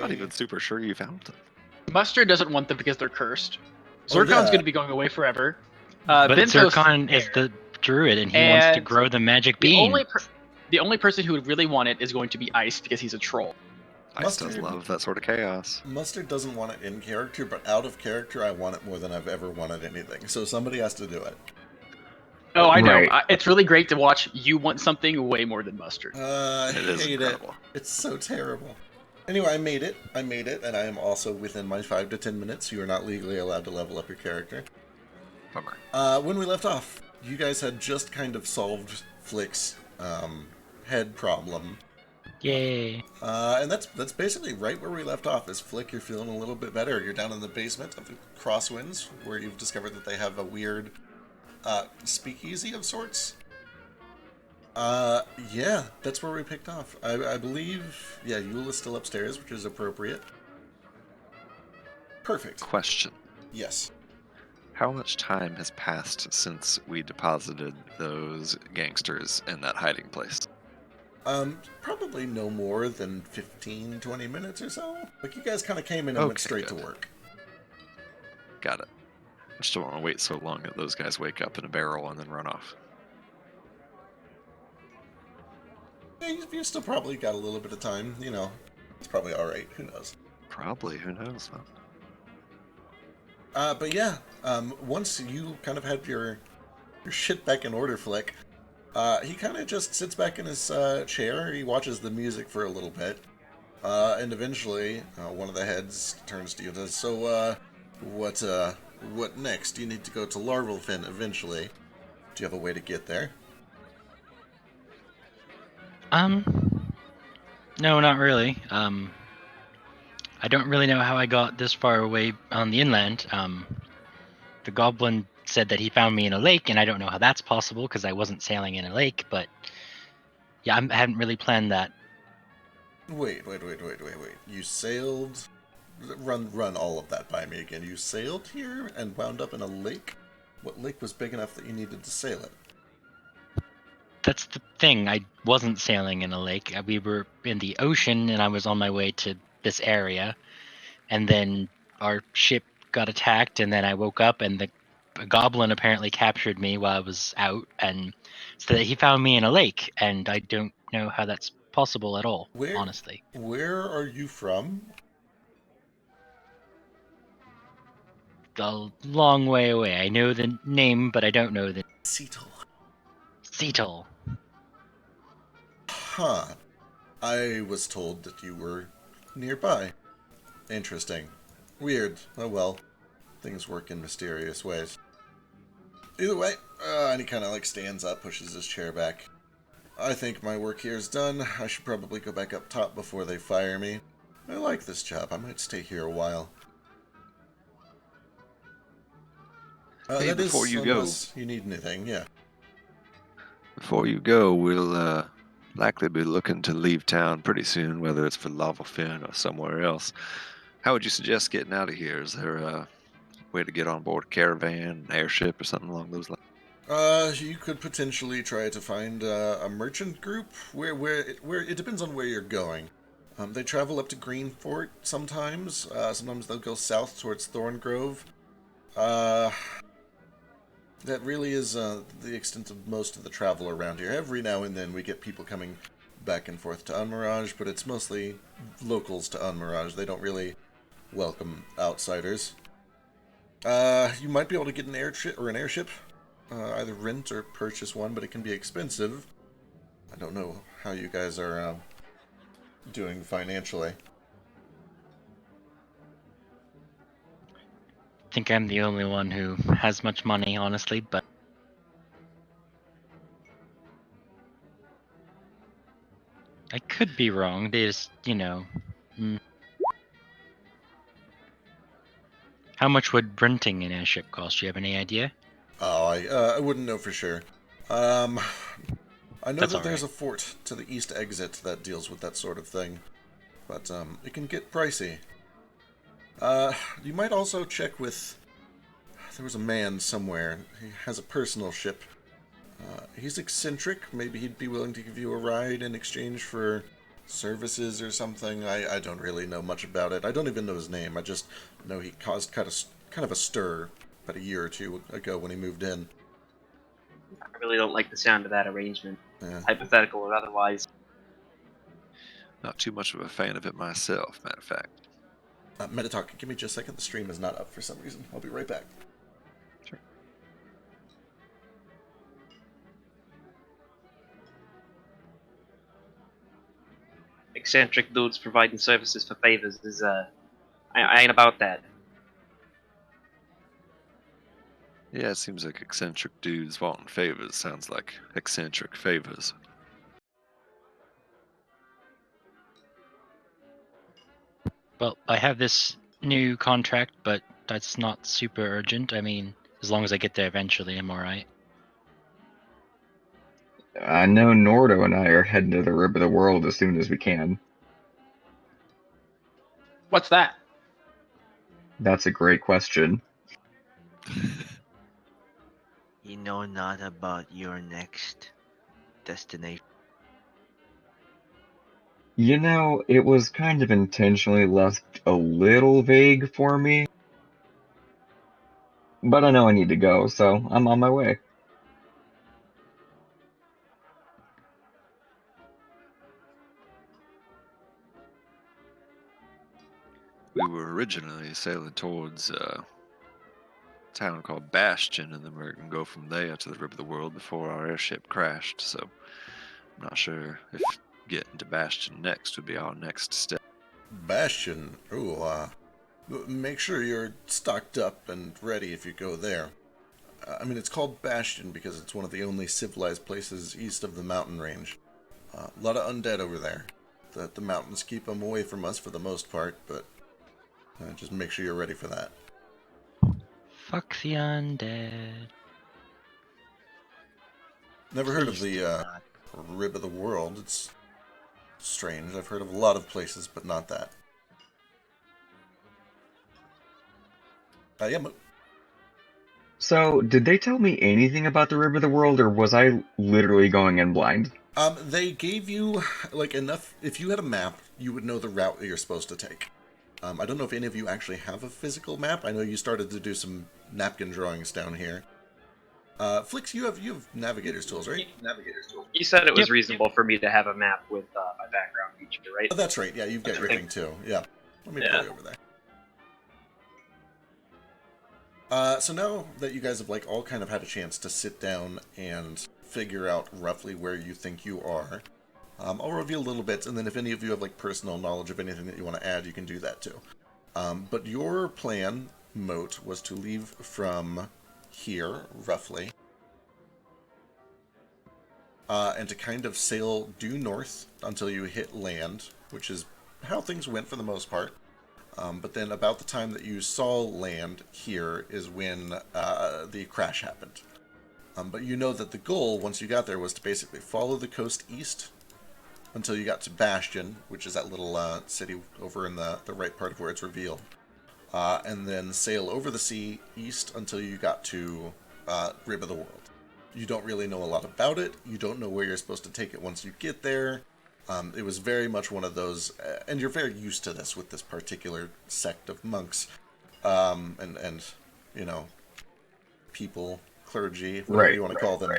not even super sure you found them. Mustard doesn't want them because they're cursed. Oh, Zircon's yeah. going to be going away forever. But Bentos Zircon is the druid, and he wants to And grow the magic the bean. the only person who would really want it is going to be Ice because he's a troll. Ice does love that sort of chaos. Mustard doesn't want it in character, but out of character, I want it more than I've ever wanted anything. So somebody has to do it. Oh, I know. Right. It's really great to watch you want something way more than Mustard. I It is hate incredible. it. It's so terrible. Anyway, I made it, and I am also within my 5 to 10 minutes. You are not legally allowed to level up your character. Bummer. When we left off, you guys had just kind of solved Flick's head problem. Yay. And that's basically right where we left off. Is Flick, you're feeling a little bit better. You're down in the basement of the Crosswinds, where you've discovered that they have a weird speakeasy of sorts. Yeah, that's where we picked off. I believe, yeah, Yule is still upstairs, which is appropriate. Perfect. Question. Yes. How much time has passed since we deposited those gangsters in that hiding place? Probably no more than 15, 20 minutes or so. Like, you guys kind of came in and went straight to work. Got it. I just don't want to wait so long that those guys wake up in a barrel and then run off. Yeah, you still probably got a little bit of time, you know. It's probably alright, who knows. Probably, who knows, though. But yeah, once you kind of had your shit back in order, Flick, he kind of just sits back in his chair, he watches the music for a little bit, and eventually, one of the heads turns to you and says, so, what next? You need to go to Larvalfin eventually. Do you have a way to get there? No, not really. I don't really know how I got this far away on the inland. The goblin said that he found me in a lake, and I don't know how that's possible because I wasn't sailing in a lake, but yeah, I hadn't really planned that. Wait. You sailed... Run all of that by me again. You sailed here and wound up in a lake? What lake was big enough that you needed to sail it? That's the thing. I wasn't sailing in a lake. We were in the ocean, and I was on my way to this area. And then our ship got attacked, and then I woke up, and the goblin apparently captured me while I was out, and so that he found me in a lake. And I don't know how that's possible at all, honestly. Where are you from? A long way away. I know the name, but I don't know the... Seatle. Huh. I was told that you were nearby. Interesting. Weird. Oh well. Things work in mysterious ways. Either way, and he kind of like stands up, pushes his chair back. I think my work here is done. I should probably go back up top before they fire me. I like this job. I might stay here a while. Hey, before you go, you need anything, yeah. Before you go, we'll likely be looking to leave town pretty soon, whether it's for Larvalfin or somewhere else. How would you suggest getting out of here? Is there a way to get on board a caravan, an airship, or something along those lines? You could potentially try to find a merchant group. Where it depends on where you're going. They travel up to Greenfort sometimes. Sometimes they'll go south towards Thorngrove. That really is the extent of most of the travel around here. Every now and then we get people coming back and forth to Unmirage, but it's mostly locals to Unmirage. They don't really welcome outsiders. You might be able to get an airship, either rent or purchase one, but it can be expensive. I don't know how you guys are doing financially. I think I'm the only one who has much money, honestly, but I could be wrong. They just, you know... How much would renting an airship cost? Do you have any idea? Oh, I wouldn't know for sure. I know that there's a fort to the east exit that deals with that sort of thing, but it can get pricey. You might also check with... There was a man somewhere. He has a personal ship. He's eccentric. Maybe he'd be willing to give you a ride in exchange for services or something. I don't really know much about it. I don't even know his name. I just know he caused kind of a stir about a year or two ago when he moved in. I really don't like the sound of that arrangement, Yeah. hypothetical or otherwise. Not too much of a fan of it myself, matter of fact. Metatalk, give me just a second. The stream is not up for some reason. I'll be right back. Sure. Eccentric dudes providing services for favors is, I ain't about that. Yeah, it seems like eccentric dudes wanting favors sounds like eccentric favors. Well, I have this new contract, but that's not super urgent. I mean, as long as I get there eventually, I'm alright. I know Nordo and I are heading to the Rib of the World as soon as we can. What's that? That's a great question. You know not about your next destination. You know, it was kind of intentionally left a little vague for me. But I know I need to go, so I'm on my way. We were originally sailing towards a town called Bastion, and then we are going to go from there to the Rib of the World before our airship crashed, so I'm not sure if getting to Bastion next would be our next step. Bastion. Ooh, make sure you're stocked up and ready if you go there. I mean, it's called Bastion because it's one of the only civilized places east of the mountain range. A lot of undead over there. The mountains keep them away from us for the most part, but just make sure you're ready for that. Fuck the undead. Never heard of Please do the not. Rib of the World. It's strange. I've heard of a lot of places, but not that. Yeah, So, did they tell me anything about the Rib of the World, or was I literally going in blind? they gave you, like, enough... If you had a map, you would know the route that you're supposed to take. I don't know if any of you actually have a physical map. I know you started to do some napkin drawings down here. Flix, you have navigator's tools, right? You said it was Yep. reasonable for me to have a map with my background feature, right? Oh, that's right. Yeah, you've got your Okay. thing too. Yeah. Let me Yeah. pull you over there. So now that you guys have like all kind of had a chance to sit down and figure out roughly where you think you are, I'll reveal a little bit, and then if any of you have like personal knowledge of anything that you want to add, you can do that too. But your plan, Moat, was to leave from here, roughly, and to kind of sail due north until you hit land, which is how things went for the most part. But then about the time that you saw land here is when the crash happened. But you know that the goal, once you got there, was to basically follow the coast east until you got to Bastion, which is that little city over in the right part of where it's revealed. And then sail over the sea east until you got to Rib of the World. You don't really know a lot about it. You don't know where you're supposed to take it once you get there. It was very much one of those, and you're very used to this with this particular sect of monks, and you know, people, clergy, whatever you want to call them.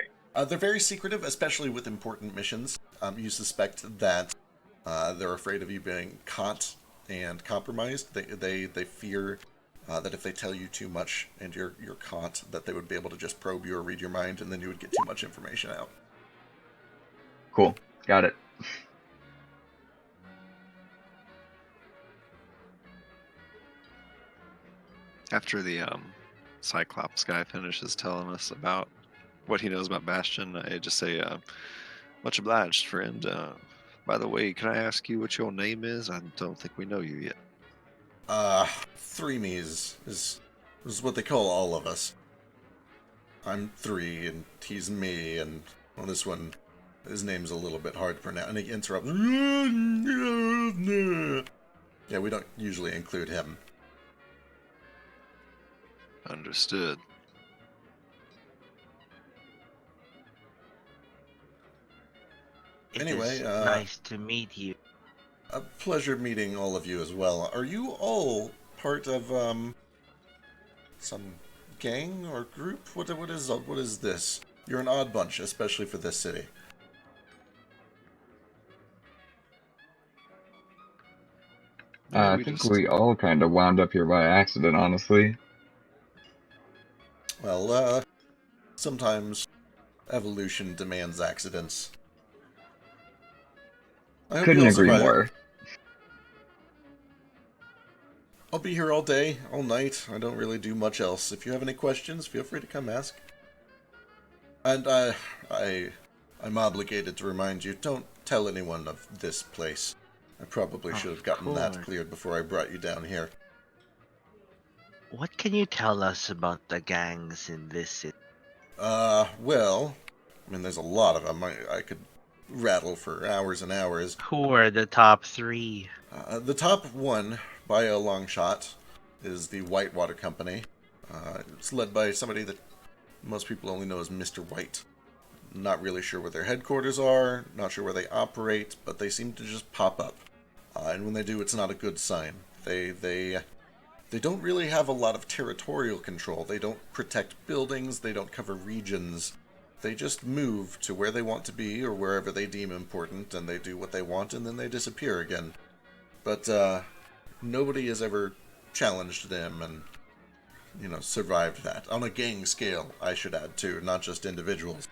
They're very secretive, especially with important missions. You suspect that they're afraid of you being caught and compromised. They fear that if they tell you too much and you're caught, that they would be able to just probe you or read your mind, and then you would get too much information out. Cool. Got it. After the Cyclops guy finishes telling us about what he knows about Bastion, I just say, much obliged, friend. By the way, can I ask you what your name is? I don't think we know you yet. Three Me's is what they call all of us. I'm Three, and he's me, and well, this one, his name's a little bit hard to pronounce, and he interrupts. Yeah, we don't usually include him. Understood. It Anyway, is nice to meet you. A pleasure meeting all of you as well. Are you all part of, some gang or group? What is this? You're an odd bunch, especially for this city. Yeah, I we think just we all kind of wound up here by accident, honestly. Well, sometimes evolution demands accidents. I hope you Couldn't all agree survive it. more. I'll be here all day, all night. I don't really do much else. If you have any questions, feel free to come ask. And I'm obligated to remind you, don't tell anyone of this place. I probably should have gotten that course. cleared before I brought you down here. What can you tell us about the gangs in this city? Well, I mean, there's a lot of them. I could rattle for hours and hours. Who are the top 3? The top one, by a long shot, is the Whitewater Company. It's led by somebody that most people only know as Mr. White. Not really sure where their headquarters are, not sure where they operate, but they seem to just pop up. And when they do, it's not a good sign. They don't really have a lot of territorial control. They don't protect buildings, they don't cover regions. They just move to where they want to be or wherever they deem important, and they do what they want, and then they disappear again. But nobody has ever challenged them and, survived that. On a gang scale, I should add, too, not just individuals.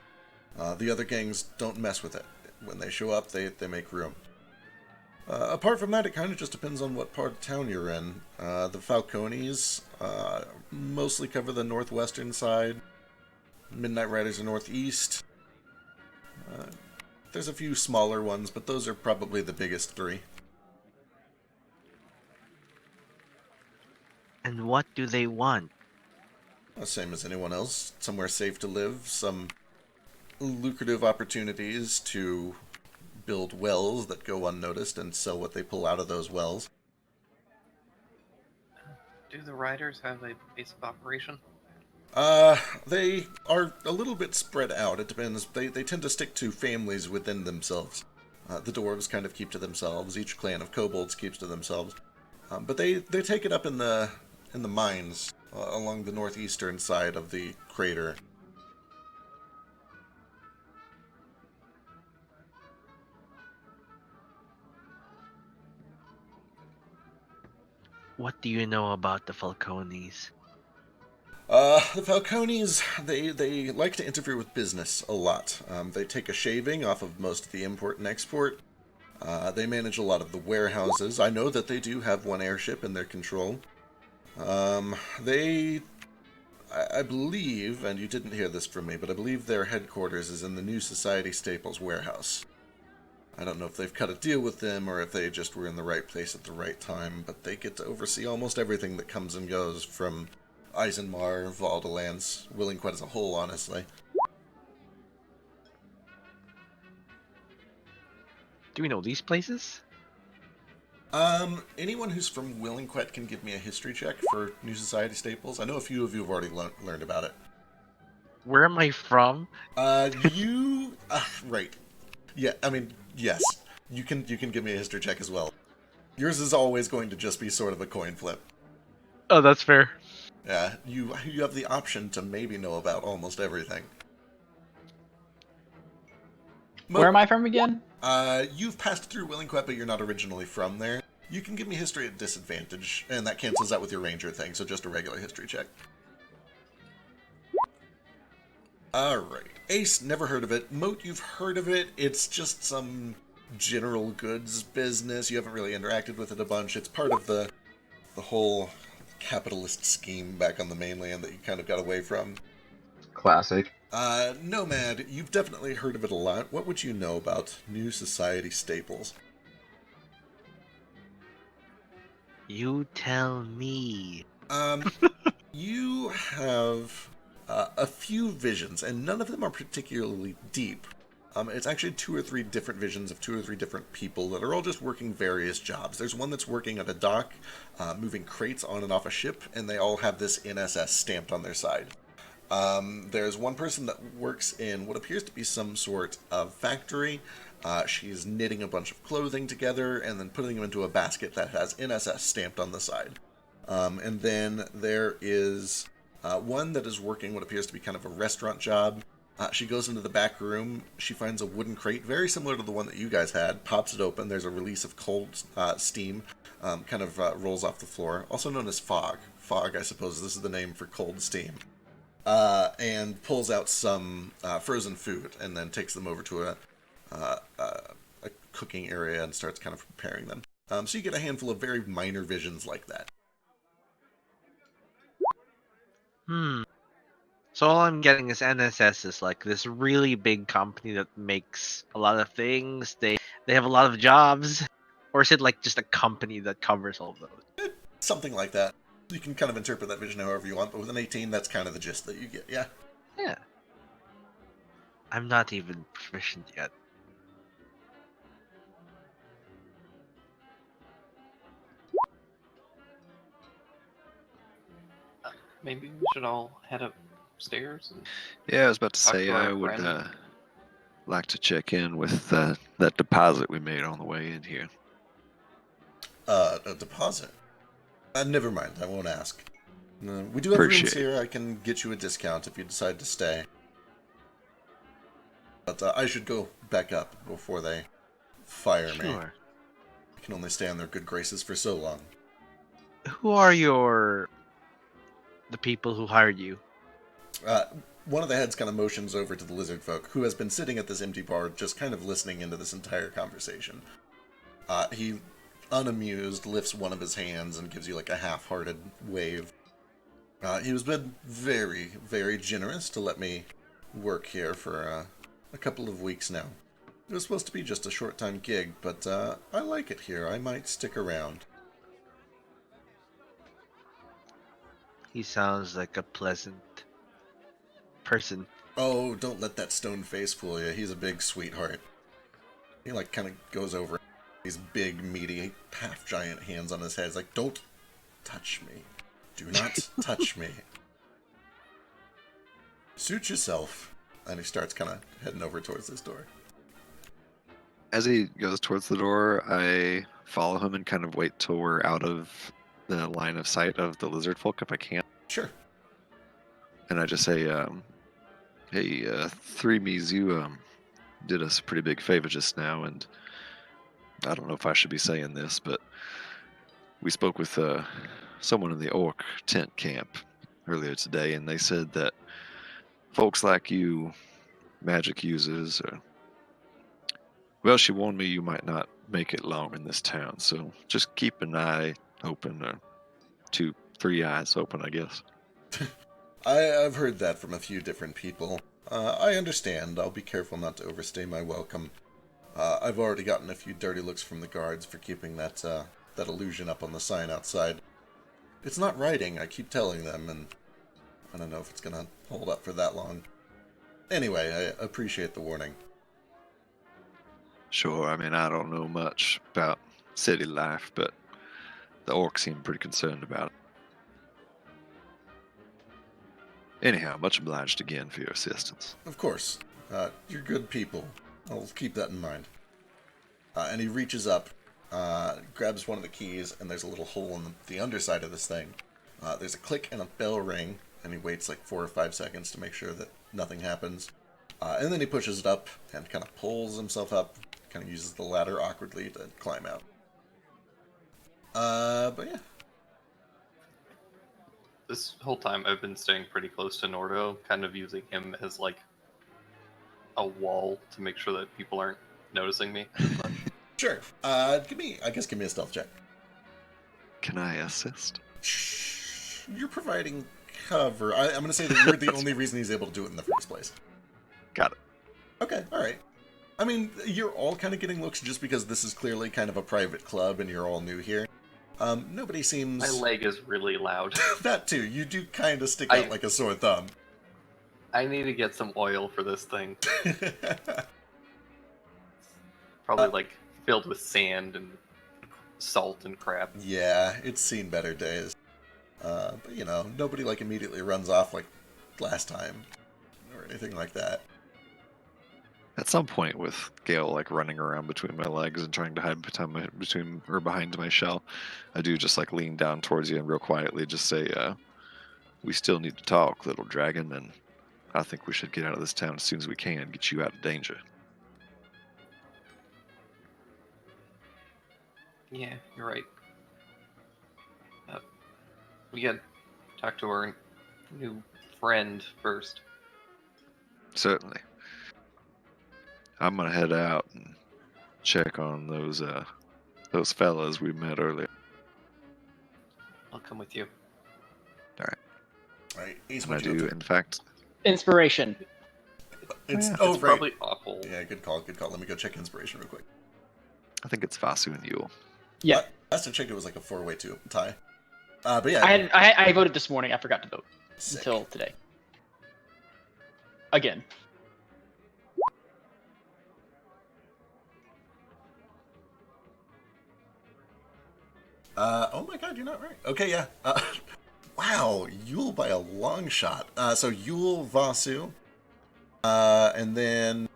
The other gangs don't mess with it. When they show up, they make room. Apart from that, it kind of just depends on what part of town you're in. The Falcones mostly cover the northwestern side. Midnight Riders are northeast. There's a few smaller ones, but those are probably the biggest 3. And what do they want? Same as anyone else. Somewhere safe to live, some lucrative opportunities to build wells that go unnoticed and sell what they pull out of those wells. Do the riders have a base of operation? They are a little bit spread out. It depends. They tend to stick to families within themselves. The dwarves kind of keep to themselves. Each clan of kobolds keeps to themselves. But they take it up in the mines along the northeastern side of the crater. What do you know about the Falcones? The Falcones, they like to interfere with business a lot. They take a shaving off of most of the import and export. They manage a lot of the warehouses. I know that they do have one airship in their control. I believe, and you didn't hear this from me, but I believe their headquarters is in the New Society Staples warehouse. I don't know if they've cut a deal with them or if they just were in the right place at the right time, but they get to oversee almost everything that comes and goes from Eisenmar, Valdalance, Willingquet as a whole, honestly. Do we know these places? Anyone who's from Willingquet can give me a history check for New Society Staples. I know a few of you have already learned about it. Where am I from? Right. Yeah, I mean, yes. You can give me a history check as well. Yours is always going to just be sort of a coin flip. Oh, that's fair. Yeah, you have the option to maybe know about almost everything. Where am I from again? You've passed through Willingquet, but you're not originally from there. You can give me history at disadvantage, and that cancels out with your ranger thing, so just a regular history check. Alright. Ace, never heard of it. Moat, you've heard of it. It's just some general goods business. You haven't really interacted with it a bunch. It's part of the whole capitalist scheme back on the mainland that you kind of got away from. Classic. Nomad, you've definitely heard of it a lot. What would you know about New Society Staples? You tell me. You have a few visions, and none of them are particularly deep. It's actually 2 or 3 different visions of 2 or 3 different people that are all just working various jobs. There's one that's working at a dock, moving crates on and off a ship, and they all have this NSS stamped on their side. There's one person that works in what appears to be some sort of factory. She's knitting a bunch of clothing together and then putting them into a basket that has NSS stamped on the side. And then there is one that is working what appears to be kind of a restaurant job. She goes into the back room. She finds a wooden crate, very similar to the one that you guys had, pops it open. There's a release of cold steam, kind of rolls off the floor, also known as fog. Fog, I suppose this is the name for cold steam. And pulls out some frozen food and then takes them over to a cooking area and starts kind of preparing them. So you get a handful of very minor visions like that. So all I'm getting is NSS is like this really big company that makes a lot of things. They have a lot of jobs, or is it like just a company that covers all of those? Something like that. You can kind of interpret that vision however you want, but with an 18, that's kind of the gist that you get, yeah. Yeah. I'm not even proficient yet. Maybe we should all head upstairs and Yeah, I was about to talk say to our I would friend. like to check in with that deposit we made on the way in here. A deposit? Never mind, I won't ask. We do have rooms Appreciate it. here. I can get you a discount if you decide to stay. But I should go back up before they fire me. Sure. I can only stay on their good graces for so long. Who are the people who hired you? One of the heads kind of motions over to the lizard folk, who has been sitting at this empty bar, just kind of listening into this entire conversation. He, unamused, lifts one of his hands and gives you like a half-hearted wave. He has been very, very generous to let me work here for a couple of weeks now. It was supposed to be just a short-time gig, but I like it here. I might stick around. He sounds like a pleasant person. Oh, don't let that stone face fool you. He's a big sweetheart. He like kind of goes over these big, meaty, half-giant hands on his head. He's like, don't touch me. Do not touch me. Suit yourself. And he starts kind of heading over towards this door. As he goes towards the door, I follow him and kind of wait till we're out of the line of sight of the lizard folk if I can. Sure. And I just say, hey, Three Me's, you did us a pretty big favor just now, and I don't know if I should be saying this, but we spoke with someone in the orc tent camp earlier today, and they said that folks like you, magic users, well, she warned me you might not make it long in this town, so just keep an eye open, or 2, 3 eyes open, I guess. I've heard that from a few different people. I understand. I'll be careful not to overstay my welcome. I've already gotten a few dirty looks from the guards for keeping that illusion up on the sign outside. It's not writing, I keep telling them, and I don't know if it's gonna hold up for that long. Anyway, I appreciate the warning. Sure, I mean, I don't know much about city life, but the orcs seem pretty concerned about it. Anyhow, much obliged again for your assistance. Of course. You're good people. I'll keep that in mind. And he reaches up, grabs one of the keys, and there's a little hole in the underside of this thing. There's a click and a bell ring, and he waits like 4 or 5 seconds to make sure that nothing happens. And then he pushes it up and kind of pulls himself up, kind of uses the ladder awkwardly to climb out. But yeah. This whole time I've been staying pretty close to Nordo, kind of using him as like a wall to make sure that people aren't noticing me as much. Sure. Give me a stealth check. Can I assist? Shh. You're providing cover. I'm going to say that you're the only reason he's able to do it in the first place. Got it. Okay, alright. I mean, you're all kind of getting looks just because this is clearly kind of a private club and you're all new here. Nobody seems... My leg is really loud. That too. You do kind of stick out like a sore thumb. I need to get some oil for this thing. Probably like filled with sand and salt and crap. Yeah, it's seen better days. But you know, nobody like immediately runs off like last time or anything like that. At some point, with Gale like running around between my legs and trying to hide behind my shell, I do just like lean down towards you and real quietly just say, "We still need to talk, little dragon, and I think we should get out of this town as soon as we can and get you out of danger." Yeah, you're right. We gotta talk to our new friend first. Certainly. I'm gonna head out and check on those fellas we met earlier. I'll come with you. All right, Ace, And I what you do, up to? in fact. Inspiration. It's Yeah, oh It's right. probably awful. Yeah, good call, good call. Let me go check inspiration real quick. I think it's Vasu and Yule. Yeah. Last I checked, it was like a 4-way tie. But yeah, I voted this morning. I forgot to vote sick. until today. Again. Oh my god, you're not right. Okay, yeah. Wow, Yule by a long shot. So Yule, Vasu, and then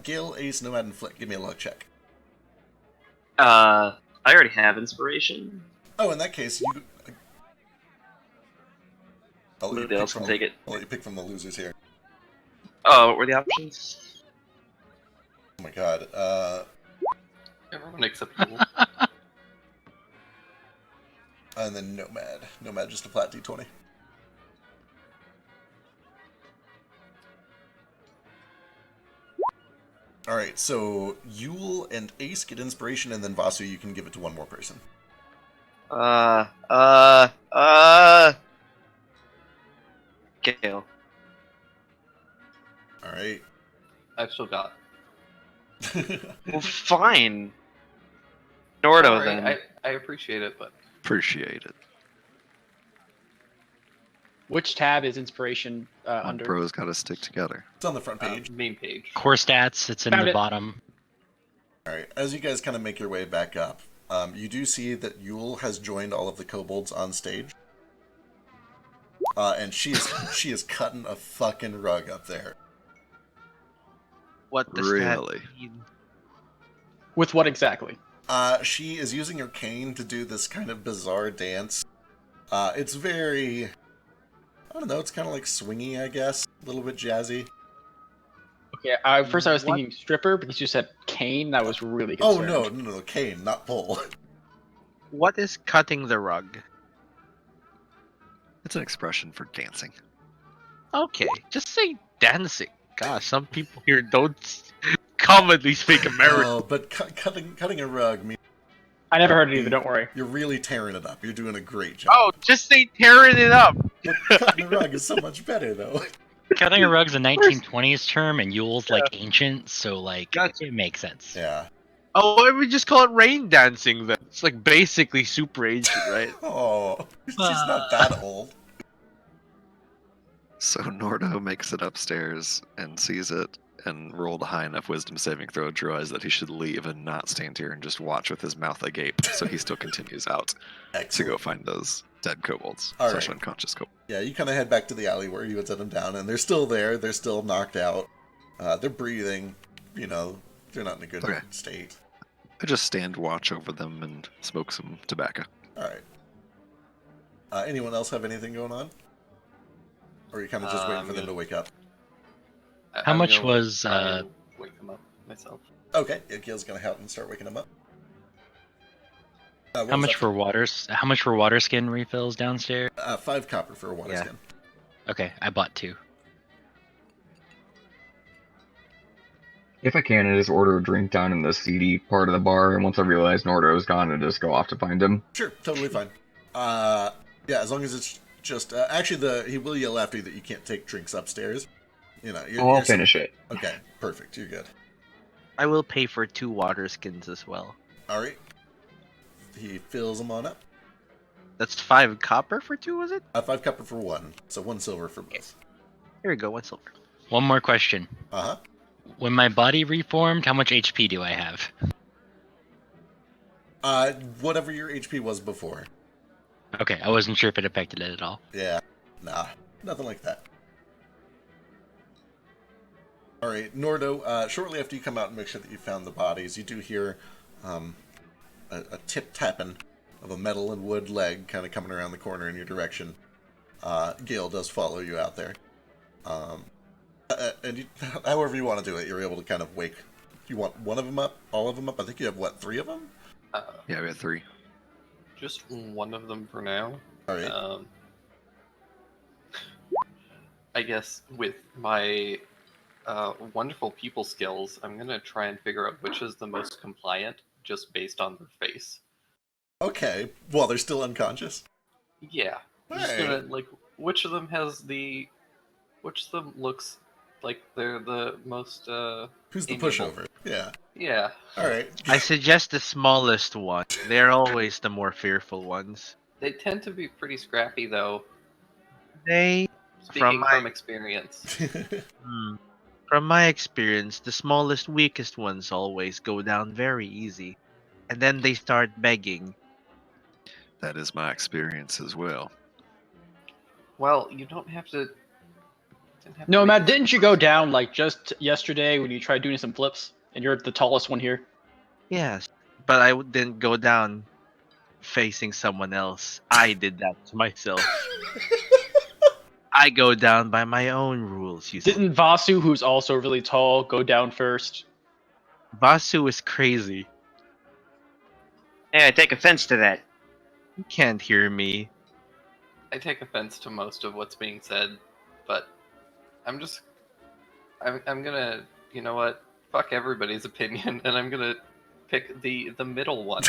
Gil, Ace, Nomad, and Flick. Give me a luck check. I already have inspiration. Oh, in that case, you. I'll let you Somebody pick else can from- take it. I'll let you pick from the losers here. Oh, what were the options? Oh my god. Everyone except you. And then Nomad. Nomad, just a flat D20. Alright, so Yule and Ace get inspiration, and then Vasu, you can give it to one more person. Gale. Alright. I've still got. Well, fine. Nordo, Alright, then. I appreciate it, but Appreciate it. Which tab is inspiration One under? bro's got to stick together. It's on the front page. main page. Core stats, it's in Found the it. bottom. Alright, as you guys kind of make your way back up, you do see that Yule has joined all of the kobolds on stage. And she is cutting a fucking rug up there. What does Really? that mean? With what exactly? She is using her cane to do this kind of bizarre dance. It's very... I don't know, it's kind of like swingy, I guess. A little bit jazzy. Okay, first I was thinking stripper because you said cane. I was really Oh, concerned. no, cane, not pole. What is cutting the rug? It's an expression for dancing. Okay, just say dancing. Gosh, some people here don't commonly speak American. Oh, but cutting a rug means I never heard it either. Don't worry. you're really tearing it up. You're doing a great job. Oh, just say tearing it up. But cutting a rug is so much better, though. Cutting a rug's a 1920s term, and Yule's like ancient, so like Gotcha. it makes sense. Yeah. Oh, why don't we just call it rain dancing then? It's like basically super ancient, right? Oh, she's not that old. So Nordo makes it upstairs and sees it and rolled a high enough wisdom saving throw to realize that he should leave and not stand here and just watch with his mouth agape. So he still continues out to Excellent. go find those dead kobolds, All slash right. unconscious kobolds. Yeah, you kind of head back to the alley where you had set them down, and they're still there. They're still knocked out. They're breathing. You know, they're not in a good Okay. state. I just stand watch over them and smoke some tobacco. All right. Anyone else have anything going on? Or are you kind of just waiting for them Yeah. to wake up? How I'm much gonna was, try and wake them up myself. Okay, yeah, Gil's gonna help and start waking them up. What How was much that? for waters? How much for water skin refills downstairs? 5 copper for a water Yeah. skin. Okay, I bought 2. If I can, I just order a drink down in the seedy part of the bar, and once I realize Nordo's gone, I just go off to find him. Sure, totally fine. Yeah, as long as it's just actually he will yell after you that you can't take drinks upstairs. You know, Oh, I'll finish it. Okay, perfect. You're good. I will pay for 2 water skins as well. All right. He fills them on up. That's 5 copper for 2, was it? 5 copper for 1, so 1 silver for both. Here we go, 1 silver. One more question. Uh-huh. When my body reformed, how much HP do I have? Whatever your HP was before. Okay, I wasn't sure if it affected it at all. Yeah. Nah. nothing like that. All right, Nordo. Shortly after you come out and make sure that you found the bodies, you do hear a tip tapping of a metal and wood leg kind of coming around the corner in your direction. Gale does follow you out there. And however you want to do it, you're able to kind of wake. You want one of them up, all of them up? I think you have, what, 3 of them? Yeah, we had 3. Just one of them for now. All right. I guess with my wonderful people skills, I'm going to try and figure out which is the most compliant just based on their face. Okay. Well, they're still unconscious? Yeah. I'm just Alright. gonna, like, which of them looks like they're the most, Who's the amiable? pushover? Yeah. Yeah. Alright. I suggest the smallest one. They're always the more fearful ones. They tend to be pretty scrappy, though. They, Speaking my- from experience. From my experience, the smallest, weakest ones always go down very easy. And then they start begging. That is my experience as well. Well, you don't have to... No, make Matt, it didn't you go down like just yesterday when you tried doing some flips? And you're the tallest one here. Yes, but I didn't go down facing someone else. I did that to myself. I go down by my own rules, you see. Didn't Vasu, who's also really tall, go down first? Vasu is crazy. Hey, I take offense to that. You can't hear me. I take offense to most of what's being said, but I'm gonna, you know what? Fuck everybody's opinion, and I'm gonna pick the middle one.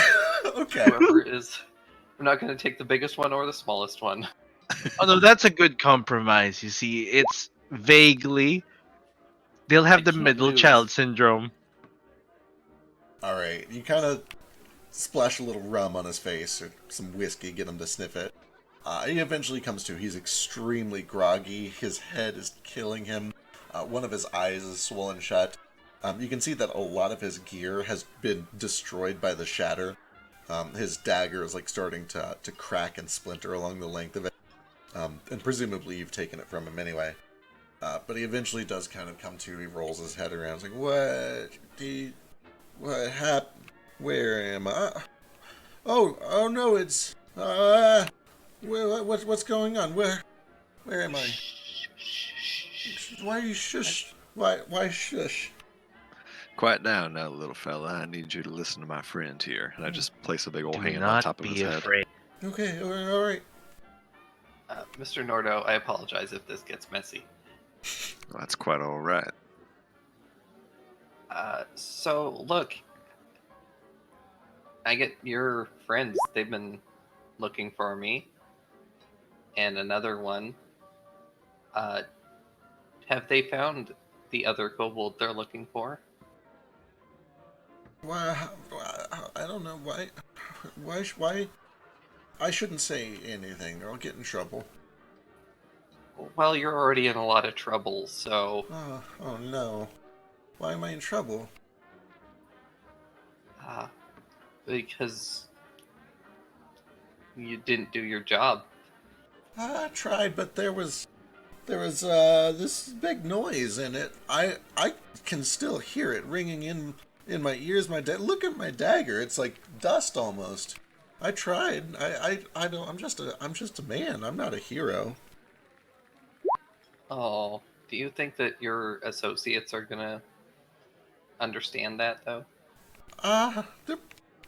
Okay. Whoever is, I'm not gonna take the biggest one or the smallest one. Oh no, that's a good compromise. You see, it's vaguely. They'll have I the can't middle lose. child syndrome. Alright. You kind of splash a little rum on his face or some whiskey, get him to sniff it. He eventually comes to. He's extremely groggy. His head is killing him. One of his eyes is swollen shut. You can see that a lot of his gear has been destroyed by the shatter. His dagger is like starting to crack and splinter along the length of it. And presumably you've taken it from him anyway. But he eventually does kind of come to. He rolls his head around. He's like, what happened? Where am I? Oh no, it's what's going on? Where am I? Why are you shush? Why shush? Quiet down now, little fella. I need you to listen to my friend here. And I just place a big old Do hand on not top of his be head. afraid. Okay, all right. Mr. Nordo, I apologize if this gets messy. Well, that's quite all right. So look, I get your friends. They've been looking for me, and another one. Have they found the other kobold they're looking for? Why? I don't know why. Why? I shouldn't say anything, or I'll get in trouble. Well, you're already in a lot of trouble, so Oh no. Why am I in trouble? because you didn't do your job. I tried, but there was this big noise in it. I can still hear it ringing in my ears. Look at my dagger. It's like dust almost. I tried. I don't. I'm just a man. I'm not a hero. Oh, do you think that your associates are gonna understand that though?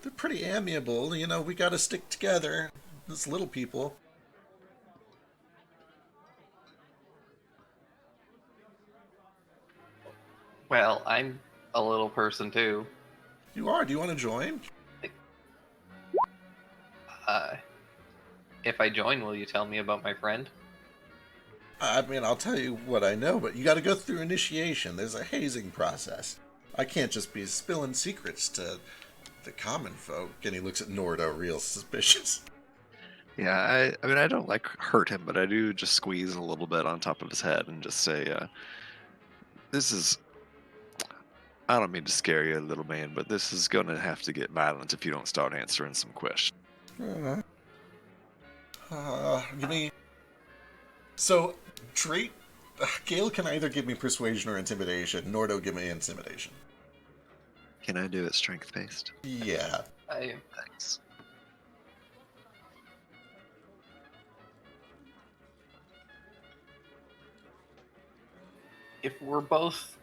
They're pretty amiable. You know, we got to stick together as little people. Well, I'm a little person too. You are. Do you want to join? If I join, will you tell me about my friend? I mean, I'll tell you what I know, but you got to go through initiation. There's a hazing process. I can't just be spilling secrets to the common folk. And he looks at Nordo real suspicious. Yeah, I mean, I don't like hurt him, but I do just squeeze a little bit on top of his head and just say, this is, I don't mean to scare you, little man, but this is going to have to get violent if you don't start answering some questions. Give me So, trait. Gale can either give me persuasion or intimidation. Nordo give me intimidation. Can I do it strength based? Yeah. Thanks. If we're both,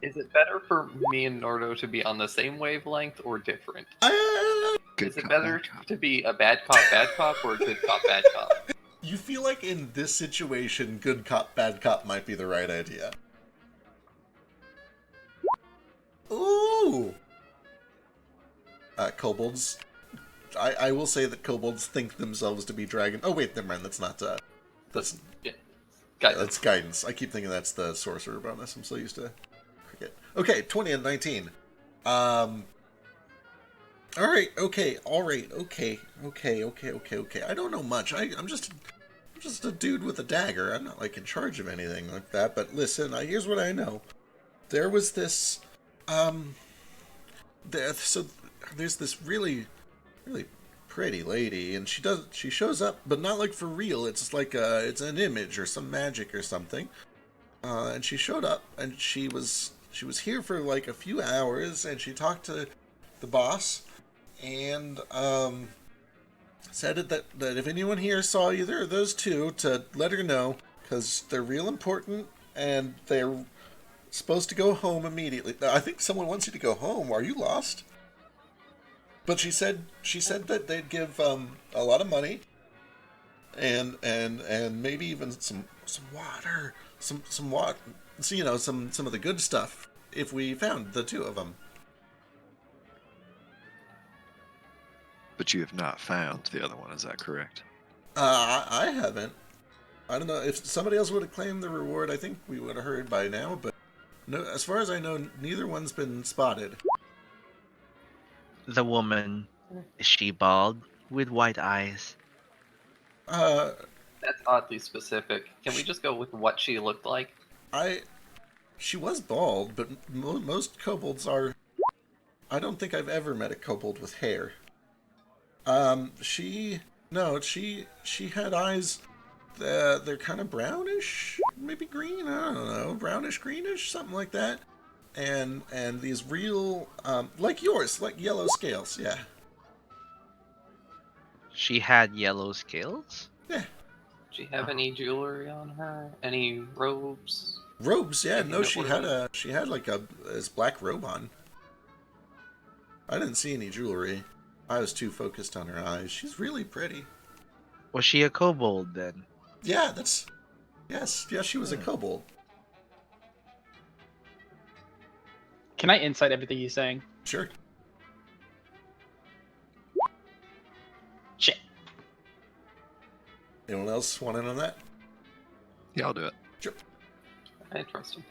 is it better for me and Nordo to be on the same wavelength or different? Good Is it cop, better bad cop. to be a bad cop, or a good cop, bad cop? You feel like in this situation, good cop, bad cop might be the right idea. Ooh! Kobolds. I will say that kobolds think themselves to be dragon. Oh wait, never mind. That's not. That's Yeah. yeah, that's guidance. I keep thinking that's the sorcerer bonus. I'm so used to cricket. Okay, 20 and 19. All right. Okay. All right. Okay. I don't know much. I'm just a dude with a dagger. I'm not like in charge of anything like that. But listen, here's what I know. There was this. So there's this really pretty lady, and she shows up, but not like for real. It's like it's an image or some magic or something. And she showed up, and she was here for like a few hours, and she talked to the boss, and said that if anyone here saw either of those two, to let her know, because they're real important, and they're supposed to go home immediately. I think someone wants you to go home. Are you lost? But she said that they'd give a lot of money and maybe even some water, some water, so, you know, some of the good stuff if we found the two of them. But you have not found the other one, is that correct? I haven't. I don't know if somebody else would have claimed the reward. I think we would have heard by now, but no, as far as I know, neither one's been spotted. The woman, is she bald with white eyes? That's oddly specific. Can we just go with what she looked like? She was bald, but most kobolds are. I don't think I've ever met a kobold with hair. She had eyes. They're kind of brownish, maybe green. I don't know, brownish, greenish, something like that. And these real, like yours, like yellow scales. Yeah. She had yellow scales? Yeah. Did she have any jewelry on her? Any robes? Robes, yeah. No, she Noteworthy? had like this black robe on. I didn't see any jewelry. I was too focused on her eyes. She's really pretty. Was she a kobold then? Yeah, yes, she was a kobold. Can I insight everything he's saying? Sure. Shit. Anyone else want in on that? Yeah, I'll do it. Sure. I trust him.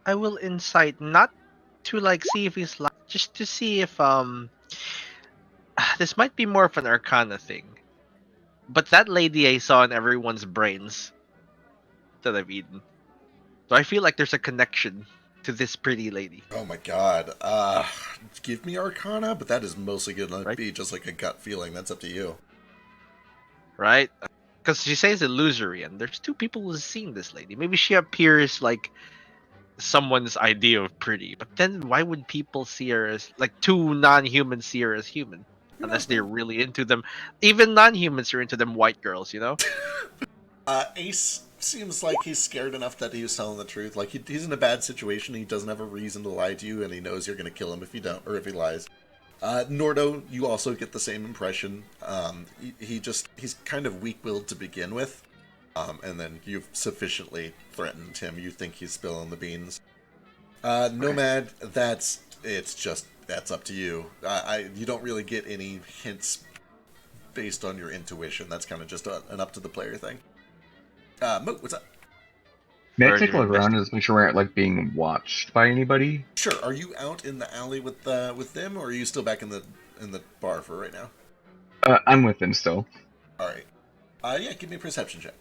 I will insight, not to like see if he's just to see if this might be more of an arcana thing. But that lady I saw in everyone's brains that I've eaten. So I feel like there's a connection to this pretty lady. Oh my god. Give me Arcana, but that is mostly going to be just like a gut feeling. That's up to you. Right? Because she says illusory, and there's two people who've seen this lady. Maybe she appears like someone's idea of pretty, but then why would people see her as, like, two non-humans see her as human? Unless they're really into them. Even non-humans are into them white girls, you know? Ace seems like he's scared enough that he was telling the truth. Like, he's in a bad situation, he doesn't have a reason to lie to you, and he knows you're going to kill him if you don't, or if he lies. Nordo, you also get the same impression. He's kind of weak-willed to begin with, and then you've sufficiently threatened him. You think he's spilling the beans. Nomad, that's up to you. You don't really get any hints based on your intuition. That's kind of just an up to the player thing. Moot, what's up? May I take a look around and just make sure we're not like being watched by anybody? Sure. Are you out in the alley with them, or are you still back in the bar for right now? I'm with them still. All right. Yeah. Give me a perception check.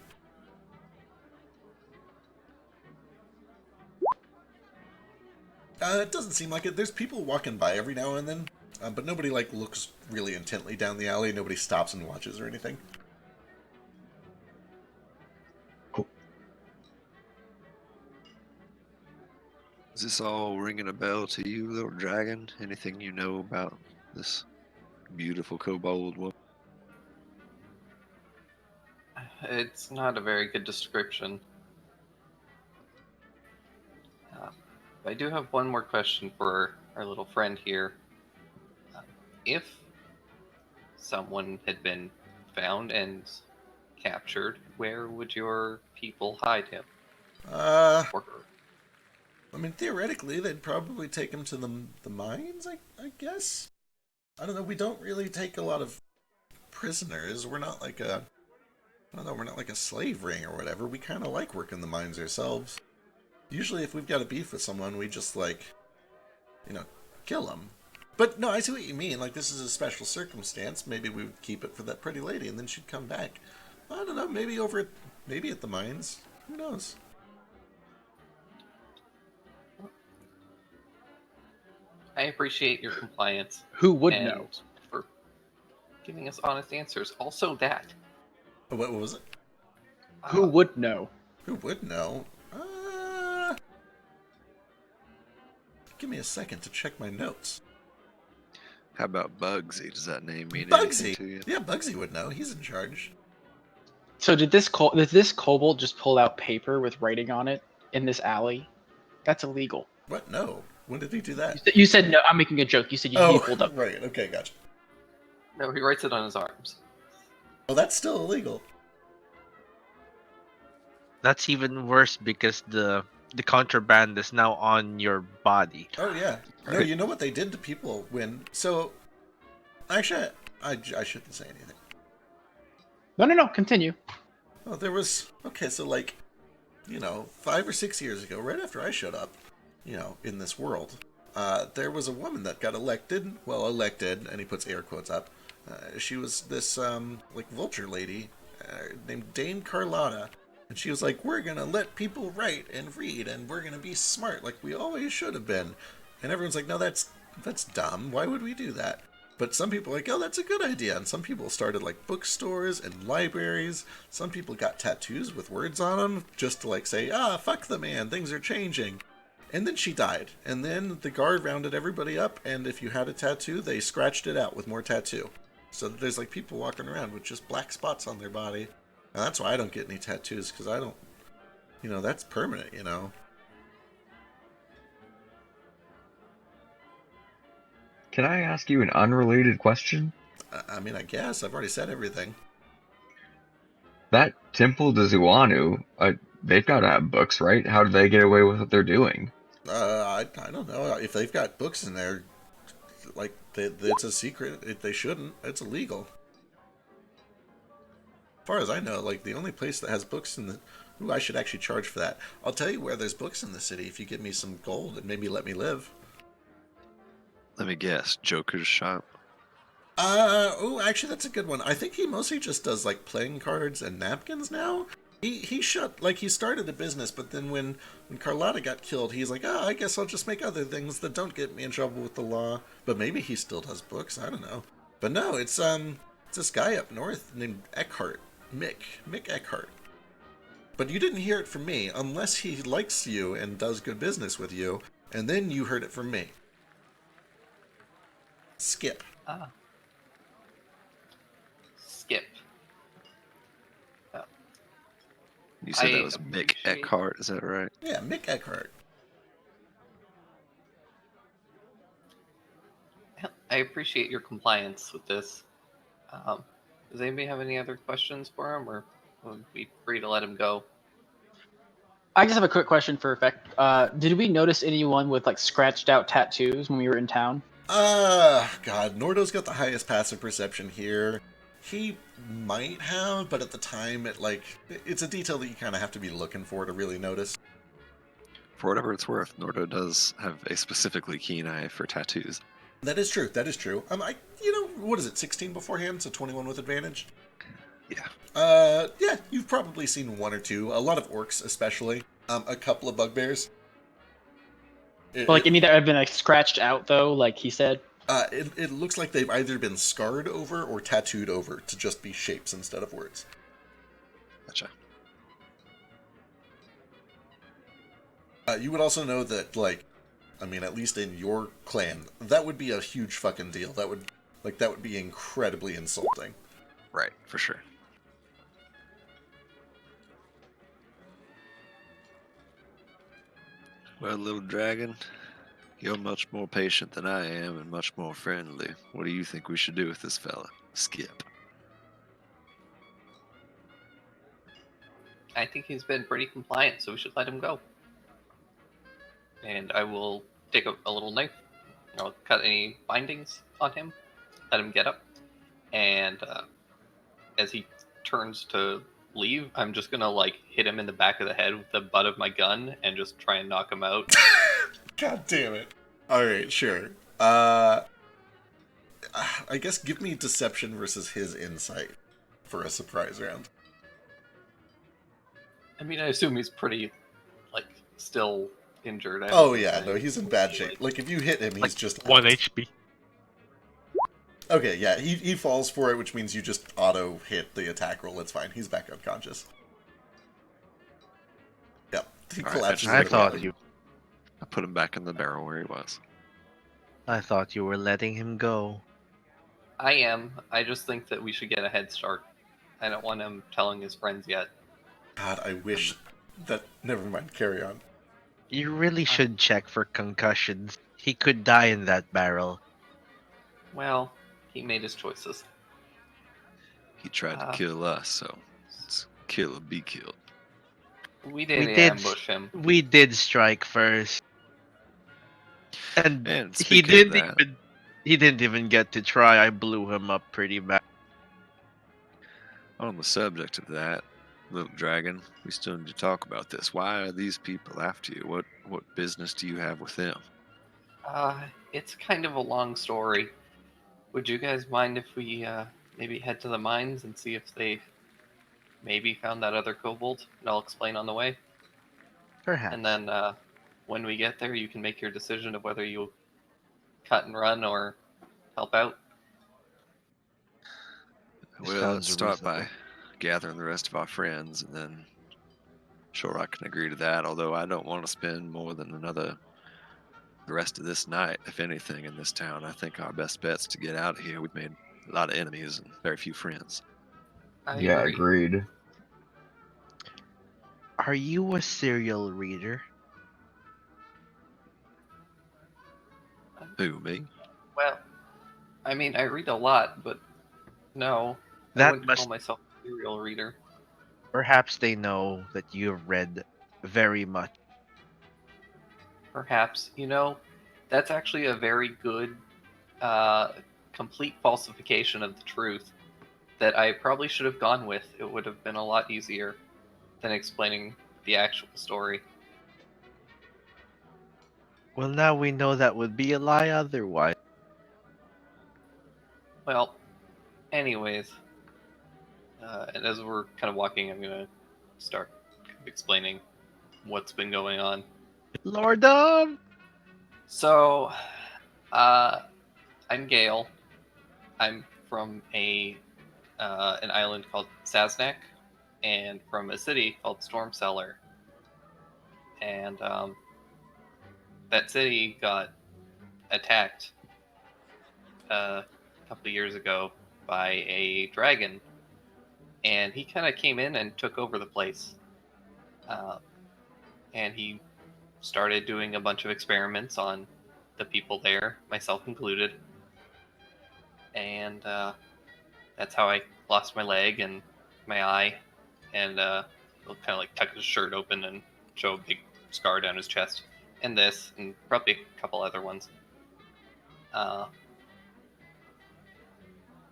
It doesn't seem like it. There's people walking by every now and then, but nobody like looks really intently down the alley. Nobody stops and watches or anything. Is this all ringing a bell to you, little dragon? Anything you know about this beautiful kobold woman? It's not a very good description. I do have one more question for our little friend here. If someone had been found and captured, where would your people hide him? Uh, Or her? I mean, theoretically, they'd probably take him to the mines, I guess? I don't know, we don't really take a lot of prisoners. We're not like a... I don't know, we're not like a slave ring or whatever. We kind of like working the mines ourselves. Usually if we've got a beef with someone, we just, like, you know, kill them. But no, I see what you mean. Like, this is a special circumstance. Maybe we would keep it for that pretty lady, and then she'd come back. I don't know, maybe at the mines. Who knows? I appreciate your compliance. Who would and know? for giving us honest answers. Also that. Oh, what was it? Who would know? Who would know? Give me a second to check my notes. How about Bugsy? Does that name mean anything to you? Bugsy! Yeah, Bugsy would know. He's in charge. So did this kobold just pull out paper with writing on it in this alley? That's illegal. What? No. When did he do that? You said no. I'm making a joke. You said he pulled up. Right. Okay, gotcha. No, he writes it on his arms. Well, that's still illegal. That's even worse because the contraband is now on your body. Oh, yeah. No, you know what they did to people when... So, actually, I shouldn't say anything. No. Continue. Oh, there was... Okay, so, like, 5 or 6 years ago, right after I showed up, in this world, there was a woman that got elected, and he puts air quotes up. She was this, vulture lady named Dame Carlotta. And she was like, we're going to let people write and read, and we're going to be smart like we always should have been. And everyone's like, no, that's dumb. Why would we do that? But some people are like, oh, that's a good idea. And some people started, like, bookstores and libraries. Some people got tattoos with words on them just to, like, say, fuck the man, things are changing. And then she died. And then the guard rounded everybody up, and if you had a tattoo, they scratched it out with more tattoo. So there's, like, people walking around with just black spots on their body. And that's why I don't get any tattoos, because I don't... that's permanent, Can I ask you an unrelated question? I mean, I guess. I've already said everything. That Temple to Zuanu, they've got to have books, right? How do they get away with what they're doing? I don't know. If they've got books in there, like, it's a secret. They shouldn't. It's illegal. As far as I know, like, the only place that has books in the... Ooh, I should actually charge for that. I'll tell you where there's books in the city if you give me some gold and maybe let me live. Let me guess. Joker's shop? Actually, that's a good one. I think he mostly just does, like, playing cards and napkins now. He started a business, but then when Carlotta got killed, he's like, I guess I'll just make other things that don't get me in trouble with the law. But maybe he still does books, I don't know. But no, it's this guy up north named Eckhart. Mick Eckhart. But you didn't hear it from me, unless he likes you and does good business with you, and then you heard it from me. Skip. Skip. You said that was Mick Eckhart, is that right? Yeah, Mick Eckhart. I appreciate your compliance with this. Does anybody have any other questions for him, or would be free to let him go? I just have a quick question for effect. Did we notice anyone with like scratched out tattoos when we were in town? God, Nordo's got the highest passive perception here. He might have, but at the time, it's a detail that you kind of have to be looking for to really notice. For whatever it's worth, Nordo does have a specifically keen eye for tattoos. That is true. What is it, 16 beforehand, so 21 with advantage? Yeah. Yeah, you've probably seen one or two. A lot of orcs, especially. A couple of bugbears. Any that have been like scratched out though, like he said? It looks like they've either been scarred over or tattooed over to just be shapes instead of words. Gotcha. You would also know that, like, I mean, at least in your clan, that would be a huge fucking deal. That would be incredibly insulting. Right, for sure. Well, little dragon, you're much more patient than I am and much more friendly. What do you think we should do with this fella? Skip. I think he's been pretty compliant, so we should let him go. And I will take a little knife. I'll cut any bindings on him, let him get up, and as he turns to leave, I'm just gonna like hit him in the back of the head with the butt of my gun and just try and knock him out. God damn it. Alright, sure. I guess give me deception versus his insight for a surprise round. I mean, I assume he's pretty, like, still injured. Oh yeah, no, he's in bad shape. Like, if you hit him, he's just 1 out. HP. Okay, yeah, he falls for it, which means you just auto-hit the attack roll. It's fine. He's back unconscious. Yep. He All right, collapses. I into the thought body. you. I put him back in the barrel where he was. I thought you were letting him go. I am. I just think that we should get a head start. I don't want him telling his friends yet. God, I wish that... Never mind, carry on. You really should check for concussions. He could die in that barrel. Well, he made his choices. He tried to kill us, so it's kill or be killed. We did We did ambush him. We did strike first. And And he speaking of didn't that, even he didn't even get to try. I blew him up pretty bad. on the subject of that, little dragon, we still need to talk about this. Why are these people after you? What business do you have with them? It's kind of a long story. Would you guys mind if we maybe head to the mines and see if they maybe found that other kobold? And I'll explain on the way. Perhaps. And then when we get there, you can make your decision of whether you cut and run or help out. Well, Sounds let's start by reasonable. gathering the rest of our friends, and then sure I can agree to that. Although I don't want to spend more than the rest of this night, if anything, in this town. I think our best bet's to get out of here. We've made a lot of enemies and very few friends. I Yeah, agree. agreed. Are you a serial reader? Who, me? Well, I mean, I read a lot, but no, I That wouldn't must call myself a serial reader. perhaps they know that you have read very much. Perhaps, that's actually a very good, complete falsification of the truth that I probably should have gone with. It would have been a lot easier than explaining the actual story. Well, now we know that would be a lie otherwise. Well, anyways, and as we're kind of walking, I'm gonna start explaining what's been going on. Lordum! So, I'm Gale. I'm from an island called Saznak, and from a city called Stormcellar. And that city got attacked a couple of years ago by a dragon, and he kind of came in and took over the place. And he started doing a bunch of experiments on the people there, myself included. And that's how I lost my leg and my eye, and he'll kind of like tuck his shirt open and show a big scar down his chest, and this, and probably a couple other ones. But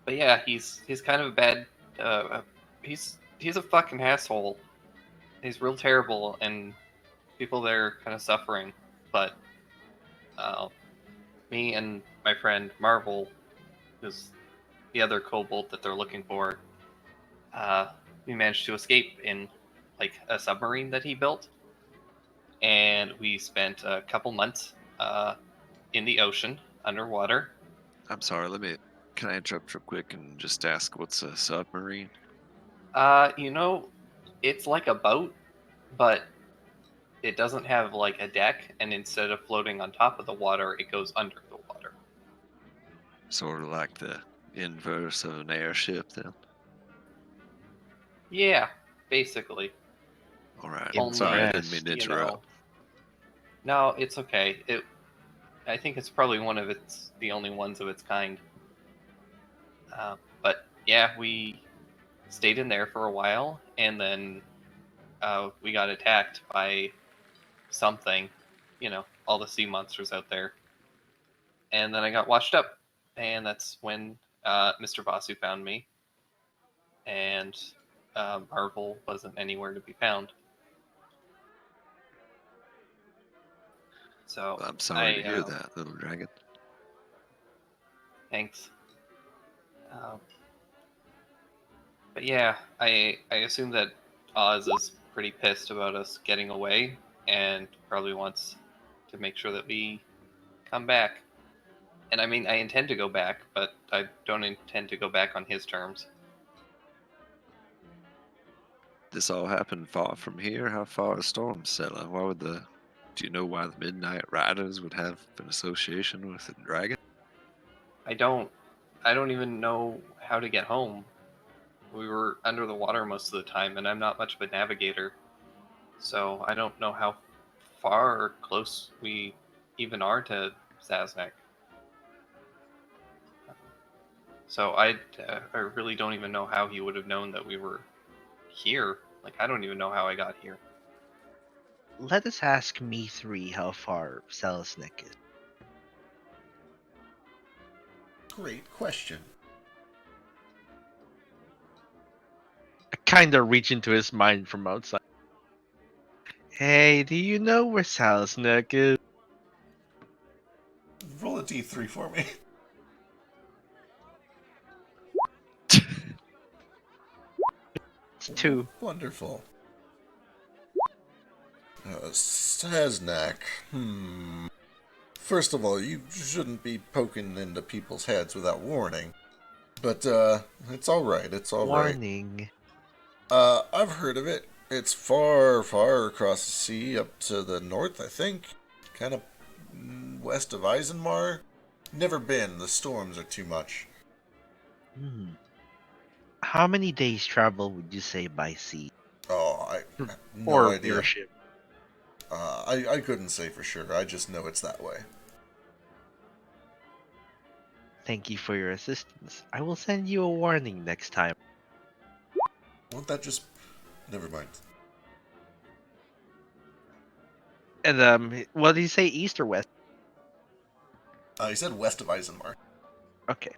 yeah, he's kind of a bad. He's a fucking asshole. He's real terrible, and people there are kind of suffering. But me and my friend Marvel, who's the other kobold that they're looking for, we managed to escape in like a submarine that he built, and we spent a couple months in the ocean underwater. I'm sorry, can I interrupt real quick and just ask what's a submarine? It's like a boat, but it doesn't have like a deck, and instead of floating on top of the water, it goes under the water. Sort of like the inverse of an airship, then. Yeah, basically. All right. Only, Sorry, I didn't mean to you interrupt. know, no, it's okay. I think it's probably the only ones of its kind. But yeah, we stayed in there for a while, and then we got attacked by something, all the sea monsters out there. And then I got washed up, and that's when Mr. Basu found me, and Marvel wasn't anywhere to be found. So I'm sorry to hear that, little dragon. Thanks. But yeah, I assume that Oz is pretty pissed about us getting away, and probably wants to make sure that we come back. And I mean, I intend to go back, but I don't intend to go back on his terms. This all happened far from here? How far is Stormcellar? Do you know why the Midnight Riders would have an association with a dragon? I don't even know how to get home. We were under the water most of the time, and I'm not much of a navigator. So I don't know how far or close we even are to Zaznek. So I really don't even know how he would have known that we were here. Like, I don't even know how I got here. Let us ask me three how far Selesnik is. Great question. I kind of reach into his mind from outside. Hey, do you know where Selesnik is? Roll a d3 for me. It's 2. Wonderful. Saznak. First of all, you shouldn't be poking into people's heads without warning. But, it's alright, it's alright. Warning. I've heard of it. It's far, far across the sea, up to the north, I think. Kind of west of Eisenmar. Never been, the storms are too much. How many days travel would you say by sea? Oh, I have no Or idea. your ship? I couldn't say for sure, I just know it's that way. Thank you for your assistance. I will send you a warning next time. Won't that just... Never mind. And what did you say, east or west? He said west of Eisenmar. Okay.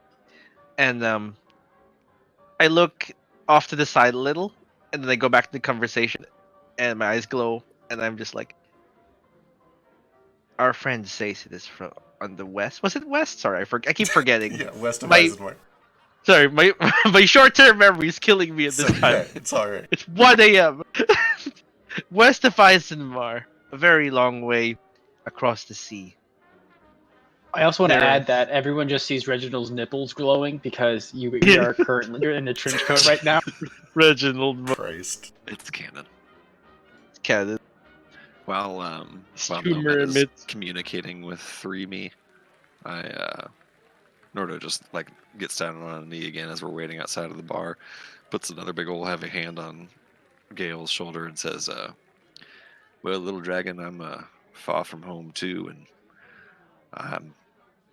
And I look off to the side a little, and then I go back to the conversation, and my eyes glow, and I'm just like, our friend says it is from on the west. Was it west? Sorry, I keep forgetting. Yeah, west of My- Eisenmar. Sorry, my my short-term memory is killing me at this time. Yeah, it's alright. It's 1 a.m. West of Eisenmar, a very long way across the sea. I also want to There- add that everyone just sees Reginald's nipples glowing because you're in a trench coat right now. Reginald Christ. It's canon. Cannon. While Two Nomad is mermaids. communicating with 3Me, Nordo just gets down on a knee again as we're waiting outside of the bar, puts another big old heavy hand on Gale's shoulder and says, well, little dragon, I'm far from home too, and I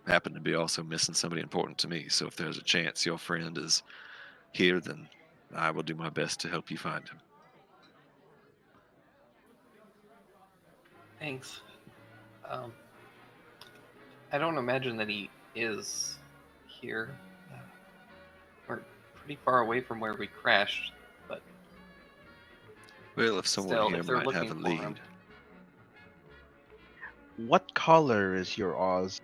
happen to be also missing somebody important to me, so if there's a chance your friend is here, then I will do my best to help you find him. Thanks. I don't imagine that he is here. We're pretty far away from where we crashed, but Well, if someone still, here if they're might have a looking for him. lead. What color is your Oz?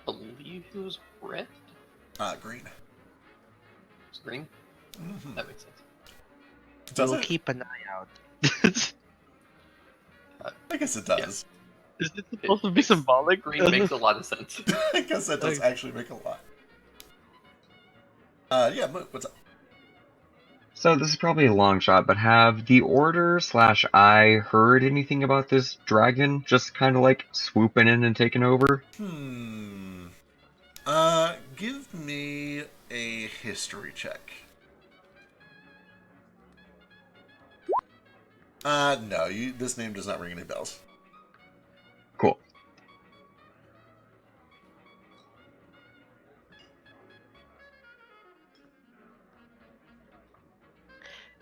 Believe he was red? Green. It's green? Mm-hmm. That makes sense. Does We'll it? keep an eye out. I guess it does. Is it supposed to be symbolic? Green makes a lot of sense. I guess that does actually make a lot. Yeah, what's up? So this is probably a long shot, but have the Order / I heard anything about this dragon just kind of like swooping in and taking over? Give me a history check. No, this name does not ring any bells. Cool.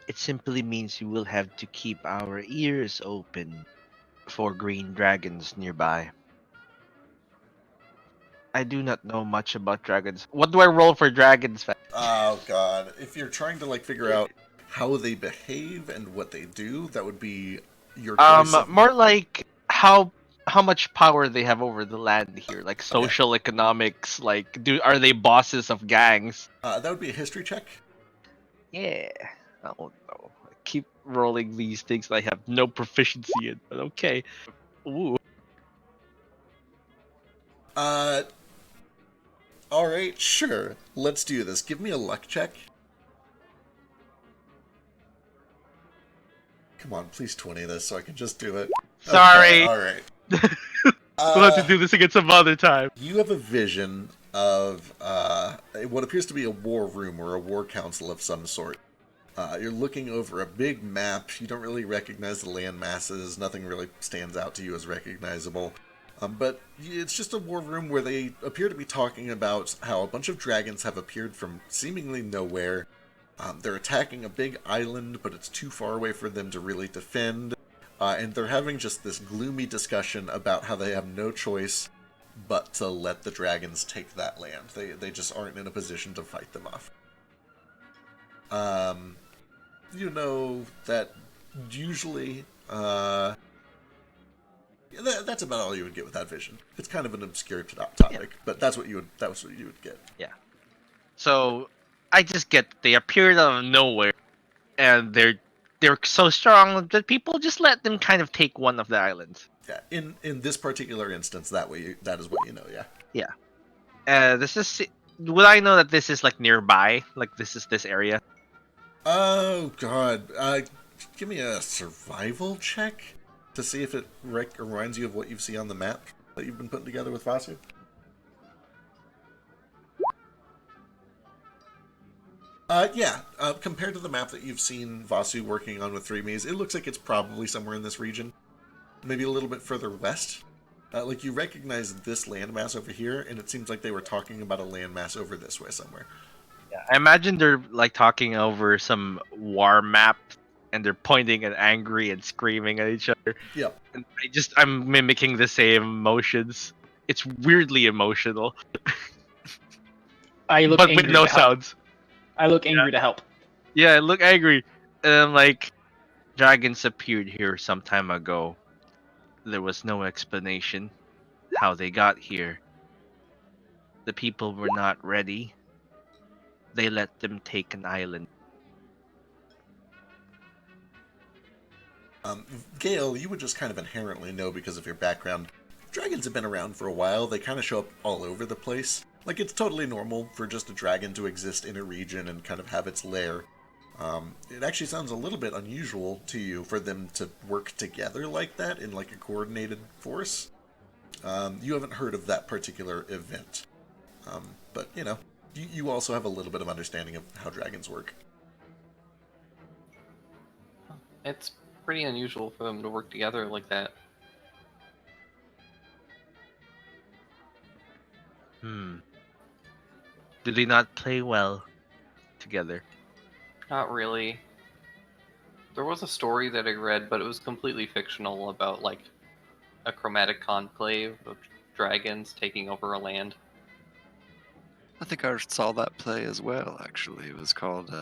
It simply means we will have to keep our ears open for green dragons nearby. I do not know much about dragons. What do I roll for dragons? Oh god, if you're trying to like figure out how they behave and what they do, that would be your choice of... More like how much power they have over the land here, like social economics. Like, are they bosses of gangs? That would be a history check. Yeah, I don't know. I keep rolling these things I have no proficiency in, but okay. Ooh. Alright, sure. Let's do this. Give me a luck check. Come on, please 20 this so I can just do it. Sorry. Okay, alright. We'll have to do this again some other time. You have a vision of what appears to be a war room or a war council of some sort. You're looking over a big map. You don't really recognize the land masses. Nothing really stands out to you as recognizable. But it's just a war room where they appear to be talking about how a bunch of dragons have appeared from seemingly nowhere. They're attacking a big island, but it's too far away for them to really defend. And they're having just this gloomy discussion about how they have no choice but to let the dragons take that land. They just aren't in a position to fight them off. You know that usually... that's about all you would get with that vision. It's kind of an obscure topic, but that's what you would get. Yeah. So I just get they appeared out of nowhere, and they're so strong that people just let them kind of take one of the islands. Yeah. In this particular instance, that is what you know. Yeah. Yeah. This is. Would I know that this is like nearby? Like this is this area? Oh god. Give me a survival check to see if it reminds you of what you see on the map that you've been putting together with Vasu. Yeah. Compared to the map that you've seen Vasu working on with 3Ms, it looks like it's probably somewhere in this region. Maybe a little bit further west. Like, you recognize this landmass over here, and it seems like they were talking about a landmass over this way somewhere. Yeah. I imagine they're like talking over some war map, and they're pointing and angry and screaming at each other. Yep. And I'm mimicking the same emotions. It's weirdly emotional, I look but angry with no to help. sounds. I look angry to help. Yeah, I look angry. And I'm like, dragons appeared here some time ago. There was no explanation how they got here. The people were not ready. They let them take an island. Gale, you would just kind of inherently know because of your background. Dragons have been around for a while. They kind of show up all over the place. Like, it's totally normal for just a dragon to exist in a region and kind of have its lair. It actually sounds a little bit unusual to you for them to work together like that in like a coordinated force. You haven't heard of that particular event. But, you know, you also have a little bit of understanding of how dragons work. It's pretty unusual for them to work together like that. Do they not play well together? Not really. There was a story that I read, but it was completely fictional about like a chromatic conclave of dragons taking over a land. I think I saw that play as well, actually. It was called,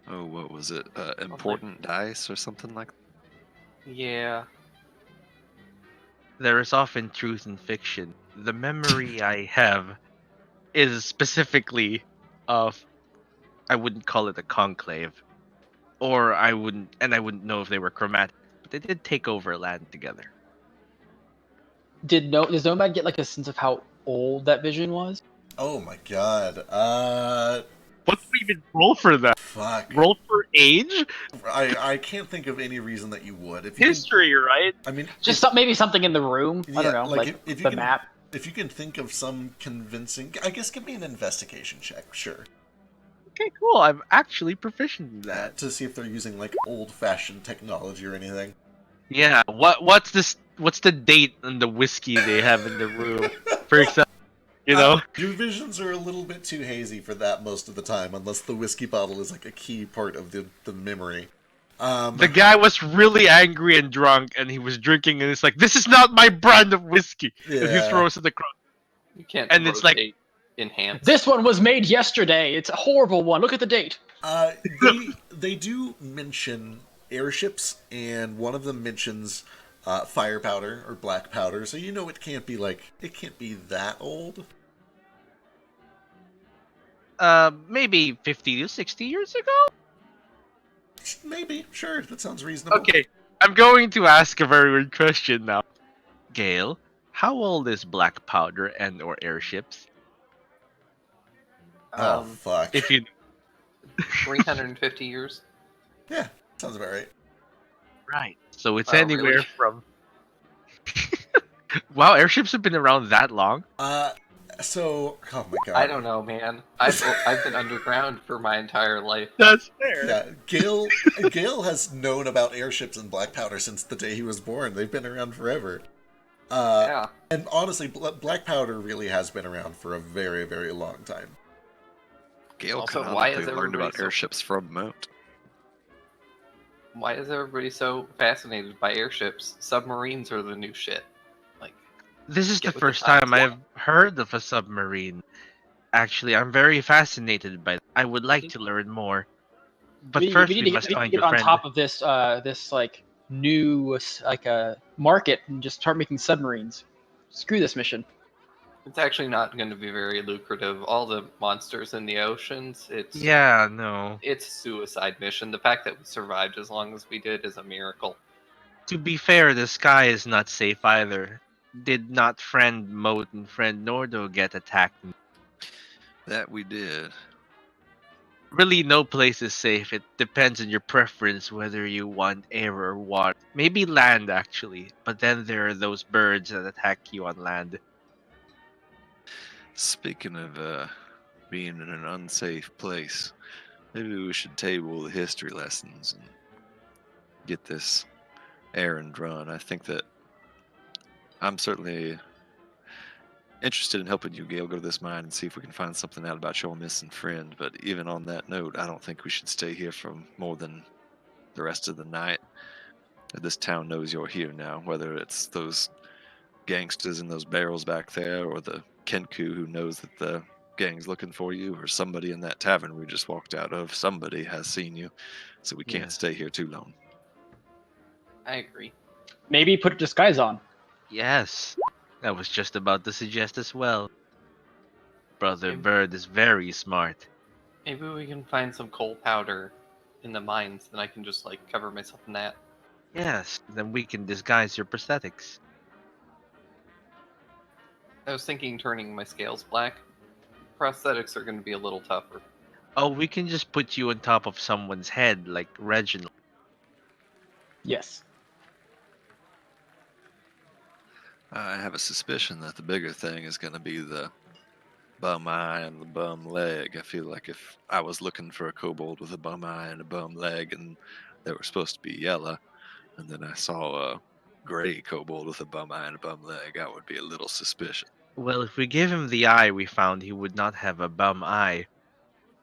what was it? Important Dice or something like that? Yeah. There is often truth in fiction. The memory I have is specifically of, I wouldn't call it a conclave, or I wouldn't know if they were chromatic, but they did take over land together. Does Nomad get like a sense of how old that vision was? Oh my god. What do we even roll for that? Fuck. Roll for age? I can't think of any reason that you would. If you History, right? Can, I mean, Just maybe something in the room. I don't know, like if you the can, map. if you can think of some convincing, I guess give me an investigation check, sure, Okay, cool. I'm actually proficient in that. to see if they're using like old-fashioned technology or anything. Yeah. What's this? What's the date on the whiskey they have in the room? For example, you know. Your visions are a little bit too hazy for that most of the time, unless the whiskey bottle is like a key part of the memory. The guy was really angry and drunk, and he was drinking, and it's like, this is not my brand of whiskey. And he Yeah. throws it across. You can't And it's like- rotate enhance. This one was made yesterday. It's a horrible one. Look at the date. They do mention airships, and one of them mentions fire powder or black powder, so you know it can't be that old. Maybe 50 to 60 years ago? Maybe, sure, that sounds reasonable. Okay, I'm going to ask a very weird question now. Gale, how old is black powder and or airships? Oh fuck. If you 350 years. Yeah, sounds about right. Right. So it's Oh, anywhere really? from Wow, airships have been around that long? So, oh my god. I don't know, man. I've been underground for my entire life. That's fair. Yeah, Gale has known about airships and black powder since the day he was born. They've been around forever. Yeah. And honestly, black powder really has been around for a very, very long time. Gale Also, canonically why is learned everybody about so- airships from Mount. Why is everybody so fascinated by airships? Submarines are the new shit. Like, This is the Get with the first times. time I've heard of a submarine. Actually, I'm very fascinated by it. I would like to learn more. But first, we need must to find get your on friend. top of this this like new market and just start making submarines. Screw this mission. it's actually not going to be very lucrative. All the monsters in the oceans, Yeah, no. it's a suicide mission. The fact that we survived as long as we did is a miracle. To be fair, the sky is not safe either. Did not friend Moat and friend Nordo get attacked? That we did. Really, no place is safe. It depends on your preference whether you want air or water. Maybe land, actually. But then there are those birds that attack you on land. Speaking of being in an unsafe place, maybe we should table the history lessons and get this errand run. I think that I'm certainly interested in helping you, Gale, go to this mine and see if we can find something out about your missing friend. But even on that note, I don't think we should stay here for more than the rest of the night. This town knows you're here now, whether it's those gangsters in those barrels back there or the Kenku who knows that the gang's looking for you, or somebody in that tavern we just walked out of. Somebody has seen you, so we can't Yeah. stay here too long. I agree. Maybe put a disguise on. Yes, I was just about to suggest as well. Brother Maybe- Bird is very smart. Maybe we can find some coal powder in the mines, then I can just like cover myself in that. Yes, then we can disguise your prosthetics. I was thinking turning my scales black. Prosthetics are going to be a little tougher. Oh, we can just put you on top of someone's head, like Reginald. Yes. I have a suspicion that the bigger thing is going to be the bum eye and the bum leg. I feel like if I was looking for a kobold with a bum eye and a bum leg and they were supposed to be yellow, and then I saw a gray kobold with a bum eye and a bum leg, I would be a little suspicious. Well, if we give him the eye we found, he would not have a bum eye.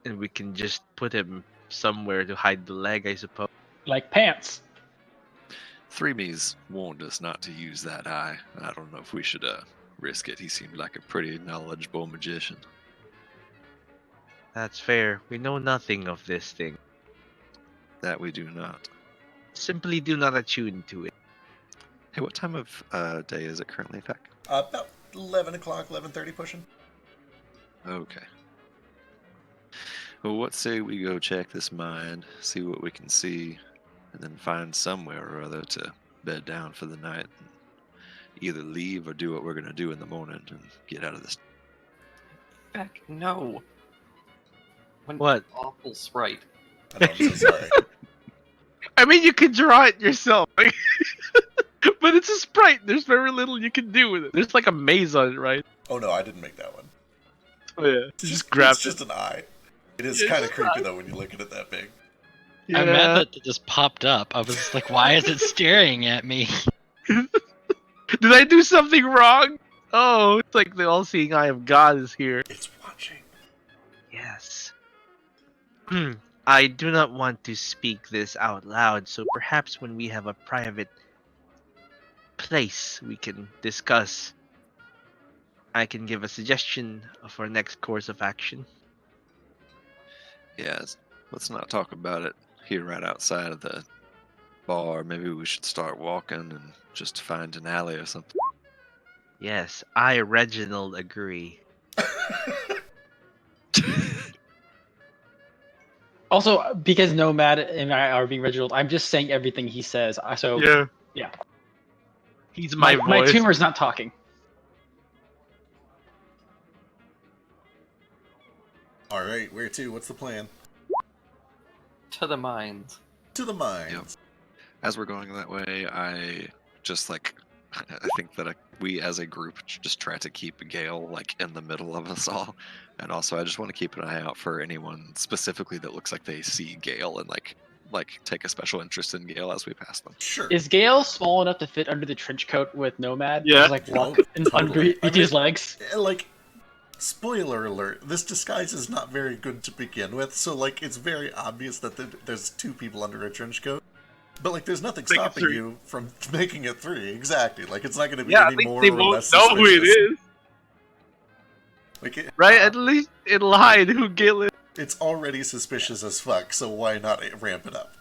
And we can just put him somewhere to hide the leg, I suppose. Like pants. Threeme's warned us not to use that eye. I don't know if we should risk it. He seemed like a pretty knowledgeable magician. That's fair. We know nothing of this thing. That we do not. Simply do not attune to it. Hey, what time of day is it currently, Peck? About 11 o'clock, 11:30 pushing. Okay. Well, what say we go check this mine, see what we can see, and then find somewhere or other to bed down for the night, and either leave or do what we're going to do in the morning and get out of this. Beck, no. When What? awful sprite. I know, I'm so sorry. I mean, you can draw it yourself, but it's a sprite. There's very little you can do with it. There's like a maze on it, right? Oh no, I didn't make that one. Oh yeah, It's just grab it's just an eye. It is Yeah, kind of it's creepy an though when you look at it that big. Yeah. I'm mad that it just popped up. I was just like, why is it staring at me? Did I do something wrong? Oh, it's like the all-seeing eye of God is here. It's watching. Yes. I do not want to speak this out loud, so perhaps when we have a private place we can discuss, I can give a suggestion of our next course of action. Yeah, let's not talk about it here right outside of the bar. Maybe we should start walking and just find an alley or something. Yes, I, Reginald, agree. Also, because Nomad and I are being Reginald, I'm just saying everything he says. So yeah. He's my my voice. tumor's not talking. All right, where to? What's the plan? To the mines. To the mines. Yep. As we're going that way, I just I think that we as a group just try to keep Gale like in the middle of us all, and also I just want to keep an eye out for anyone specifically that looks like they see Gale and like take a special interest in Gale as we pass them. Sure. Is Gale small enough to fit under the trench coat with Nomad? Yeah. Just, like walk under Totally. I his mean, legs. Like, spoiler alert, this disguise is not very good to begin with, so like it's very obvious that there's two people under a trench coat. But like, there's nothing Make it stopping three. you from making it three. Exactly. Like, it's not going to be Yeah, at any least more they or won't less know who it suspicious. is, Like, right? At least it'll hide who Gale is. it's already suspicious as fuck. So why not ramp it up?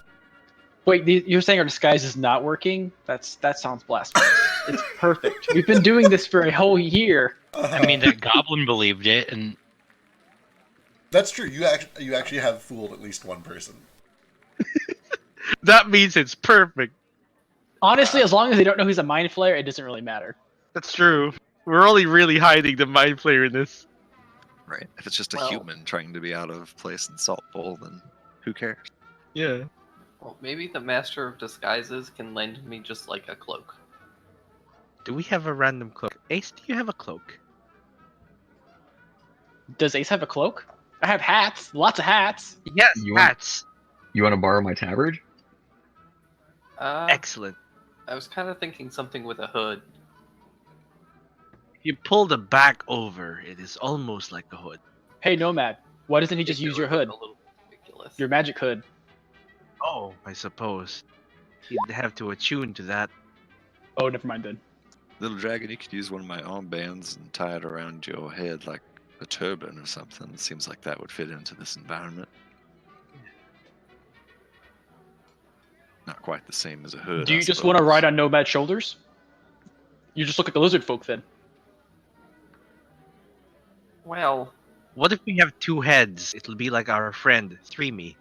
Wait, you're saying our disguise is not working? That sounds blasphemous. It's perfect. We've been doing this for a whole year. I mean, that goblin believed it, and That's true. You actually have fooled at least one person. That means it's perfect. Honestly, as long as they don't know he's a mind flayer, it doesn't really matter. That's true. We're only really hiding the mind player in this. Right. If it's just a Well- human trying to be out of place in Salt Bowl, then who cares? Yeah. Well, maybe the Master of Disguises can lend me just like a cloak. Do we have a random cloak? Ace, do you have a cloak? Does Ace have a cloak? I have hats. Lots of hats. Yes, You want- hats. You want to borrow my tabard? Excellent. I was kind of thinking something with a hood. If you pull the back over, it is almost like a hood. Hey, Nomad, why doesn't he just use your hood? A little ridiculous. Your magic hood. Oh, I suppose. You'd have to attune to that. Oh, never mind then. Little Dragon, you could use one of my armbands and tie it around your head like a turban or something. It seems like that would fit into this environment. Not quite the same as a hood. Do you I just want to suppose. ride on Nomad's shoulders? You just look like the lizard folk then. Well, What if we have two heads? It'll be like our friend, Three Me.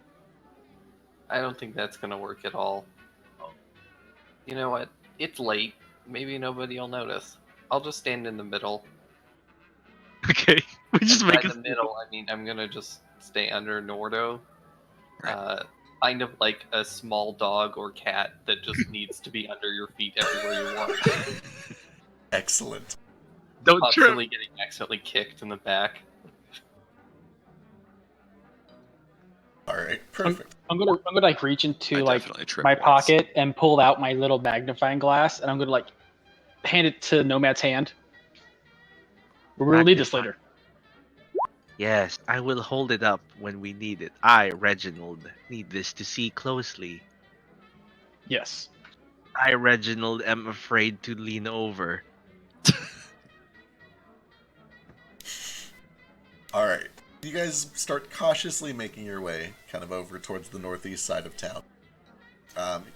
I don't think that's gonna work at all. You know what? It's late. Maybe nobody will notice. I'll just stand in the middle. Okay. We just By make the us middle, I mean I'm gonna just stay under Nordo. Right. Kind of like a small dog or cat that just needs to be under your feet everywhere you want. Excellent. Don't trip. Constantly getting accidentally kicked in the back. All right, perfect. I'm gonna like reach into I like definitely trip my once. pocket and pull out my little magnifying glass, and I'm gonna like hand it to Nomad's hand. We're gonna need this later. Yes, I will hold it up when we need it. I, Reginald, need this to see closely. Yes. I, Reginald, am afraid to lean over. All right. You guys start cautiously making your way kind of over towards the northeast side of town.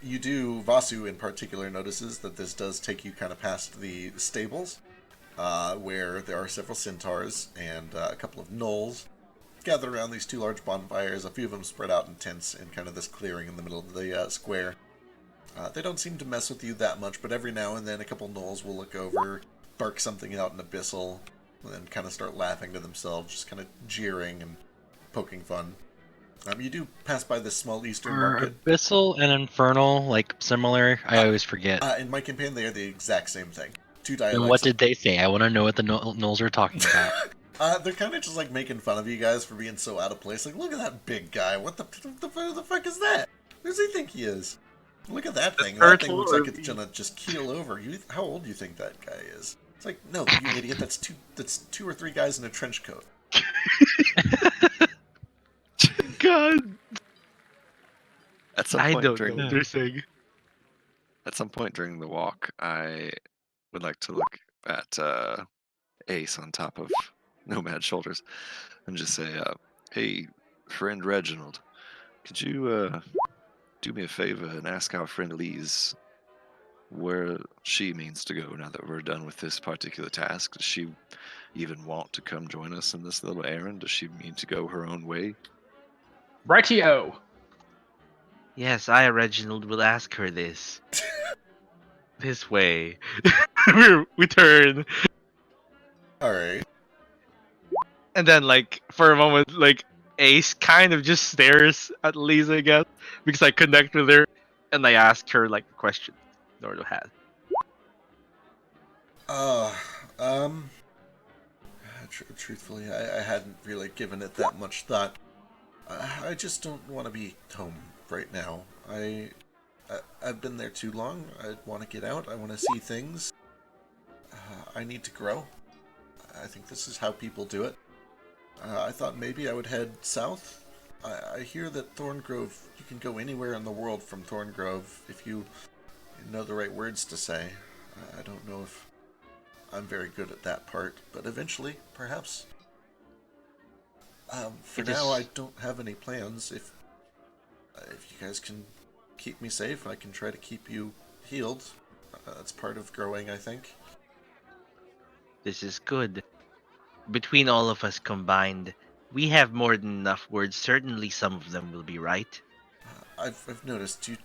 You do, Vasu in particular notices that this does take you kind of past the stables, where there are several centaurs and a couple of gnolls gathered around these two large bonfires, a few of them spread out in tents in kind of this clearing in the middle of the square. They don't seem to mess with you that much, but every now and then a couple gnolls will look over, bark something out in Abyssal, and then kind of start laughing to themselves, just kind of jeering and poking fun. You do pass by this small Eastern Are market. Abyssal and Infernal like similar? I always forget. In my campaign, they are the exact same thing. Two Then what dialects. did they say? I want to know what the Knolls are talking about. They're kind of just like making fun of you guys for being so out of place. Like, look at that big guy. What the fuck is that? Who does he think he is? Look at that thing. That thing looks like it's gonna just keel over. How old do you think that guy is? It's like, no, you idiot. That's two or three guys in a trench coat. God, At some I point don't during know what they're saying. At some point during the walk, I would like to look at Ace on top of Nomad's shoulders and just say, "Hey, friend Reginald, could you do me a favor and ask our friend Lise where she means to go now that we're done with this particular task? Does she even want to come join us in this little errand? Does she mean to go her own way?" Rightio. Yes, I, Reginald, will ask her this. This way. we turn, All right. and then like for a moment, like Ace kind of just stares at Lisa again because I connect with her, and I ask her like a question Nordo has. Truthfully, I hadn't really given it that much thought. I just don't want to be home right now. I've been there too long. I want to get out. I want to see things. I need to grow. I think this is how people do it. I thought maybe I would head south. I hear that Thorngrove, you can go anywhere in the world from Thorngrove if you know the right words to say. I don't know if I'm very good at that part, but eventually, perhaps. For now, I don't have any plans. If you guys can keep me safe, I can try to keep you healed. That's part of growing, I think. This is good. Between all of us combined, we have more than enough words. Certainly, some of them will be right. I've noticed you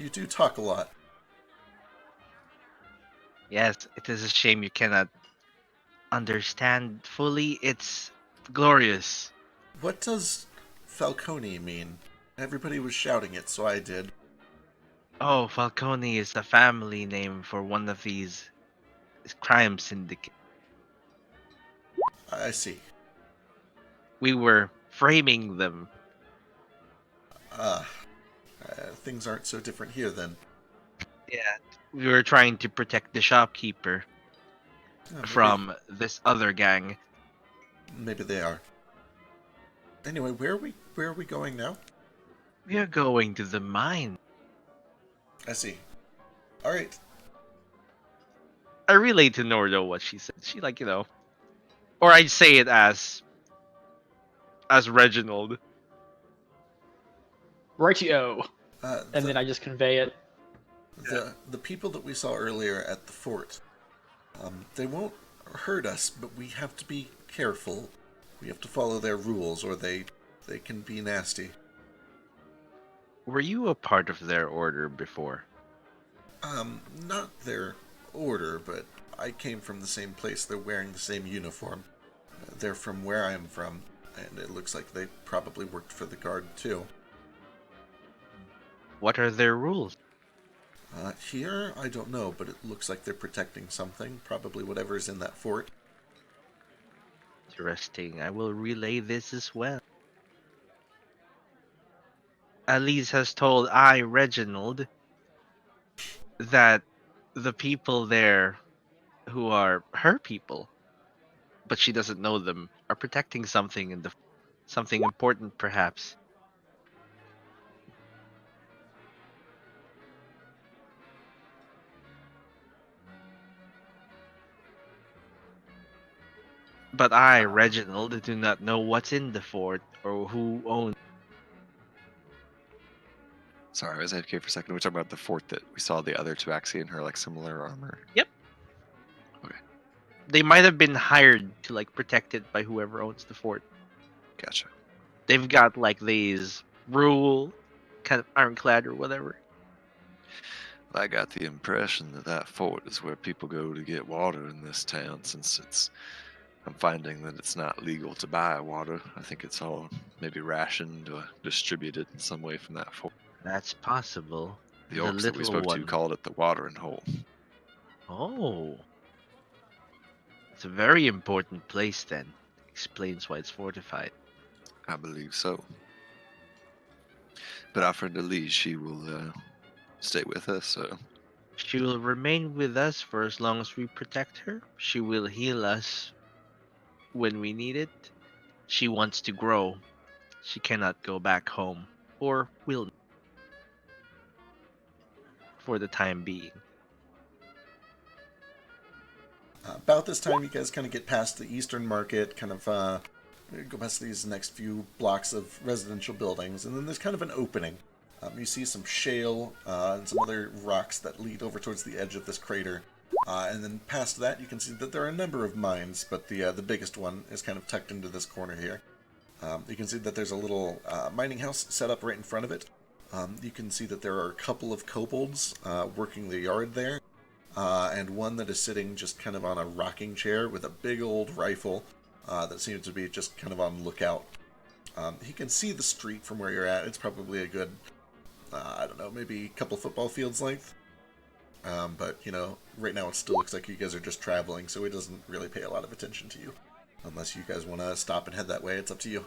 do talk a lot. Yes, it is a shame you cannot understand fully. It's glorious. What does Falcone mean? Everybody was shouting it, so I did. Oh, Falcone is a family name for one of these crime syndicates. I see. We were framing them. Things aren't so different here then. Yeah. We were trying to protect the shopkeeper from this other gang. Maybe they are. Anyway, where are we going now? We are going to the mine. I see. All right. I relate to Nordo what she said. She or I'd say it as Reginald. Rightio. And then I just convey it. The people that we saw earlier at the fort, they won't hurt us, but we have to be careful. We have to follow their rules, or they can be nasty. Were you a part of their order before? Not their order, but I came from the same place. They're wearing the same uniform. They're from where I am from, and it looks like they probably worked for the guard too. What are their rules? Here, I don't know, but it looks like they're protecting something, probably whatever's in that fort. Interesting. I will relay this as well. Elise has told I, Reginald, that the people there who are her people, but she doesn't know them, are protecting something something important perhaps. But I, Reginald, do not know what's in the fort or who owns. Sorry, I was AFK for a second. We're talking about the fort that we saw the other Tabaxi in her like similar armor. Yep. Okay. They might have been hired to protect it by whoever owns the fort. Gotcha. They've got these rule kind of ironclad or whatever. I got the impression that fort is where people go to get water in this town, since it's I'm finding that it's not legal to buy water. I think it's all maybe rationed or distributed in some way from that fort. That's possible. The The orcs that we little spoke to one. called it the watering hole. Oh. It's a very important place then. Explains why it's fortified. I believe so. But our friend Elise, she will stay with us, so She will remain with us for as long as we protect her. She will heal us when we need it. She wants to grow. She cannot go back home. Or will for the time being. About this time, you guys kind of get past the Eastern Market, kind of go past these next few blocks of residential buildings, and then there's kind of an opening. You see some shale and some other rocks that lead over towards the edge of this crater. And then past that, you can see that there are a number of mines, but the biggest one is kind of tucked into this corner here. You can see that there's a little mining house set up right in front of it. You can see that there are a couple of kobolds working the yard there, and one that is sitting just kind of on a rocking chair with a big old rifle that seems to be just kind of on lookout. He can see the street from where you're at. It's probably a good, I don't know, maybe a couple football fields length. But, you know, right now it still looks like you guys are just traveling, so he doesn't really pay a lot of attention to you. Unless you guys want to stop and head that way, it's up to you.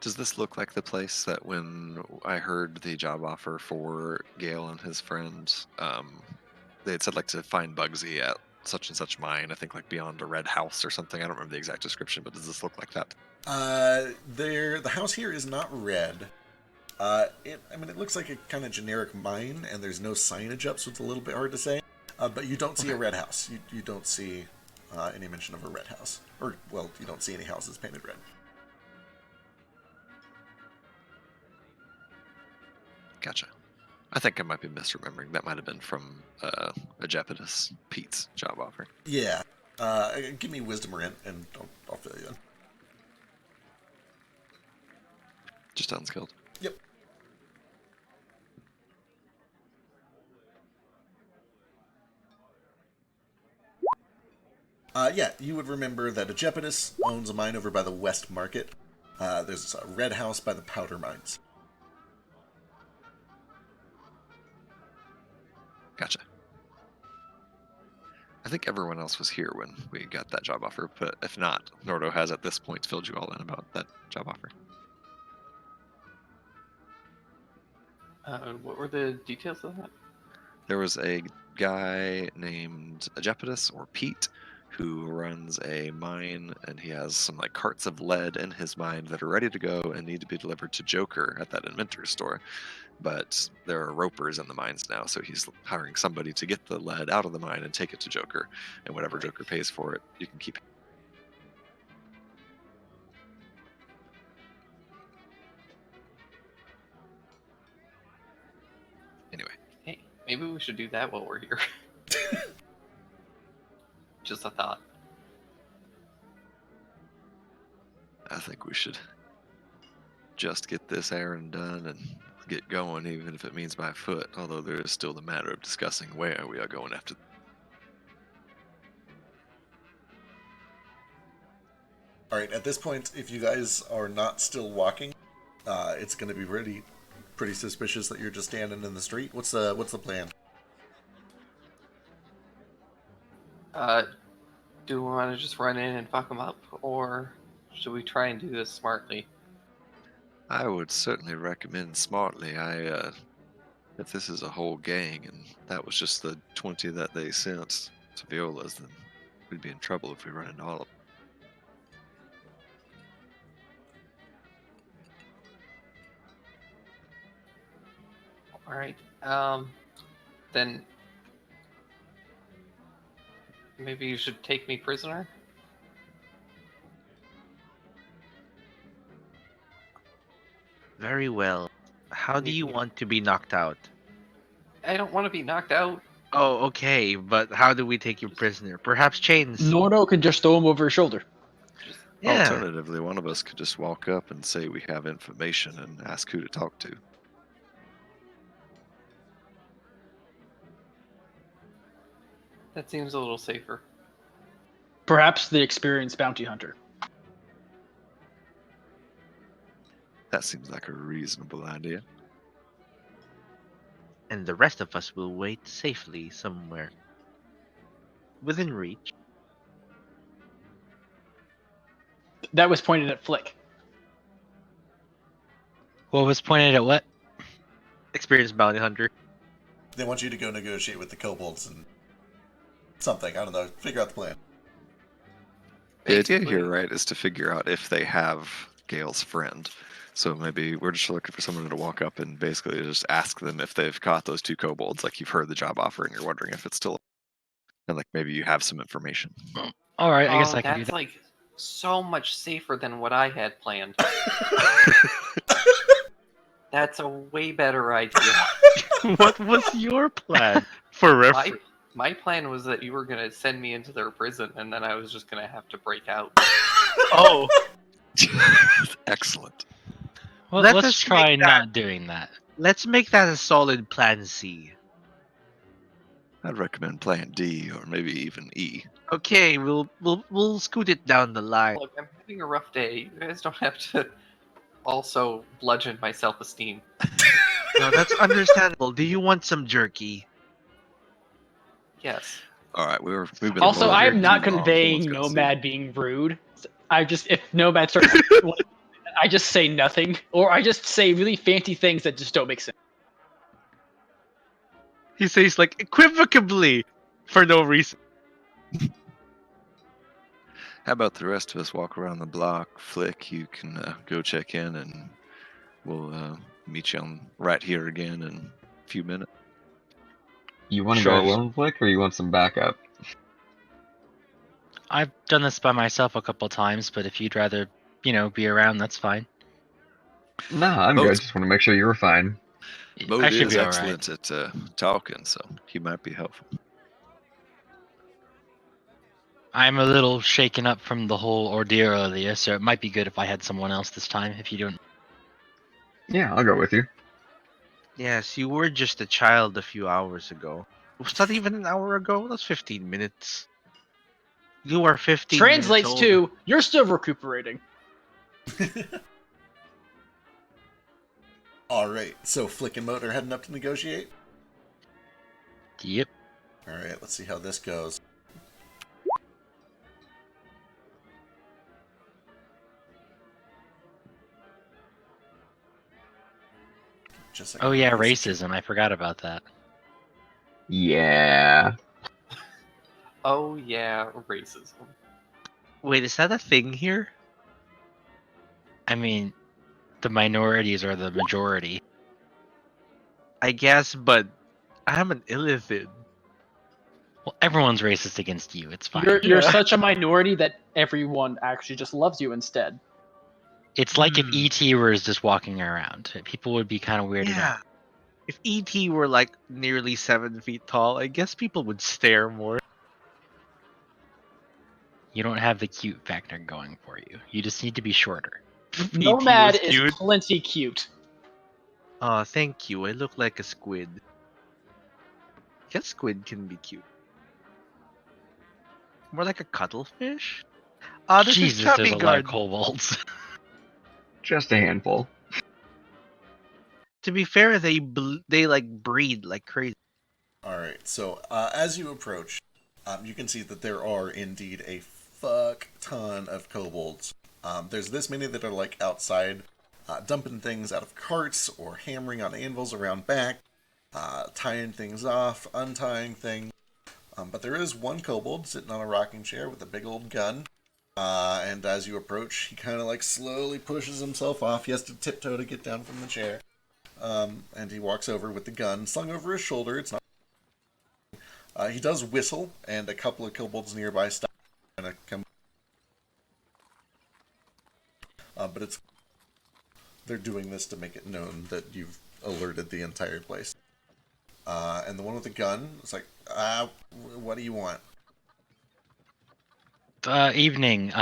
does this look like the place that when I heard the job offer for Gale and his friends, they had said like to find Bugsy at such and such mine, I think like beyond a red house or something. I don't remember the exact description, but does this look like that? The house here is not red. It looks like a kind of generic mine, and there's no signage up, so it's a little bit hard to say. But you don't see a red house. You don't see any mention of a red house. Or, well, you don't see any houses painted red. Gotcha. I think I might be misremembering. That might have been from Egepitus, Pete's job offer. Yeah. Give me wisdom or int, and I'll fill you in. Just unskilled. Yep. Yeah, you would remember that Egepitus owns a mine over by the West Market. There's a red house by the powder mines. Gotcha. I think everyone else was here when we got that job offer, but if not, Nordo has at this point filled you all in about that job offer. What were the details of that? There was a guy named Egepitus or Pete who runs a mine, and he has some like carts of lead in his mine that are ready to go and need to be delivered to Joker at that inventor store. But there are ropers in the mines now, so he's hiring somebody to get the lead out of the mine and take it to Joker, and whatever Joker pays for it, you can keep. Anyway, Hey, maybe we should do that while we're here. Just a thought. I think we should just get this errand done and get going, even if it means by foot, although there is still the matter of discussing where we are going after. Alright, at this point, if you guys are not still walking, it's going to be pretty suspicious that you're just standing in the street. What's the plan? Do we want to just run in and fuck them up, or should we try and do this smartly? I would certainly recommend smartly. If this is a whole gang and that was just the 20 that they sent to Viola's, then we'd be in trouble if we run into all of them. All right. Then maybe you should take me prisoner. Very well. How do you want to be knocked out? I don't want to be knocked out. Oh, okay, but how do we take you prisoner? Perhaps chains? Nordo can just throw him over his shoulder. Yeah. Alternatively, one of us could just walk up and say we have information and ask who to talk to. That seems a little safer. Perhaps the experienced bounty hunter. That seems like a reasonable idea. And the rest of us will wait safely somewhere within reach. That was pointed at Flick. What was pointed at what? Experienced bounty hunter. They want you to go negotiate with the kobolds and something. I don't know. Figure out the plan. The idea Basically, here, right, is to figure out if they have Gale's friend. So maybe we're just looking for someone to walk up and basically just ask them if they've caught those 2 kobolds. Like you've heard the job offer and you're wondering if it's still, and like maybe you have some information. All right, I guess oh, I can do that's that. like so much safer than what I had planned. That's a way better idea. What was your plan? For My, reference. my plan was that you were gonna send me into their prison, and then I was just gonna have to break out. Oh, Excellent. Well, Let let's us try make that- not doing that. let's make that a solid plan C. I'd recommend Plan D or maybe even E. Okay, we'll scoot it down the line. Look, I'm having a rough day. You guys don't have to also bludgeon my self-esteem. No, that's understandable. Do you want some jerky? Yes. All right, we've been Also, alone I here am not too long. conveying Someone's gonna see. Nomad being rude. If Nomad starts, I just say nothing, or I just say really fancy things that just don't make sense. He says like equivocably for no reason. How about the rest of us walk around the block? Flick, you can go check in, and we'll meet you right here again in a few minutes. You want to Sure. go alone, Flick, or you want some backup? I've done this by myself a couple times, but if you'd rather, be around, that's fine. Nah, I'm Both. good. Just want to make sure you were fine. Mode I should is be all right. excellent at talking, so he might be helpful. I'm a little shaken up from the whole ordeal earlier, so it might be good if I had someone else this time, if you don't. Yeah, I'll go with you. Yes, you were just a child a few hours ago. Was that even an hour ago? That's 15 minutes. You are 15 Translates minutes to you're still recuperating. Alright, so Flick and Moat are heading up to negotiate? Yep. Alright, let's see how this goes. Just a second. Oh yeah, racism. I forgot about that. Yeah. Oh yeah, racism. Wait, is that a thing here? I mean, the minorities are the majority. I guess, but I'm an illithid. Well, everyone's racist against you. It's fine. You're Yeah. such a minority that everyone actually just loves you instead. It's like if Hmm. ET were just walking around. People would be kind of weirded Yeah. out. If ET were like nearly 7 feet tall, I guess people would stare more. You don't have the cute factor going for you. You just need to be shorter. Nomad was is cute. plenty cute. Oh, thank you. I look like a squid. I guess squid can be cute. More like a cuttlefish? This Jesus, is there's Chubby a lot Guard. of kobolds. Just a handful. To be fair, they like breed like crazy. Alright, so as you approach, you can see that there are indeed a fuck ton of kobolds. There's this many that are like outside, dumping things out of carts or hammering on anvils around back, tying things off, untying things. But there is one kobold sitting on a rocking chair with a big old gun. And as you approach, he kind of like slowly pushes himself off. He has to tiptoe to get down from the chair. And he walks over with the gun slung over his shoulder. It's not. He does whistle, and a couple of kobolds nearby stop and come. But they're doing this to make it known that you've alerted the entire place. And the one with the gun is like, what do you want? Evening.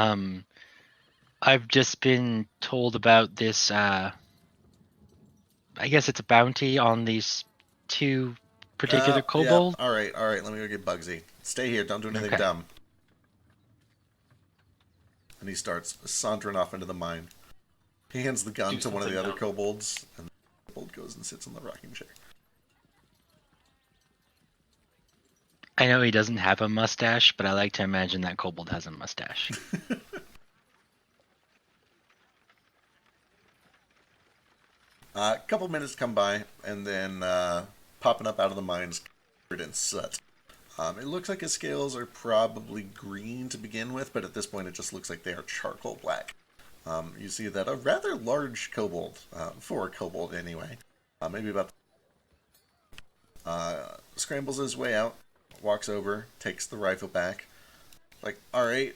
I've just been told about this. I guess it's a bounty on these 2 particular kobolds. Yeah. All right. Let me go get Bugsy. Stay here. Don't do anything Okay. dumb. and he starts sauntering off into the mine. He hands the gun Do to one of the something other dumb. kobolds, and the kobold goes and sits in the rocking chair. I know he doesn't have a mustache, but I like to imagine that kobold has a mustache. A couple minutes come by, and then popping up out of the mines, covered in soot. It looks like his scales are probably green to begin with, but at this point it just looks like they are charcoal black. You see that a rather large kobold, for a kobold anyway, maybe about, scrambles his way out, walks over, takes the rifle back. Like, alright,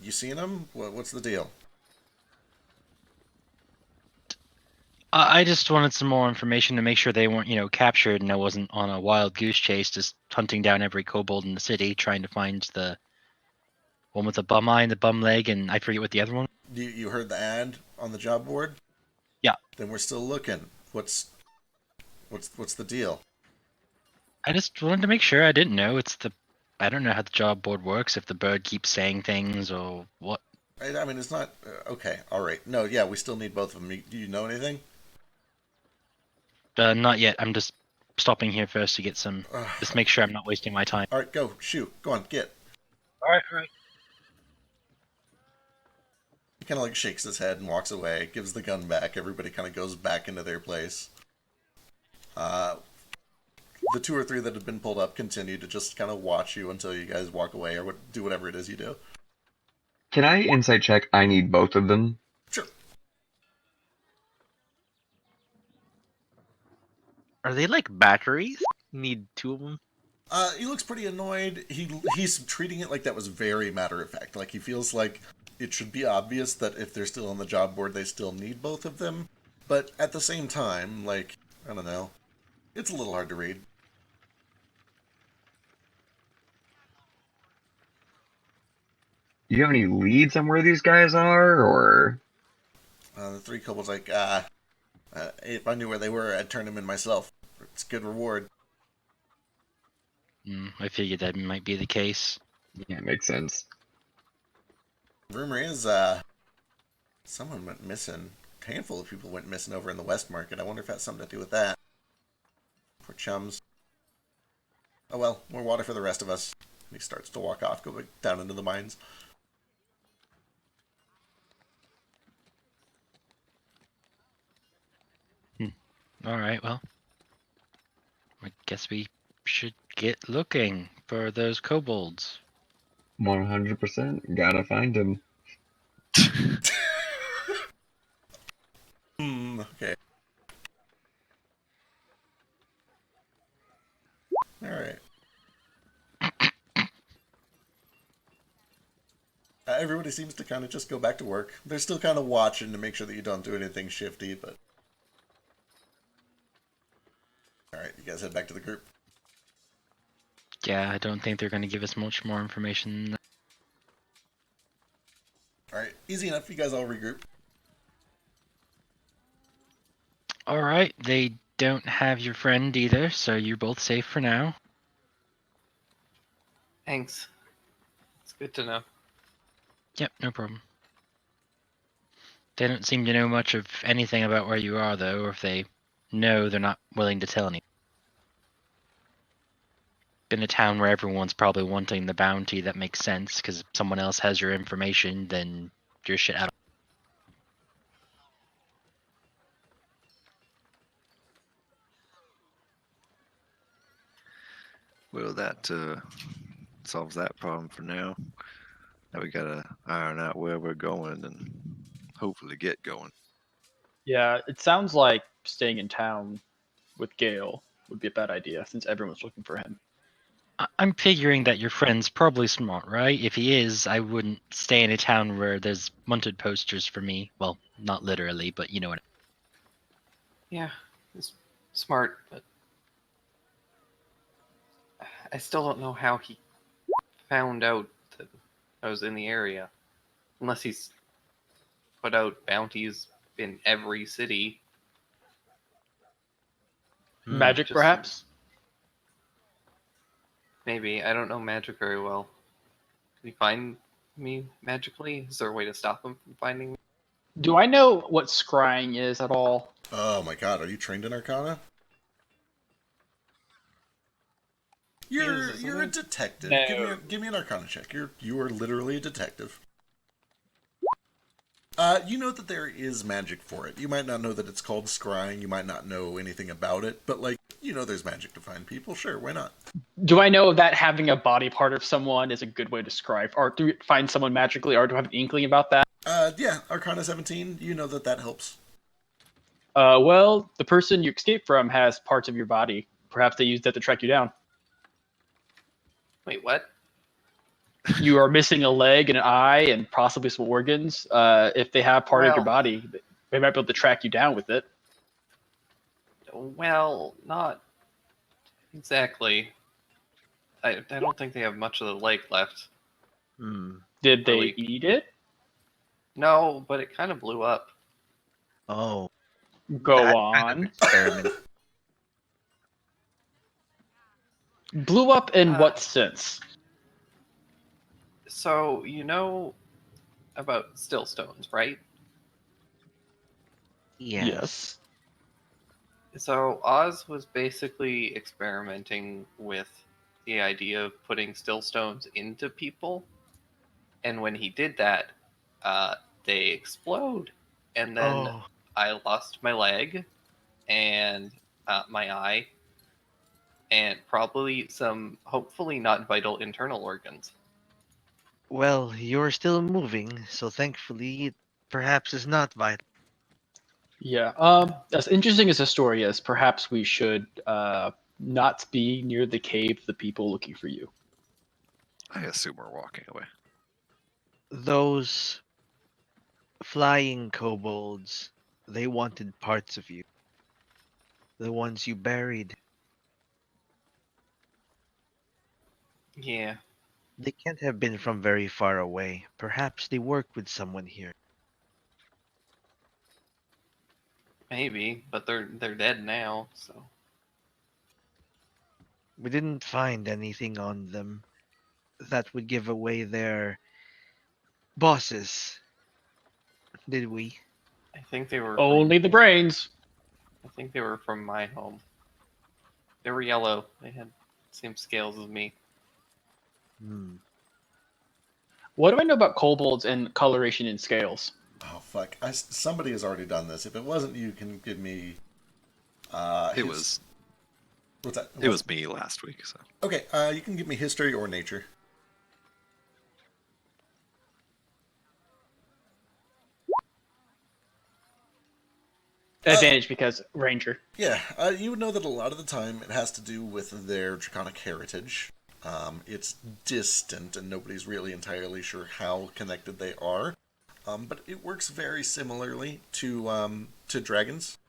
you seen him? What's the deal? I just wanted some more information to make sure they weren't, captured, and I wasn't on a wild goose chase, just hunting down every kobold in the city, trying to find the one with the bum eye and the bum leg, and I forget what the other one. You heard the ad on the job board? Yeah. Then we're still looking. What's the deal? I just wanted to make sure. I didn't know. I don't know how the job board works. If the bird keeps saying things or what. I mean, it's not okay. All right. No, yeah, we still need both of them. Do you know anything? Not yet. I'm just stopping here first to get some. Just make sure I'm not wasting my time. All right, go shoot. Go on, get. All right. He kind of like shakes his head and walks away. Gives the gun back. Everybody kind of goes back into their place. The two or three that had been pulled up continue to just kind of watch you until you guys walk away or do whatever it is you do. Can I insight check? I need both of them. Sure. Are they like batteries? Need two of them? He looks pretty annoyed. He's treating it like that was very matter of fact. Like he feels like it should be obvious that if they're still on the job board, they still need both of them. But at the same time, like, I don't know. It's a little hard to read. Do you have any leads on where these guys are, or? The three kobolds like, if I knew where they were, I'd turn them in myself. It's a good reward. I figured that might be the case. Yeah, makes sense. Rumor is, someone went missing. A handful of people went missing over in the West Market. I wonder if that's something to do with that. Poor chums. Oh well, more water for the rest of us. And he starts to walk off, go back down into the mines. All right. Well, I guess we should get looking for those kobolds. 100%. Gotta find him. Okay. Alright. Everybody seems to kind of just go back to work. They're still kind of watching to make sure that you don't do anything shifty, but... Alright, you guys head back to the group. Yeah, I don't think they're going to give us much more information than that. Alright, easy enough. You guys all regroup. All right. They don't have your friend either, so you're both safe for now. Thanks. It's good to know. Yep, no problem. They don't seem to know much of anything about where you are, though, or if they know, they're not willing to tell anyone. In a town where everyone's probably wanting the bounty, that makes sense, because if someone else has your information, then you're shit out. Well, that solves that problem for now. Now we gotta iron out where we're going and hopefully get going. Yeah, it sounds like staying in town with Gale would be a bad idea since everyone's looking for him. I'm figuring that your friend's probably smart, right? If he is, I wouldn't stay in a town where there's wanted posters for me. Well, not literally, but you know what. Yeah, he's smart, but I still don't know how he found out that I was in the area. Unless he's put out bounties in every city. Magic, just- perhaps? Maybe. I don't know magic very well. Can you find me magically? Is there a way to stop him from finding me? Do I know what scrying is at all? Oh my god, are you trained in Arcana? Isn't You're a he? detective. No. Give me an Arcana check. You are literally a detective. You know that there is magic for it. You might not know that it's called scrying. You might not know anything about it, but like you know, there's magic to find people. Sure, why not? Do I know that having a body part of someone is a good way to scry or to find someone magically, or do I have an inkling about that? Yeah, Arcana 17. You know that helps. Well, the person you escaped from has parts of your body. Perhaps they used that to track you down. Wait, what? You are missing a leg and an eye and possibly some organs. If they have part of your Well- body, they might be able to track you down with it. Well, not exactly. I don't think they have much of the leg left. Hmm. Did they Really? eat it? No, but it kind of blew up. Oh, Go that on. kind of experiment. Blew up in Uh, what sense? So, you know about still stones, right? Yes. So, Oz was basically experimenting with the idea of putting still stones into people. And when he did that, they explode. And then Oh, I lost my leg and my eye and probably some hopefully not vital internal organs. well, you're still moving, so thankfully it perhaps is not vital. Yeah. As interesting as the story is, perhaps we should not be near the cave of the people looking for you. I assume we're walking away. Those flying kobolds, they wanted parts of you. The ones you buried. Yeah, They can't have been from very far away. Perhaps they work with someone here. maybe, but they're dead now, so We didn't find anything on them that would give away their bosses, did we? I think they were Only the brains. I think they were from my home. They were yellow. They had same scales as me. Hmm. What do I know about kobolds and coloration in scales? Oh fuck! Somebody has already done this. If it wasn't you, can give me. It was What's that? it was me last week. So Okay. You can give me history or nature. Advantage because ranger. Yeah, you would know that a lot of the time it has to do with their draconic heritage. It's distant, and nobody's really entirely sure how connected they are. But it works very similarly to dragons.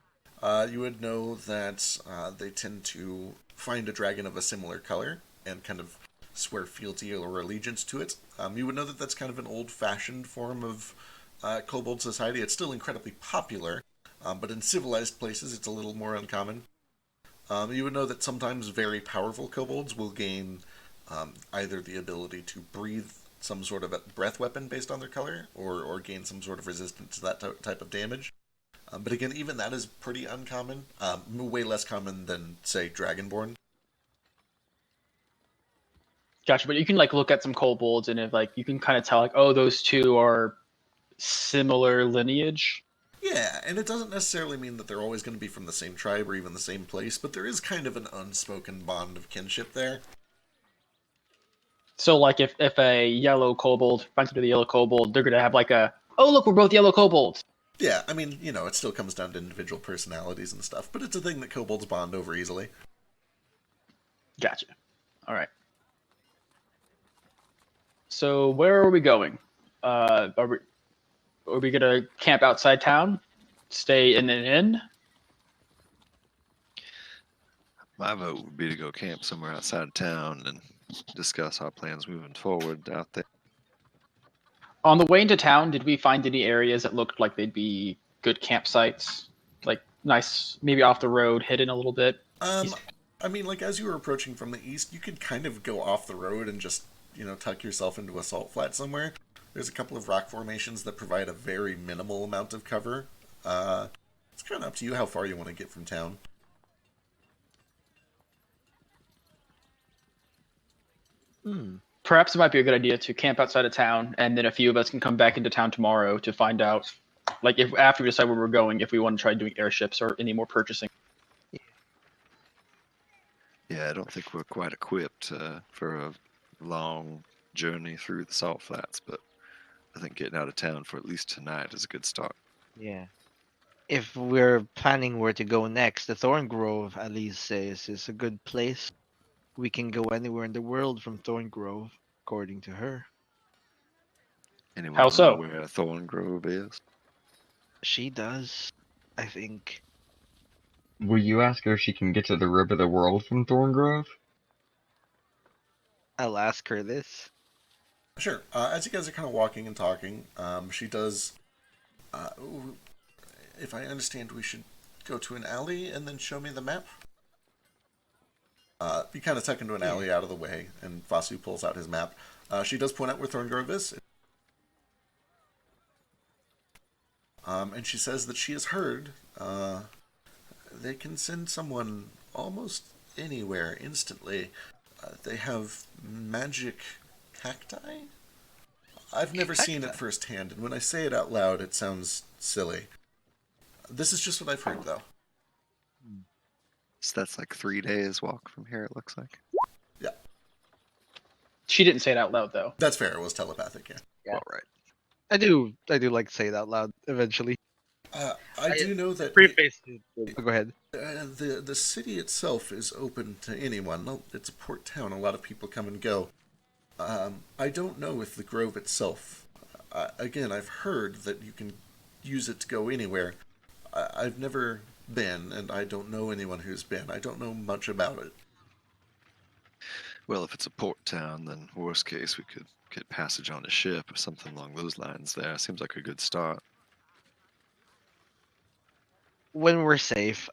You would know that they tend to find a dragon of a similar color and kind of swear fealty or allegiance to it. You would know that that's kind of an old-fashioned form of kobold society. It's still incredibly popular, but in civilized places, it's a little more uncommon. You would know that sometimes very powerful kobolds will gain either the ability to breathe some sort of a breath weapon based on their color, or gain some sort of resistance to that type of damage. But again, even that is pretty uncommon. Way less common than, say, Dragonborn. Gotcha. But you can like look at some kobolds and if like you can kind of tell like, oh, those two are similar lineage. Yeah, and it doesn't necessarily mean that they're always going to be from the same tribe or even the same place, but there is kind of an unspoken bond of kinship there. So like if a yellow kobold finds into the yellow kobold, they're gonna have like a oh look, we're both yellow kobolds. Yeah, I mean, it still comes down to individual personalities and stuff, but it's a thing that kobolds bond over easily. Gotcha. All right. So where are we going? Are we gonna camp outside town? Stay in an inn? my vote would be to go camp somewhere outside of town and discuss our plans moving forward out there. On the way into town, did we find any areas that looked like they'd be good campsites? Like nice, maybe off the road, hidden a little bit? I mean, like, as you were approaching from the east, you could kind of go off the road and just, tuck yourself into a salt flat somewhere. There's a couple of rock formations that provide a very minimal amount of cover. It's kind of up to you how far you want to get from town. Hmm. Perhaps it might be a good idea to camp outside of town, and then a few of us can come back into town tomorrow to find out, like, if after we decide where we're going, if we want to try doing airships or any more purchasing. Yeah, I don't think we're quite equipped for a long journey through the salt flats, but I think getting out of town for at least tonight is a good start. Yeah. If we're planning where to go next, the Thorn Grove, Elise says, is a good place. We can go anywhere in the world from Thorn Grove, according to her. Anyone How know so? where Thorn Grove is? She does, I think. Will you ask her if she can get to the rib of the world from Thorngrove? I'll ask her this. Sure. As you guys are kind of walking and talking, she does. If I understand, we should go to an alley and then show me the map. You kind of tuck into an alley out of the way, and Vasu pulls out his map. She does point out where Thorngrove is. And she says that she has heard they can send someone almost anywhere instantly. They have magic cacti? I've never seen it firsthand, and when I say it out loud, it sounds silly. This is just what I've heard, though. So that's like 3 days walk from here, it looks like. Yeah, She didn't say it out loud, though. that's fair. It was telepathic, yeah. Yeah. All right. I do like to say it out loud eventually. I do know that Preface. Go ahead. the city itself is open to anyone. No, it's a port town. A lot of people come and go. I don't know if the grove itself. Again, I've heard that you can use it to go anywhere. I've never been, and I don't know anyone who's been. I don't know much about it. Well, if it's a port town, then worst case we could get passage on a ship or something along those lines there. Seems like a good start. When we're safe,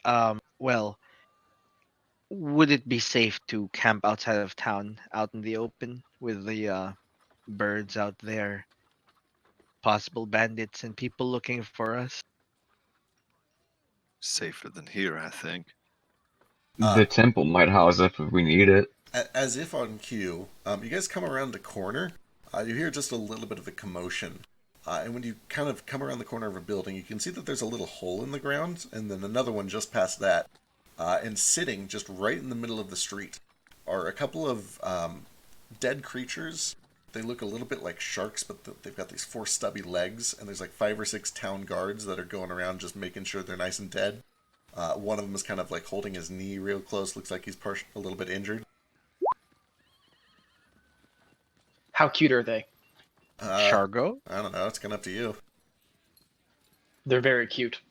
well, would it be safe to camp outside of town, out in the open, with the birds out there, possible bandits and people looking for us? Safer than here, I think. The temple might house us if we need it. As if on cue, you guys come around the corner. You hear just a little bit of a commotion. And when you kind of come around the corner of a building, you can see that there's a little hole in the ground, and then another one just past that. And sitting just right in the middle of the street are a couple of dead creatures. They look a little bit like sharks, but they've got these 4 stubby legs, and there's like 5 or 6 town guards that are going around just making sure they're nice and dead. One of them is kind of like holding his knee real close. Looks like he's a little bit injured. How cute are they? Shargo? I don't know. It's kind of up to you. They're very cute.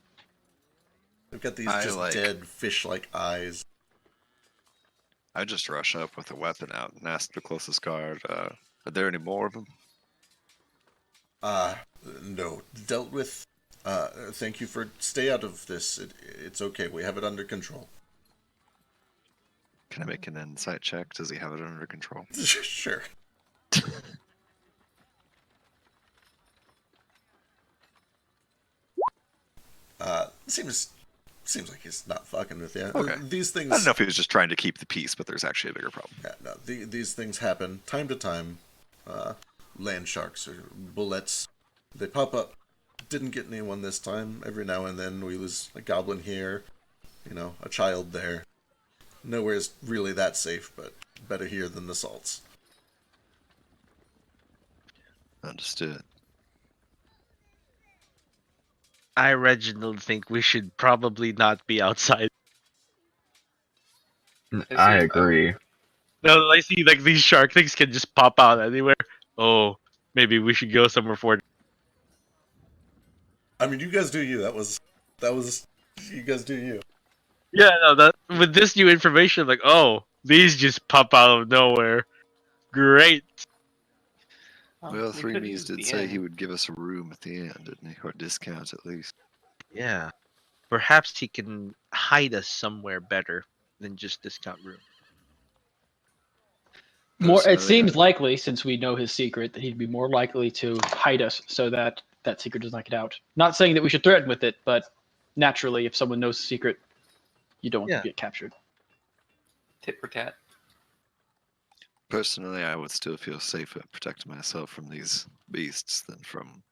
They've got these I just like- dead fish-like eyes. I just rush up with a weapon out and ask the closest guard, are there any more of them? No. Dealt with. Thank you for. Stay out of this. It's okay. We have it under control. Can I make an insight check? Does he have it under control? Sure. Seems like he's not fucking with you. Okay. These things. I don't know if he was just trying to keep the peace, but there's actually a bigger problem. Yeah, no, these things happen time to time. Land sharks or bullets, they pop up. Didn't get anyone this time. Every now and then we lose a goblin here, a child there. Nowhere's really that safe, but better here than the salts. Understood. I, Reginald, think we should probably not be outside. I agree. No, I see like these shark things can just pop out anywhere. Oh, maybe we should go somewhere for. I mean, you guys do you. That was. You guys do you. Yeah, no, that with this new information, like, oh, these just pop out of nowhere. Great. Well, We Three could Me's use did the say he inn. would give us a room at the end, didn't he? Or a discount at least. Yeah. Perhaps he can hide us somewhere better than just discount room. More, it Personally, seems likely, since we know his secret, that he'd be more likely to hide us so that that secret does not get out. Not saying that we should threaten with it, but naturally, if someone knows the secret, you don't want them Yeah. to get captured. Tit for tat. personally, I would still feel safer protecting myself from these beasts than from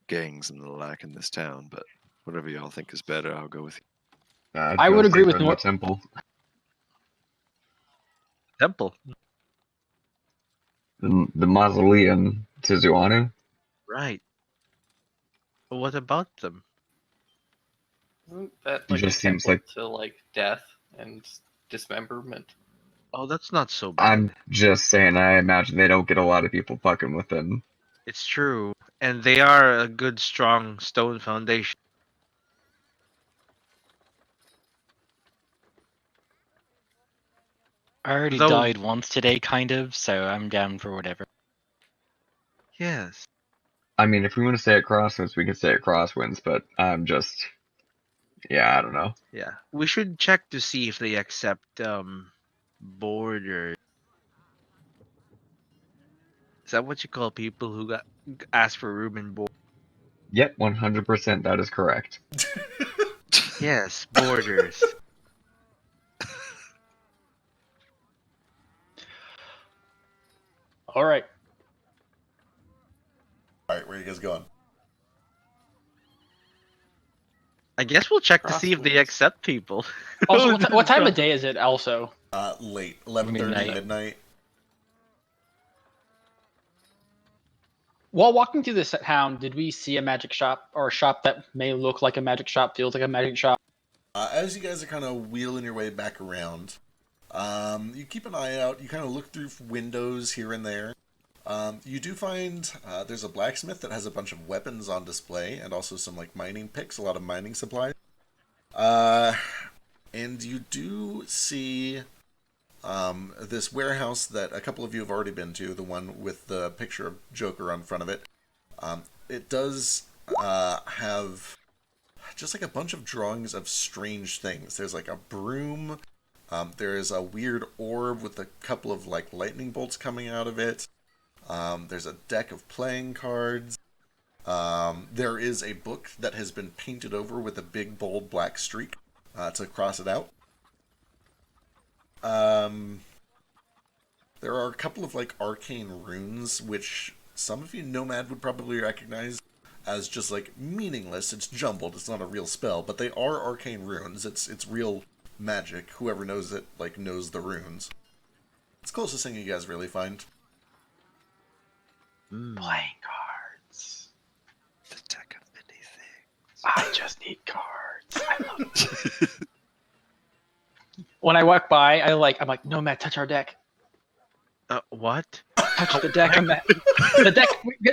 gangs and the like in this town. But whatever y'all think is better, I'll go with you. I'd I feel would agree safer with in the Nor. temple. Temple. The mausoleum, Tizuanu. Right. But what about them? Isn't that It like a just seems temple like to like death and dismemberment? Oh, that's not so bad. I'm just saying. I imagine they don't get a lot of people fucking with them. It's true. And they are a good, strong stone foundation. I already Though, died once today, kind of, so I'm down for whatever. yes. I mean, if we want to say it Crosswinds, we can say it Crosswinds, but I'm just, yeah, I don't know. Yeah. We should check to see if they accept border. Is that what you call people who got asked for room and board? Yep, 100%. That is correct. Yes, borders. All right. All right, where are you guys going? I guess we'll check to see if they Crosswinds. accept people. Also, what time of day is it? Also, Late, 11:30 Midnight. midnight. while walking through this town, did we see a magic shop or a shop that may look like a magic shop, feels like a magic shop? As you guys are kind of wheeling your way back around, you keep an eye out. You kind of look through windows here and there. You do find there's a blacksmith that has a bunch of weapons on display and also some like mining picks, a lot of mining supplies. And you do see this warehouse that a couple of you have already been to, the one with the picture of Joker on front of it. It does have just like a bunch of drawings of strange things. There's like a broom. There is a weird orb with a couple of like lightning bolts coming out of it. There's a deck of playing cards. There is a book that has been painted over with a big bold black streak to cross it out. There are a couple of like arcane runes, which some of you nomad would probably recognize as just like meaningless. It's jumbled. It's not a real spell, but they are arcane runes. It's real magic. Whoever knows it like knows the runes. It's the closest thing you guys really find. Playing cards. The deck of many things. I just need cards. I love it. When I walk by, I'm like, no, Matt, touch our deck. What? Touch the deck. The deck.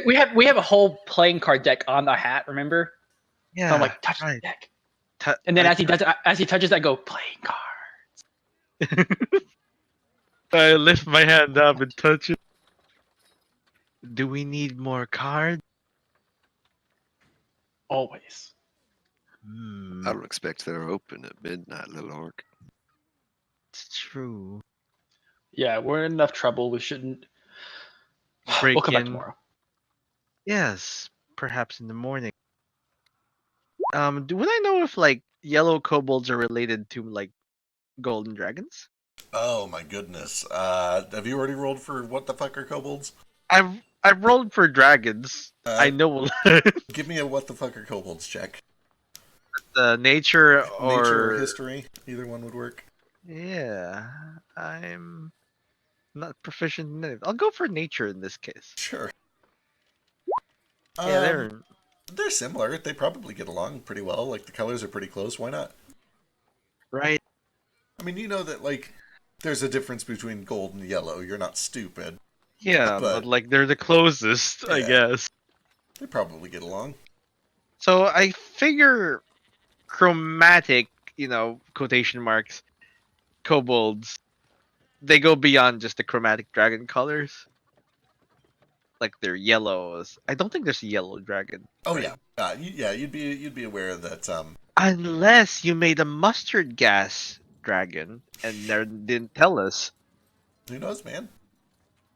We have a whole playing card deck on the hat. Remember? Yeah. So I'm like, touch the right. deck. Tu- And then I- as he touches, I go playing cards. I lift my hand up and touch it. Do we need more cards? Always. I don't expect they're open at midnight, little orc. It's true. Yeah, we're in enough trouble. We shouldn't. Break We'll come back in. tomorrow. Yes, perhaps in the morning. Would I know if like yellow kobolds are related to like golden dragons? Oh my goodness. Have you already rolled for what the fuck are kobolds? I've rolled for dragons. I know Give me a what the fuck are kobolds check. nature or Nature or history. Either one would work. Yeah, I'm not proficient in it. I'll go for nature in this case. Sure. Yeah, They're similar. They probably get along pretty well. Like, the colors are pretty close. Why not? right. I mean, you know that, like, there's a difference between gold and yellow. You're not stupid. Yeah, But- but like they're the closest, I Yeah. guess. They probably get along. So I figure chromatic, quotation marks, kobolds, they go beyond just the chromatic dragon colors. Like they're yellows. I don't think there's a yellow dragon. Oh, right? yeah. You'd be aware that, Unless you made a mustard gas dragon and didn't tell us. who knows, man?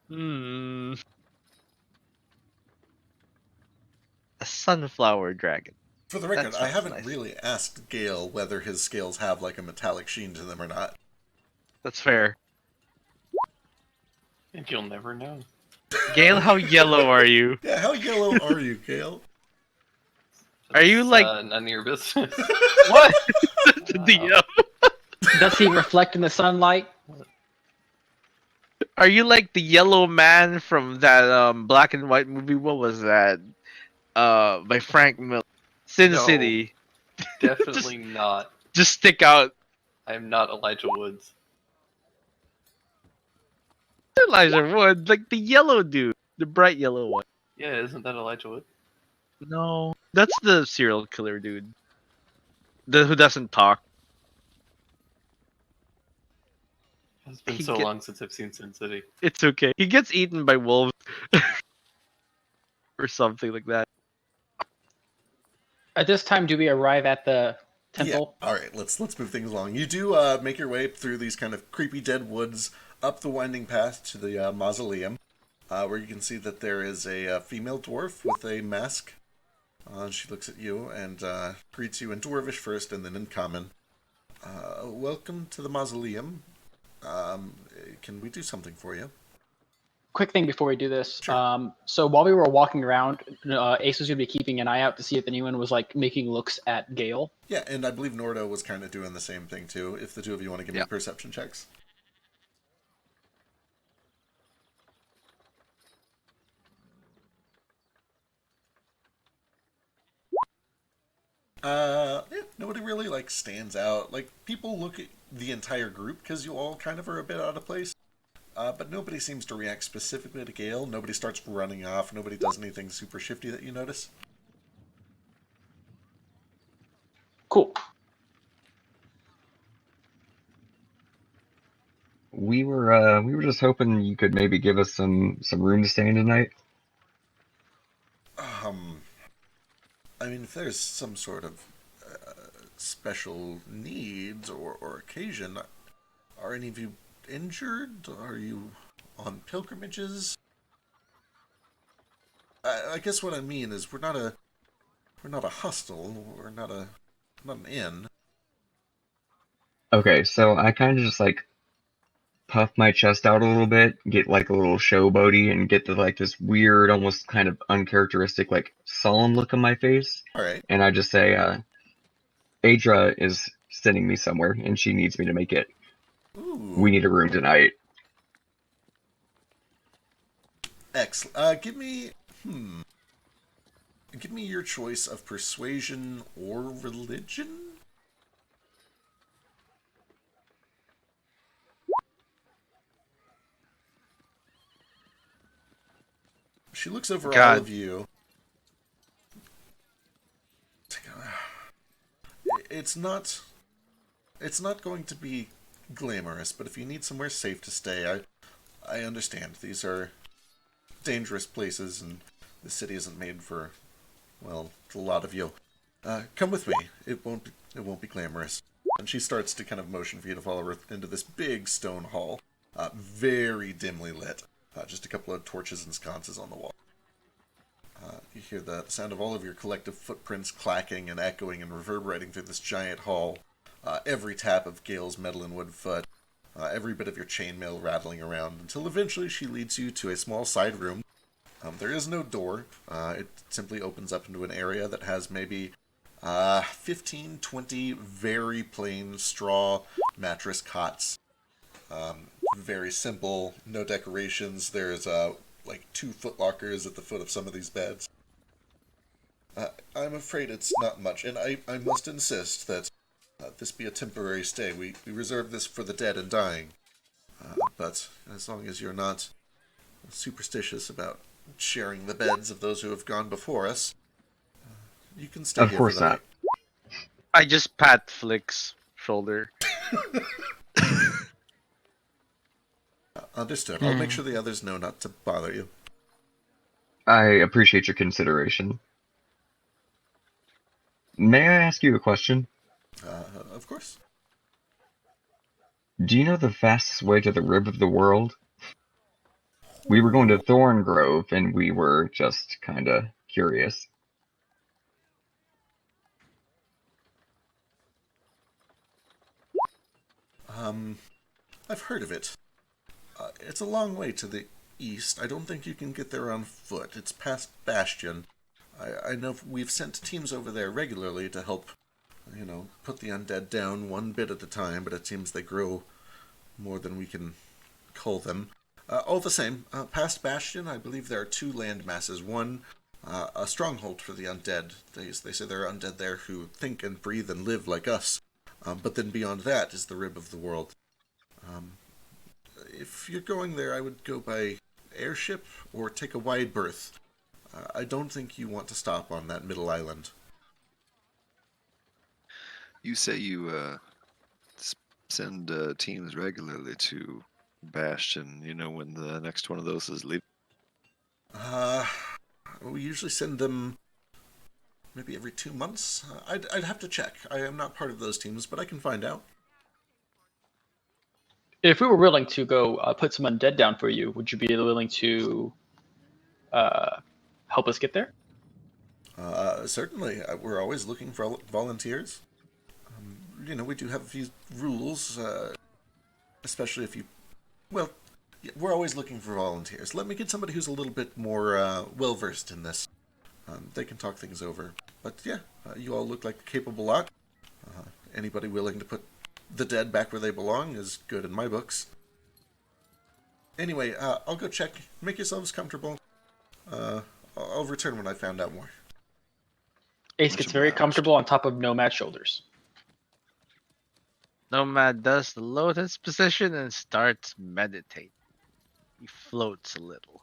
Hmm. A sunflower dragon. For the That record, I sounds haven't nice. really asked Gale whether his scales have like a metallic sheen to them or not. That's fair. And you'll never know. Gale, how yellow are you? Yeah, how yellow are you, Gale? Are you That's, like none of your business? what? Wow. Does he reflect in the sunlight? Are you like the yellow man from that black and white movie? What was that? By Frank Miller. Sin No. City. Definitely not. Just stick out. I am not Elijah Woods. Elijah Wood, like the yellow dude, the bright yellow one. Yeah, isn't that Elijah Wood? No, that's the serial killer dude. The who doesn't talk. It's been He so get, long since I've seen Sin City. it's okay. He gets eaten by wolves or something like that. At this time, do we arrive at the temple? Yeah. All right, let's move things along. You do make your way through these kind of creepy dead woods up the winding path to the mausoleum, where you can see that there is a female dwarf with a mask. She looks at you and greets you in Dwarvish first and then in Common. Welcome to the mausoleum. Can we do something for you? Quick thing before we do this. Sure. So while we were walking around, Ace was going to be keeping an eye out to see if anyone was like making looks at Gale. Yeah, and I believe Nordo was kind of doing the same thing too. If the two of you want to give me perception checks. Yeah, nobody really like stands out. Like people look at the entire group because you all kind of are a bit out of place. But nobody seems to react specifically to Gale. Nobody starts running off. Nobody does anything super shifty that you notice. Cool. We were just hoping you could maybe give us some room to stay in tonight. I mean, if there's some sort of special needs or occasion, are any of you injured? Are you on pilgrimages? I guess what I mean is we're not a hostel. We're not an inn. Okay, so I kind of just like puff my chest out a little bit, get like a little showboaty, and get the like this weird, almost kind of uncharacteristic, like solemn look on my face, All right. and I just say, Adra is sending me somewhere, and she needs me to make it. Ooh. We need a room tonight. Excellent. Give me your choice of persuasion or religion. She looks over all of you. It's not going to be glamorous, but if you need somewhere safe to stay, I understand. These are dangerous places, and the city isn't made for, well, a lot of you. Come with me. It won't be glamorous. And she starts to kind of motion for you to follow her into this big stone hall, very dimly lit. Just a couple of torches and sconces on the wall. You hear the sound of all of your collective footprints clacking and echoing and reverberating through this giant hall. Every tap of Gale's metal and wood foot. Every bit of your chainmail rattling around, until eventually she leads you to a small side room. There is no door. It simply opens up into an area that has maybe 15, 20 very plain straw mattress cots. Very simple, no decorations. There's like 2 footlockers at the foot of some of these beds. I'm afraid it's not much, and I must insist that this be a temporary stay. We reserve this for the dead and dying. But as long as you're not superstitious about sharing the beds of those who have gone before us, you can stay Of here course for the not. night. I just pat Flick's shoulder. Understood. I'll make sure the others know not to bother you. I appreciate your consideration. May I ask you a question? Of course. Do you know the fastest way to the rib of the world? We were going to Thorn Grove, and we were just kind of curious. I've heard of it. It's a long way to the east. I don't think you can get there on foot. It's past Bastion. I know we've sent teams over there regularly to help, put the undead down one bit at a time, but it seems they grow more than we can cull them. All the same, past Bastion, I believe there are two land masses. One, a stronghold for the undead. They say there are undead there who think and breathe and live like us. But then beyond that is the rib of the world. If you're going there, I would go by airship or take a wide berth. I don't think you want to stop on that middle island. You say you send teams regularly to Bastion. You know when the next one of those is leaving? We usually send them maybe every 2 months. I'd have to check. I am not part of those teams, but I can find out. If we were willing to go put some undead down for you, would you be willing to help us get there? Certainly. We're always looking for volunteers. We do have a few rules, especially if you... Well, yeah, we're always looking for volunteers. Let me get somebody who's a little bit more well-versed in this. They can talk things over. But yeah, you all look like a capable lot. Anybody willing to put the dead back where they belong is good in my books. Anyway, I'll go check. Make yourselves comfortable. I'll return when I found out more. Ace gets very comfortable on top of Nomad's shoulders. Nomad does the lotus position and starts meditating. He floats a little.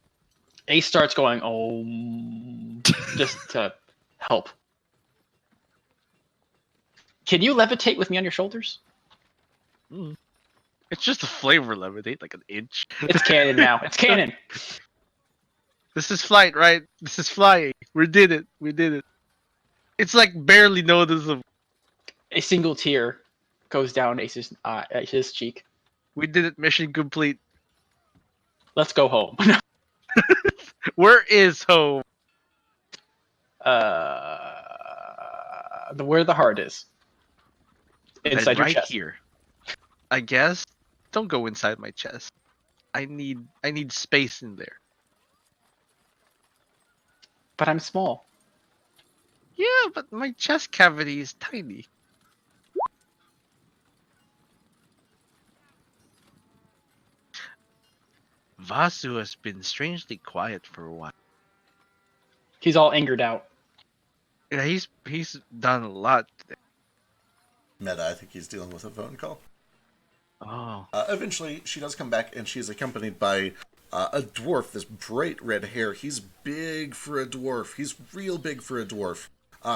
Ace starts going, just to help. Can you levitate with me on your shoulders? It's just a flavor levitate, like an inch. It's canon now. It's canon. This is flight, right? This is flying. We did it. We did it. It's like barely noticeable. A single tear goes down Ace's cheek. We did it. Mission complete. Let's go home. Where is home? Where the heart is. Inside your right chest. Here. I guess. Don't go inside my chest. I need space in there. But I'm small. Yeah, but my chest cavity is tiny. Vasu has been strangely quiet for a while. He's all angered out. Yeah, he's done a lot today. Meta, I think he's dealing with a phone call. Oh. Eventually, she does come back, and she's accompanied by a dwarf, this bright red hair. He's big for a dwarf. He's real big for a dwarf.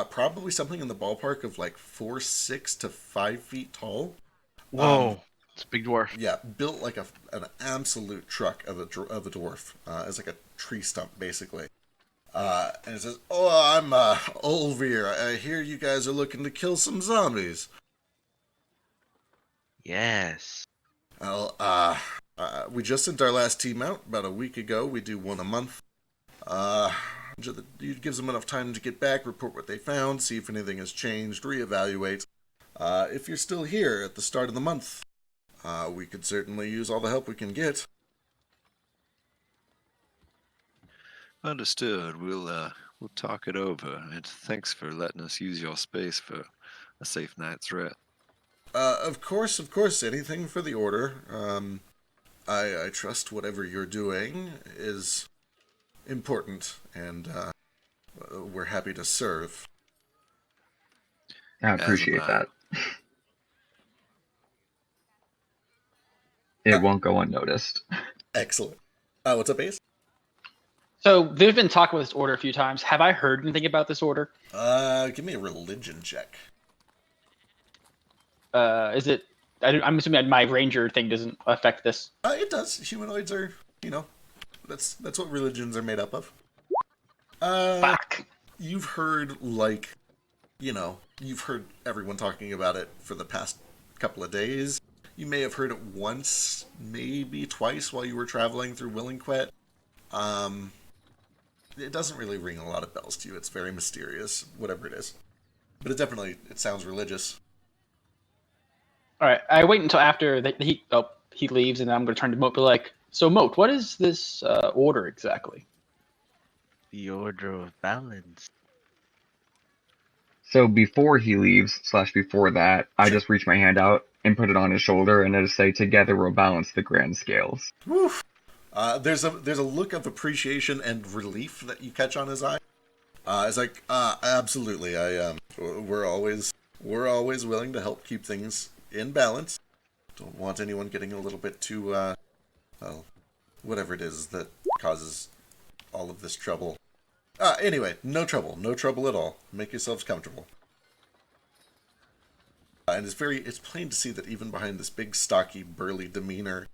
Probably something in the ballpark of like 4'6" to 5 feet tall. Whoa. It's a big dwarf. Yeah, built like an absolute truck of a dwarf. It's like a tree stump, basically. And it says, "Oh, I'm Olvir. I hear you guys are looking to kill some zombies." Yes. Well, we just sent our last team out about a week ago. We do one a month. It gives them enough time to get back, report what they found, see if anything has changed, reevaluate. If you're still here at the start of the month, we could certainly use all the help we can get. Understood. We'll talk it over. And thanks for letting us use your space for a safe night's rest. Of course, anything for the order. I trust whatever you're doing is important, and we're happy to serve. I appreciate As am I. that. It won't go unnoticed. Excellent. What's up, Ace? So they've been talking with this order a few times. Have I heard anything about this order? Give me a religion check. Is it? I'm assuming that my ranger thing doesn't affect this. It does. Humanoids are, that's what religions are made up of. Fuck. You've heard, you've heard everyone talking about it for the past couple of days. You may have heard it once, maybe twice while you were traveling through Willingquet. It doesn't really ring a lot of bells to you. It's very mysterious, whatever it is. But it sounds religious. All right, I wait until after he leaves, and then I'm going to turn to Moat. Be like, so Moat, what is this order exactly? The Order of Balance. So before he leaves, / before that, I just reach my hand out and put it on his shoulder and I just say, "Together we'll balance the grand scales." Woof. There's a look of appreciation and relief that you catch on his eye. It's like, absolutely. We're always willing to help keep things in balance. Don't want anyone getting a little bit too, well, whatever it is that causes all of this trouble. Anyway, no trouble at all. Make yourselves comfortable. And it's plain to see that even behind this big, stocky, burly demeanor,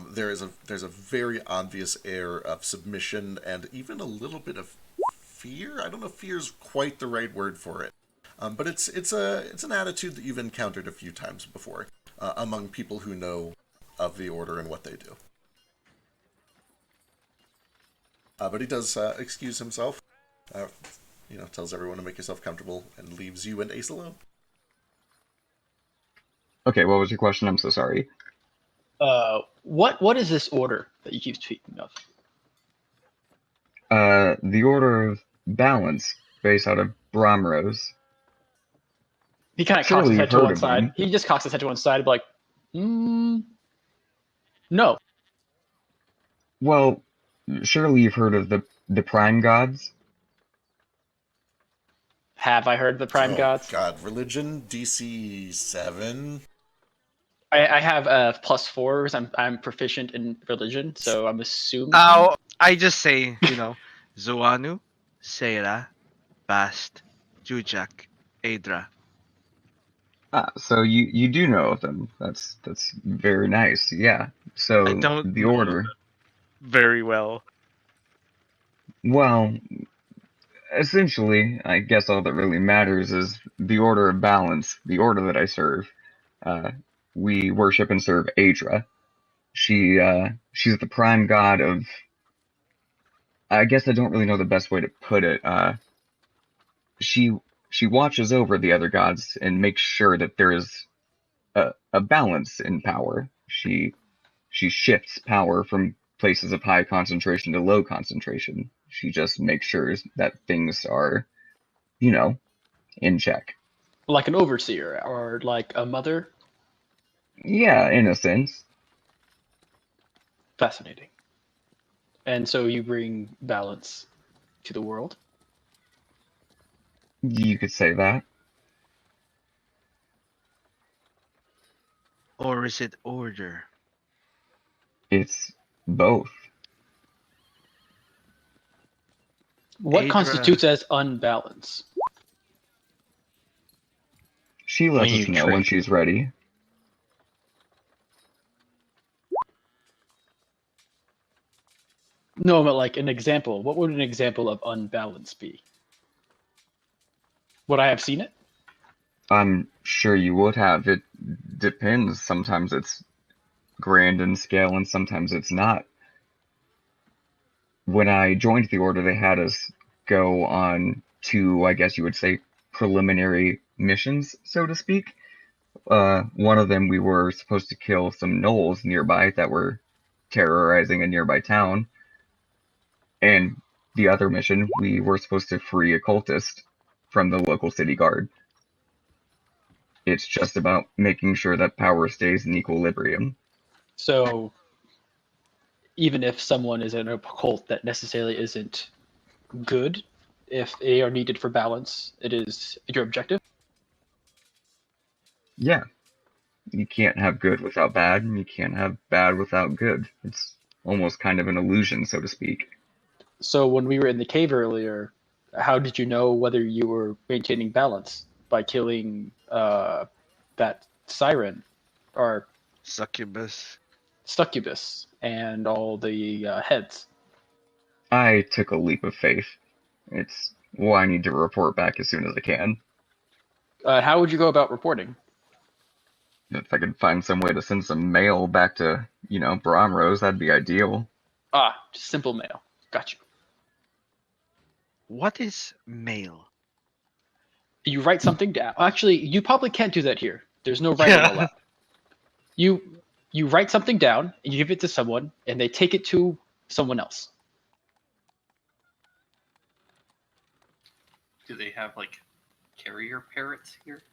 there's a very obvious air of submission and even a little bit of fear. I don't know if fear is quite the right word for it, but it's an attitude that you've encountered a few times before among people who know of the order and what they do. But he does excuse himself, tells everyone to make yourself comfortable, and leaves you and Ace alone. Okay, what was your question? I'm so sorry. What is this order that you keep speaking of? The Order of Balance, based out of Bromrose. He kind of cocks Surely his you've head to heard one of side. them. He just cocks his head to one side, like, no. Well, surely you've heard of the Prime Gods. Have I heard the Prime Gods? God, religion DC 7. I have +4 because I'm proficient in religion, so I'm assuming. Oh, I just say, Zoanu, Seira, Bast, Jujak, Adra. So you do know of them. That's very nice. Yeah. So I don't the know Order. very well. Well, essentially, I guess all that really matters is the Order of Balance, the order that I serve. We worship and serve Adra. She's the prime god of. I guess I don't really know the best way to put it. She watches over the other gods and makes sure that there is a balance in power. She shifts power from places of high concentration to low concentration. She just makes sure that things are, in check. Like an overseer or like a mother. Yeah, in a sense. Fascinating. And so you bring balance to the world. You could say that. Or is it order? It's both. What Adra- constitutes as unbalance? She lets When us you know when trick. she's ready. No, but like an example. What would an example of unbalance be? Would I have seen it? I'm sure you would have. It depends. Sometimes it's grand in scale and sometimes it's not. When I joined the Order, they had us go on 2, I guess you would say, preliminary missions, so to speak. One of them, we were supposed to kill some gnolls nearby that were terrorizing a nearby town. And the other mission, we were supposed to free a cultist from the local city guard. It's just about making sure that power stays in equilibrium. So even if someone is in a cult that necessarily isn't good, if they are needed for balance, it is your objective. Yeah, you can't have good without bad, and you can't have bad without good. It's almost kind of an illusion, so to speak. So when we were in the cave earlier, how did you know whether you were maintaining balance? By killing that siren or Succubus. succubus and all the heads. I took a leap of faith. It's why I need to report back as soon as I can. How would you go about reporting? If I could find some way to send some mail back to, Bromrose, that'd be ideal. Just simple mail. Got you. What is mail? You write something down. Actually, you probably can't do that here. There's no writing Yeah. allowed. You write something down, and you give it to someone, and they take it to someone else. Do they have like carrier parrots here?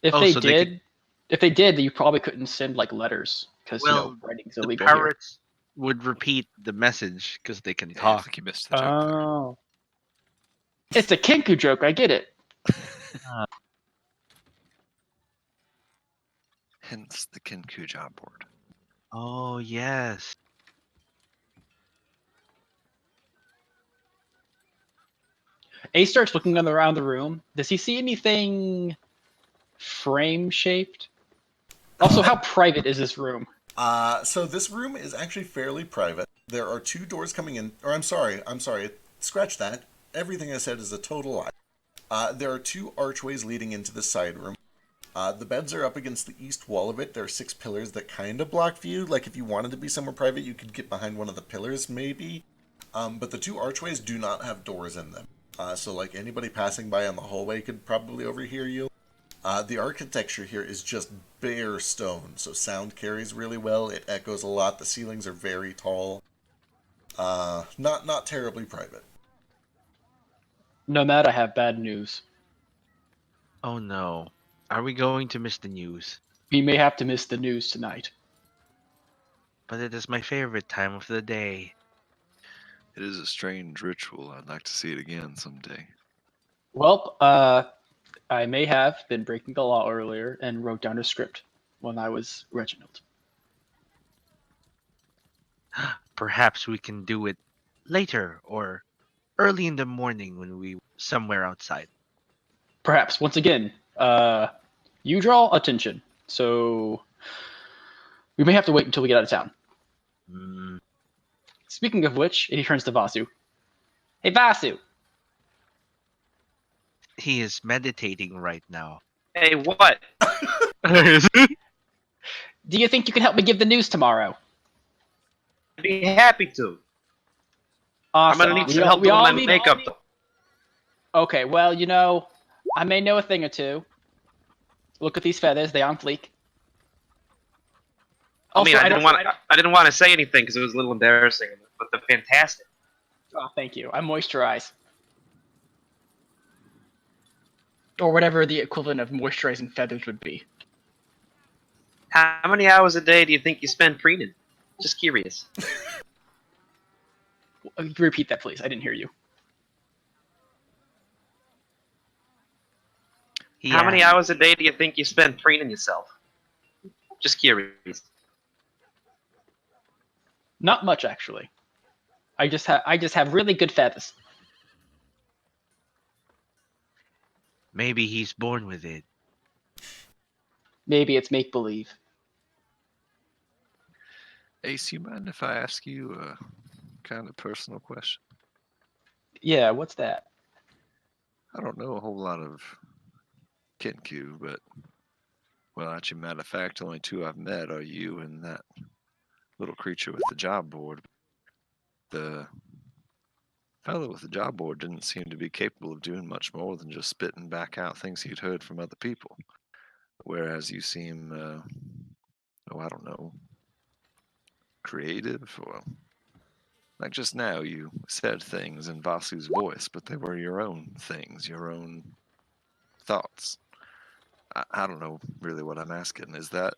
If Oh, they so they did, could- if they did, you probably couldn't send like letters because Well, writing's the illegal here. parrots would repeat the message because they can Yeah, I talk. think you missed the joke there. Oh, it's a Kinku joke. I get it. Hence the Kinku job board. Oh yes. Ace starts looking around the room. Does he see anything frame shaped? Also, how private is this room? So this room is actually fairly private. There are 2 doors coming in. Or I'm sorry. Scratch that. Everything I said is a total lie. There are 2 archways leading into the side room. The beds are up against the east wall of it. There are 6 pillars that kind of block view. Like if you wanted to be somewhere private, you could get behind one of the pillars maybe. But the 2 archways do not have doors in them. So like anybody passing by on the hallway could probably overhear you. The architecture here is just bare stone, so sound carries really well. It echoes a lot. The ceilings are very tall. Not terribly private. Nomad, I have bad news. Oh no. Are we going to miss the news? We may have to miss the news tonight. But it is my favorite time of the day. It is a strange ritual. I'd like to see it again someday. Well, I may have been breaking the law earlier and wrote down a script when I was Reginald. Perhaps we can do it later or early in the morning when we somewhere outside. Perhaps, once again, you draw attention, so we may have to wait until we get out of town. Mm, Speaking of which, and he turns to Vasu. Hey, Vasu! he is meditating right now. Hey, what? Do you think you can help me give the news tomorrow? I'd be happy to. I'm Awesome. gonna need some help doing my makeup. Okay, well, I may know a thing or two. Look at these feathers; they on fleek. I mean, Also, I didn't want to say anything because it was a little embarrassing, but they're fantastic. Oh, thank you. I moisturize, or whatever the equivalent of moisturizing feathers would be. How many hours a day do you think you spend preening? Just curious. Repeat that, please. I didn't hear you. How many hours a day do you think you spend preening yourself? Just curious. Not much, actually. I just have really good feathers. Maybe he's born with it. Maybe it's make believe. Ace, you mind if I ask you a kind of personal question? Yeah, what's that? I don't know a whole lot of Kinku, but, well, actually, matter of fact, the only 2 I've met are you and that little creature with the job board. The fellow with the job board didn't seem to be capable of doing much more than just spitting back out things he'd heard from other people. Whereas you seem, I don't know, creative, or like just now you said things in Vasu's voice, but they were your own things, your own thoughts. I don't know really what I'm asking. Is that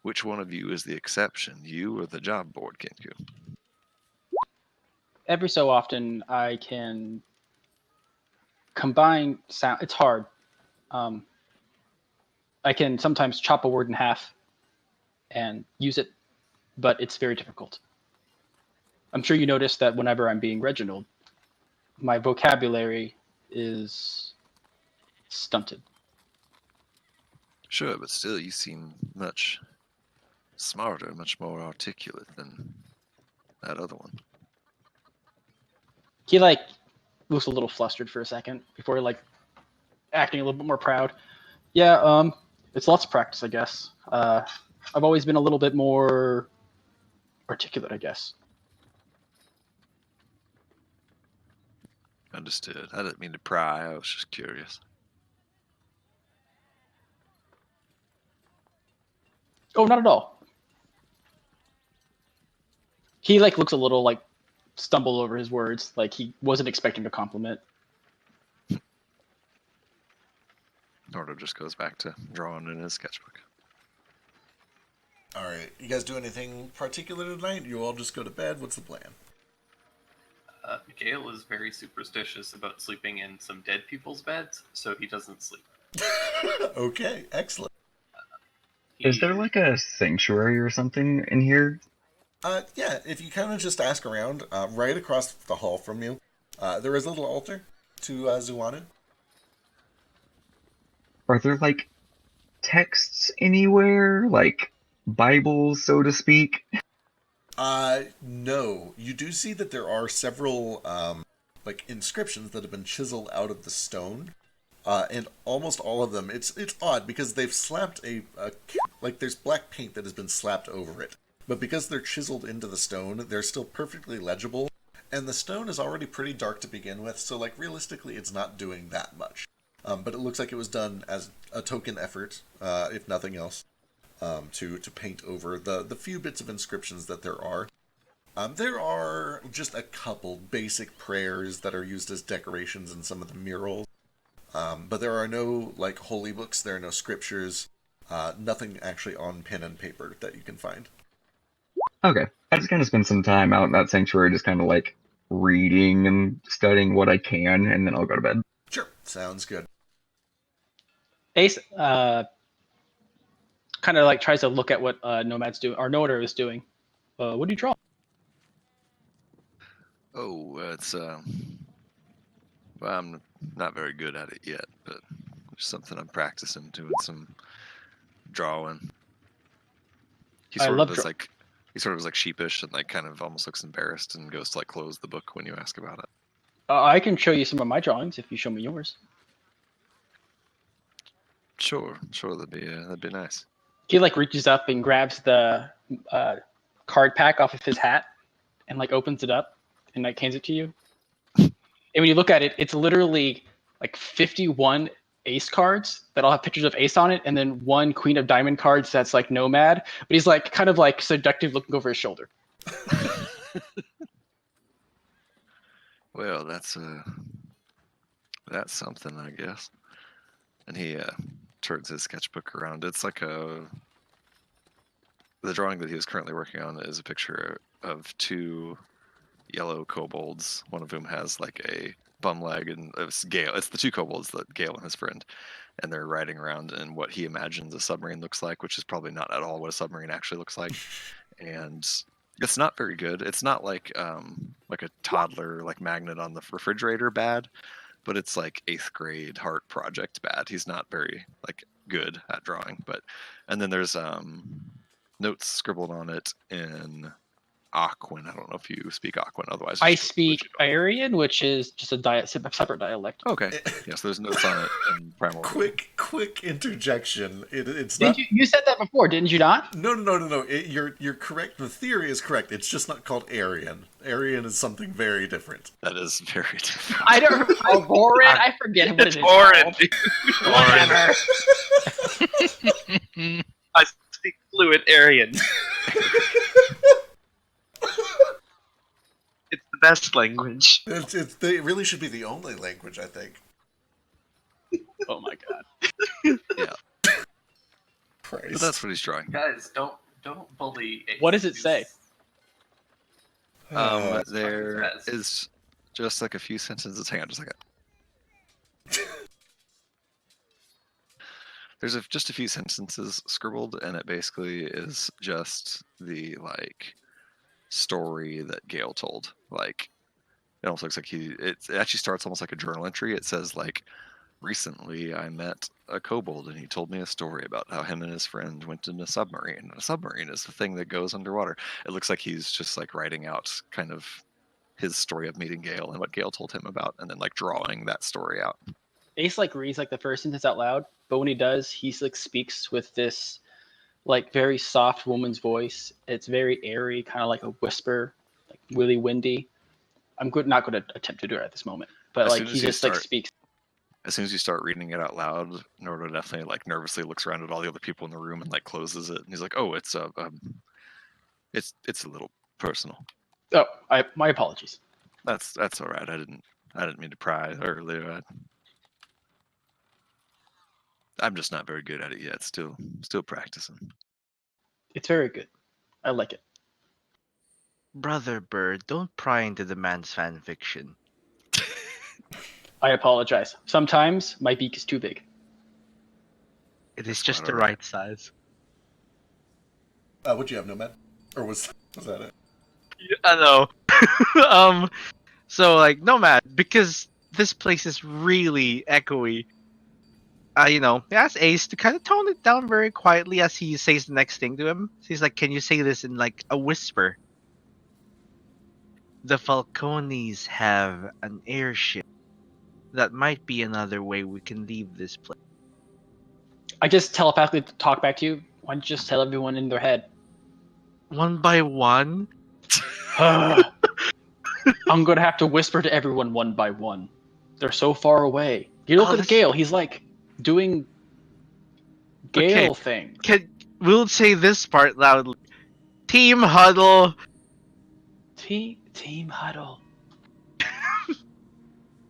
which one of you is the exception, you or the job board, Kinku? Every so often, I can combine sound. It's hard. I can sometimes chop a word in half and use it, but it's very difficult. I'm sure you noticed that whenever I'm being Reginald, my vocabulary is stunted. Sure, but still you seem much smarter, much more articulate than that other one. He looks a little flustered for a second before acting a little bit more proud. Yeah, it's lots of practice, I guess. I've always been a little bit more articulate, I guess. Understood. I didn't mean to pry. I was just curious. Oh, not at all. He like looks a little like stumbled over his words, like he wasn't expecting a compliment. Nordo just goes back to drawing in his sketchbook. All right. You guys do anything particular tonight? You all just go to bed? What's the plan? Gale is very superstitious about sleeping in some dead people's beds, so he doesn't sleep. Okay, excellent. Is there like a sanctuary or something in here? Yeah, if you kind of just ask around, right across the hall from you, there is a little altar to Zuanu. Are there like texts anywhere? Like Bibles, so to speak? No. You do see that there are several, like, inscriptions that have been chiseled out of the stone. And almost all of them, it's odd because they've slapped like, there's black paint that has been slapped over it. But because they're chiseled into the stone, they're still perfectly legible. And the stone is already pretty dark to begin with, so, like, realistically, it's not doing that much. But it looks like it was done as a token effort, if nothing else, to paint over the few bits of inscriptions that there are. There are just a couple basic prayers that are used as decorations in some of the murals. But there are no, like, holy books, there are no scriptures, nothing actually on pen and paper that you can find. Okay. I just kind of spend some time out in that sanctuary, just kind of like reading and studying what I can, and then I'll go to bed. Sure, sounds good. Ace kind of like tries to look at what Nomad's doing, or Noder is doing. What do you draw? Oh, it's well, I'm not very good at it yet, but it's something I'm practicing, doing some drawing. He I sort love of is like sheepish and like kind of almost looks embarrassed and goes to like close the book when you ask about it. I can show you some of my drawings if you show me yours. Sure, that'd be nice. He like reaches up and grabs the card pack off of his hat and like opens it up and like hands it to you. And when you look at it, it's literally like 51 ace cards that all have pictures of ace on it, and then one queen of diamond cards that's like Nomad, but he's like kind of like seductive looking over his shoulder. Well, that's something, I guess. And he turns his sketchbook around. It's like the drawing that he was currently working on is a picture of two yellow kobolds, one of whom has like a bum leg, and it's Gale. It's the two kobolds, that Gale and his friend, and they're riding around in what he imagines a submarine looks like, which is probably not at all what a submarine actually looks like. And it's not very good. It's not like a toddler like magnet on the refrigerator bad, but it's like 8th grade heart project bad. He's not very like good at drawing, and then there's notes scribbled on it in Aquan. I don't know if you speak Aquan, otherwise I speak Aryan, which is just a separate dialect. Okay. Yes, there's notes on it in Primal. Quick interjection. It's not. You said that before, didn't you not? No. You're correct. The theory is correct. It's just not called Aryan. Aryan is something very different. That is very different. I don't. Oh, Borin. I forget what it is. Borin. Whatever. I speak fluent Aryan. It's the best language. They really should be the only language, I think. Oh my god. Yeah. Christ. But that's what he's drawing. Guys, don't bully. Ace. What does it say? There is just like a few sentences. Hang on just a second. There's just a few sentences scribbled, and it basically is just the like story that Gale told. Like, it almost looks like it actually starts almost like a journal entry. It says like, recently I met a kobold and he told me a story about how him and his friend went in a submarine. A submarine is the thing that goes underwater. It looks like he's just like writing out kind of his story of meeting Gale and what Gale told him about, and then like drawing that story out. Ace like reads like the first sentence out loud, but when he does, he like speaks with this like very soft woman's voice. It's very airy, kind of like a whisper, like really windy. Not going to attempt to do it at this moment, but As like soon he as you just like start, speaks. as soon as you start reading it out loud, Nordo definitely like nervously looks around at all the other people in the room and like closes it. And he's like, "Oh, it's a little personal. Oh, my apologies. That's all right. I didn't mean to pry earlier. I'm just not very good at it yet. Still practicing." It's very good. I like it. Brother Bird, don't pry into the man's fan fiction. I apologize. Sometimes my beak is too big. It is That's just quite the all right. right size. What'd you have, Nomad? Or was that it? I know. So like Nomad, because this place is really echoey. He asks Ace to kind of tone it down very quietly as he says the next thing to him. He's like, "Can you say this in like a whisper?" The Falcones have an airship. That might be another way we can leave this place. I just telepathically talk back to you. Why don't you just tell everyone in their head? One by one? I'm going to have to whisper to everyone one by one. They're so far away. You look at Gale. He's like doing Gale thing. We'll say this part loudly. Team huddle. Team huddle.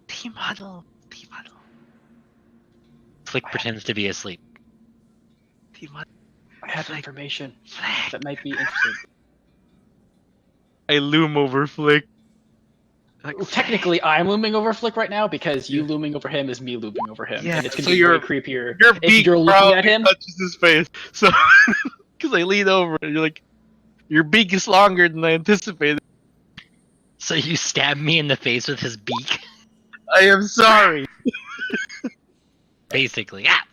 Team huddle. Team huddle. Flick pretends to be asleep. Team huddle. I have information that might be interesting. I loom over Flick. Like, technically, I'm looming over Flick right now because you looming over him is me looming over him. Yeah, and it's going so to be way creepier if you're looking at him. Touches his face. So, because I lean over and you're like, your beak is longer than I anticipated. So you stab me in the face with his beak? I am sorry. Basically. Ah!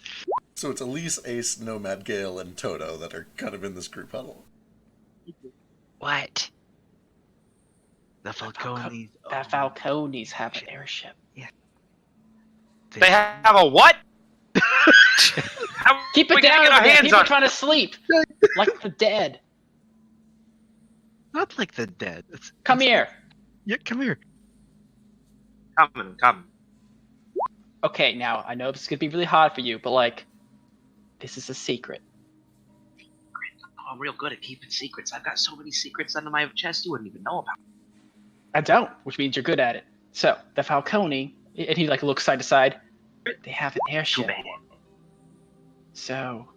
So it's Elise, Ace, Nomad, Gale, and Toto that are kind of in this group huddle. What? The Falcones. The Falcones have an airship. Yeah. They have a what? Keep it down over there. People are trying to sleep. Like the dead. Not like the dead. Come here. Yeah, come here. Coming. Okay, now, I know this is going to be really hard for you, but like, this is a secret. Oh, I'm real good at keeping secrets. I've got so many secrets under my chest you wouldn't even know about. I don't, which means you're good at it. So, the Falcone, and he like looks side to side, they have an airship. Too bad. So,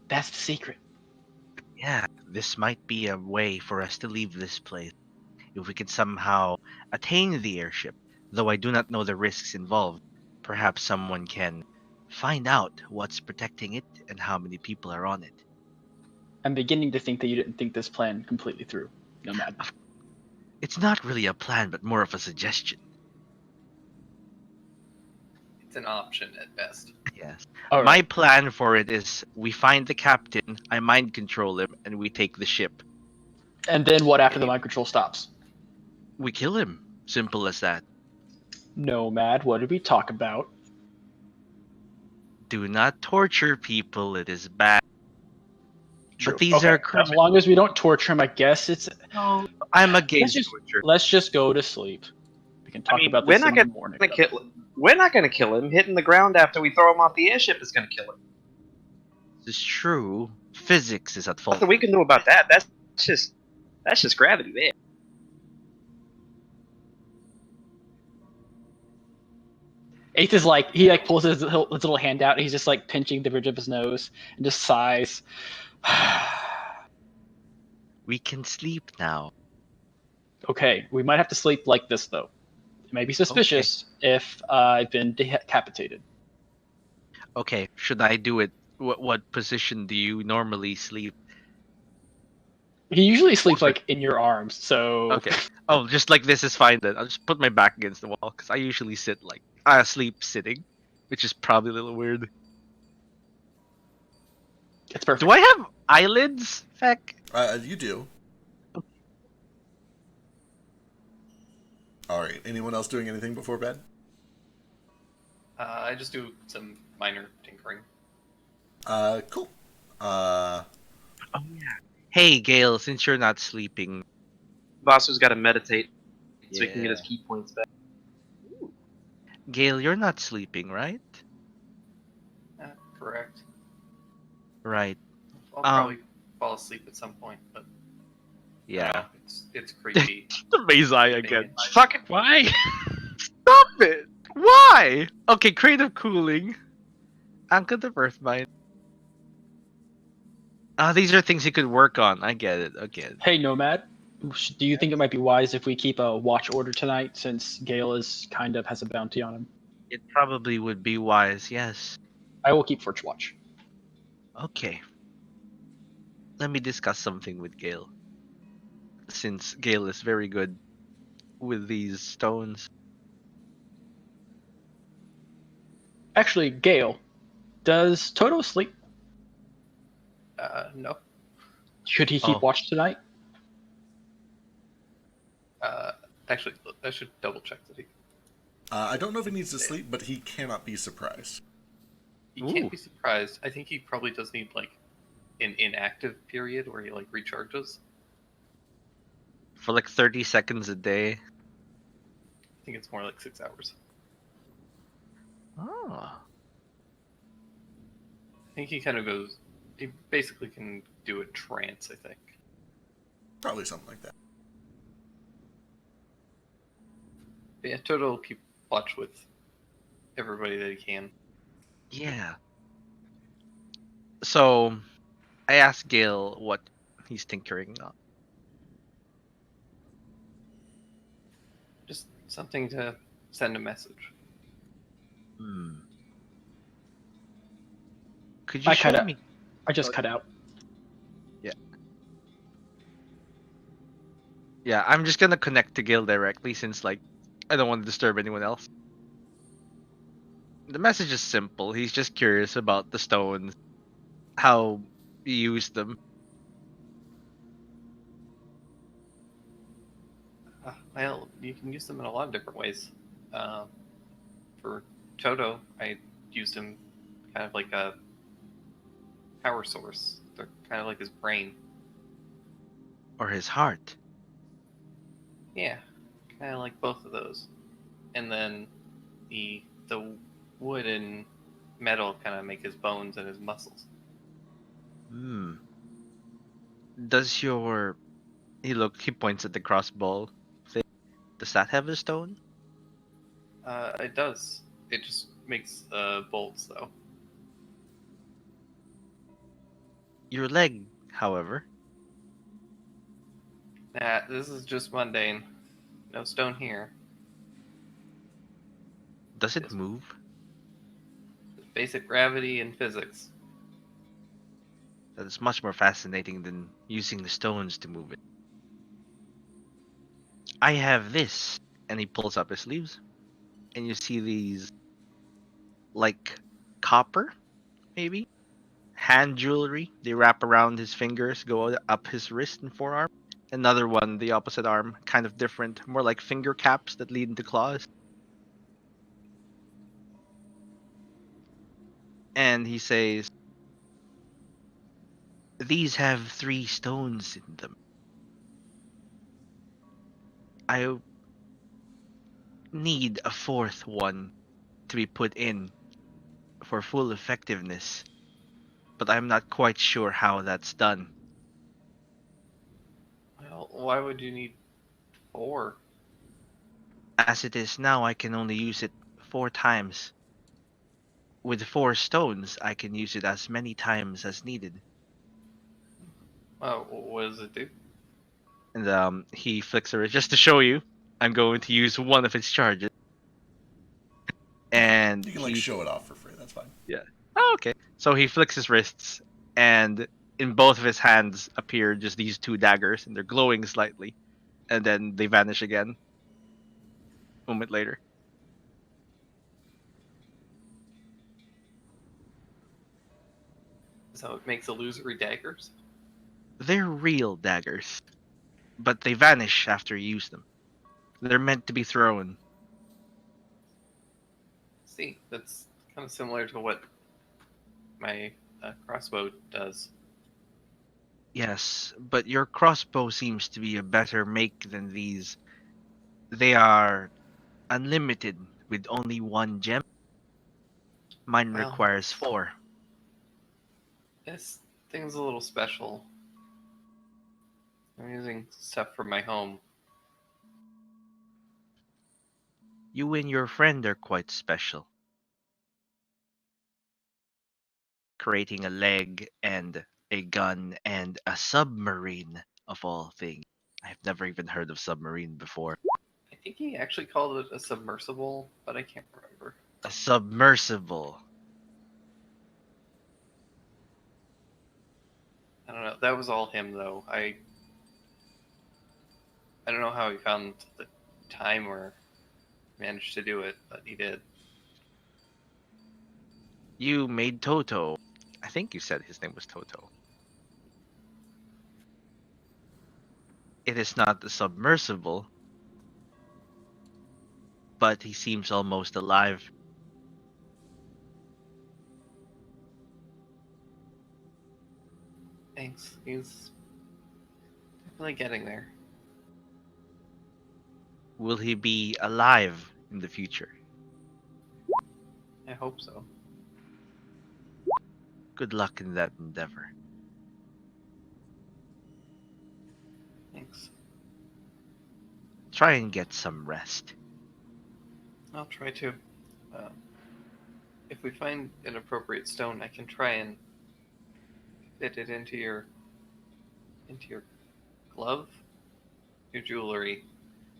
that's the secret. Yeah, this might be a way for us to leave this place. If we can somehow attain the airship, though I do not know the risks involved, perhaps someone can find out what's protecting it and how many people are on it. I'm beginning to think that you didn't think this plan completely through, Nomad. It's not really a plan, but more of a suggestion. It's an option at best. Yes. All right. My plan for it is we find the captain, I mind control him, and we take the ship. And then what after the mind control stops? We kill him. Simple as that. Nomad, what did we talk about? Do not torture people. It is bad. True. But these Okay, are as criminals. long as we don't torture him, I guess it's. No, I'm against torture. Let's just go to sleep. We can talk about this in the morning. We're not gonna kill him. Hitting the ground after we throw him off the airship is gonna kill him. This is true. Physics is at fault. Nothing we can do about that. That's just gravity, man. Eighth is like he like pulls his little hand out and he's just like pinching the bridge of his nose and just sighs. We can sleep now. Okay, we might have to sleep like this though. It may be suspicious if I've been decapitated. Okay, should I do it? What position do you normally sleep? He usually sleeps like in your arms, so Okay. Oh, just like this is fine then. I'll just put my back against the wall because I usually sit like I sleep sitting, which is probably a little weird. it's perfect. Do I have eyelids, Feck? You do. All right. Anyone else doing anything before bed? I just do some minor tinkering. Cool. Uh, Oh yeah. Hey, Gale, since you're not sleeping, Boss got to meditate so he can get his yeah. key points back. Gale, you're not sleeping, right? Correct. Right. I'll Um. probably fall asleep at some point, but I don't Yeah. know. It's creepy. The maze eye sleeping again. in- Fucking why? Stop it! Why? Okay, creative cooling. Anchor the Earth Mine. These are things you could work on. I get it. Okay. Hey, Nomad, do you think it might be wise if we keep a watch order tonight since Gale is kind of has a bounty on him? It probably would be wise, yes. I will keep first watch. Okay. Let me discuss something with Gale. Since Gale is very good with these stones. Actually, Gale, does Toto sleep? No. Should he keep Oh, watch tonight? Uh, actually, I should double check that I don't know if he needs to sleep, but he cannot be surprised. he Ooh. can't be surprised. I think he probably does need like an inactive period where he like recharges. for like 30 seconds a day. I think it's more like 6 hours. Oh. I think he kind of goes. He basically can do a trance. I think. Probably something like that. But yeah, Toto will keep watch with everybody that he can. Yeah. So, I asked Gale what he's tinkering on. Just something to send a message. Hmm. Could you I show cut out. me? I just cut out. Yeah, I'm just gonna connect to Gale directly since, like, I don't want to disturb anyone else. The message is simple. He's just curious about the stones, how you use them. Well, you can use them in a lot of different ways. For Toto, I used him kind of like a power source. They're kind of like his brain. Or his heart. Yeah, kind of like both of those. And then the wood and metal kind of make his bones and his muscles. Hmm. Does your he points at the crossbow thing. Does that have a stone? It does. It just makes bolts though. Your leg, however. Nah, this is just mundane. No stone here. Does it Yes. move? Just basic gravity and physics. That is much more fascinating than using the stones to move it. I have this. And he pulls up his sleeves. And you see these, like, copper, maybe? Hand jewelry. They wrap around his fingers, go up his wrist and forearm. Another one, the opposite arm, kind of different. More like finger caps that lead into claws. And he says, these have 3 stones in them. I need a 4th one to be put in for full effectiveness, but I'm not quite sure how that's done. Well, why would you need 4? As it is now, I can only use it 4 times. With 4 stones, I can use it as many times as needed. What does it do? And he flicks a wrist just to show you. I'm going to use one of its charges. And You can like show it off for free. That's fine. Yeah. Oh, okay. So he flicks his wrists, and in both of his hands appear just these 2 daggers, and they're glowing slightly, and then they vanish again. A moment later. So it makes illusory daggers? They're real daggers, but they vanish after you use them. They're meant to be thrown. See, that's kind of similar to what my a crossbow does. Yes, but your crossbow seems to be a better make than these. They are unlimited with only one gem. Mine Well, requires 4. this thing's a little special. I'm using stuff from my home. You and your friend are quite special. Creating a leg and a gun and a submarine of all things. I've never even heard of submarine before. I think he actually called it a submersible, but I can't remember. A submersible. I don't know. That was all him, though. I don't know how he found the time or managed to do it, but he did. You made Toto. I think you said his name was Toto. It is not the submersible, but he seems almost alive. Thanks. He's definitely getting there. Will he be alive in the future? I hope so. Good luck in that endeavor. Thanks. Try and get some rest. I'll try to. Um, if we find an appropriate stone, I can try and fit it into your glove, your jewelry.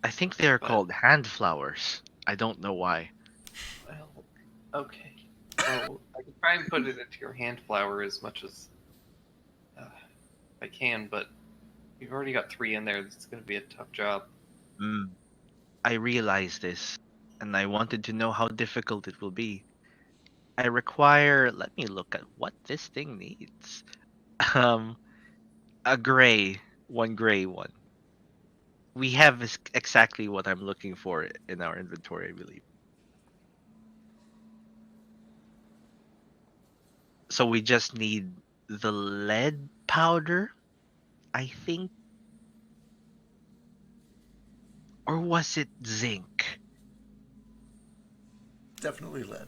I think they are But- called hand flowers. I don't know why. Well, okay. Well, I can try and put it into your hand flower as much as I can, but you've already got 3 in there. This is going to be a tough job. I realize this, and I wanted to know how difficult it will be. I require. Let me look at what this thing needs. A gray, one gray one. We have exactly what I'm looking for in our inventory, I believe. So we just need the lead powder, I think. Or was it zinc? Definitely lead.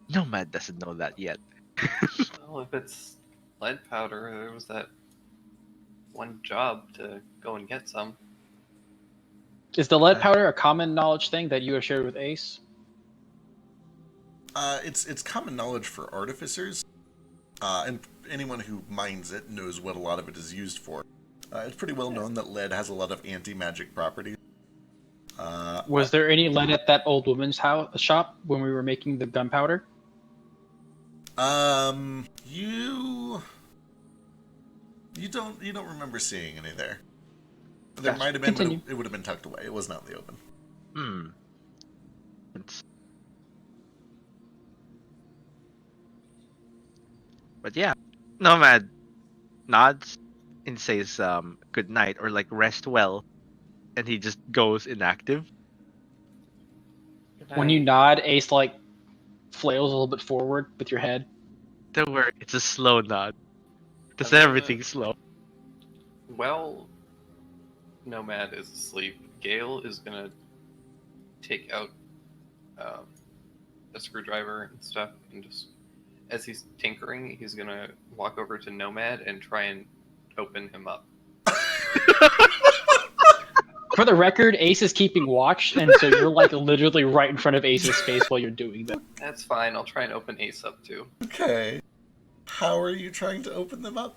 Nomad doesn't know that yet. Well, if it's lead powder, there was that one job to go and get some. Is the lead powder a common knowledge thing that you have shared with Ace? It's common knowledge for artificers, and anyone who mines it knows what a lot of it is used for. It's pretty well known that lead has a lot of anti-magic properties. Was there any lead at that old woman's shop when we were making the gunpowder? You don't remember seeing any there. There Gotcha. might have been, Continue. but it would have been tucked away. It was not in the open. But yeah, Nomad nods and says good night or like rest well, and he just goes inactive. When you nod, Ace like flails a little bit forward with your head. Don't worry, it's a slow nod. Does I'm gonna- everything slow? Well, Nomad is asleep. Gale is gonna take out a screwdriver and stuff, and just as he's tinkering, he's gonna walk over to Nomad and try and open him up. For the record, Ace is keeping watch, and so you're like literally right in front of Ace's face while you're doing that. That's fine. I'll try and open Ace up too. Okay. How are you trying to open them up?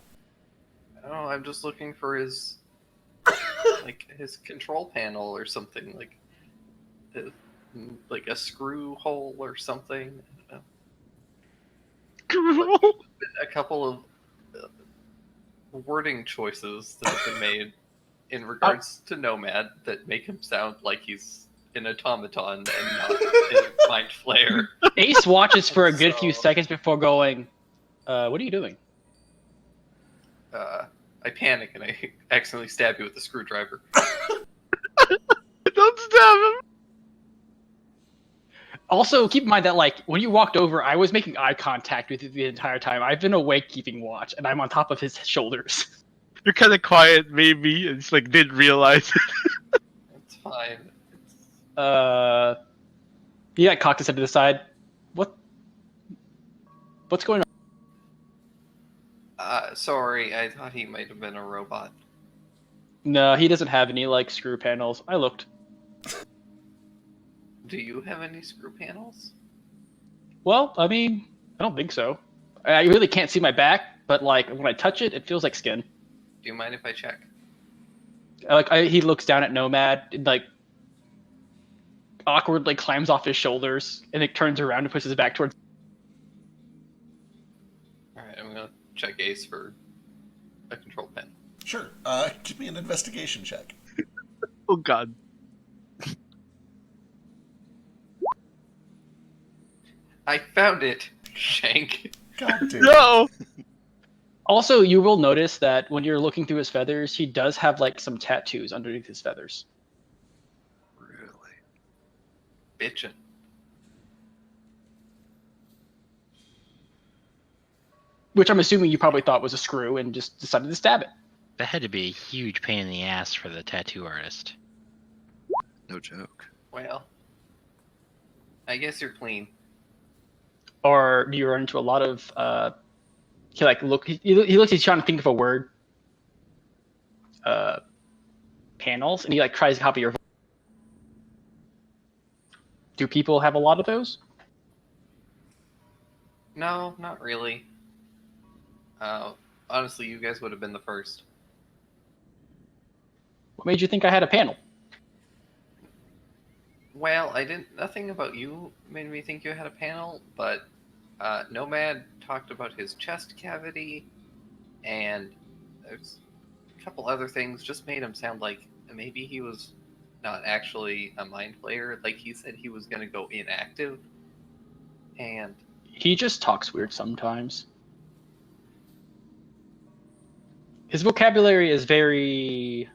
I don't know. I'm just looking for his his control panel or something like a screw hole or something. I don't know. A couple of wording choices that have been made in regards to Nomad that make him sound like he's an automaton and not a mind flayer. Ace watches for a good few So- seconds before going, what are you doing? I panic and I accidentally stab you with a screwdriver. Don't stab him. Also, keep in mind that like when you walked over, I was making eye contact with you the entire time. I've been awake keeping watch, and I'm on top of his shoulders. You're kind of quiet, maybe. It's like didn't realize. It's fine. He got cocked his head to the side. What's going on? Sorry, I thought he might have been a robot. No, he doesn't have any like screw panels. I looked. Do you have any screw panels? Well, I mean, I don't think so. I really can't see my back, but like when I touch it, it feels like skin. Do you mind if I check? He looks down at Nomad and like awkwardly climbs off his shoulders and it turns around and pushes his back towards. Alright, I'm gonna check Ace for a control panel. Sure. Give me an investigation check. Oh god. I found it, Shank. God damn. No. Also, you will notice that when you're looking through his feathers, he does have like some tattoos underneath his feathers. Really? Bitchin'. Which I'm assuming you probably thought was a screw and just decided to stab it. That had to be a huge pain in the ass for the tattoo artist. No joke. Well, I guess you're clean. Or do you run into a lot of he looks, he's trying to think of a word. Panels, and he like tries to copy your voice. Do people have a lot of those? No, not really. Honestly, you guys would have been the first. What made you think I had a panel? Well, I didn't. Nothing about you made me think you had a panel, but Nomad talked about his chest cavity, and there's a couple other things just made him sound like maybe he was not actually a mind flayer. Like he said he was gonna go inactive, and He just talks weird sometimes. His vocabulary is very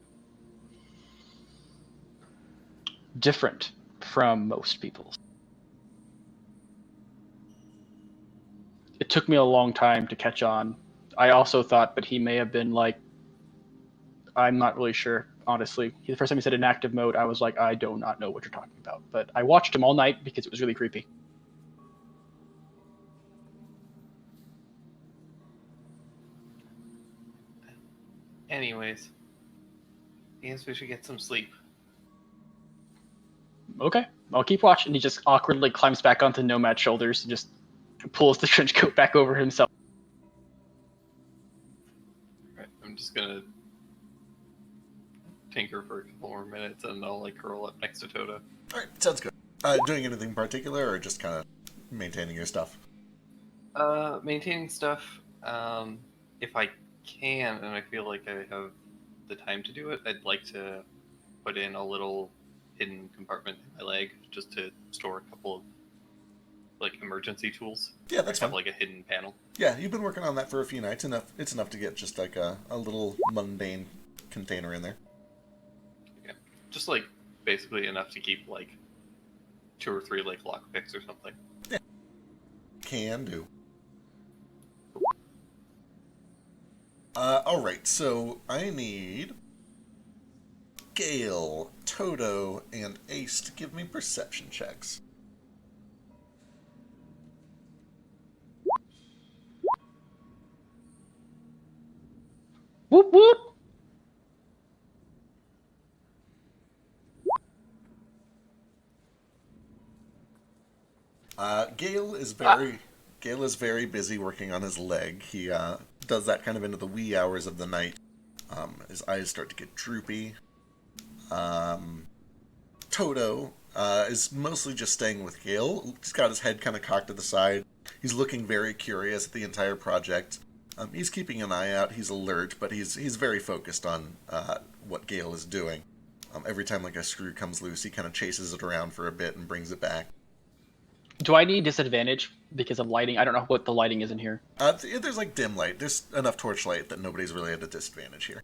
different from most people's. It took me a long time to catch on. I also thought that he may have been like, I'm not really sure, honestly. The first time he said inactive mode, I was like, I do not know what you're talking about. But I watched him all night because it was really creepy. anyways, I guess we should get some sleep. Okay, I'll keep watching. He just awkwardly climbs back onto Nomad's shoulders and just pulls the trench coat back over himself. Right, I'm just gonna tinker for a couple more minutes and I'll like curl up next to Toto. Alright, sounds good. Doing anything particular or just kind of maintaining your stuff? Maintaining stuff. If I can, and I feel like I have the time to do it, I'd like to put in a little hidden compartment in my leg just to store a couple of like emergency tools. Yeah, that's have fine. like a hidden panel. Yeah, you've been working on that for a few nights. It's enough to get just like a little mundane container in there. Okay. Just like basically enough to keep like 2 or 3 like lockpicks or something. Yeah. Can do. Alright, so I need Gale, Toto, and Ace to give me perception checks. Whoop whoop! Gale is very busy working on his leg. He does that kind of into the wee hours of the night. His eyes start to get droopy. Toto is mostly just staying with Gale. He's got his head kind of cocked to the side. He's looking very curious at the entire project. He's keeping an eye out. He's alert, but he's very focused on what Gale is doing. Every time like a screw comes loose, he kind of chases it around for a bit and brings it back. Do I need disadvantage because of lighting? I don't know what the lighting is in here. There's like dim light. There's enough torchlight that nobody's really at a disadvantage here.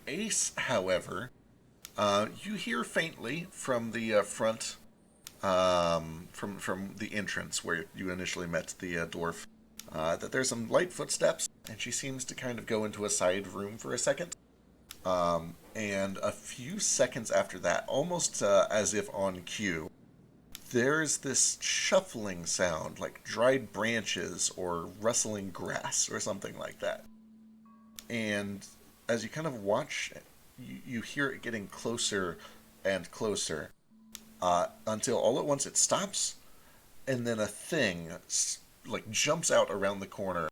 Ace, however, you hear faintly from the front from the entrance where you initially met the dwarf, that there's some light footsteps, and she seems to kind of go into a side room for a second. And a few seconds after that, almost as if on cue, there's this shuffling sound, like dried branches or rustling grass or something like that. And as you kind of watch, you hear it getting closer and closer, until all at once it stops, and then a thing like jumps out around the corner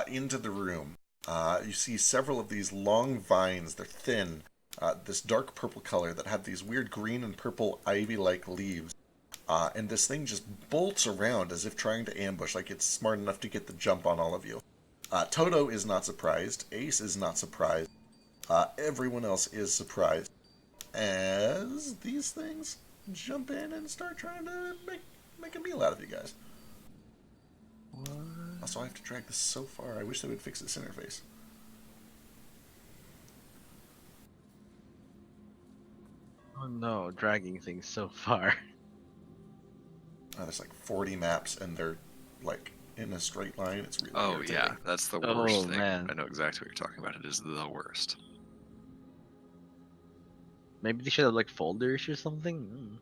into the room. You see several of these long vines. They're thin, this dark purple color that have these weird green and purple ivy-like leaves. And this thing just bolts around as if trying to ambush, like it's smart enough to get the jump on all of you. Toto is not surprised. Ace is not surprised. Everyone else is surprised as these things jump in and start trying to make a meal out of you guys. What? Also, I have to drag this so far. I wish they would fix this interface. Oh no, dragging things so far. There's like 40 maps, and they're like in a straight line. It's really irritating. Yeah, that's the Oh, worst thing. man. I know exactly what you're talking about. It is the worst. Maybe they should have like folders or something.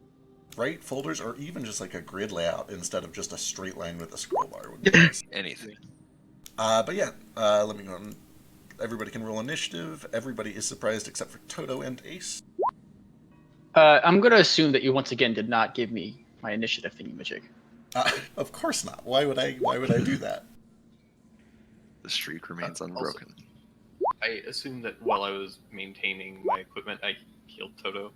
Right? Folders, or even just like a grid layout instead of just a straight line with a scroll bar would be nice. Anything. But yeah, let me go on. Everybody can roll initiative. Everybody is surprised except for Toto and Ace. I'm going to assume that you once again did not give me my initiative thingy-majig. Of course not. Why would I do that? The streak remains unbroken. I assume that while I was maintaining my equipment, I healed Toto.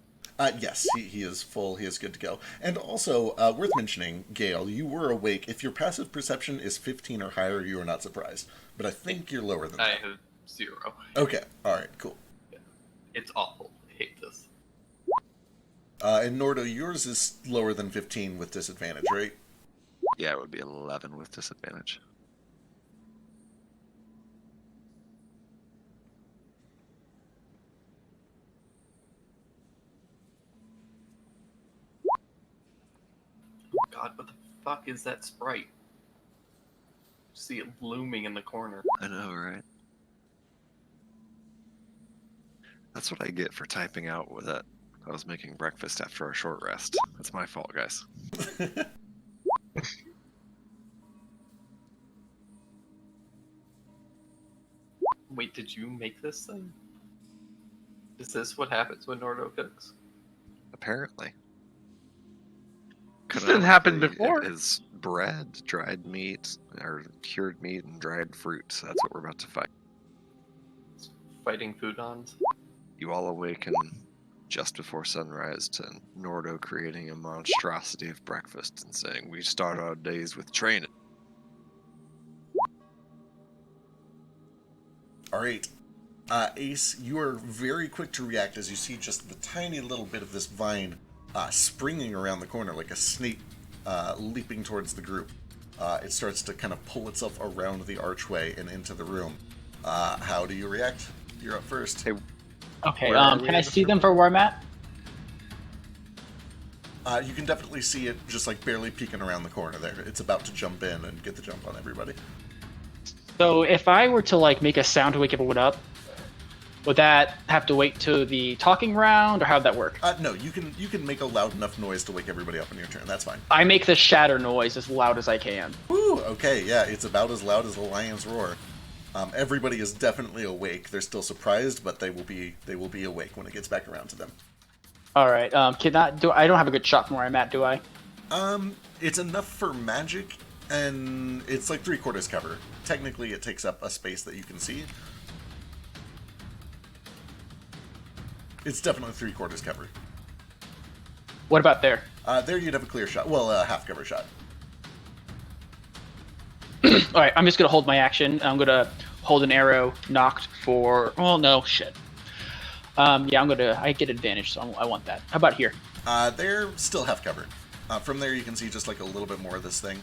Yes, he is full. He is good to go. And also, worth mentioning, Gale, you were awake. If your passive perception is 15 or higher, you are not surprised. But I think you're lower than I that. have 0. Okay, alright, cool. Yeah. It's awful. I hate this. And Nordo, yours is lower than 15 with disadvantage, right? Yeah, it would be 11 with disadvantage. Oh God, what the fuck is that sprite? See it looming in the corner. I know, right? That's what I get for typing out with it. I was making breakfast after a short rest. That's my fault, guys. Wait, did you make this thing? Is this what happens when Nordo cooks? Apparently. This didn't happen before. It is bread, dried meat, or cured meat, and dried fruit. That's what we're about to fight. It's fighting foodons. You all awaken just before sunrise to Nordo creating a monstrosity of breakfast and saying, "We start our days with training." Alright. Ace, you are very quick to react as you see just the tiny little bit of this vine springing around the corner like a snake leaping towards the group. It starts to kind of pull itself around the archway and into the room. How do you react? You're up first. Hey, Okay, Where are we can I in the see room? them for where I'm at? You can definitely see it just like barely peeking around the corner there. It's about to jump in and get the jump on everybody. So if I were to like make a sound to wake everyone up, would that have to wait to the talking round, or how'd that work? No, you can make a loud enough noise to wake everybody up in your turn. That's fine. I make the shatter noise as loud as I can. Woo! Okay, yeah, it's about as loud as a lion's roar. Everybody is definitely awake. They're still surprised, but they will be awake when it gets back around to them. All right. I don't have a good shot from where I'm at, do I? It's enough for magic, and it's like 3/4 cover. Technically, it takes up a space that you can see. It's definitely 3/4 cover. What about there? There you'd have a clear shot. Well, a half cover shot. All right. I'm just gonna hold my action. I'm gonna hold an arrow knocked for. Well, no shit. Yeah, I get advantage, so I want that. How about here? They're still half cover. From there, you can see just like a little bit more of this thing.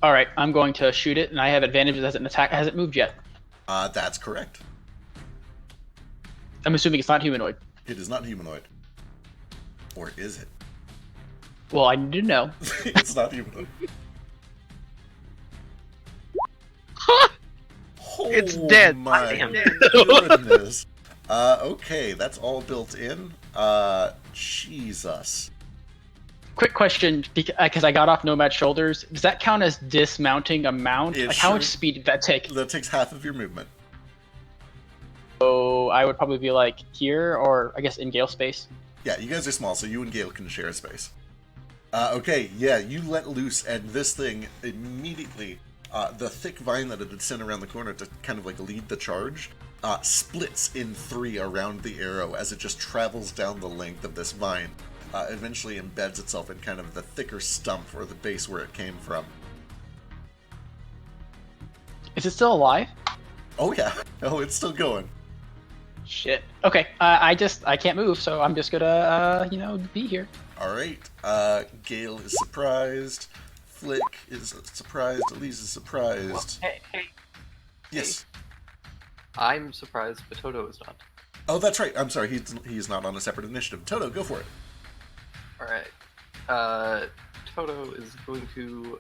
All right. I'm going to shoot it, and I have advantage. It hasn't attacked. Hasn't moved yet. That's correct. I'm assuming it's not humanoid. It is not humanoid. Or is it? Well, I need to know. It's not even. It's Oh dead. my Damn. goodness. Okay, that's all built in. Jesus. Quick question, because I got off Nomad's shoulders. Does that count as dismounting a mount? It Like, how much sure- speed did that take? That takes half of your movement. So I would probably be like here, or I guess in Gale space. Yeah, you guys are small, so you and Gale can share a space. Okay, yeah, you let loose, and this thing immediately, the thick vine that had been sent around the corner to kind of like lead the charge, splits in 3 around the arrow as it just travels down the length of this vine. Eventually embeds itself in kind of the thicker stump or the base where it came from. Is it still alive? Oh yeah, oh, it's still going. Shit. Okay. I can't move, so I'm just gonna be here. All right. Gale is surprised. Flick is surprised. Elise is surprised. Hey, Yes. I'm surprised, but Toto is not. Oh, that's right. I'm sorry. He's not on a separate initiative. Toto, go for it. All right. Toto is going to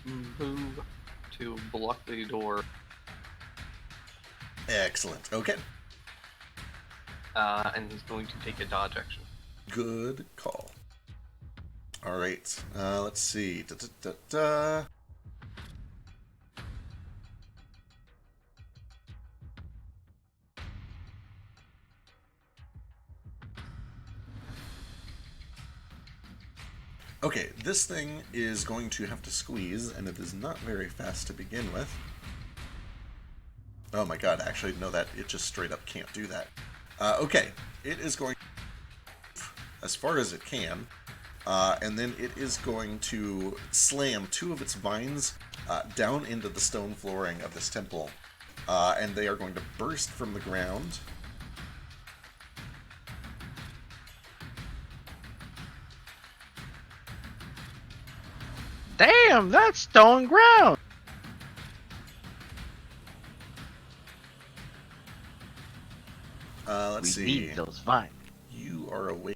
move to block the door, Excellent. Okay. and he's going to take a dodge action. Good call. All right. Let's see. Da-da-da-da. Okay, this thing is going to have to squeeze, and it is not very fast to begin with. Oh my god, actually, no, it just straight up can't do that. Okay, it is going as far as it can, and then it is going to slam 2 of its vines down into the stone flooring of this temple, and they are going to burst from the ground. Damn, that's stone ground. Let's We see. need those vines. You are awake.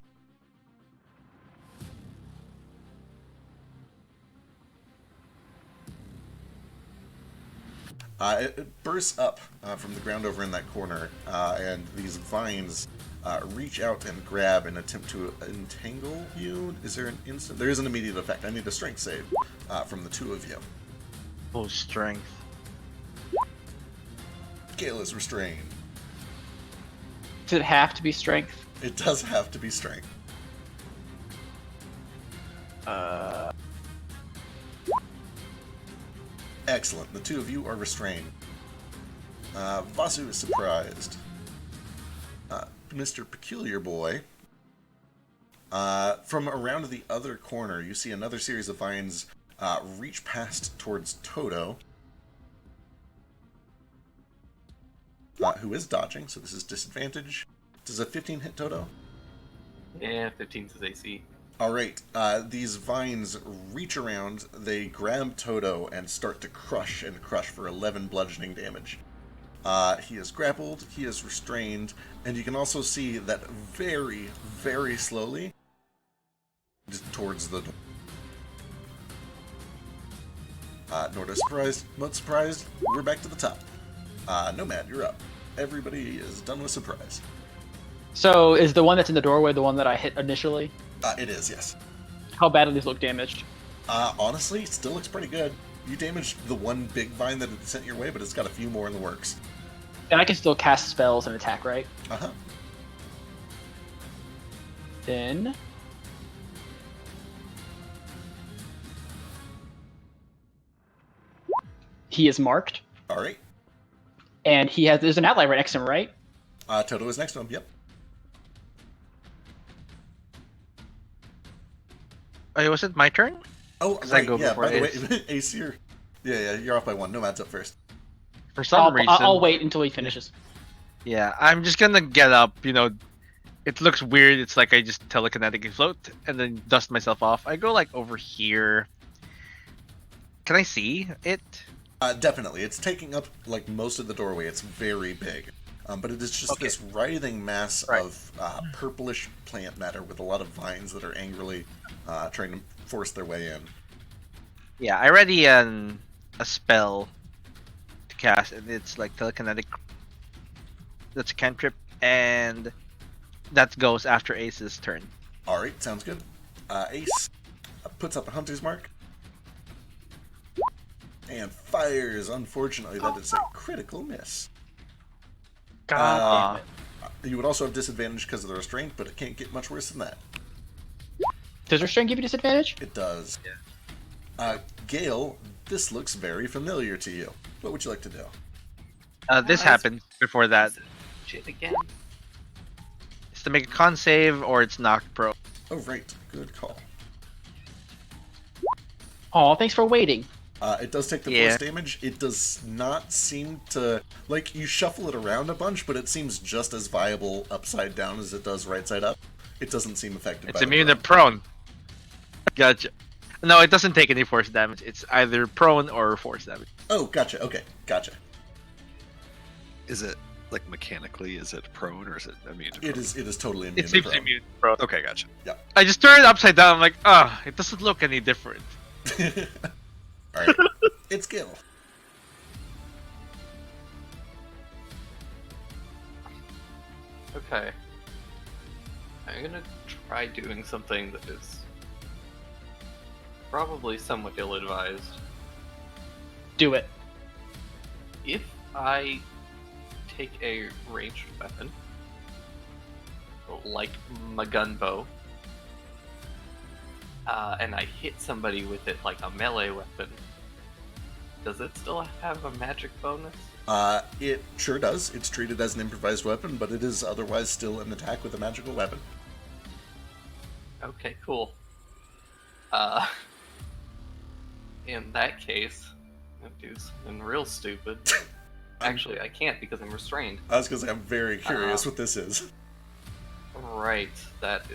It bursts up from the ground over in that corner, and these vines reach out and grab and attempt to entangle you. Is there an instant? There is an immediate effect. I need a strength save from the 2 of you. Full strength. Gale is restrained. Does it have to be strength? It does have to be strength. Excellent. The 2 of you are restrained. Vasu is surprised. Mr. Peculiar Boy. From around the other corner, you see another series of vines reach past towards Toto, who is dodging, so this is disadvantage. Does a 15 hit Toto? Yeah, 15 says AC. Alright, these vines reach around, they grab Toto and start to crush for 11 bludgeoning damage. He is grappled, he is restrained, and you can also see that very, very slowly towards the door. Norda surprised, Mud surprised, we're back to the top. Nomad, you're up. Everybody is done with surprise. So is the one that's in the doorway the one that I hit initially? It is, yes. How bad do these look damaged? Honestly, it still looks pretty good. You damaged the one big vine that it sent your way, but it's got a few more in the works. And I can still cast spells and attack, right? Uh-huh. Then he is marked, Alright. and there's an ally right next to him, right? Toto is next to him, yep. Oh, was it my turn? Oh, 'Cause I right, go yeah, before by the way, Ace. Ace, you're off by 1. Nomad's up first. For some reason. I'll wait until he finishes. Yeah, I'm just gonna get up. It looks weird. It's like I just telekinetically float and then dust myself off. I go like over here. Can I see it? Definitely. It's taking up, like, most of the doorway. It's very big. But it is just this writhing mass of purplish plant matter with a lot of vines that are angrily trying to force their way in. Yeah, I ready a spell to cast, and it's like telekinetic. That's a cantrip, and that goes after Ace's turn. All right, sounds good. Ace puts up a hunter's mark and fires. Unfortunately, that is a critical miss. God You would also have disadvantage because of the restraint, but it can't get much worse than that. Does restraint give you disadvantage? It does. Yeah. Gale, this looks very familiar to you. What would you like to do? This happened before that. Shit again. It's to make a con save, or it's knocked prone. Oh, right. Good call. Aw, thanks for waiting. It does take the force damage. It does not seem to... Like, you shuffle it around a bunch, but it seems just as viable upside down as it does right side up. It doesn't seem affected It's by immune the to prone. Gotcha. No, it doesn't take any force damage. It's either prone or force damage. Oh, gotcha. Okay, gotcha. Is it, like, mechanically, is it prone or is it immune to prone? It is totally immune It to seems prone. immune to prone. Okay, gotcha. I just turned it upside down. I'm like, it doesn't look any different. Alright. It's Gil. Okay. I'm gonna try doing something that is probably somewhat ill-advised. Do it. If I take a ranged weapon, like my gunbow, and I hit somebody with it like a melee weapon, does it still have a magic bonus? It sure does. It's treated as an improvised weapon, but it is otherwise still an attack with a magical weapon. Okay, cool. In that case, that dude's been real stupid. Actually, I can't because I'm restrained. I was gonna say, I'm very curious what this is. Right, that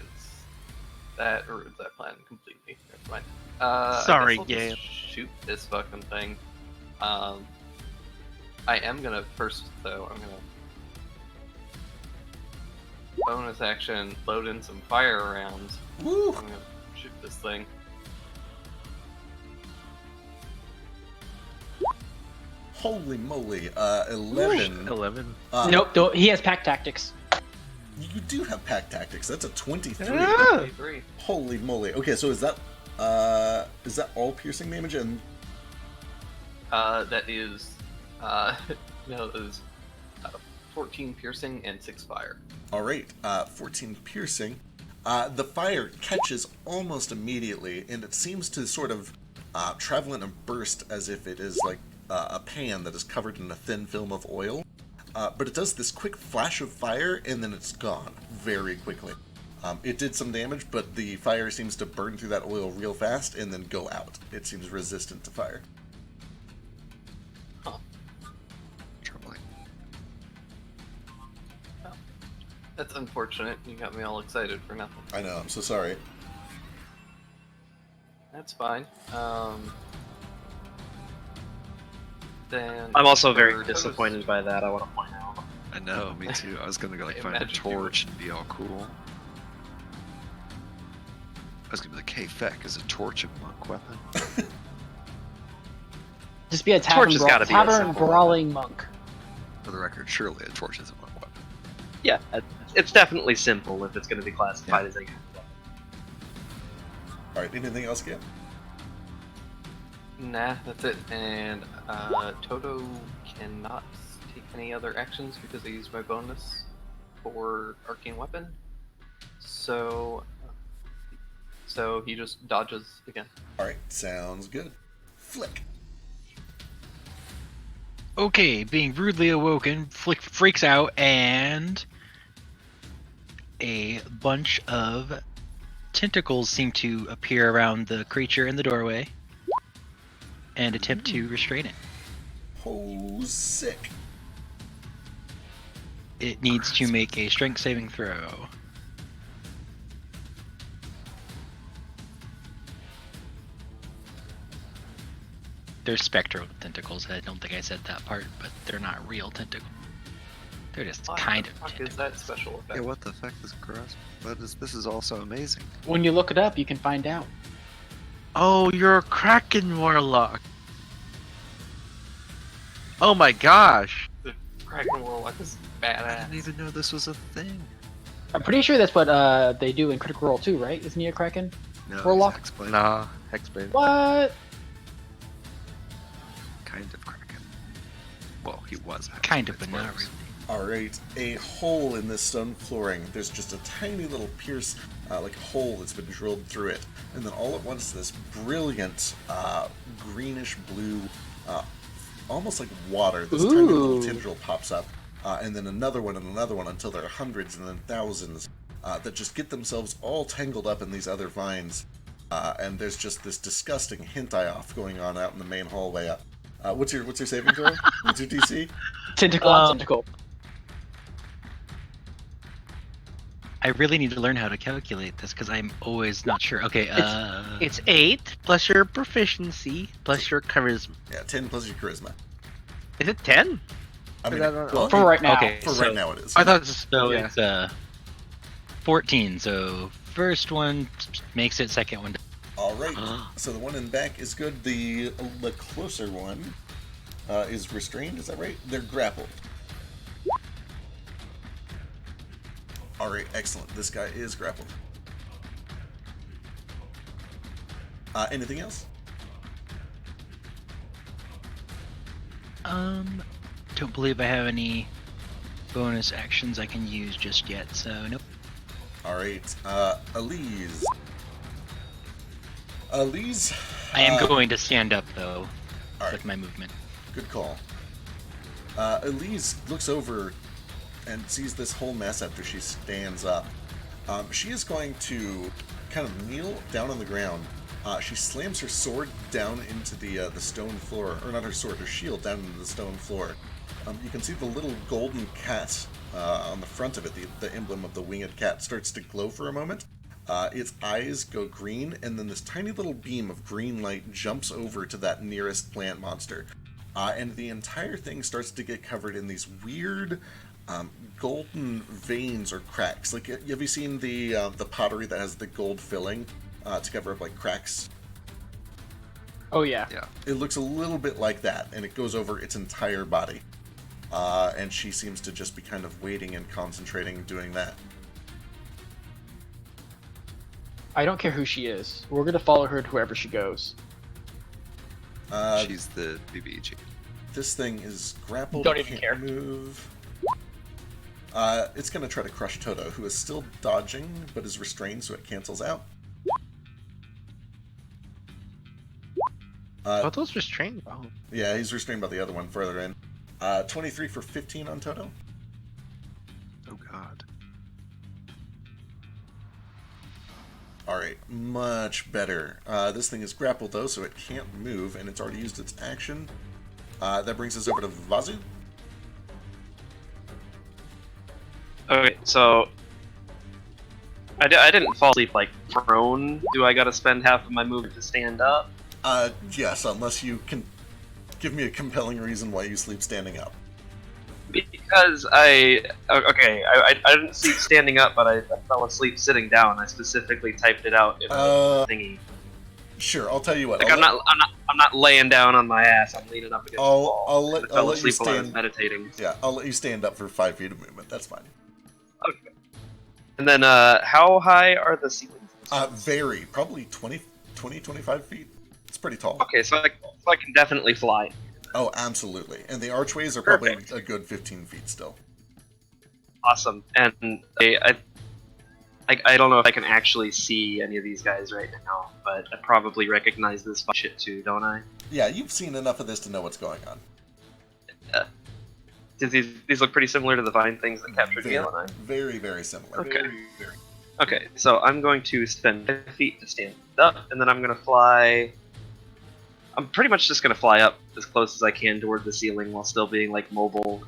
ruins that plan completely. Never mind. Sorry, I guess I'll Gale. just shoot this fucking thing. I am gonna first, though. I'm gonna bonus action, load in some fire rounds. Woo! I'm gonna shoot this thing. Holy moly, 11. 11. Nope, don't, he has pack tactics. You do have pack tactics. That's a 23. 23. Holy moly. Okay, so is that all piercing damage? And That is, no, it is 14 piercing and 6 fire. all right, 14 piercing. The fire catches almost immediately, and it seems to sort of travel in a burst as if it is like a pan that is covered in a thin film of oil. But it does this quick flash of fire, and then it's gone very quickly. It did some damage, but the fire seems to burn through that oil real fast and then go out. It seems resistant to fire. Troubling. That's unfortunate. You got me all excited for nothing. I know, I'm so sorry. That's fine. Then I'm also very for disappointed by that, I want to point out. I know, me too. I was gonna go like find a Imagine torch and be all cool. I was gonna be like, hey, Feck, is a torch a monk weapon? Just be a Torch has gotta be a tavern simple brawling monk. For the record, surely a torch is a monk weapon. Yeah, it's definitely simple if it's going to be classified as a. Alright, anything else again? Nah, that's it. And Toto cannot take any other actions because I used my bonus for arcane weapon. So he just dodges again. Alright, sounds good. Flick. Okay, being rudely awoken, Flick freaks out and a bunch of tentacles seem to appear around the creature in the doorway and attempt to restrain it. Oh, sick. It needs to make a strength saving throw. They're spectral tentacles. I don't think I said that part, but they're not real tentacles. They're just What kind the of fuck dead. is that special effect? Yeah, what the fuck is cross? This is all so amazing. When you look it up, you can find out. Oh, you're a Kraken Warlock. Oh my gosh. The Kraken Warlock is I badass. didn't even know this was a thing. I'm pretty sure that's what they do in Critical Role too, right? Isn't he a Kraken? No, Warlock? explain. Nah, Hexblade. What? Kind of Kraken. Well, he was. Kind of, It's but not worse. really. Alright, a hole in this stone flooring. There's just a tiny little pierce, like a hole that's been drilled through it. And then all at once, this brilliant, greenish blue, almost like water, this tiny little Ooh. tendril pops up. And then another one and another one until there are hundreds and then thousands that just get themselves all tangled up in these other vines. And there's just this disgusting hentai off going on out in the main hallway. What's your saving throw? What's your DC? Tentacle on tentacle. I really need to learn how to calculate this because I'm always not sure. Okay, It's 8 plus your proficiency plus your charisma. Yeah, 10 plus your charisma. Is it 10? I mean, that not- well, For right now. okay, for so, right now it is. I thought it's so yeah. it's 14. So first one makes it, second one. All right. So the one in back is good. The closer one is restrained. Is that right? They're grappled. All right. Excellent. This guy is grappled. Anything else? Don't believe I have any bonus actions I can use just yet. So nope. All right. Elise. Elise. I am going to stand up though all right. with my movement. Good call. Elise looks over and sees this whole mess after she stands up. She is going to kind of kneel down on the ground. She slams her sword down into the stone floor, or not her sword, her shield down into the stone floor. You can see the little golden cat on the front of it, the emblem of the winged cat, starts to glow for a moment. Its eyes go green, and then this tiny little beam of green light jumps over to that nearest plant monster. And the entire thing starts to get covered in these weird golden veins or cracks. Like, have you seen the pottery that has the gold filling to cover up like cracks? Oh yeah. Yeah. It looks a little bit like that, and it goes over its entire body. And she seems to just be kind of waiting and concentrating, doing that. I don't care who she is. We're gonna follow her to wherever she goes. She's the BBG. This thing is grappled. Don't even can't care. Move. It's going to try to crush Toto, who is still dodging, but is restrained, so it cancels out. Toto's restrained. Wow. Yeah, he's restrained by the other one further in. 23 for 15 on Toto. Oh god. Alright, much better. This thing is grappled, though, so it can't move, and it's already used its action. That brings us over to Vazu. Okay, so I didn't fall asleep like prone. Do I gotta spend half of my movement to stand up? Yes, unless you can give me a compelling reason why you sleep standing up. Because I didn't sleep standing up, but I fell asleep sitting down. I specifically typed it out in a thingy. Sure, I'll tell you what. Like I'm not laying down on my ass. I'm leaning up against the wall. I'll let I fell you asleep while I was stand. meditating. Yeah, I'll let you stand up for 5 feet of movement. That's fine. Okay. And then how high are the ceilings? Vary. Probably 25 feet. It's pretty tall. Okay, so I can definitely fly. Oh, absolutely. And the archways are probably Perfect. a good 15 feet still. Awesome. And I don't know if I can actually see any of these guys right now, but I probably recognize this shit too, don't I? Yeah, you've seen enough of this to know what's going on. Since these look pretty similar to the vine things that captured Very, Galen. very, very similar. Okay. Very, very. Okay, so I'm going to spend 5 feet to stand up, and then I'm going to fly. I'm pretty much just going to fly up as close as I can toward the ceiling while still being like mobile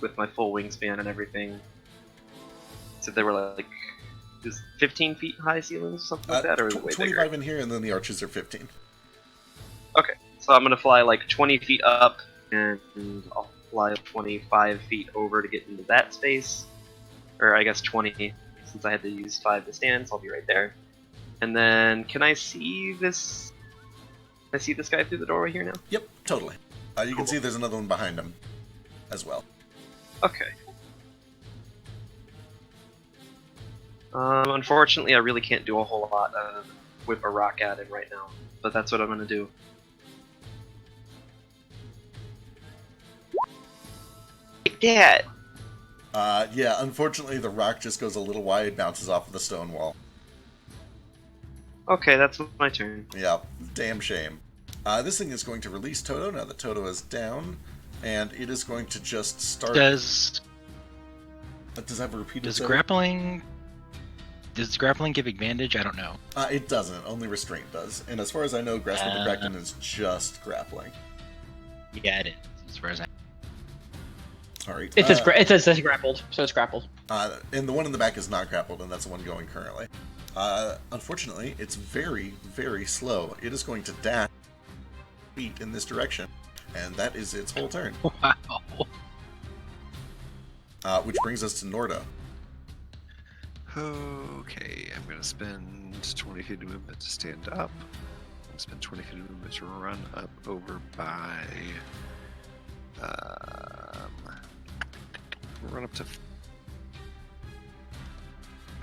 with my full wingspan and everything. So they were like is 15 feet high ceilings, something like that, or is it way 25 bigger? in here, and then the arches are 15. Okay, so I'm going to fly like 20 feet up, and I'll fly 25 feet over to get into that space. Or I guess 20, since I had to use 5 to stand, so I'll be right there. And then, can I see this? Can I see this guy through the doorway here now? Yep, totally. You can see there's another one behind him as well. Okay. Unfortunately, I really can't do a whole lot with a rock at him right now, but that's what I'm gonna do. Like that. Yeah, unfortunately the rock just goes a little wide, bounces off of the stone wall. Okay, that's my turn. Yeah, damn shame. This thing is going to release Toto now that Toto is down, and it is going to just start... Does Does that have a repeated does Toto? grappling give advantage? I don't know. It doesn't, only restraint does. And as far as I know, Grasp of the Kraken is just grappling. Yeah, it is. As far as I. Alright. It says grappled, so it's grappled. And the one in the back is not grappled, and that's the one going currently. Unfortunately, it's very, very slow. It is going to dash feet in this direction, and that is its whole turn. Wow. Which brings us to Nordo. Okay, I'm going to spend 20 feet of movement to stand up. I'm going to spend 20 feet of movement to run up over by... run up to...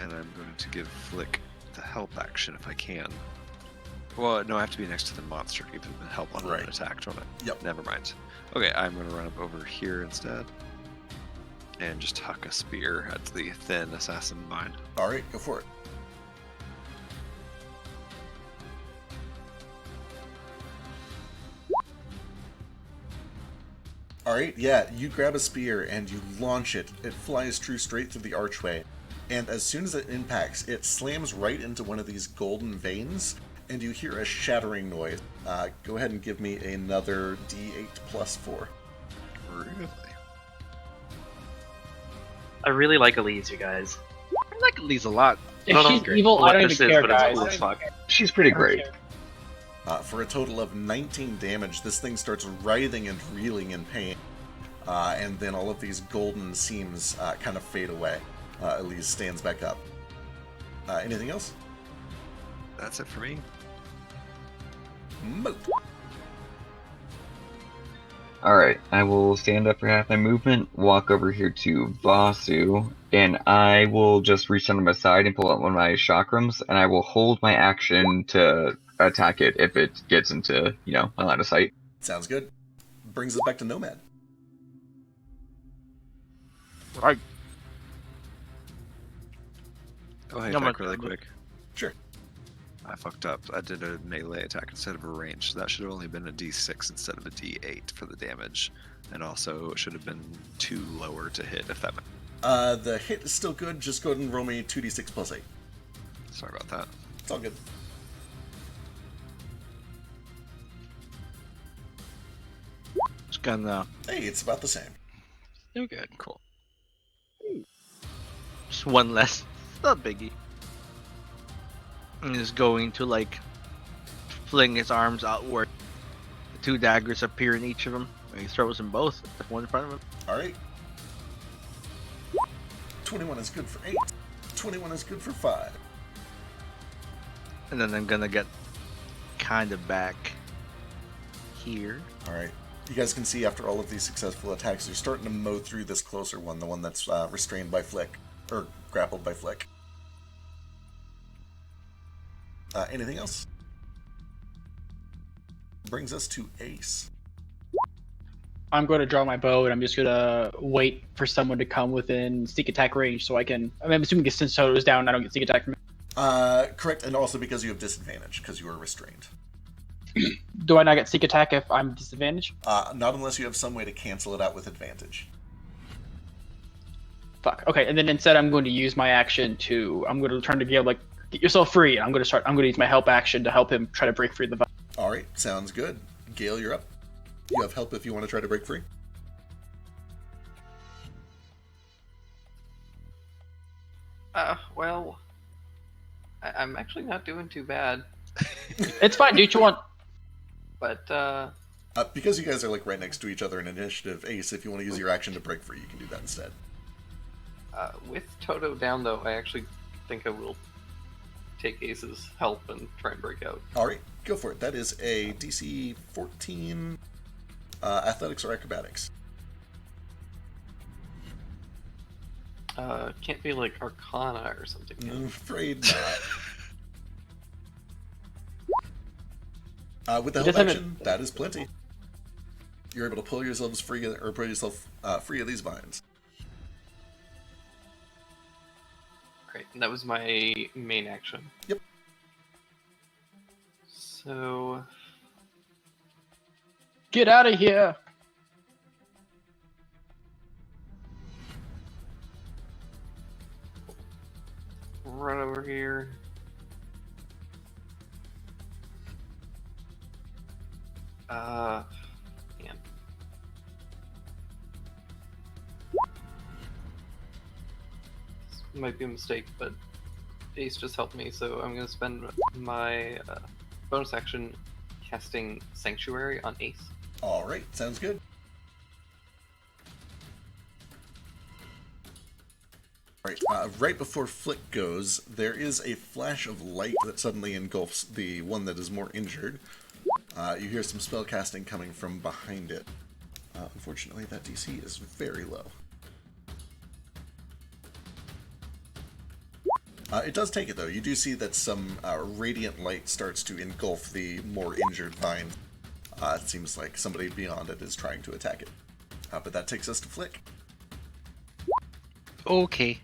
And I'm going to give Flick the help action if I can. Well, no, I have to be next to the monster to give him the help on an attack, don't I? Yep. Never mind. Okay, I'm going to run up over here instead. And just huck a spear at the thin assassin mind. Alright, go for it. Alright, yeah, you grab a spear and you launch it. It flies true straight through the archway. And as soon as it impacts, it slams right into one of these golden veins, and you hear a shattering noise. Go ahead and give me another D8 plus 4. Really? I really like Elise, you guys. I like Elise a lot. If I don't she's know evil, I what don't this even is, care, but it's guys. cool as fuck. She's pretty great. For a total of 19 damage, this thing starts writhing and reeling in pain. And then all of these golden seams kind of fade away. Elise stands back up. Anything else? That's it for me. Moat. Alright, I will stand up for half my movement, walk over here to Vasu, and I will just reach under my side and pull out one of my chakrams, and I will hold my action to attack it if it gets into, my line of sight. Sounds good. Brings us back to Nomad. Right. Oh, hey, No, attack my- really quick. Sure. I fucked up. I did a melee attack instead of a range, so that should have only been a d6 instead of a d8 for the damage. And also, it should have been 2 lower to hit, if that... The hit is still good. Just go ahead and roll me 2d6 plus 8. Sorry about that. It's all good. Just gonna Hey, it's about the same. No good. Cool. just one less. It's not biggie. And is going to fling his arms outward. The 2 daggers appear in each of them. He throws them both. The one in front of him. Alright. 21 is good for 8. 21 is good for 5. And then I'm gonna get kind of back here. Alright. You guys can see after all of these successful attacks, you're starting to mow through this closer one, the one that's restrained by Flick. Or grappled by Flick. Anything else? Brings us to Ace. I'm going to draw my bow, and I'm just going to wait for someone to come within sneak attack range so I can... I'm assuming since Soto's down, I don't get sneak attack from him. Correct, and also because you have disadvantage, because you are restrained. Do I not get sneak attack if I'm disadvantaged? Not unless you have some way to cancel it out with advantage. Fuck. Okay, and then instead I'm going to use my action to... I'm going to turn to Gale, get yourself free, and I'm going to use my help action to help him try to break free of the... Alright, sounds good. Gale, you're up. You have help if you want to try to break free. Well, I'm actually not doing too bad, It's fine, dude, you want... but Because you guys are like right next to each other in initiative, Ace, if you want to use your action to break free, you can do that instead. With Toto down, though, I actually think I will take Ace's help and try and break out. All right, go for it. That is a DC 14 athletics or acrobatics. Can't be like Arcana or something. I'm afraid not. With the help action, that is plenty. You're able to pull yourself free of these vines. Great, and that was my main action. Yep. So Get out of here! run over here. Man. This might be a mistake, but Ace just helped me, so I'm going to spend my bonus action casting Sanctuary on Ace. All right, sounds good. All right, right before Flick goes, there is a flash of light that suddenly engulfs the one that is more injured. You hear some spell casting coming from behind it. Unfortunately, that DC is very low. It does take it, though. You do see that some radiant light starts to engulf the more injured vine. It seems like somebody beyond it is trying to attack it. But that takes us to Flick. Okay.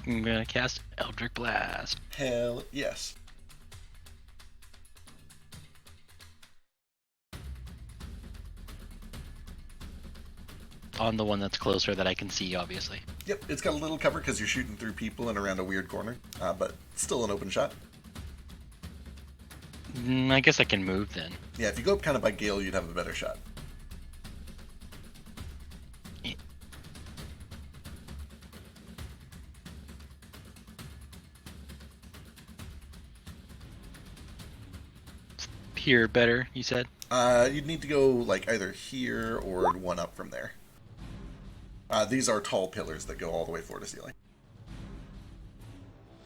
I'm gonna cast Eldritch Blast. Hell yes. On the one that's closer that I can see, obviously. Yep, it's got a little cover because you're shooting through people and around a weird corner, but still an open shot. I guess I can move then. Yeah, if you go up kind of by Gale, you'd have a better shot. Here better, you said? You'd need to go like either here or one up from there. These are tall pillars that go all the way floor to ceiling.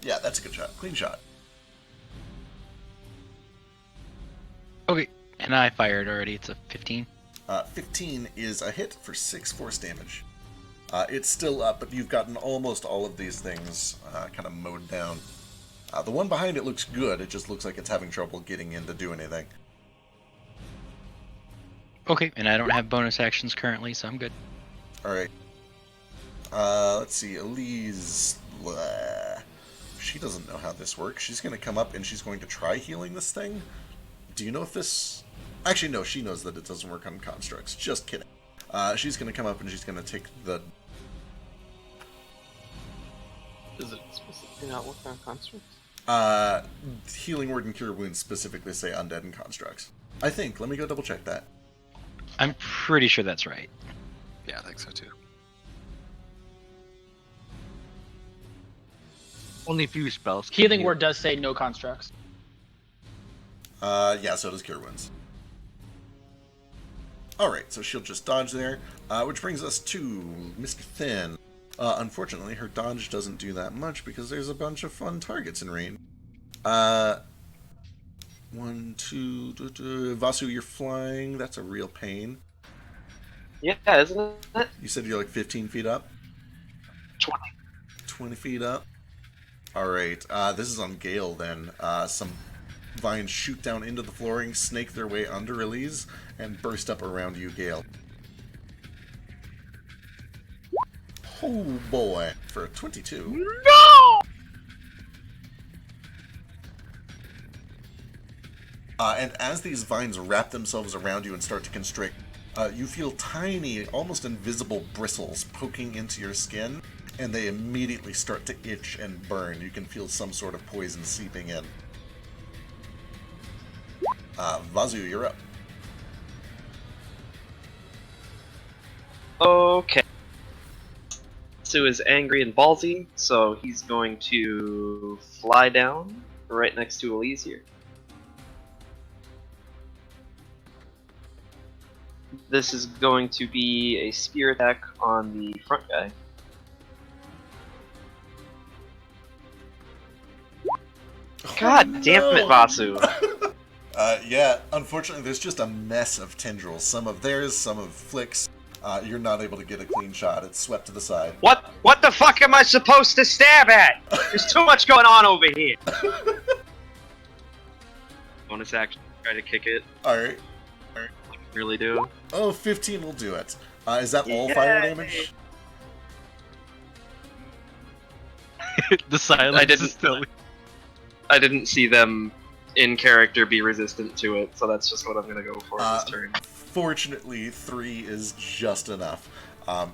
Yeah, that's a good shot. Clean shot. Okay, and I fired already. It's a 15. 15 is a hit for 6 force damage. It's still up, but you've gotten almost all of these things kind of mowed down. The one behind it looks good. It just looks like it's having trouble getting in to do anything. Okay, and I don't have bonus actions currently, so I'm good. Alright. Let's see. Elise... She doesn't know how this works. She's going to come up and she's going to try healing this thing. Do you know if this... Actually, no, she knows that it doesn't work on constructs. Just kidding. She's going to come up and she's going to take the... Does it specifically not work on constructs? Healing word and cure wounds specifically say undead and constructs. I think. Let me go double check that. I'm pretty sure that's right. Yeah, I think so too. Only few spells. Healing word does say no constructs. Yeah, so does cure wounds. Alright, so she'll just dodge there, which brings us to Mr. Thin. Unfortunately, her dodge doesn't do that much because there's a bunch of fun targets in range. 1, 2, Vasu, you're flying. That's a real pain. Yeah, isn't it? You said you're like 15 feet up? 20. 20 feet up. Alright, this is on Gale then. Some vines shoot down into the flooring, snake their way under Elise, and burst up around you, Gale. Oh boy, for a 22. No! And as these vines wrap themselves around you and start to constrict, you feel tiny, almost invisible bristles poking into your skin, and they immediately start to itch and burn. You can feel some sort of poison seeping in. Vazu, you're up. Okay. Sue is angry and ballsy, so he's going to fly down right next to Elise here. This is going to be a spear attack on the front guy. God damn it, Vasu! Yeah, unfortunately, there's just a mess of tendrils. Some of theirs, some of Flick's. You're not able to get a clean shot. It's swept to the side. What the fuck am I supposed to stab at? There's too much going on over here. Bonus action, try to kick it. Alright. Really do. Oh, 15 will do it. Is that all fire damage? The silence I didn't- is still. I didn't see them in character be resistant to it, so that's just what I'm gonna go for this turn. Fortunately, 3 is just enough.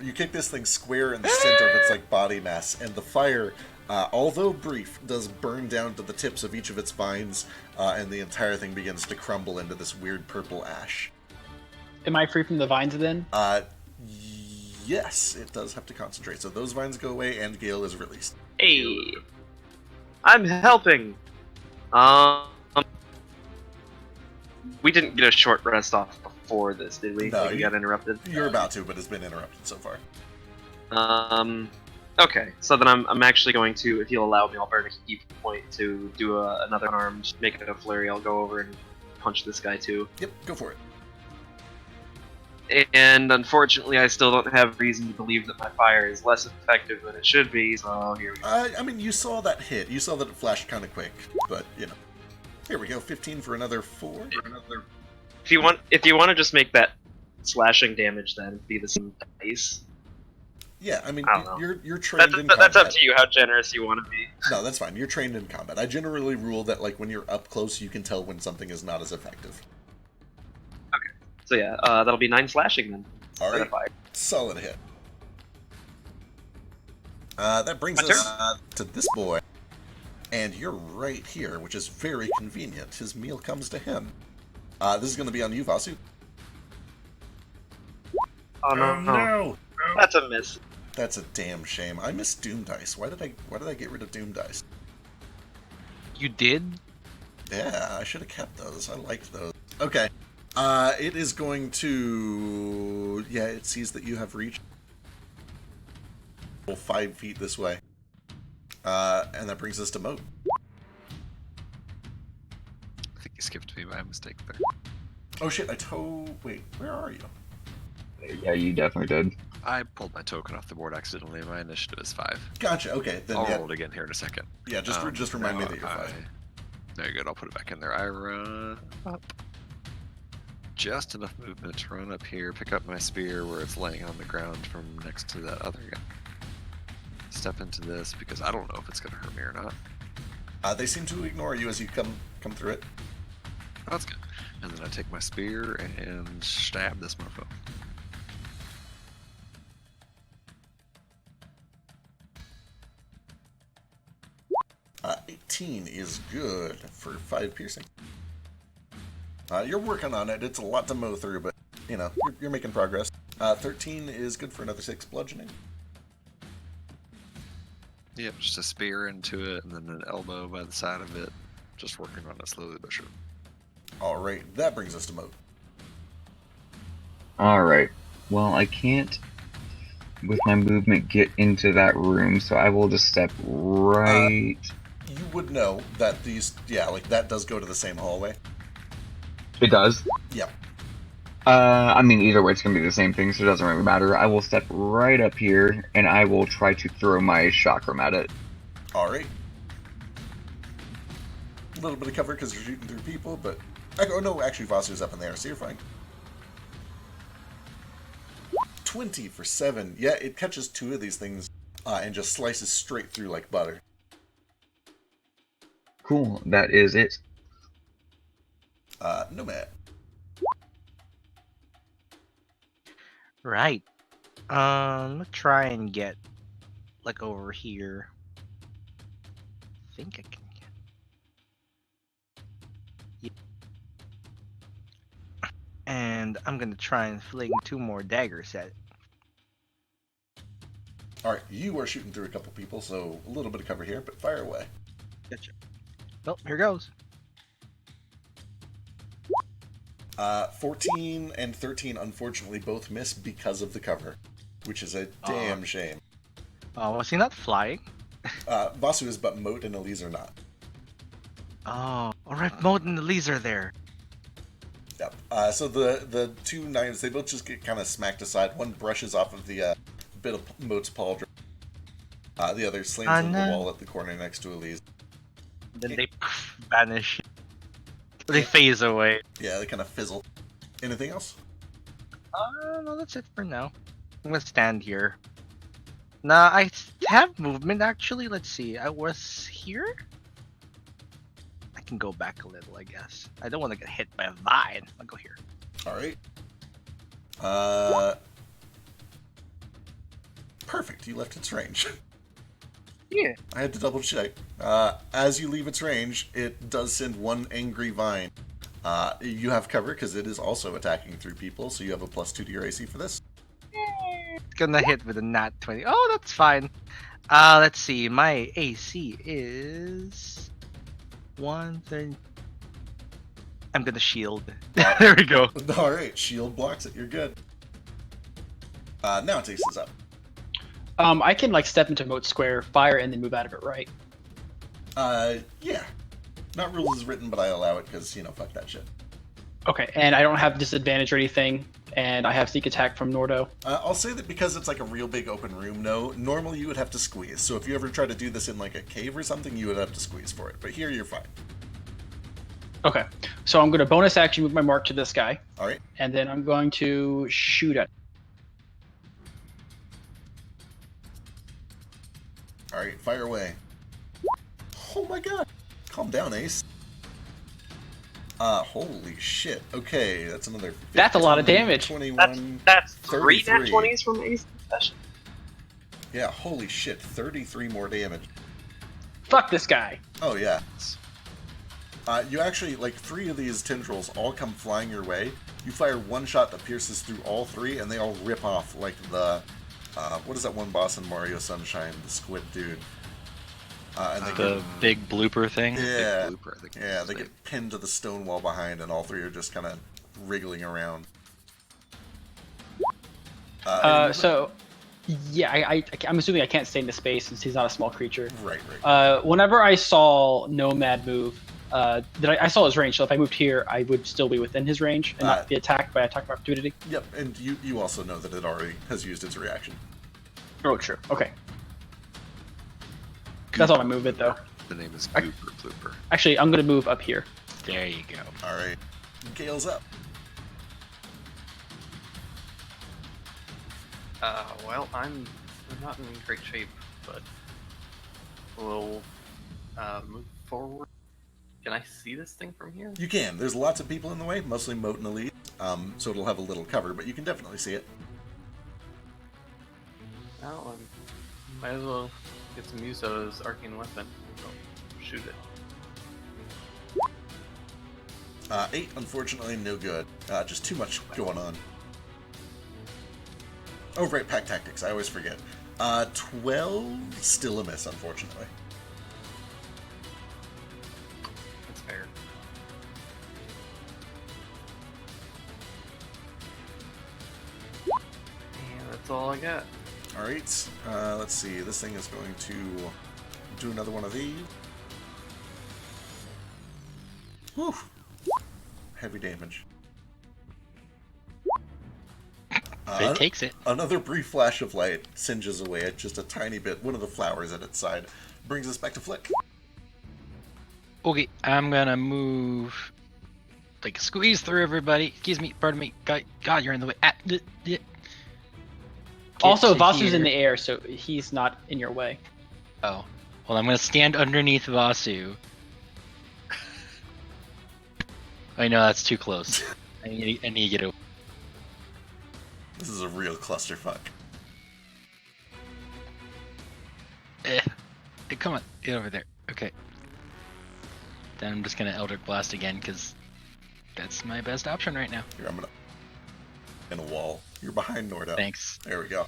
You kick this thing square in the center of its like body mass, and the fire, although brief, does burn down to the tips of each of its vines, and the entire thing begins to crumble into this weird purple ash. Am I free from the vines then? Yes, it does have to concentrate. So those vines go away, and Gale is released. Hey, I'm helping. We didn't get a short rest off before this, did we? No, Like we got interrupted. You're about to, but it's been interrupted so far. Okay, so then I'm actually going to, if you'll allow me, I'll burn a key point to do another unarmed, make it a flurry. I'll go over and punch this guy too. Yep, go for it. And unfortunately, I still don't have reason to believe that my fire is less effective than it should be, so here we go. I mean, you saw that hit. You saw that it flashed kind of quick, but, you know. Here we go, 15 for another 4. If you want to just make that slashing damage, then be the same dice. Yeah, I mean, I don't know. you're trained in combat. That's up to you how generous you want to be. No, that's fine. You're trained in combat. I generally rule that, like, when you're up close, you can tell when something is not as effective. So yeah, that'll be 9 slashing then. Alright, Instead of 5. solid hit. That brings My us to this boy. And you're right here, which is very convenient. His meal comes to him. This is going to be on you, Vasu. Oh no. That's a miss. That's a damn shame. I missed Doom Dice. Why did I get rid of Doom Dice? You did? Yeah, I should have kept those. I liked those. Okay. It is going to... Yeah, it sees that you have reached 5 feet this way. And that brings us to Moat. I think you skipped me by mistake there. Oh shit, Wait, where are you? Yeah, you definitely did. I pulled my token off the board accidentally. My initiative is 5. Gotcha, okay. Then I'll yeah, roll it again here in a second. yeah, just remind me now that you're 5. Very good. I'll put it back in there. I run up. Just enough movement to run up here, pick up my spear where it's laying on the ground from next to that other guy. Step into this because I don't know if it's going to hurt me or not. They seem to ignore you as you come through it. Oh, that's good. And then I take my spear and stab this mofo. Uh, 18 is good for 5 piercing. You're working on it. It's a lot to mow through, but, you know, you're making progress. 13 is good for another 6 bludgeoning. Yep, just a spear into it and then an elbow by the side of it. Just working on it slowly but surely. Alright, that brings us to Moat. Alright. Well, I can't, with my movement, get into that room, so I will just step right... You would know that that does go to the same hallway. It does? Yep. I mean, either way, it's going to be the same thing, so it doesn't really matter. I will step right up here, and I will try to throw my chakram at it. Alright. A little bit of cover because you're shooting through people, but... Oh no, actually Vasu's up in there, so you're fine. 20 for 7. Yeah, it catches 2 of these things and just slices straight through like butter. Cool, that is it. Nomad. Right. Let's try and get like over here. I think I can get. Yeah. And I'm gonna try and fling 2 more daggers at it. All right, you are shooting through a couple people, so a little bit of cover here, but fire away. Gotcha. Well, here goes. 14 and 13 unfortunately both miss because of the cover, which is a damn shame. Oh, was he not flying? Vasu is, but Moat and Elise are not. Oh, alright, Moat and Elise are there. Yep. So the two knives, they both just get kind of smacked aside. One brushes off of the bit of Moat's pauldron. The other slams into the wall at the corner next to Elise. Then they vanish. They phase away. Yeah, they kind of fizzle. Anything else? No, that's it for now. I'm gonna stand here. Nah, I have movement actually. Let's see. I was here. I can go back a little, I guess. I don't want to get hit by a vine. I'll go here. All right. Perfect. You left its range. Yeah. I had to double check. As you leave its range, it does send one angry vine. You have cover because it is also attacking through people, so you have a +2 to your AC for this. It's gonna hit with a nat 20. Oh, that's fine. Let's see. My AC is 130. I'm gonna shield. There we go. All right, shield blocks it. You're good. Now it takes us up. I can like step into Moat Square, fire, and then move out of it, right? Yeah. Not rules as written, but I allow it because, fuck that shit. Okay, and I don't have disadvantage or anything, and I have sneak attack from Nordo. I'll say that because it's like a real big open room, no, normally you would have to squeeze. So if you ever try to do this in like a cave or something, you would have to squeeze for it. But here you're fine. Okay, so I'm going to bonus action move my mark to this guy. All right. And then I'm going to shoot at. All right, fire away. Oh my god. Calm down, Ace. Holy shit. Okay, that's another 15, That's a lot of damage. 21, That's 3 nat 33. 20s from Ace session. Yeah, holy shit. 33 more damage. Fuck this guy. Oh, yeah. You actually, like, 3 of these tendrils all come flying your way. You fire one shot that pierces through all 3, and they all rip off, like the... what is that one boss in Mario Sunshine? The squid dude. And they The big blooper thing. Yeah, Big blooper, I think yeah, it's they the get pinned to the stone wall behind, and all 3 are just kind of wriggling around. So, yeah, I'm assuming I can't stay in the space since he's not a small creature. Right, right. Whenever I saw Nomad move, I saw his range, so if I moved here, I would still be within his range and not be attacked by attack of opportunity. Yep, and you also know that it already has used its reaction. Oh, true. Okay. That's all my movement, though. The name is Gooper Blooper. Actually, I'm going to move up here. There you go. All right, Gale's up. Well, I'm not in great shape, but we'll move forward. Can I see this thing from here? You can. There's lots of people in the way, mostly Moat and Elite, so it'll have a little cover, but you can definitely see it. Well, might as well get some use out of this arcane weapon. So, shoot it. 8, unfortunately, no good. Just too much going on. Oh, right, pack tactics. I always forget. 12, still a miss, unfortunately. That's fair. And that's all I got. All right, let's see. This thing is going to do another one of these. Whew. Heavy damage. It takes it. Another brief flash of light singes away at just a tiny bit. One of the flowers at its side brings us back to Flick. Okay, I'm gonna move. Like squeeze through everybody. Excuse me, pardon me. God, you're in the way. Also, to Vasu's in here. the air, so he's not in your way. Oh, well, I'm gonna stand underneath Vasu. I know that's too close. I need to get over. This is a real clusterfuck. Hey, come on, get over there. Okay. Then I'm just gonna Eldritch Blast again because that's my best option right now. Here, I'm gonna... In a wall. You're behind Nordo. Thanks. There we go.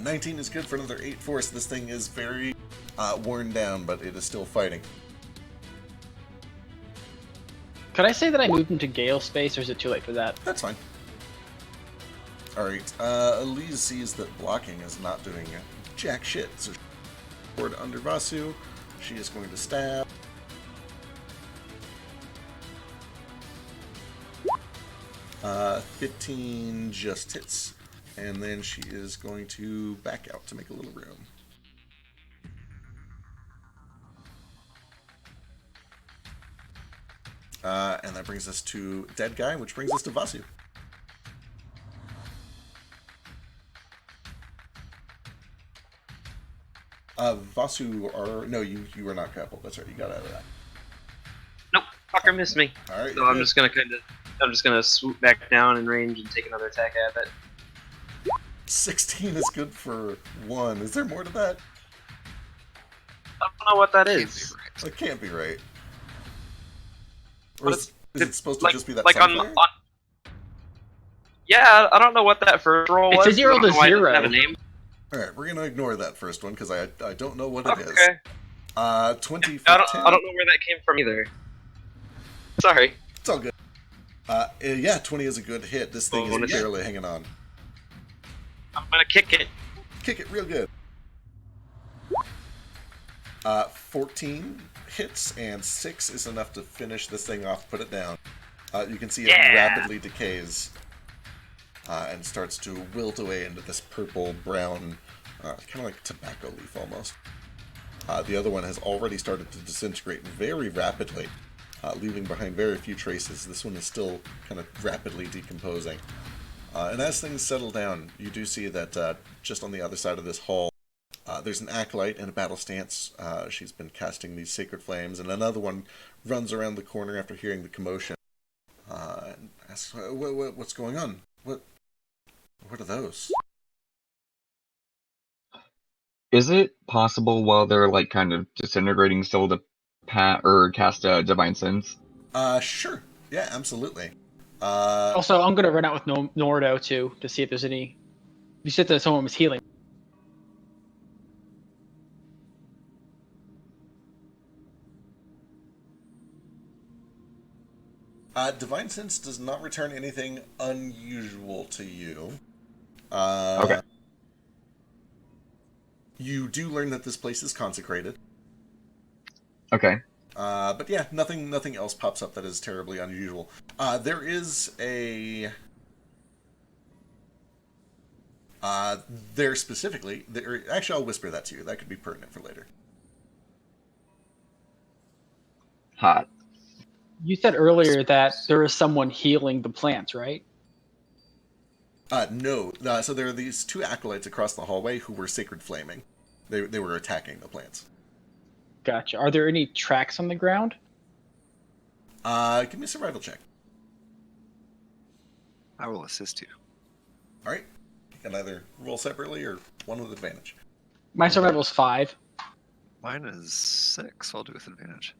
19 is good for another 8 force. This thing is very worn down, but it is still fighting. Could I say that I moved into Gale space, or is it too late for that? That's fine. Alright, Elise sees that blocking is not doing jack shit, so forward under Vasu. She is going to stab. Uh, 15 just hits, and then she is going to back out to make a little room. And that brings us to Dead Guy, which brings us to Vasu. Vasu, no, you were not grappled. That's right, you got out of that. Nope, fucker missed me. Alright, So I'm just gonna swoop back down in range and take another attack at it. 16 is good for 1. Is there more to that? I don't know what that Can't is. be right. That can't be right. Or But is it supposed to like, just be that like on, sunflare? yeah, I don't know what that first roll It was. says 0 I don't know to why it doesn't 0. have a name. Alright, we're gonna ignore that first one, because I don't know what it is. Okay. 20 for I don't 10. know where that came from either. Sorry. It's all good. Yeah, 20 is a good hit. This thing is barely hanging on. I'm gonna kick it. Kick it real good. 14 hits, and 6 is enough to finish this thing off, put it down. You can see it rapidly decays and starts to wilt away into this purple-brown, kind of like tobacco leaf almost. The other one has already started to disintegrate very rapidly, leaving behind very few traces. This one is still kind of rapidly decomposing. And as things settle down, you do see that just on the other side of this hall, there's an acolyte in a battle stance. She's been casting these sacred flames, and another one runs around the corner after hearing the commotion and asks, "What's going on? What are those?" Is it possible while they're like kind of disintegrating still to cast a divine sense? Sure. Yeah, absolutely. Also, I'm gonna run out with Nordo too to see if there's any. You said that someone was healing. Divine Sense does not return anything unusual to you. Okay. You do learn that this place is consecrated. Okay. But yeah, nothing else pops up that is terribly unusual. There is a... there specifically... actually, I'll whisper that to you. That could be pertinent for later. Hot. You said earlier that there is someone healing the plants, right? No. So there are these two acolytes across the hallway who were sacred flaming. They were attacking the plants. Gotcha. Are there any tracks on the ground? Give me a survival check. I will assist you. Alright. You can either roll separately or one with advantage. My survival's 5. Mine is 6. I'll do with advantage.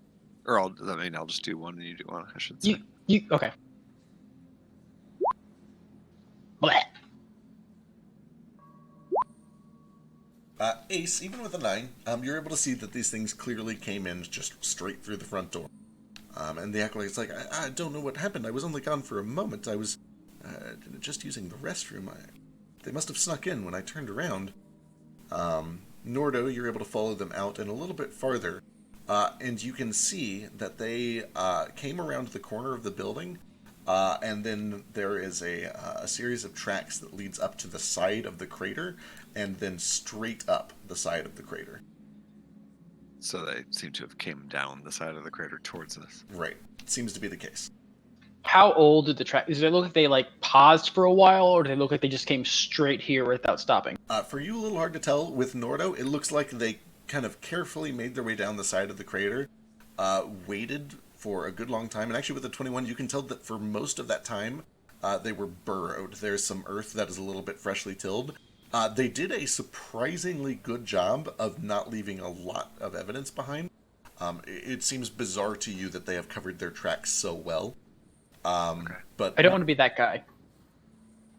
Or I'll just do one and you do one, I should say. You okay. Blech. Ace, even with a 9, you're able to see that these things clearly came in just straight through the front door. And the acolyte's like, I don't know what happened. I was only gone for a moment. I was just using the restroom. They must have snuck in when I turned around. Nordo, you're able to follow them out and a little bit farther. And you can see that they came around the corner of the building, and then there is a series of tracks that leads up to the side of the crater, and then straight up the side of the crater. So they seem to have came down the side of the crater towards us. Right. Seems to be the case. How old did the track? Does it look like they like paused for a while, or do they look like they just came straight here without stopping? For you, a little hard to tell. With Nordo, it looks like they kind of carefully made their way down the side of the crater, waited for a good long time, and actually with the 21, you can tell that for most of that time, they were burrowed. There's some earth that is a little bit freshly tilled. They did a surprisingly good job of not leaving a lot of evidence behind. It seems bizarre to you that they have covered their tracks so well. Okay. But I don't want to be that guy.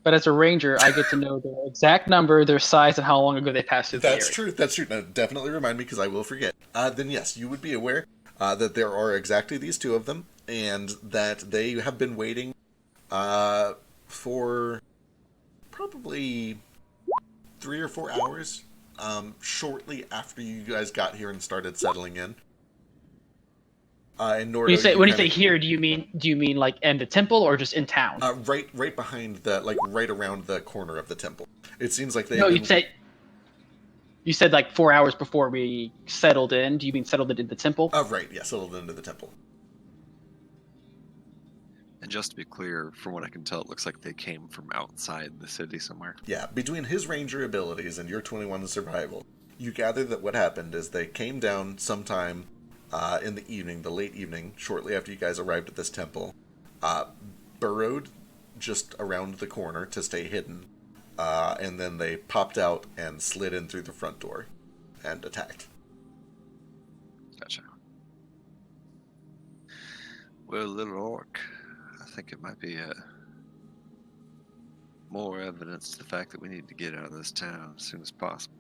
But as a ranger, I get to know their exact number, their size, and how long ago they passed through the That's area. true. That's true. Now, definitely remind me because I will forget. Then yes, you would be aware that there are exactly these two of them, and that they have been waiting for probably 3 or 4 hours, shortly after you guys got here and started settling in. And Nordo, When you kinda, say here, do you mean like in the temple or just in town? right behind the, like right around the corner of the temple. It seems like they've No, been. you said like 4 hours before we settled in. Do you mean settled in the temple? Right, yeah, settled into the temple. And just to be clear, from what I can tell, it looks like they came from outside the city somewhere. Yeah, between his ranger abilities and your 21 survival, you gather that what happened is they came down sometime in the evening, the late evening, shortly after you guys arrived at this temple, burrowed just around the corner to stay hidden, and then they popped out and slid in through the front door and attacked. Gotcha. Well, little orc, I think it might be more evidence to the fact that we need to get out of this town as soon as possible.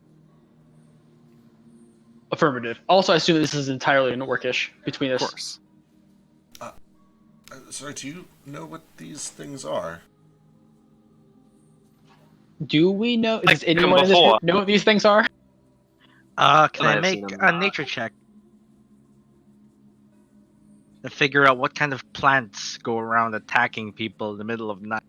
Affirmative. Also, I assume this is entirely an orcish between Of us. course. Sorry, do you know what these things are? Do we know? Like Does anyone in this before. group know what these things are? Can I I've make seen them. a nature check to figure out what kind of plants go around attacking people in the middle of night?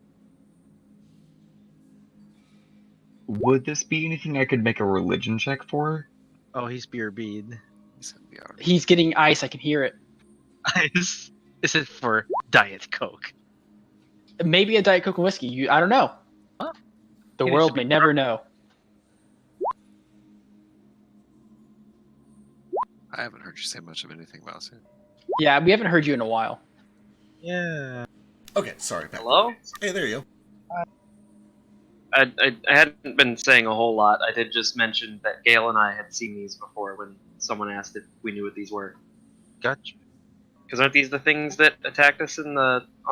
Would this be anything I could make a religion check for? Oh, he's beer bead. He's gonna be alright. He's getting ice. I can hear it. Is it for Diet Coke? Maybe a Diet Coke and whiskey. I don't know. Huh? The It world should may be never know. I haven't heard you say much of anything, Masu. Yeah, we haven't heard you in a while. Yeah. Okay, sorry, Pat. Hello? Hey, there you go. I hadn't been saying a whole lot. I did just mention that Gale and I had seen these before when someone asked if we knew what these were. Gotcha. Because aren't these the things that attacked us on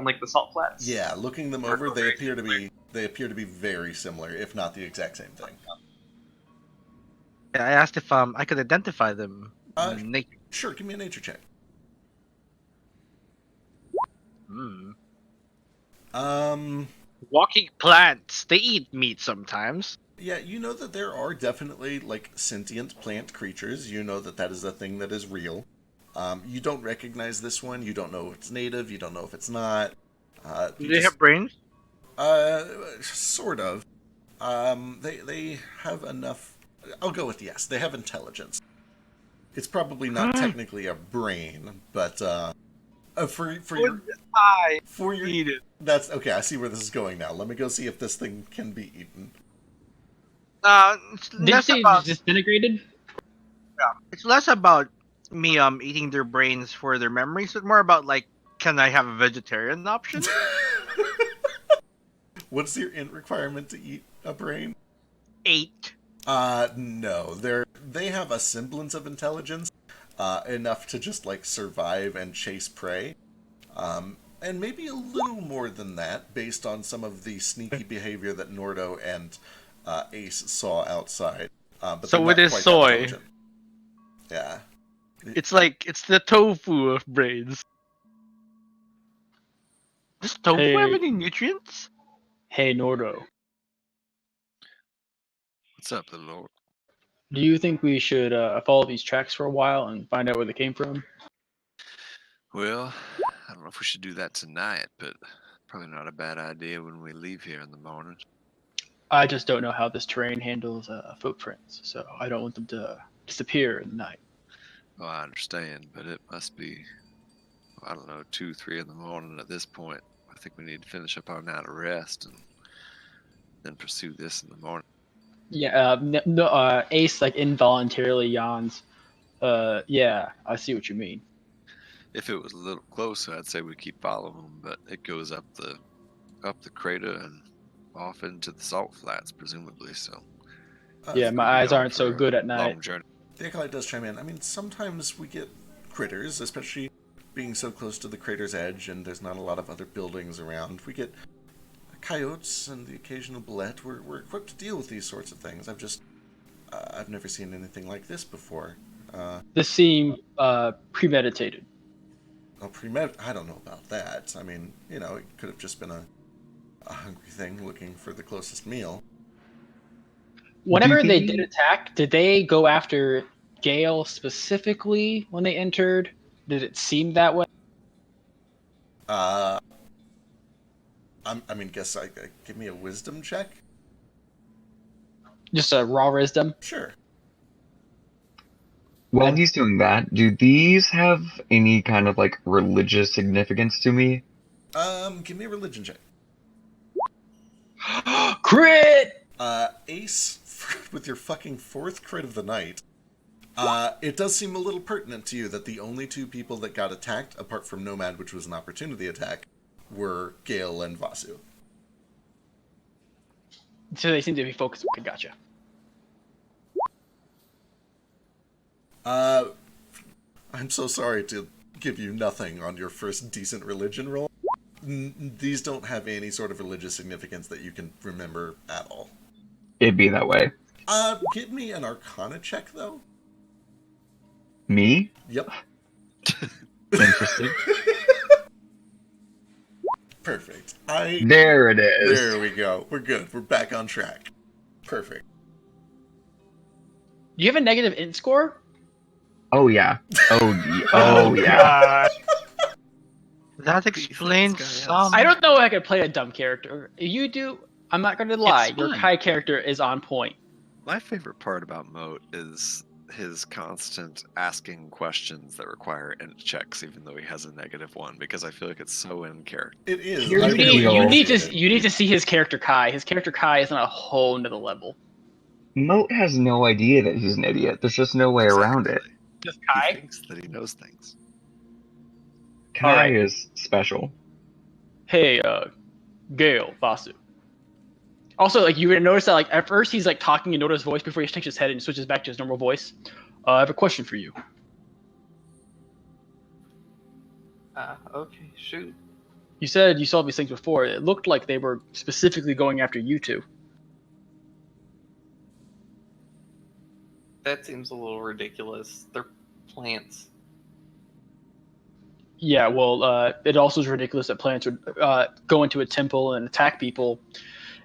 like the salt flats? Yeah, looking them over, they appear to be very similar, if not the exact same thing. Yeah, I asked if I could identify them. Sure, give me a nature check. Walking plants. They eat meat sometimes. Yeah, you know that there are definitely, like, sentient plant creatures. You know that that is a thing that is real. You don't recognize this one. You don't know if it's native. You don't know if it's not. Do they have brains? Sort of. They have enough. I'll go with yes. They have intelligence. It's probably not technically a brain, but for your Eat it. that's okay. I see where this is going now. Let me go see if this thing can be eaten. It's Did you less say it about was disintegrated? it's less about me eating their brains for their memories, but more about like, can I have a vegetarian option? What's your int requirement to eat a brain? 8. No. They have a semblance of intelligence, enough to just like survive and chase prey. And maybe a little more than that, based on some of the sneaky behavior that Nordo and Ace saw outside. But So they're with not his quite that soy. intelligent. Yeah. It's the tofu of brains. Does tofu have Hey. any nutrients? Hey, Nordo. What's up, little orc? Do you think we should follow these tracks for a while and find out where they came from? Well, I don't know if we should do that tonight, but probably not a bad idea when we leave here in the morning. I just don't know how this terrain handles footprints, so I don't want them to disappear in the night. Oh, I understand, but it must be, I don't know, 2, 3 in the morning at this point. I think we need to finish up our night of rest and then pursue this in the morning. Yeah, Ace like involuntarily yawns. Yeah, I see what you mean. If it was a little closer, I'd say we keep following them, but it goes up the crater and off into the salt flats, presumably. So Yeah, we'll my be eyes gone aren't so for a good at night. long journey. The Acolyte does chime in. I mean, sometimes we get critters, especially being so close to the crater's edge and there's not a lot of other buildings around. We get coyotes and the occasional bullet. We're equipped to deal with these sorts of things. I've never seen anything like this before. This seemed premeditated. I don't know about that. I mean, it could have just been a hungry thing looking for the closest meal. Whenever they did attack, did they go after Gale specifically when they entered? Did it seem that way? Guess give me a wisdom check. Just a raw wisdom? Sure. While he's doing that, do these have any kind of like religious significance to me? Give me a religion check. Crit! Ace, with your fucking 4th crit of the night. It does seem a little pertinent to you that the only 2 people that got attacked, apart from Nomad, which was an opportunity attack, were Gale and Vasu. So they seem to be focused. Okay, gotcha. I'm so sorry to give you nothing on your first decent religion roll. These don't have any sort of religious significance that you can remember at all. It'd be that way. Give me an Arcana check, though. Me? Yep. Interesting. Perfect. There it is. There we go. We're good. We're back on track. Perfect. Do you have a negative int score? Oh yeah. Oh yeah. That explains some. I don't know if I could play a dumb character. You do. I'm not going to lie. It's Your fun. Kai character is on point. My favorite part about Moat is his constant asking questions that require int checks, even though he has a -1, because I feel like it's so in character. It is. Here's I the really deal. You appreciate need to see his character Kai. His character Kai is on a whole nother level. Moat has no idea that he's an idiot. There's just no way around it. Just He Kai. thinks that he knows things. Kai Alright. is special. Hey, Gale, Vasu. Also, like, you would notice that, like, at first he's like talking, you notice his voice before he shakes his head and switches back to his normal voice. I have a question for you. Okay, shoot. You said you saw these things before. It looked like they were specifically going after you two. That seems a little ridiculous. They're plants. Yeah, well, it also is ridiculous that plants would go into a temple and attack people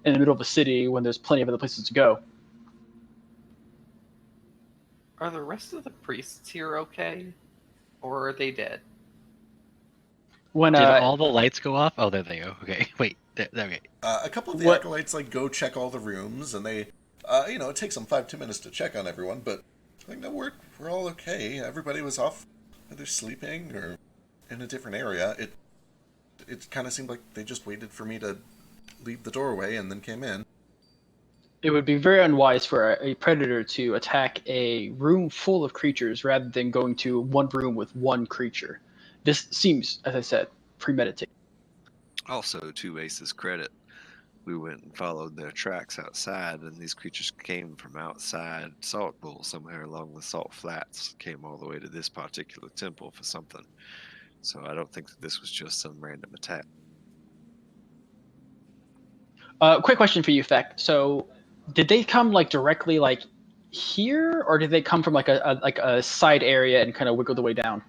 in the middle of a city when there's plenty of other places to go. Are the rest of the priests here okay? Or are they dead? When Did all the lights go off? Oh, there they go. Okay, wait. Okay. A couple of the What- acolytes go check all the rooms, and they, it takes them 5-10 minutes to check on everyone, but no, we're all okay. Everybody was off, either sleeping or in a different area. It kind of seemed like they just waited for me to leave the doorway and then came in. It would be very unwise for a predator to attack a room full of creatures rather than going to one room with one creature. This seems, as I said, premeditated. Also, to Ace's credit, we went and followed their tracks outside, and these creatures came from outside Salt Bowl, somewhere along the Salt Flats, came all the way to this particular temple for something. So I don't think that this was just some random attack. Quick question for you, Feck. So, did they come directly here, or did they come from a side area and kind of wiggle the way down?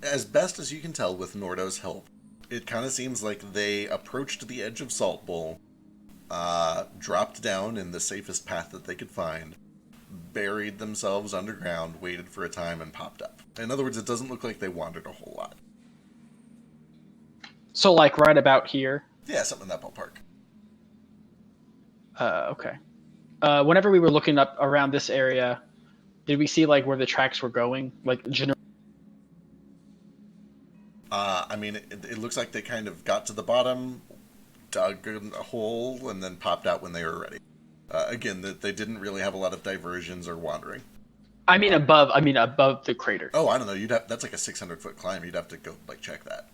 As best as you can tell with Nordo's help, it kind of seems like they approached the edge of Salt Bowl, dropped down in the safest path that they could find, buried themselves underground, waited for a time, and popped up. In other words, it doesn't look like they wandered a whole lot. So, right about here? Yeah, something in that ballpark. Okay. Whenever we were looking up around this area, did we see where the tracks were going? It looks like they kind of got to the bottom, dug a hole, and then popped out when they were ready. Again, that they didn't really have a lot of diversions or wandering. Above the crater. Oh, I don't know. That's like a 600-foot climb. You'd have to go check that.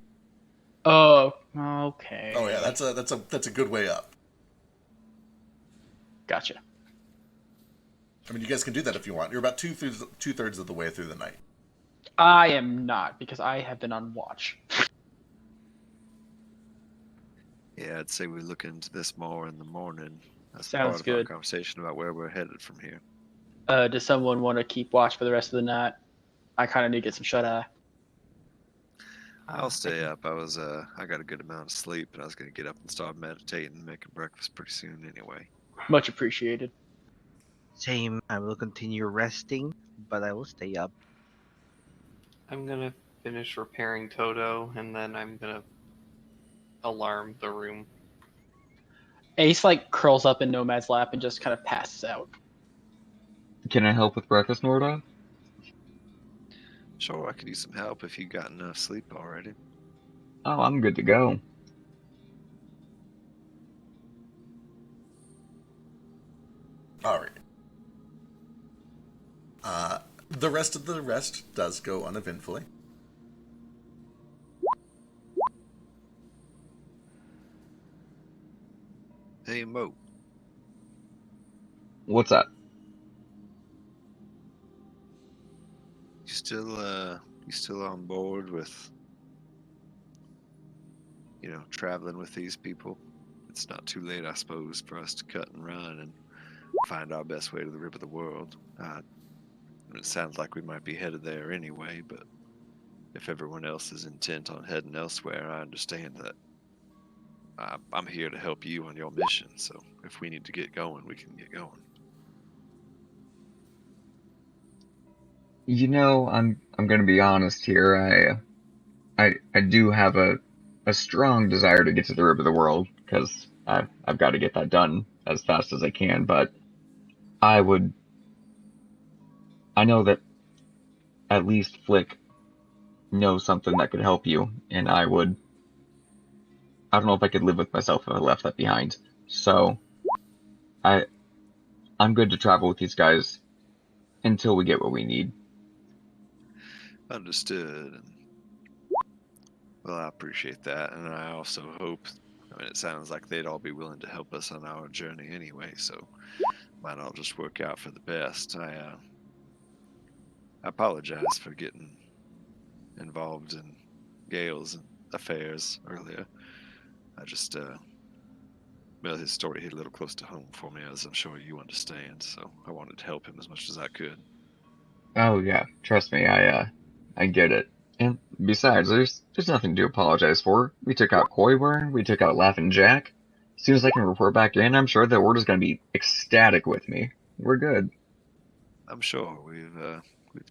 Oh, okay. Oh yeah, that's a good way up. Gotcha. You guys can do that if you want. You're about two-thirds of the way through the night. I am not, because I have been on watch. Yeah, I'd say we look into this more in the morning as Sounds part of our good. conversation about where we're headed from here. Does someone want to keep watch for the rest of the night? I kind of need to get some shut eye. I'll stay up. I got a good amount of sleep, and I was gonna get up and start meditating and making breakfast pretty soon anyway. Much appreciated. Same. I will continue resting, but I will stay up. I'm gonna finish repairing Toto, and then I'm gonna alarm the room. Ace like curls up in Nomad's lap and just kind of passes out. Can I help with breakfast, Norda? Sure, I could use some help if you got enough sleep already. Oh, I'm good to go. All right. The rest of the rest does go uneventfully. Hey, Mo. What's up? You still on board with, traveling with these people? It's not too late, I suppose, for us to cut and run and find our best way to the rip of the world. It sounds like we might be headed there anyway, but if everyone else is intent on heading elsewhere, I understand that. I'm here to help you on your mission, so if we need to get going, we can get going. I'm gonna be honest here. I do have a strong desire to get to the rib of the world because I've got to get that done as fast as I can. But I know that at least Flick knows something that could help you, and I don't know if I could live with myself if I left that behind. So I'm good to travel with these guys until we get what we need. Understood. Well, I appreciate that, and I also hope. It sounds like they'd all be willing to help us on our journey anyway, so might all just work out for the best. I apologize for getting involved in Gale's affairs earlier. I just, well, his story hit a little close to home for me, as I'm sure you understand, so I wanted to help him as much as I could. Oh yeah, trust me, I get it. And besides, there's nothing to apologize for. We took out Coyburn, we took out Laughing Jack. As soon as I can report back in, I'm sure the Order's gonna be ecstatic with me. We're good. I'm sure we've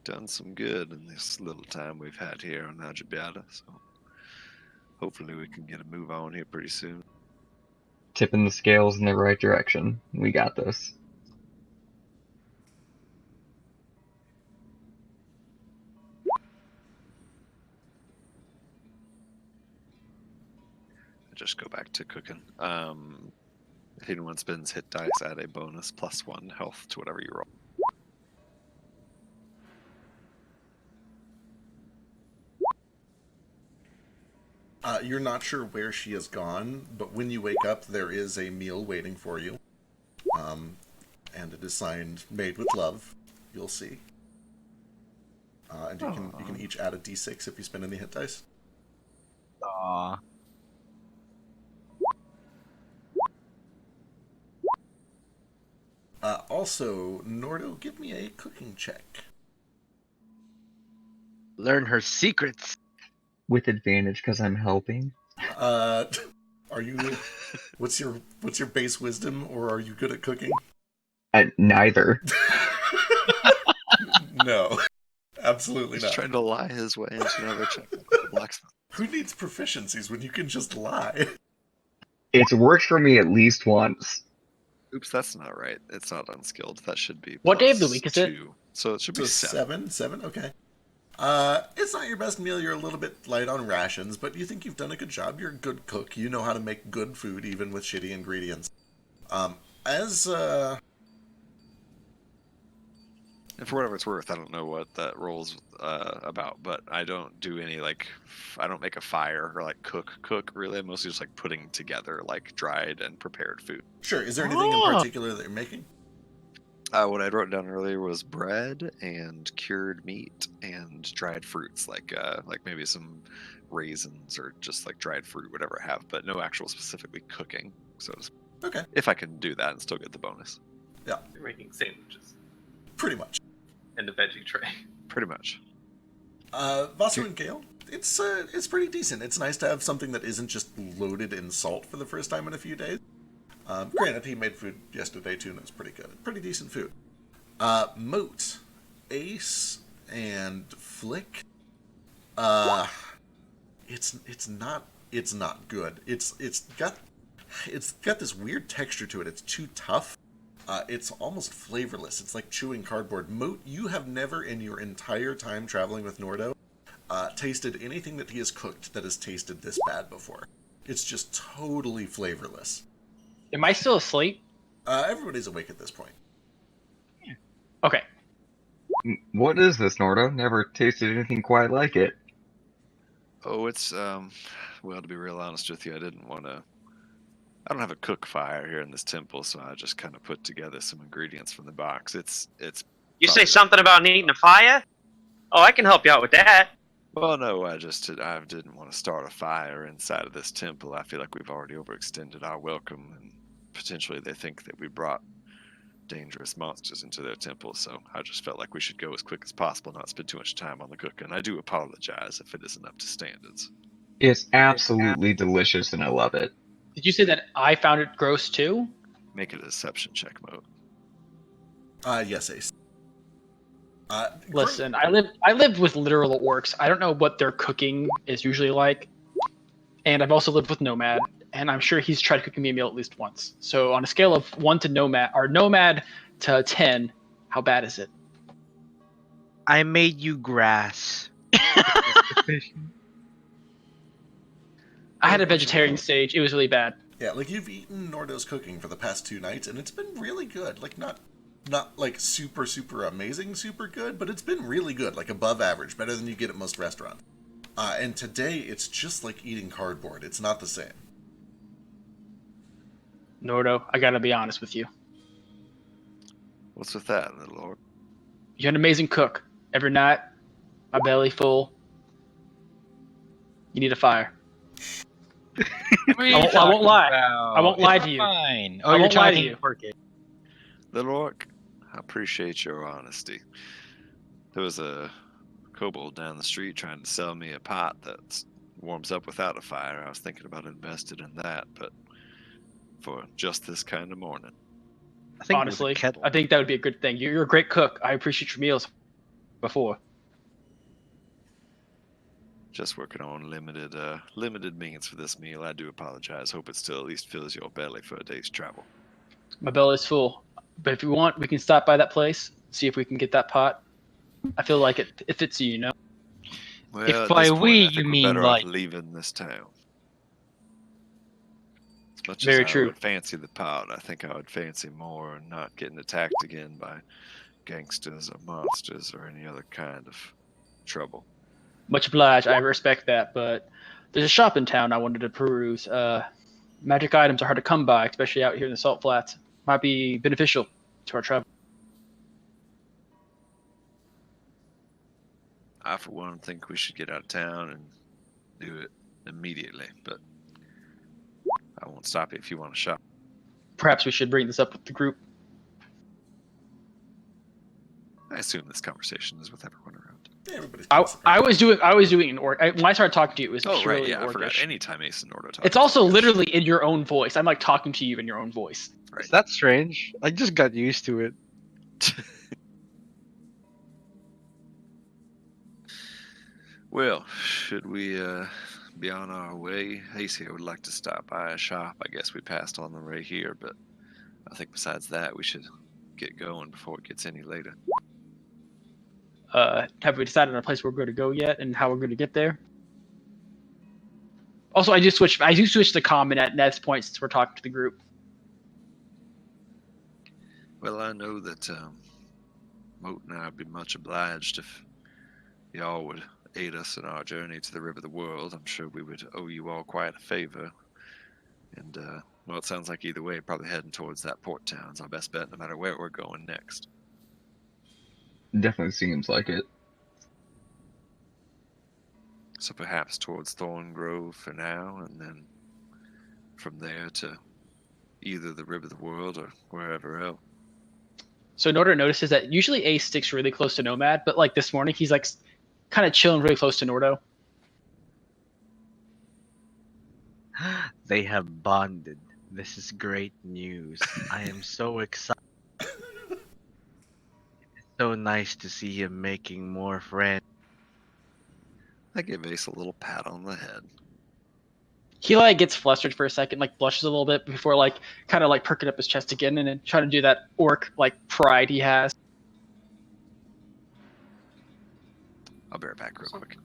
done some good in this little time we've had here on Ajabiata, so hopefully we can get a move on here pretty soon. Tipping the scales in the right direction. We got this. Just go back to cooking. If anyone spends hit dice, add a bonus +1 health to whatever you roll. You're not sure where she has gone, but when you wake up, there is a meal waiting for you. And it is signed "Made with Love." You'll see. And you can each add a d6 if you spend any hit dice. Aw. Also, Nordo, give me a cooking check. Learn her secrets. With advantage because I'm helping. Are you? What's your base wisdom, or are you good at cooking? Neither. No, absolutely He's not. trying to lie his way into another check with the blacksmith. Who needs proficiencies when you can just lie? It's worked for me at least once. Oops, that's not right. It's not unskilled. That should be What day of the week is it? +2. So it should be So 7. seven, okay. It's not your best meal. You're a little bit light on rations, but you think you've done a good job. You're a good cook. You know how to make good food, even with shitty ingredients. And for whatever it's worth, I don't know what that roll's about, but I don't do any I don't make a fire or cook really. I'm mostly just putting together dried and prepared food. Sure. Is there anything in particular that you're making? What I wrote down earlier was bread and cured meat and dried fruits, like maybe some raisins or just like dried fruit, whatever I have, but no actual specifically cooking. So Okay, if I can do that and still get the bonus, You're making sandwiches pretty much. and a veggie tray. pretty much. Vasu and Gale, it's pretty decent. It's nice to have something that isn't just loaded in salt for the first time in a few days. Granted, he made food yesterday too, and it was pretty good. Pretty decent food. Moat, Ace, and Flick. It's not good. It's got this weird texture to it. It's too tough. It's almost flavorless. It's like chewing cardboard. Moat, you have never in your entire time traveling with Nordo tasted anything that he has cooked that has tasted this bad before. It's just totally flavorless. Am I still asleep? Everybody's awake at this point. Okay. What is this, Nordo? Never tasted anything quite like it. Oh, it's well, to be real honest with you, I don't have a cook fire here in this temple, so I just kind of put together some ingredients from the box. It's You say probably- something about needing a fire? Oh, I can help you out with that. Well, no, I didn't want to start a fire inside of this temple. I feel like we've already overextended our welcome, and potentially they think that we brought dangerous monsters into their temple, so I just felt like we should go as quick as possible, not spend too much time on the cooking. I do apologize if it isn't up to standards. It's absolutely delicious, and I love it. Did you say that I found it gross too? Make it a deception check mode. Yes, Ace. Listen, I lived with literal orcs. I don't know what their cooking is usually like, and I've also lived with Nomad, and I'm sure he's tried cooking me a meal at least once. So on a scale of 1 to Nomad to 10, how bad is it? I made you grass. I had a vegetarian stage. It was really bad. Yeah, like you've eaten Nordo's cooking for the past 2 nights, and it's been really good. Like not like super amazing, super good, but it's been really good, like above average, better than you get at most restaurants. And today it's just like eating cardboard. It's not the same. Nordo, I gotta be honest with you. What's with that, little orc? You're an amazing cook. Every night, my belly full. You need a fire. I won't lie. I won't lie to you. Fine. I Oh, you're won't lie to talking you. Orchid. Little orc, I appreciate your honesty. There was a kobold down the street trying to sell me a pot that warms up without a fire. I was thinking about investing in that, but for just this kind of morning. I think Honestly, I think that would be a good thing. You're a great cook. I appreciate your meals before. Just working on limited means for this meal. I do apologize. Hope it still at least fills your belly for a day's travel. My belly's full. But if you want, we can stop by that place, see if we can get that pot. I feel like it fits you, you know? Well, If at by this point, we I think you we're mean better like- off leaving this town. As much Very as I true. would fancy the pot, I think I would fancy more not getting attacked again by gangsters or monsters or any other kind of trouble. Much obliged. I respect that, but there's a shop in town I wanted to peruse. Magic items are hard to come by, especially out here in the Salt Flats. Might be beneficial to our travel. I, for one, think we should get out of town and do it immediately, but I won't stop you if you want to shop. Perhaps we should bring this up with the group. I assume this conversation is with everyone around. Yeah, everybody's I was doing an orc. When I started talking to you, it was Oh, purely right, yeah, I forgot. orcish. Anytime Ace and Ordo talk. It's also literally in your own voice. I'm like talking to you in your own voice. Right. That's strange. I just got used to it. Well, should we be on our way? Ace here would like to stop by a shop. I guess we passed on the way here, but I think besides that, we should get going before it gets any later. Have we decided on a place we're going to go yet, and how we're going to get there? Also, I do switch the comment at next point since we're talking to the group. Well, I know that Moat and I would be much obliged if y'all would aid us in our journey to the River of the World. I'm sure we would owe you all quite a favor. And Well, it sounds like either way, probably heading towards that port town's our best bet, no matter where we're going next. Definitely seems like it. So perhaps towards Thorn Grove for now, and then from there to either the Rib of the World or wherever else. So Norder notices that usually Ace sticks really close to Nomad, but like this morning he's like kind of chilling really close to Nordo. They have bonded. This is great news. I am so excited. It's so nice to see him making more friends. I give Ace a little pat on the head. He like gets flustered for a second, like blushes a little bit before like kind of like perking up his chest again and then trying to do that orc like pride he has. I'll be right back real quick.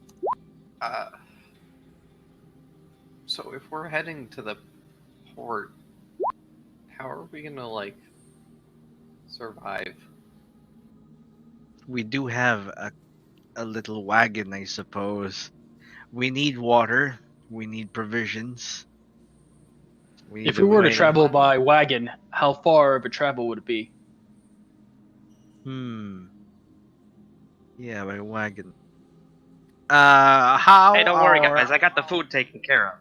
So if we're heading to the port, how are we gonna like survive? We do have a little wagon, I suppose. We need water. We need provisions. We need If we were to way travel by wagon, how far of a travel would it be? Yeah, by wagon. How? Hey, don't worry, are- guys. I got the food taken care of.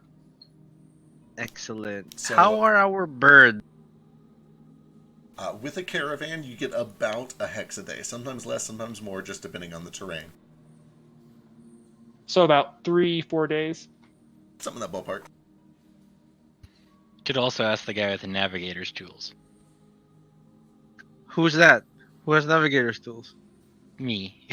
Excellent. So- How are our birds? With a caravan, you get about a hex a day. Sometimes less, sometimes more, just depending on the terrain. So about 3-4 days. Something in that ballpark. Could also ask the guy with the navigator's tools. Who's that? Who has navigator's tools? Me.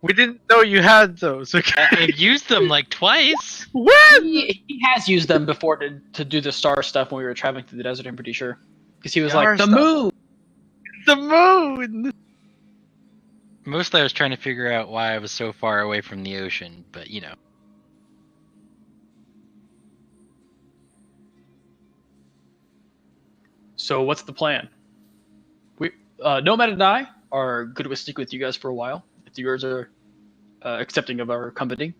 We didn't know you had those. Okay. I've used them like twice. He has used them before to do the star stuff when we were traveling through the desert, I'm pretty sure. Because he was Star like, the stuff. moon! The moon. Mostly I was trying to figure out why I was so far away from the ocean, but you know. So what's the plan? Nomad and I are good with sticking with you guys for a while. If you guys are accepting of our company.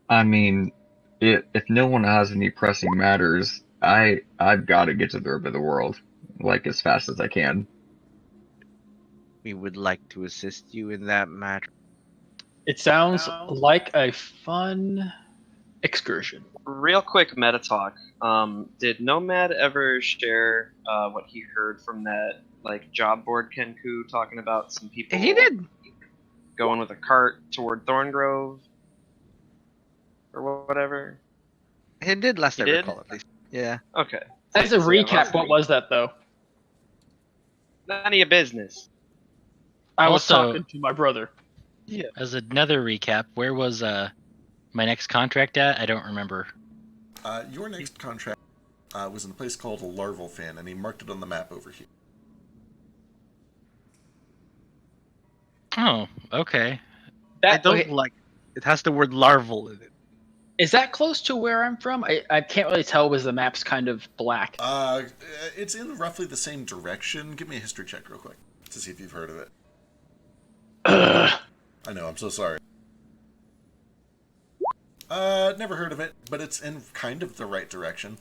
I mean, if no one has any pressing matters, I've got to get to the Rib of the World, like as fast as I can. We would like to assist you in that matter. It sounds like a fun excursion. Real quick meta talk. Did Nomad ever share what he heard from that like job board Kenku talking about some people He did. going with a cart toward Thorngrove or whatever? He did last He I did? recall, at least. Yeah. Okay. As a So, yeah, recap, what was that though? None of your business. I was Also- talking to my brother. As another recap, where was my next contract at? I don't remember. Your next contract was in a place called Larval Fin, and he marked it on the map over here. Oh, okay. I don't like it. It has the word larval in it. Is that close to where I'm from? I can't really tell because the map's kind of black. It's in roughly the same direction. Give me a history check real quick to see if you've heard of it. I know, I'm so sorry. Never heard of it, but it's in kind of the right direction.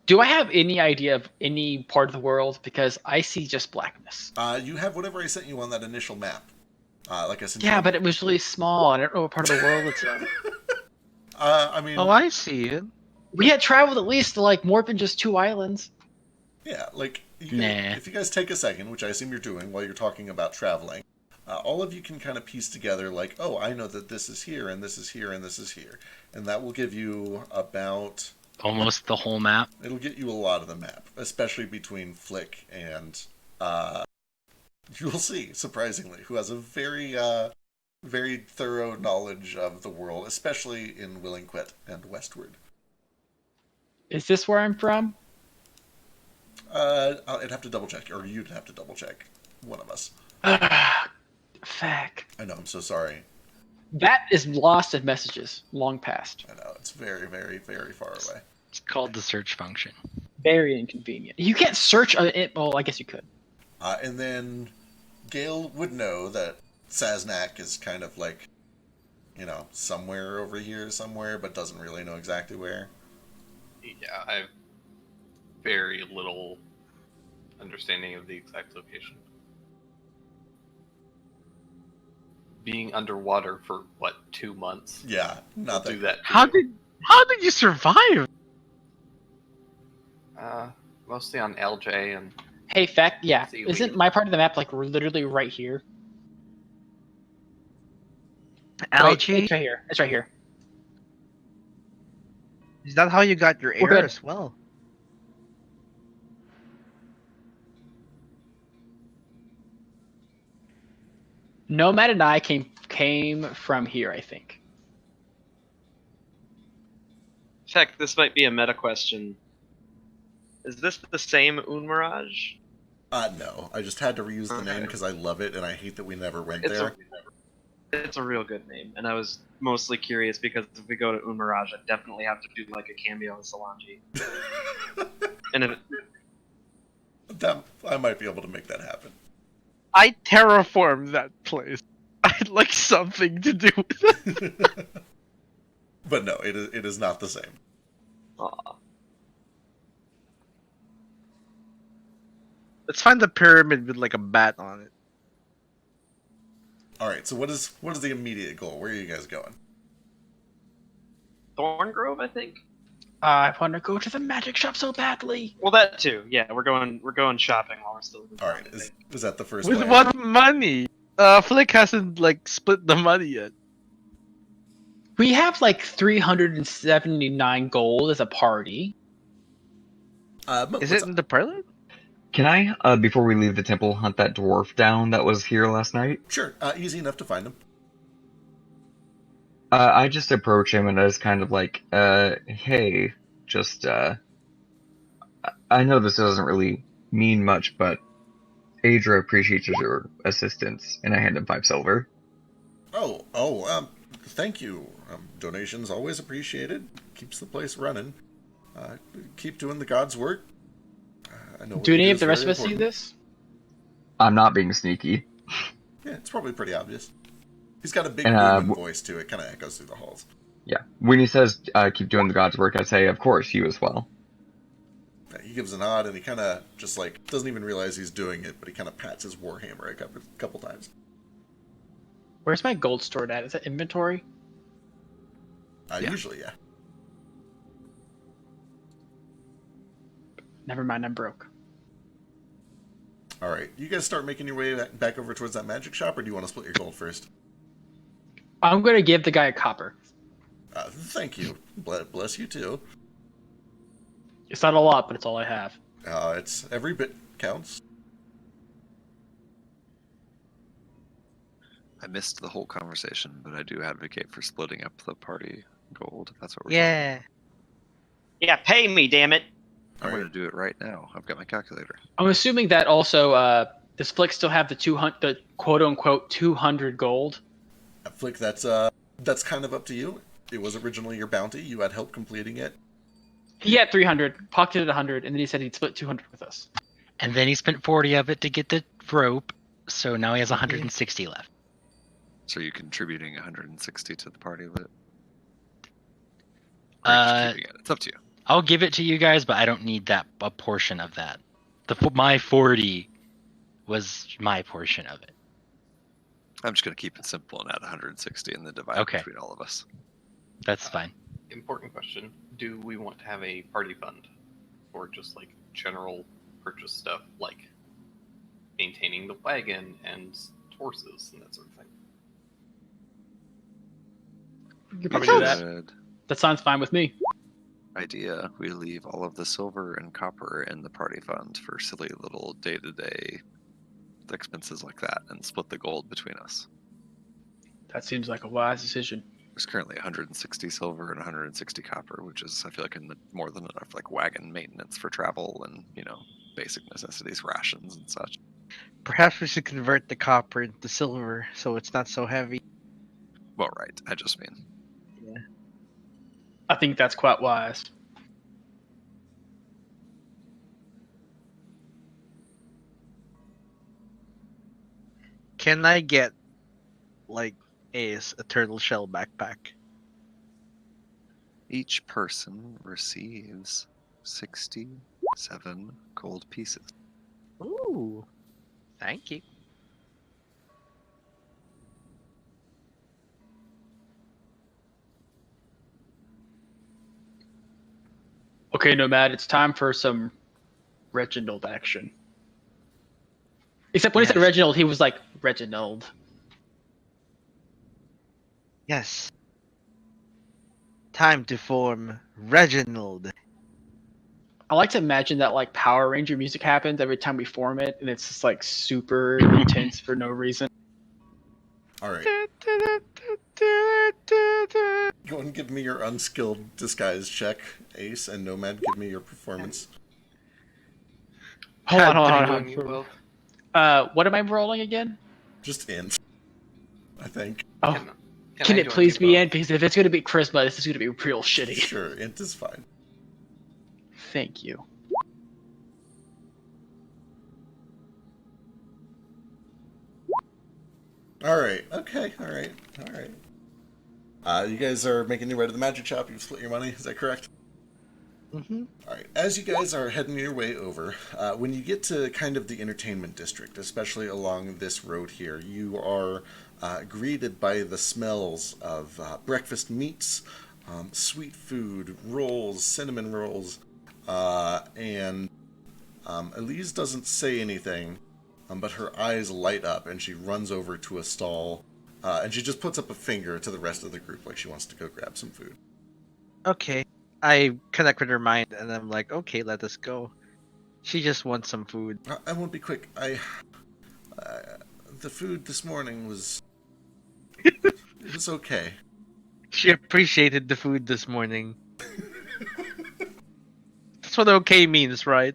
Do I have any idea of any part of the world? Because I see just blackness. You have whatever I sent you on that initial map. Like I sent Yeah, you. but it was really small. I don't know what part of the world it's in. I mean, Oh, I see it. We had traveled at least to like more than just 2 islands. yeah, like Nah. if you guys take a second, which I assume you're doing while you're talking about traveling, all of you can kind of piece together like, oh, I know that this is here and this is here and this is here, and that will give you about. Almost the whole map. It'll get you a lot of the map, especially between Flick and you'll see, surprisingly, who has a very very thorough knowledge of the world, especially in Willingquit and westward. Is this where I'm from? I'd have to double check, or you'd have to double check. One of us. Fuck. I know, I'm so sorry. That is lost in messages, long past. I know, it's very, very, very far away. It's called the search function. Very inconvenient. You can't search it. Well, I guess you could. And then Gale would know that Saznak is kind of like, somewhere over here somewhere, but doesn't really know exactly where. Yeah, I have very little understanding of the exact location. Being underwater for what, 2 months? Yeah, Will not that do great. that. To How you. did you survive? Mostly on LJ and Hey, fact, yeah. Seaweed. Isn't my part of the map like literally right here? Algae? It's right here. It's right here. Is that how you got your We're air good. as well? Nomad and I came from here, I think. Heck, this might be a meta question. Is this the same Unmirage? No. I just had to reuse the name Okay. because I love it, and I hate that we never went It's there. it's a real good name, and I was mostly curious because if we go to Unmirage, I definitely have to do like a cameo of Solange. And if, That I might be able to make that happen. I terraformed that place. I'd like something to do with it. But no, it is not the same. aw, Let's find the pyramid with like a bat on it. All right. So what is the immediate goal? Where are you guys going? Thorngrove, I think. I want to go to the magic shop so badly. Well, that too. Yeah, we're going shopping while we're still in All town, right. I think. Is that the first? With plan? what money? Flick hasn't like split the money yet. We have like 379 gold as a party. Is it in the prelude? Can I, before we leave the temple, hunt that dwarf down that was here last night? Sure. Easy enough to find him. I just approach him and I was kind of like, hey, I know this doesn't really mean much, but Adra appreciates your assistance, and I hand him 5 silver. Thank you. Donations always appreciated. Keeps the place running. Keep doing the God's work. I know. Do what you any of is the rest of very us see important. this? I'm not being sneaky. Yeah, it's probably pretty obvious. He's got a big And, booming voice too. It kind of echoes through the halls. Yeah, when he says, keep doing the God's work, I say, of course, you as well. He gives a nod and he kind of just like doesn't even realize he's doing it, but he kind of pats his warhammer a couple times. Where's my gold stored at? Is that inventory? Yeah. Usually, yeah. Never mind, I'm broke. All right, you guys start making your way back over towards that magic shop, or do you want to split your gold first? I'm gonna give the guy a copper. Thank you. Bless you too. It's not a lot, but it's all I have. It's every bit counts. I missed the whole conversation, but I do advocate for splitting up the party gold. If that's what we're Yeah. Yeah, pay me, damn it. I'm All going right. to do it right now. I've got my calculator. I'm assuming that also does Flick still have the 200, the quote unquote 200 gold? Flick, that's kind of up to you. It was originally your bounty. You had help completing it. He had 300, pocketed 100, and then he said he'd split 200 with us. And then he spent 40 of it to get the rope, so now he has 160 left. So you're contributing 160 to the party with it? Or are you just keeping it? It's up to you. I'll give it to you guys, but I don't need a portion of that. My 40 was my portion of it. I'm just going to keep it simple and add 160 and then divide Okay. it between all of us. That's fine. Important question. Do we want to have a party fund? Or just like general purchase stuff like maintaining the wagon and horses and that sort of thing? You could probably do that. Good That sounds fine with me. idea. We leave all of the silver and copper in the party fund for silly little day-to-day expenses like that and split the gold between us. That seems like a wise decision. There's currently 160 silver and 160 copper, which is, I feel like, more than enough like wagon maintenance for travel and, basic necessities, rations and such. Perhaps we should convert the copper into silver so it's not so heavy. Well, right. I just mean. I think that's quite wise. Can I get like a turtle shell backpack? Each person receives 67 gold pieces. Ooh. Thank you. Okay, Nomad, it's time for some Reginald action. Except when he said Yes. Reginald, he was like, Reginald. Yes. Time to form Reginald. I like to imagine that like Power Ranger music happens every time we form it, and it's just like super intense for no reason. All right. Go and give me your unskilled disguise check, Ace, and Nomad, give me your performance. Hold on, hold How on, you hold doing, you will? on. What am I rolling again? Just int, I think. Oh, can I it join please you be both? in? Because if it's going to be charisma, this is going to be real shitty. Sure, int is fine. Thank you. All right. Okay. All right. All right. You guys are making your way to the magic shop. You've split your money. Is that correct? Mm-hmm. All right. As you guys are heading your way over, when you get to kind of the entertainment district, especially along this road here, you are greeted by the smells of breakfast meats, sweet food, rolls, cinnamon rolls, and Elise doesn't say anything, but her eyes light up and she runs over to a stall, and she just puts up a finger to the rest of the group like she wants to go grab some food. Okay. I connect with her mind and I'm like, okay, let us go. She just wants some food. I won't be quick. The food this morning was it was okay. She appreciated the food this morning. That's what okay means, right?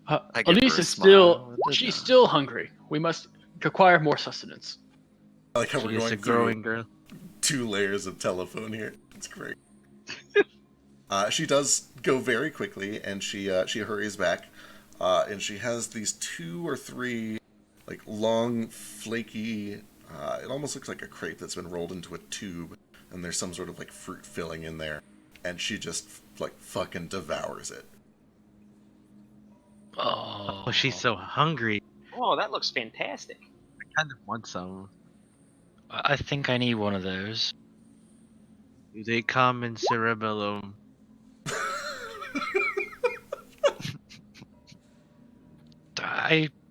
I give her Elise a is smile and a she's nod. still hungry. We must acquire more sustenance. I like how She we're is going a through growing girl. 2 layers of telephone here. It's great. She does go very quickly, and she hurries back, and she has these 2 or 3 like long, flaky. It almost looks like a crepe that's been rolled into a tube, and there's some sort of like fruit filling in there, and she just like fucking devours it. Oh, She's so hungry. Oh, that looks fantastic. I kind of want some. I think I need one of those. Do they come in cerebellum?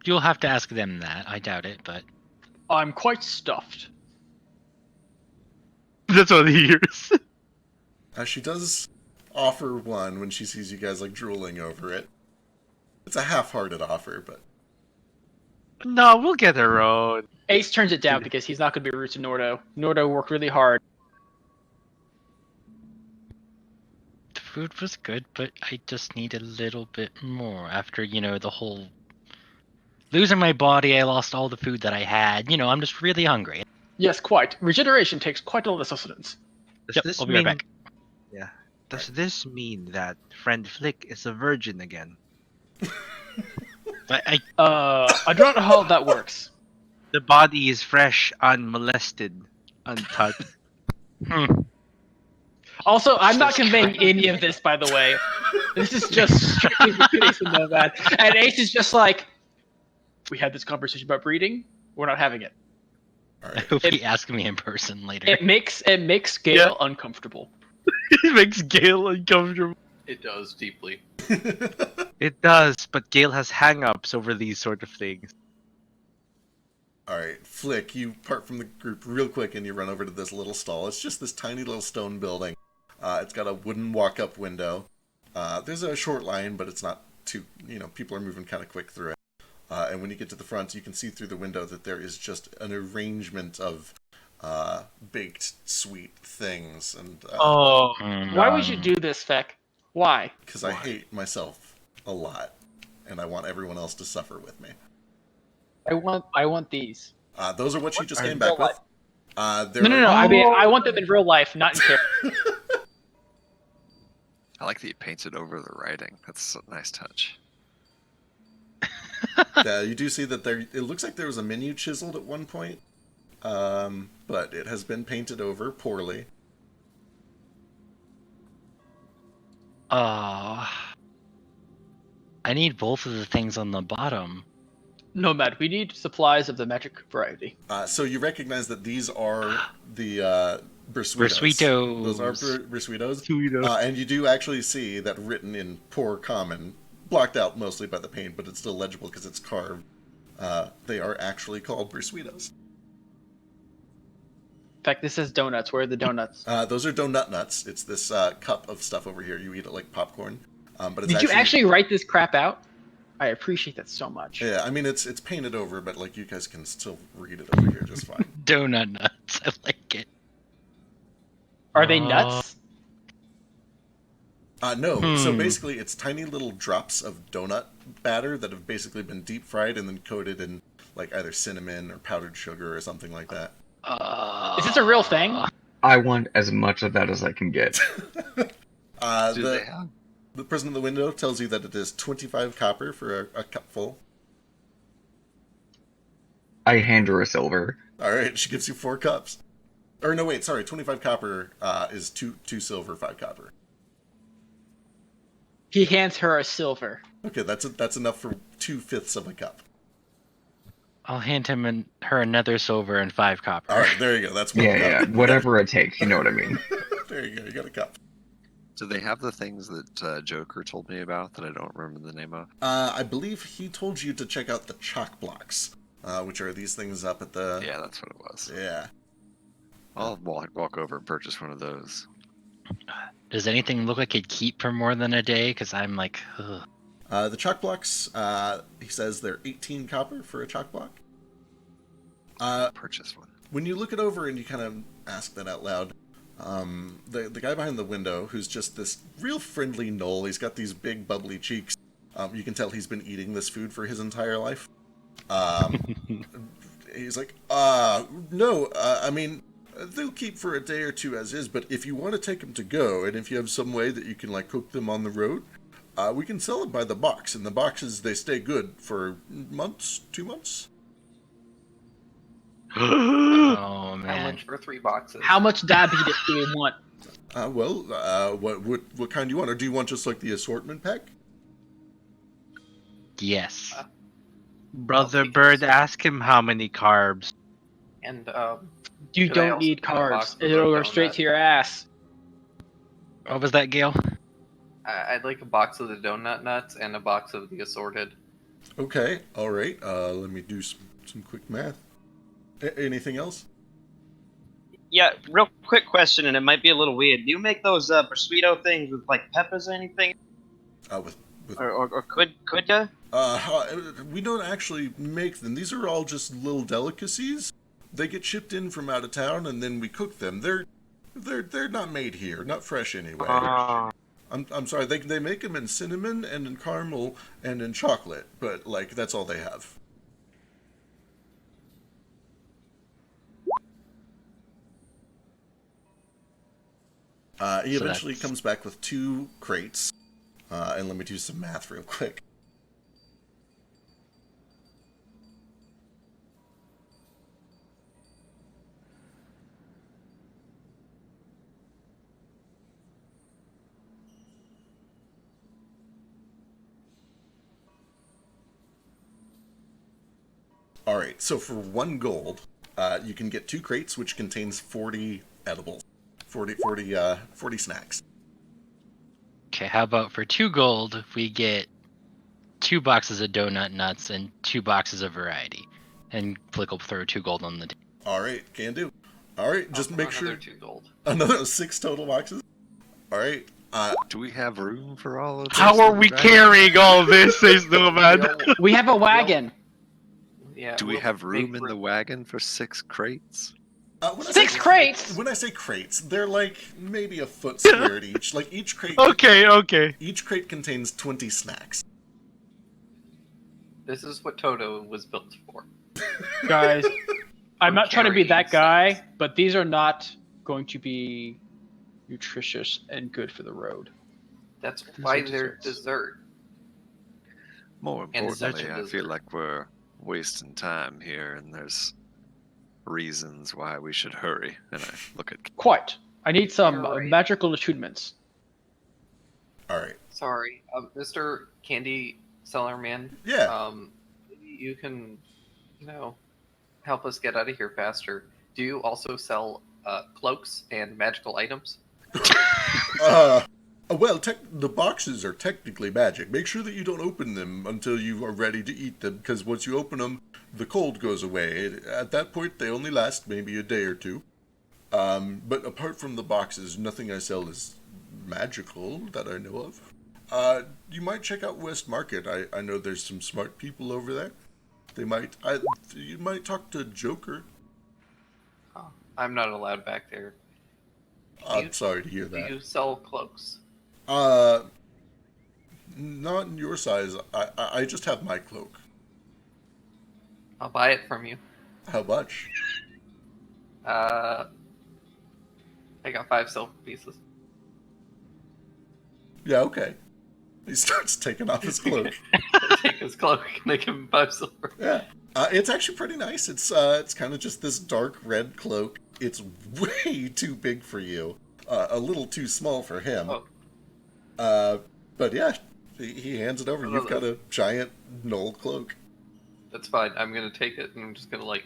You'll have to ask them that. I doubt it, but I'm quite stuffed. That's what he hears. She does offer one when she sees you guys like drooling over it. It's a half-hearted offer, but No, we'll get our own. Ace turns it down because he's not going to be rude to Nordo. Nordo worked really hard. the food was good, but I just need a little bit more. After, the whole losing my body, I lost all the food that I had. I'm just really hungry. Yes, quite. Regeneration takes quite a lot of sustenance. Does Yep, this I'll be right mean? back. Yeah. Does this mean that friend Flick is a virgin again? I I don't know how that works. The body is fresh, unmolested, untouched. Also, I'm not Jesus conveying any of this, by the way. This is just strictly between Ace and Nomad. And Ace is just like, we had this conversation about breeding. We're not having it. all I right. hope he asks me in person later. It makes Gale uncomfortable. It makes Gale uncomfortable. It does deeply. It does, but Gale has hang-ups over these sort of things. All right, Flick, you part from the group real quick and you run over to this little stall. It's just this tiny little stone building. It's got a wooden walk-up window. There's a short line, but it's not too, people are moving kind of quick through it. And when you get to the front, you can see through the window that there is just an arrangement of baked sweet things. And Why would you do this, Feck? Why? because I hate myself a lot, and I want everyone else to suffer with me. I want these. Those are what she just Are came they back with. No. I mean, I want them in real life, not in character. I like that you painted over the writing. That's a nice touch. You do see that there. It looks like there was a menu chiseled at one point, but it has been painted over poorly. I need both of the things on the bottom. Nomad, we need supplies of the magic variety. So you recognize that these are the Bersuitos. Those are Bersuitos. Bersuitos. And you do actually see that written in poor common, blocked out mostly by the paint, but it's still legible because it's carved. They are actually called Bersuitos. In fact, this says donuts. Where are the donuts? Those are donut nuts. It's this cup of stuff over here. You eat it like popcorn. But it's Did you actually write this crap out? I appreciate that so much. Yeah, I mean it's painted over, but like you guys can still read it over here just fine. Donut nuts. I like it. Are they nuts? No. So basically, it's tiny little drops of donut batter that have basically been deep fried and then coated in like either cinnamon or powdered sugar or something like that. Is this a real thing? I want as much of that as I can get. Do they have? The person in the window tells you that it is 25 copper for a cup full. I hand her a silver. All right, she gives you 4 cups. Or no, wait, sorry, 25 copper is 2 silver, 5 copper. He hands her a silver. Okay, that's enough for 2/5 of a cup. I'll hand her another silver and 5 copper. All right, there you go. That's one Yeah, cup. whatever it takes. You know what I mean. There you go. You got a cup. Do they have the things that Joker told me about that I don't remember the name of? I believe he told you to check out the chalk blocks, which are these things up at the... Yeah, that's what it was. Yeah. I'll walk over and purchase one of those. Does anything look like it'd keep for more than a day? Because I'm like, ugh. The chalk blocks, he says they're 18 copper for a chalk block. Purchase one. When you look it over and you kind of ask that out loud, the guy behind the window, who's just this real friendly knoll, he's got these big bubbly cheeks. You can tell he's been eating this food for his entire life. He's like, no, I mean, they'll keep for a day or two as is, but if you want to take them to go, and if you have some way that you can like cook them on the road, we can sell it by the box. And the boxes, they stay good for months, 2 months. Oh How man. much for 3 boxes? How much diabetes do we want? What kind do you want? Or do you want just like the assortment pack? Yes. Brother I'll Bird, take ask him how many carbs. And You Could I don't also need get a box carbs. of It'll go donut? straight to your ass. What was that, Gail? I'd like a box of the donut nuts and a box of the assorted. Okay, all right. Let me do some quick math. Anything else? Yeah, real quick question, and it might be a little weird. Do you make those prosciutto things with like peppers or anything, With or could ya? we don't actually make them. These are all just little delicacies. They get shipped in from out of town, and then we cook them. They're not made here, not fresh anyway. I'm sorry. They make them in cinnamon and in caramel and in chocolate, but like that's all they have. He So eventually that's- comes back with 2 crates, and let me do some math real quick. All right, so for 1 gold, you can get 2 crates, which contains 40 edibles, 40 snacks. Okay, how about for 2 gold, we get 2 boxes of donut nuts and 2 boxes of variety, and Flick will throw 2 gold on the table. All right, can do. All right, just make Another sure 2 gold. another 6 total boxes. All right. Do we have room for all of this? How are in the we bag? carrying all this? Says Nomad. We have a wagon. Yeah. Do we we'll have room make in the wagon for 6 crates? When I 6 say- crates? When I say crates, they're like maybe a foot squared each. Like each crate. Okay. Each crate contains 20 snacks. This is what Toto was built for. Guys, I'm not trying to be that carrying guy, but these are not going to be nutritious and good for the road. That's These why are they're desserts. dessert. More And such importantly, a I feel dessert. like we're wasting time here, and there's reasons why we should hurry. And I look at Quite. I need some You're right. magical attunements. All right. Sorry, Mr. Candy Seller Man. Yeah. You can, you know, help us get out of here faster. Do you also sell cloaks and magical items? Well, the boxes are technically magic. Make sure that you don't open them until you are ready to eat them, because once you open them, the cold goes away. At that point, they only last maybe a day or two. But apart from the boxes, nothing I sell is magical that I know of. You might check out West Market. I know there's some smart people over there. You might talk to Joker. Oh, I'm not allowed back there. I'm sorry to hear Do that. you sell cloaks? Uh, Not in your size. I just have my cloak. I'll buy it from you. How much? I got 5 silver pieces. Yeah, okay. He starts taking off his cloak. I take his cloak and I give him 5 silver. Yeah, it's actually pretty nice. It's kind of just this dark red cloak. It's way too big for you. A little too small for him. Oh. But yeah, he hands it over. Oh, You've got a giant knoll cloak. That's fine. I'm gonna take it and I'm just gonna like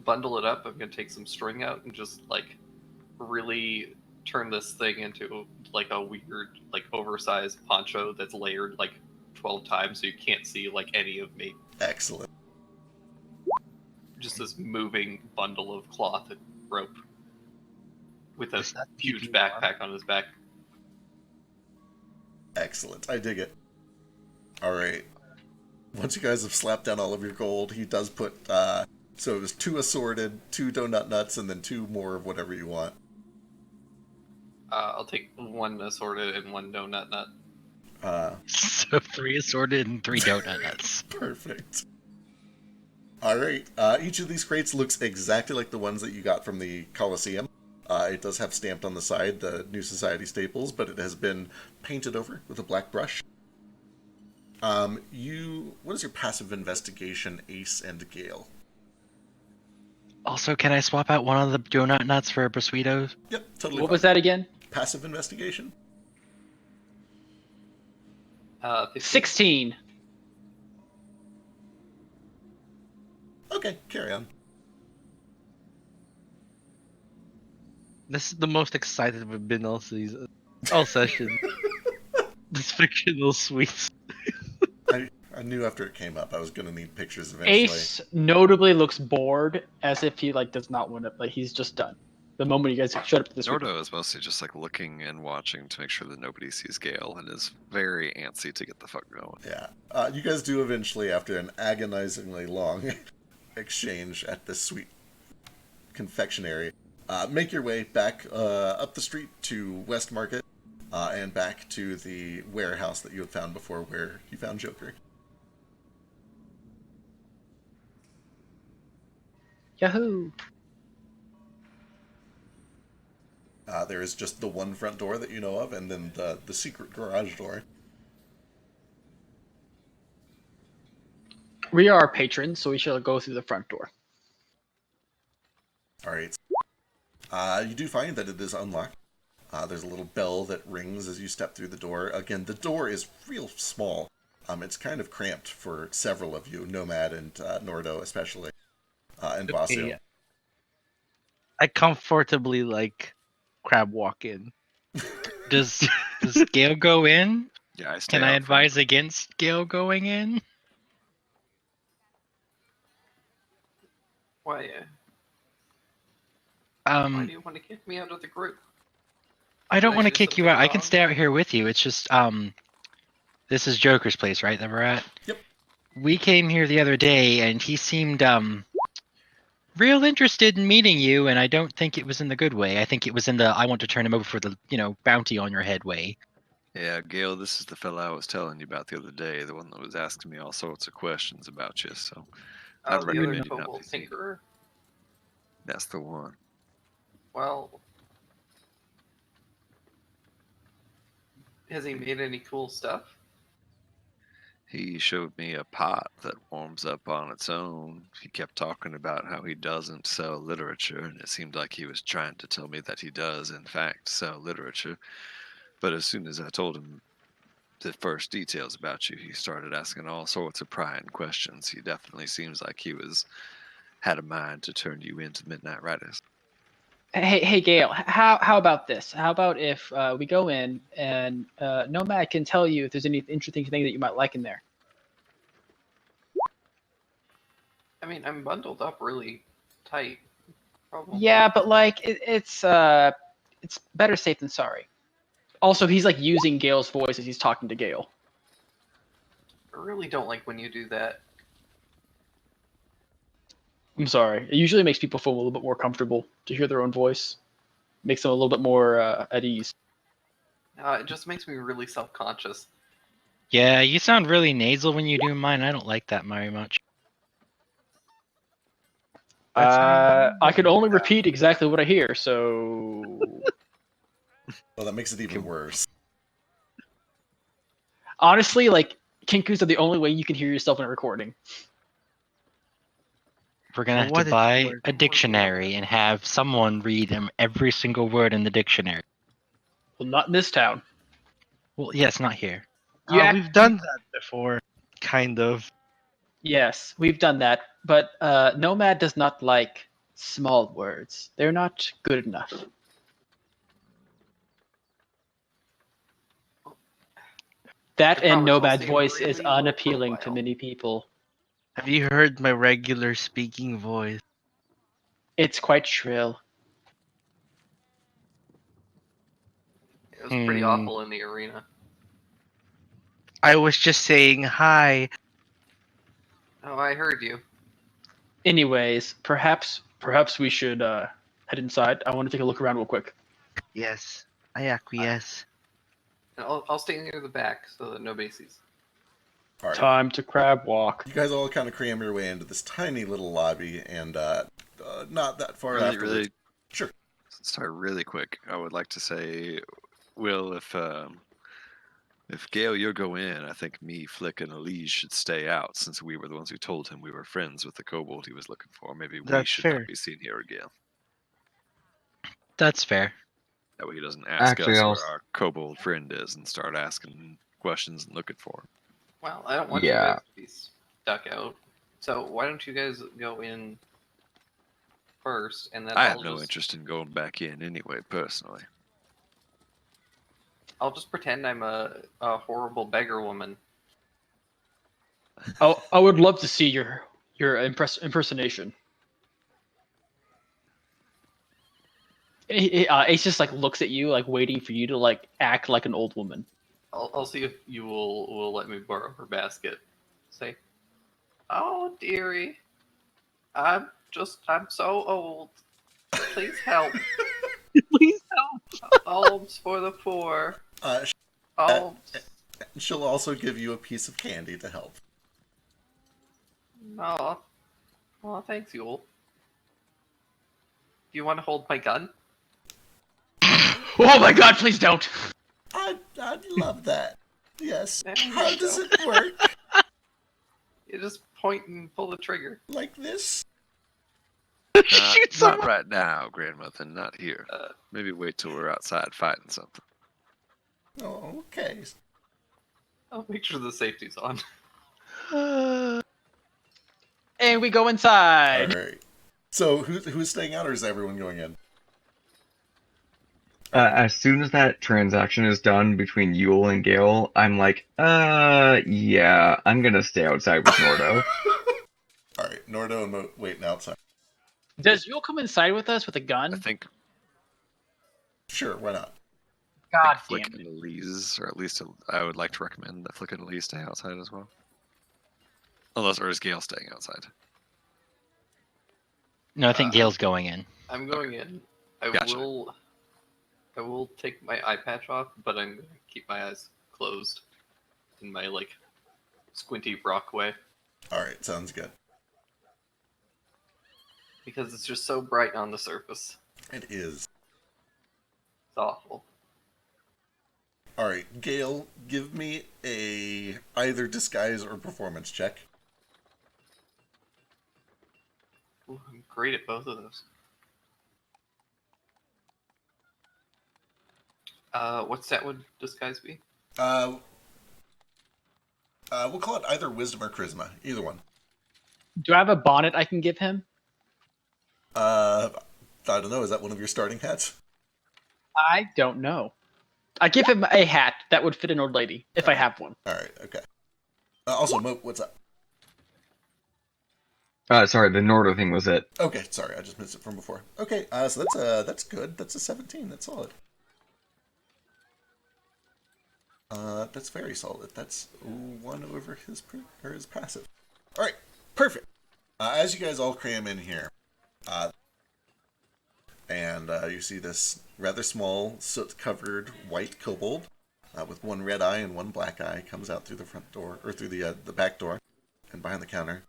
bundle it up. I'm gonna take some string out and just like really turn this thing into like a weird, like oversized poncho that's layered like 12 times so you can't see like any of me. Excellent. Just this moving bundle of cloth and rope with a Is that huge PG-13? backpack on his back. Excellent. I dig it. All right. Once you guys have slapped down all of your gold, he does put, so it was 2 assorted, 2 donut nuts, and then 2 more of whatever you want. I'll take 1 assorted and 1 donut nut. So 3 assorted and 3 donut nuts. Perfect. All right. Each of these crates looks exactly like the ones that you got from the Coliseum. It does have stamped on the side the New Society staples, but it has been painted over with a black brush. What is your passive investigation, Ace and Gale? Also, can I swap out one of the donut nuts for a Brasweetos? Yep, totally. What fine. was that again? Passive investigation? 15. 16. Okay, carry on. This is the most excited we've been all season, all session. This fictional sweets. I knew after it came up I was going to need pictures eventually. Ace notably looks bored, as if he like does not want to. Like he's just done. The moment you guys showed up at this. Nordo is mostly just like looking and watching to make sure that nobody sees Gale and is very antsy to get the fuck going. Yeah. You guys do eventually, after an agonizingly long exchange at this sweet confectionery, make your way back up the street to West Market and back to the warehouse that you had found before where you found Joker. Yahoo! There is just the one front door that you know of, and then the secret garage door. We are patrons, so we shall go through the front door. All right. You do find that it is unlocked. There's a little bell that rings as you step through the door. Again, the door is real small. It's kind of cramped for several of you, Nomad and Nordo especially, and Basu. Okay. I comfortably like crab walk in. Does Gale go in? Yeah, I stay Can I out advise against Gale going in? Why Um, do you want to kick me out of the group? I don't Did I want to do kick you something out. I can wrong? stay out here with you. It's just this is Joker's place, right? That we're at. Yep. We came here the other day, and he seemed real interested in meeting you, and I don't think it was in the good way. I think it was in the I want to turn him over for the bounty on your head way. Yeah, Gale, this is the fella I was telling you about the other day, the one that was asking me all sorts of questions about you, so Oh, I'd the other recommend you not Kobold be seen. Tinkerer? That's the one. Well, has he made any cool stuff? He showed me a pot that warms up on its own. He kept talking about how he doesn't sell literature, and it seemed like he was trying to tell me that he does, in fact, sell literature. But as soon as I told him the first details about you, he started asking all sorts of prying questions. He definitely seems like he had a mind to turn you into Midnight Riders. Hey, Gail. How about this? How about if we go in and Nomad can tell you if there's any interesting thing that you might like in there. I mean, I'm bundled up really tight. Probably. Yeah, but like it's better safe than sorry. Also, he's like using Gail's voice as he's talking to Gail. I really don't like when you do that. I'm sorry. It usually makes people feel a little bit more comfortable to hear their own voice. Makes them a little bit more at ease. It just makes me really self-conscious. Yeah, you sound really nasal when you do mine. I don't like that very much. I can only repeat exactly what I hear, so Well, that makes it even worse. honestly, like Kinkus are the only way you can hear yourself in a recording. We're gonna have to buy a dictionary and have someone read every single word in the dictionary. Well, not in this town. Well, yes, not here. We've done that before, kind of. Yes, we've done that, but Nomad does not like small words. They're not good enough. That and Nomad's voice is unappealing to many people. Have you heard my regular speaking voice? It's quite shrill. It was pretty awful in the arena. I was just saying hi. Oh, I heard you. Anyways, perhaps we should head inside. I want to take a look around real quick. Yes, I acquiesce. I'll stay near the back so that nobody sees. All right. Time to crab walk. You guys all kind of cram your way into this tiny little lobby, and not that far afterwards. Sure. Sorry, really quick. I would like to say, Will, if Gail, you'll go in, I think me, Flick, and Elise should stay out, since we were the ones who told him we were friends with the kobold he was looking for. Maybe we should not be seen here again. That's fair. That way he doesn't ask Actually, us I'll... where our kobold friend is and start asking questions and looking for him. Well, I don't want you guys to be stuck out. So why don't you guys go in first, and then I have no interest in going back in anyway, personally. I'll just pretend I'm a horrible beggar woman. Oh, I would love to see your impersonation. Ace just like looks at you, like waiting for you to like act like an old woman. I'll see if you will let me borrow her basket. Say, oh dearie, I'm so old. Please help. Please help. Alms for the poor. Alms. She'll also give you a piece of candy to help. Oh, thanks, Yule. Do you want to hold my gun? Oh my God! Please don't. I'd love that. Yes. How does it work? You just point and pull the trigger. Like this? Not right now, grandmother. Not here. Maybe wait till we're outside fighting something. Oh, okay. I'll make sure the safety's on. And we go inside. All right. So who's staying out, or is everyone going in? As soon as that transaction is done between Yule and Gale, I'm like, yeah, I'm gonna stay outside with Nordo. All right, Nordo and waiting outside. Does Yule come inside with us with a gun? I think. Sure, why not? God Flick damn it. and Elise, or at least I would like to recommend that Flick and Elise stay outside as well. Or is Gale staying outside? No, I think Gail's going in. I'm going in. Gotcha. I will take my eye patch off, but I'm going to keep my eyes closed in my like squinty rock way. All right, sounds good. Because it's just so bright on the surface. It is. It's awful. All right, Gale, give me a either disguise or performance check. Ooh, I'm great at both of those. What stat would disguise be? We'll call it either wisdom or charisma. Either one. Do I have a bonnet I can give him? I don't know. Is that one of your starting hats? I don't know. I give him a hat that would fit an old lady, if I have one. All right. Okay. Also, Moat, what's up? Sorry, the Nordo thing was it. Okay, sorry, I just missed it from before. Okay, so that's good. That's a 17. That's solid. That's very solid. That's 1 over his passive. All right, perfect. As you guys all cram in here, and you see this rather small, soot-covered white kobold with 1 red eye and 1 black eye comes out through the front door or through the back door and behind the counter.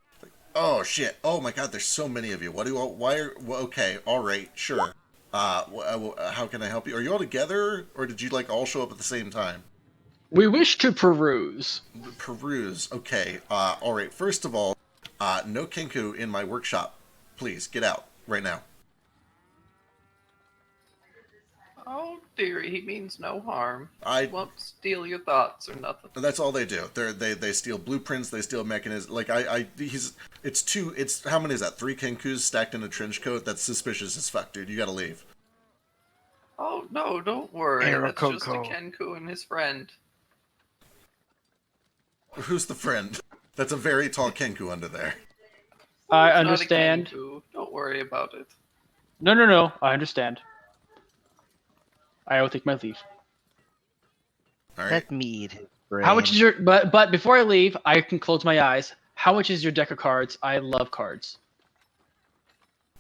Oh shit! Oh my god! There's so many of you. What do you all? Why are? Well, okay, all right, sure. How can I help you? Are you all together, or did you like all show up at the same time? We wish to peruse. Peruse. Okay. All right. First of all, no Kenku in my workshop. Please get out right now. Oh dear, he means no harm. I- He won't steal your thoughts or nothing. That's all they do. They steal blueprints. They steal mechanisms. Like it's how many is that? 3 Kenkus stacked in a trench coat. That's suspicious as fuck, dude. You gotta leave. Oh no, don't worry. That's just a Arakoko. Kenku and his friend. Who's the friend? That's a very tall Kenku under there. I It's not a understand. Kenku. Don't worry about it. No. I understand. I will take my leave. All right. Let me eat his brain. How much is your? But before I leave, I can close my eyes. How much is your deck of cards? I love cards.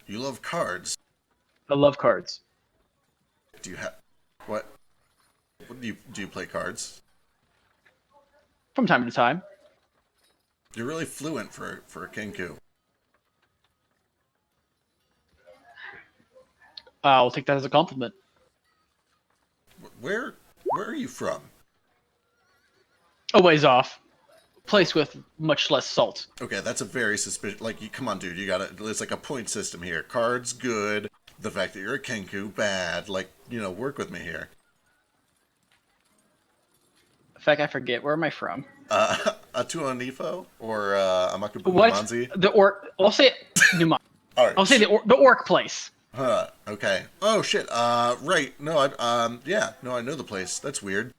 You love cards. I love cards. Do you have what? What do you play cards? From time to time. You're really fluent for a Kenku. I'll take that as a compliment. Where are you from? A ways off. Place with much less salt. Okay, that's a very suspicious. Like, come on, dude. You gotta. It's like a point system here. Cards, good. The fact that you're a Kenku, bad. Like, work with me here. In fact, I forget. Where am I from? Atua Nifo or Amakubu What? Manzi? The orc. I'll say Numa. All right. I'll say the orc place. Huh. Okay. Oh shit. Right. No. Yeah. No. I know the place. That's weird.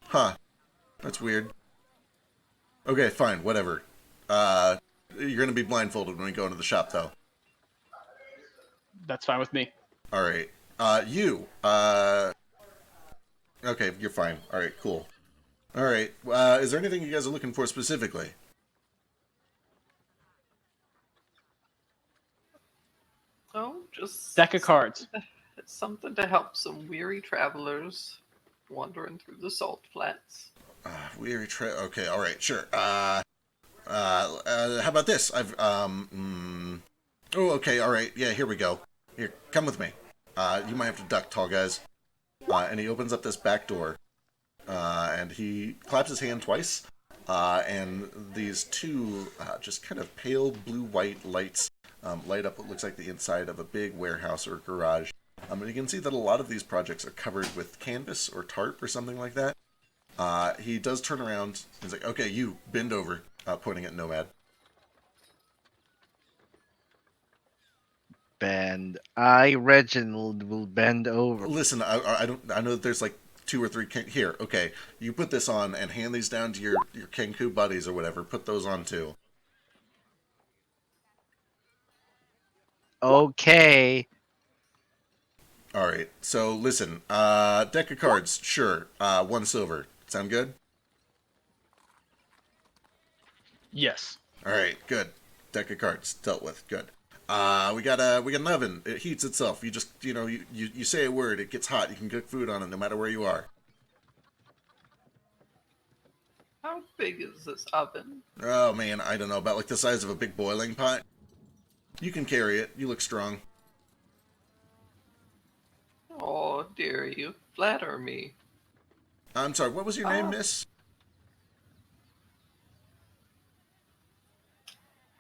Huh. That's weird. Okay. Fine. Whatever. You're gonna be blindfolded when we go into the shop, though. That's fine with me. All right. You. Okay. You're fine. All right. Cool. All right. Is there anything you guys are looking for specifically? Oh, just Deck of cards. something to help some weary travelers wandering through the salt flats. Weary trail. Okay. All right. Sure. How about this? Oh, okay. All right. Yeah. Here we go. Here, come with me. You might have to duck, tall guys. And he opens up this back door. And he claps his hand twice. And these 2 just kind of pale blue-white lights light up what looks like the inside of a big warehouse or garage. And you can see that a lot of these projects are covered with canvas or tarp or something like that. He does turn around. He's like, okay, you, bend over, pointing at Nomad. Bend. I, Reginald, will bend over. Listen, I know that there's like 2 or 3 here. Okay, you put this on and hand these down to your Kenku buddies or whatever. Put those on too. Okay. All right. So listen, deck of cards, sure. 1 silver. Sound good? Yes. All right, good. Deck of cards dealt with. Good. We got an oven. It heats itself. You just you say a word, it gets hot. You can cook food on it no matter where you are. How big is this oven? Oh man, I don't know, about like the size of a big boiling pot. You can carry it. You look strong. Oh, dear, you flatter me. I'm sorry. What was your name, Miss?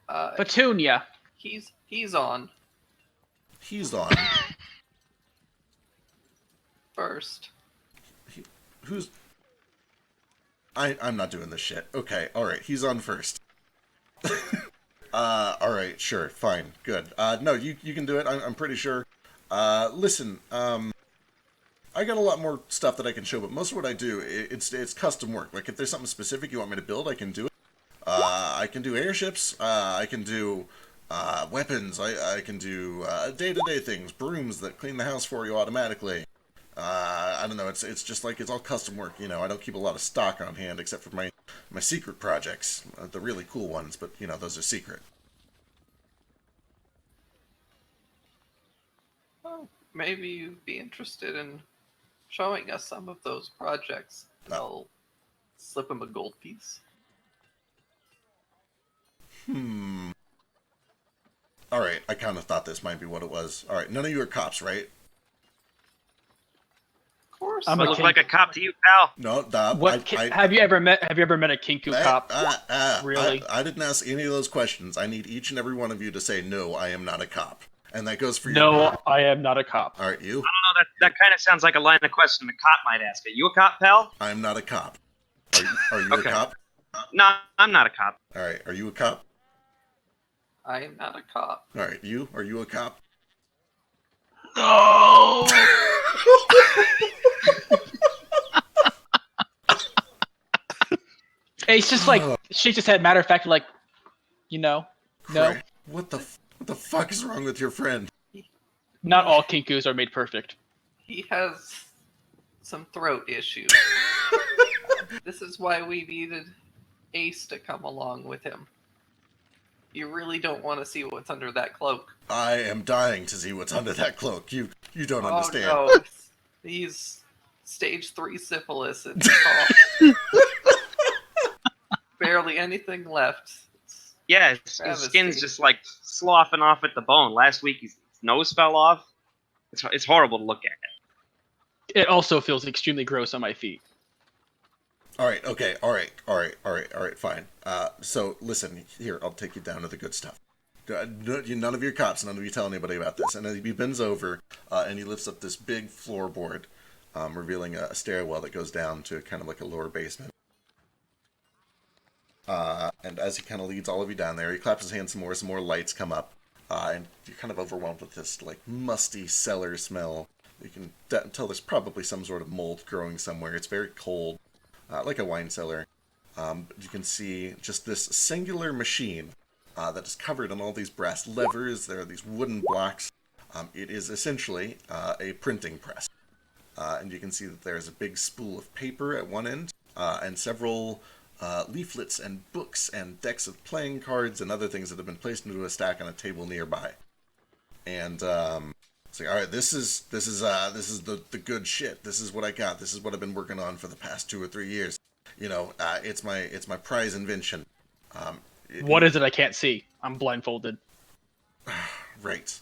Petunia. He's on He's on. first. Who's? I'm not doing this shit. Okay, alright, he's on first. Alright, sure, fine, good. No, you can do it, I'm pretty sure. Listen, I got a lot more stuff that I can show, but most of what I do, it's custom work. Like, if there's something specific you want me to build, I can do it. I can do airships, I can do, weapons, I can do, day-to-day things, brooms that clean the house for you automatically. I don't know, it's just like, it's all custom work, you know, I don't keep a lot of stock on hand, except for my secret projects, the really cool ones, but, you know, those are secret. Well, maybe you'd be interested in showing us some of those projects. No. I'll slip him a gold piece. Alright, I kind of thought this might be what it was. Alright, none of you are cops, right? Of course. I'm I a look king. like a cop to you, pal. No, Have you ever met a Kinku cop? Really? I didn't ask any of those questions. I need each and every one of you to say, no, I am not a cop. And that goes for you. No, I am not a cop. Alright, you? I don't know, that kind of sounds like a line of question a cop might ask. Are you a cop, pal? I'm not a cop. Are you Okay. a cop? No, I'm not a cop. Alright, are you a cop? I am not a cop. Alright, you? Are you a cop? No. It's just like she just had matter of fact, like, you know, no, Cray, what the fuck is wrong with your friend? not all Kinkus are made perfect. He has some throat issues. This is why we needed Ace to come along with him. You really don't want to see what's under that cloak. I am dying to see what's under that cloak. You don't understand. Oh no, he's stage 3 syphilis. It's all barely anything left. Yeah, his skin's just like sloughing off at the bone. Last week his nose fell off. It's horrible to look at. It also feels extremely gross on my feet. Alright, okay, alright, fine. So, listen, here, I'll take you down to the good stuff. None of your cops, none of you tell anybody about this. And he bends over, and he lifts up this big floorboard, revealing a stairwell that goes down to kind of like a lower basement. And as he kind of leads all of you down there, he claps his hands some more lights come up, and you're kind of overwhelmed with this, like, musty cellar smell. You can tell there's probably some sort of mold growing somewhere. It's very cold. Like a wine cellar. You can see just this singular machine that is covered in all these brass levers. There are these wooden blocks. It is essentially a printing press. And you can see that there's a big spool of paper at one end, and several leaflets and books and decks of playing cards and other things that have been placed into a stack on a table nearby. And it's like, all right, this is the good shit. This is what I got. This is what I've been working on for the past 2 or 3 years. You know, it's my prize invention. What is it I can't see? I'm blindfolded. Right.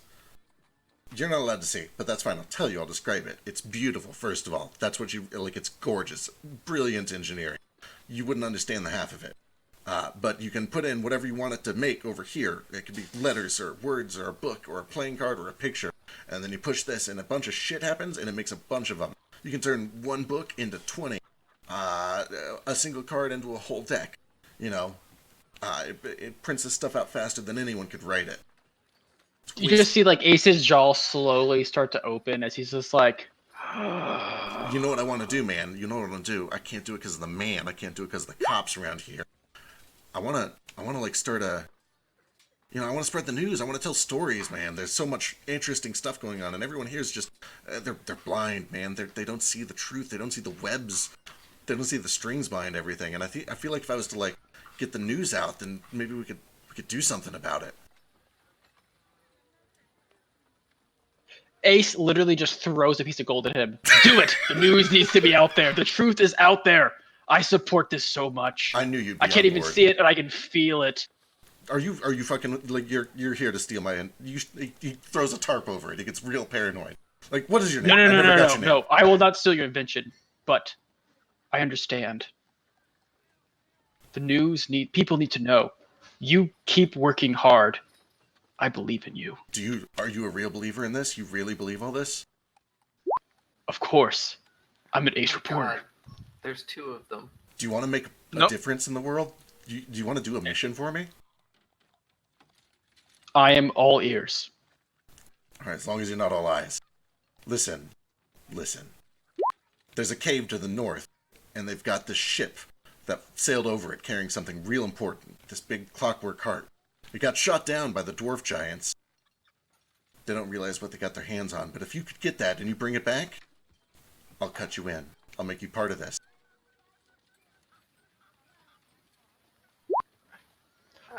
You're not allowed to see, but that's fine. I'll tell you. I'll describe it. It's beautiful. First of all, that's what you like. It's gorgeous, brilliant engineering. You wouldn't understand the half of it. But you can put in whatever you want it to make over here. It could be letters or words or a book or a playing card or a picture. And then you push this and a bunch of shit happens and it makes a bunch of them. You can turn one book into 20. A single card into a whole deck. You know, it prints this stuff out faster than anyone could write it. You just see like Ace's jaw slowly start to open as he's just like, You know what I want to do, man? You know what I want to do? I can't do it because of the man. I can't do it because of the cops around here. I want to like start a, you know, I want to spread the news. I want to tell stories, man. There's so much interesting stuff going on, and everyone here is just, they're blind, man. They don't see the truth. They don't see the webs. They don't see the strings behind everything. And I feel like if I was to like get the news out, then maybe we could do something about it. Ace literally just throws a piece of gold at him. Do it! The news needs to be out there. The truth is out there. I support this so much. I knew you'd be I can't on even board. see it, and I can feel it. Are you fucking like you're here to steal my? He throws a tarp over it. He gets real paranoid. Like, what is your name? No. I will not steal your invention, but I understand. People need to know. You keep working hard. I believe in you. Are you a real believer in this? You really believe all this? Of course. I'm an Ace reporter. God, there's 2 of them. Do you want to make a Nope. difference in the world? Do you want to do a mission for me? I am all ears. All right, as long as you're not all eyes. Listen. There's a cave to the north, and they've got this ship that sailed over it carrying something real important. This big clockwork heart. It got shot down by the dwarf giants. They don't realize what they got their hands on, but if you could get that and you bring it back, I'll cut you in. I'll make you part of this.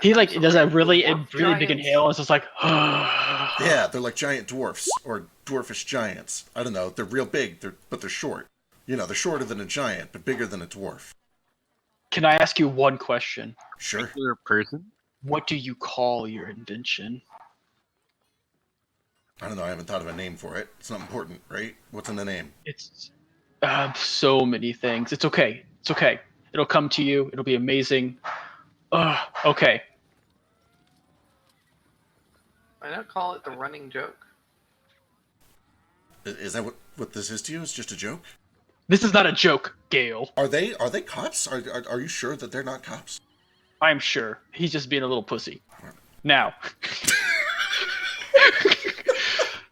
He like does a really Dwarf really big giants. inhale. And it's just like, Yeah, they're like giant dwarfs, or dwarfish giants. I don't know, they're real big, but they're short. You know, they're shorter than a giant, but bigger than a dwarf. Can I ask you one question? Sure. You're a person. What do you call your invention? I don't know, I haven't thought of a name for it. It's not important, right? What's in the name? It's so many things. It's okay. It's okay. It'll come to you. It'll be amazing. Okay. Why not call it the running joke? Is that what this is to you? It's just a joke? This is not a joke, Gale. Are they cops? Are you sure that they're not cops? I'm sure. He's just being a little pussy. Now.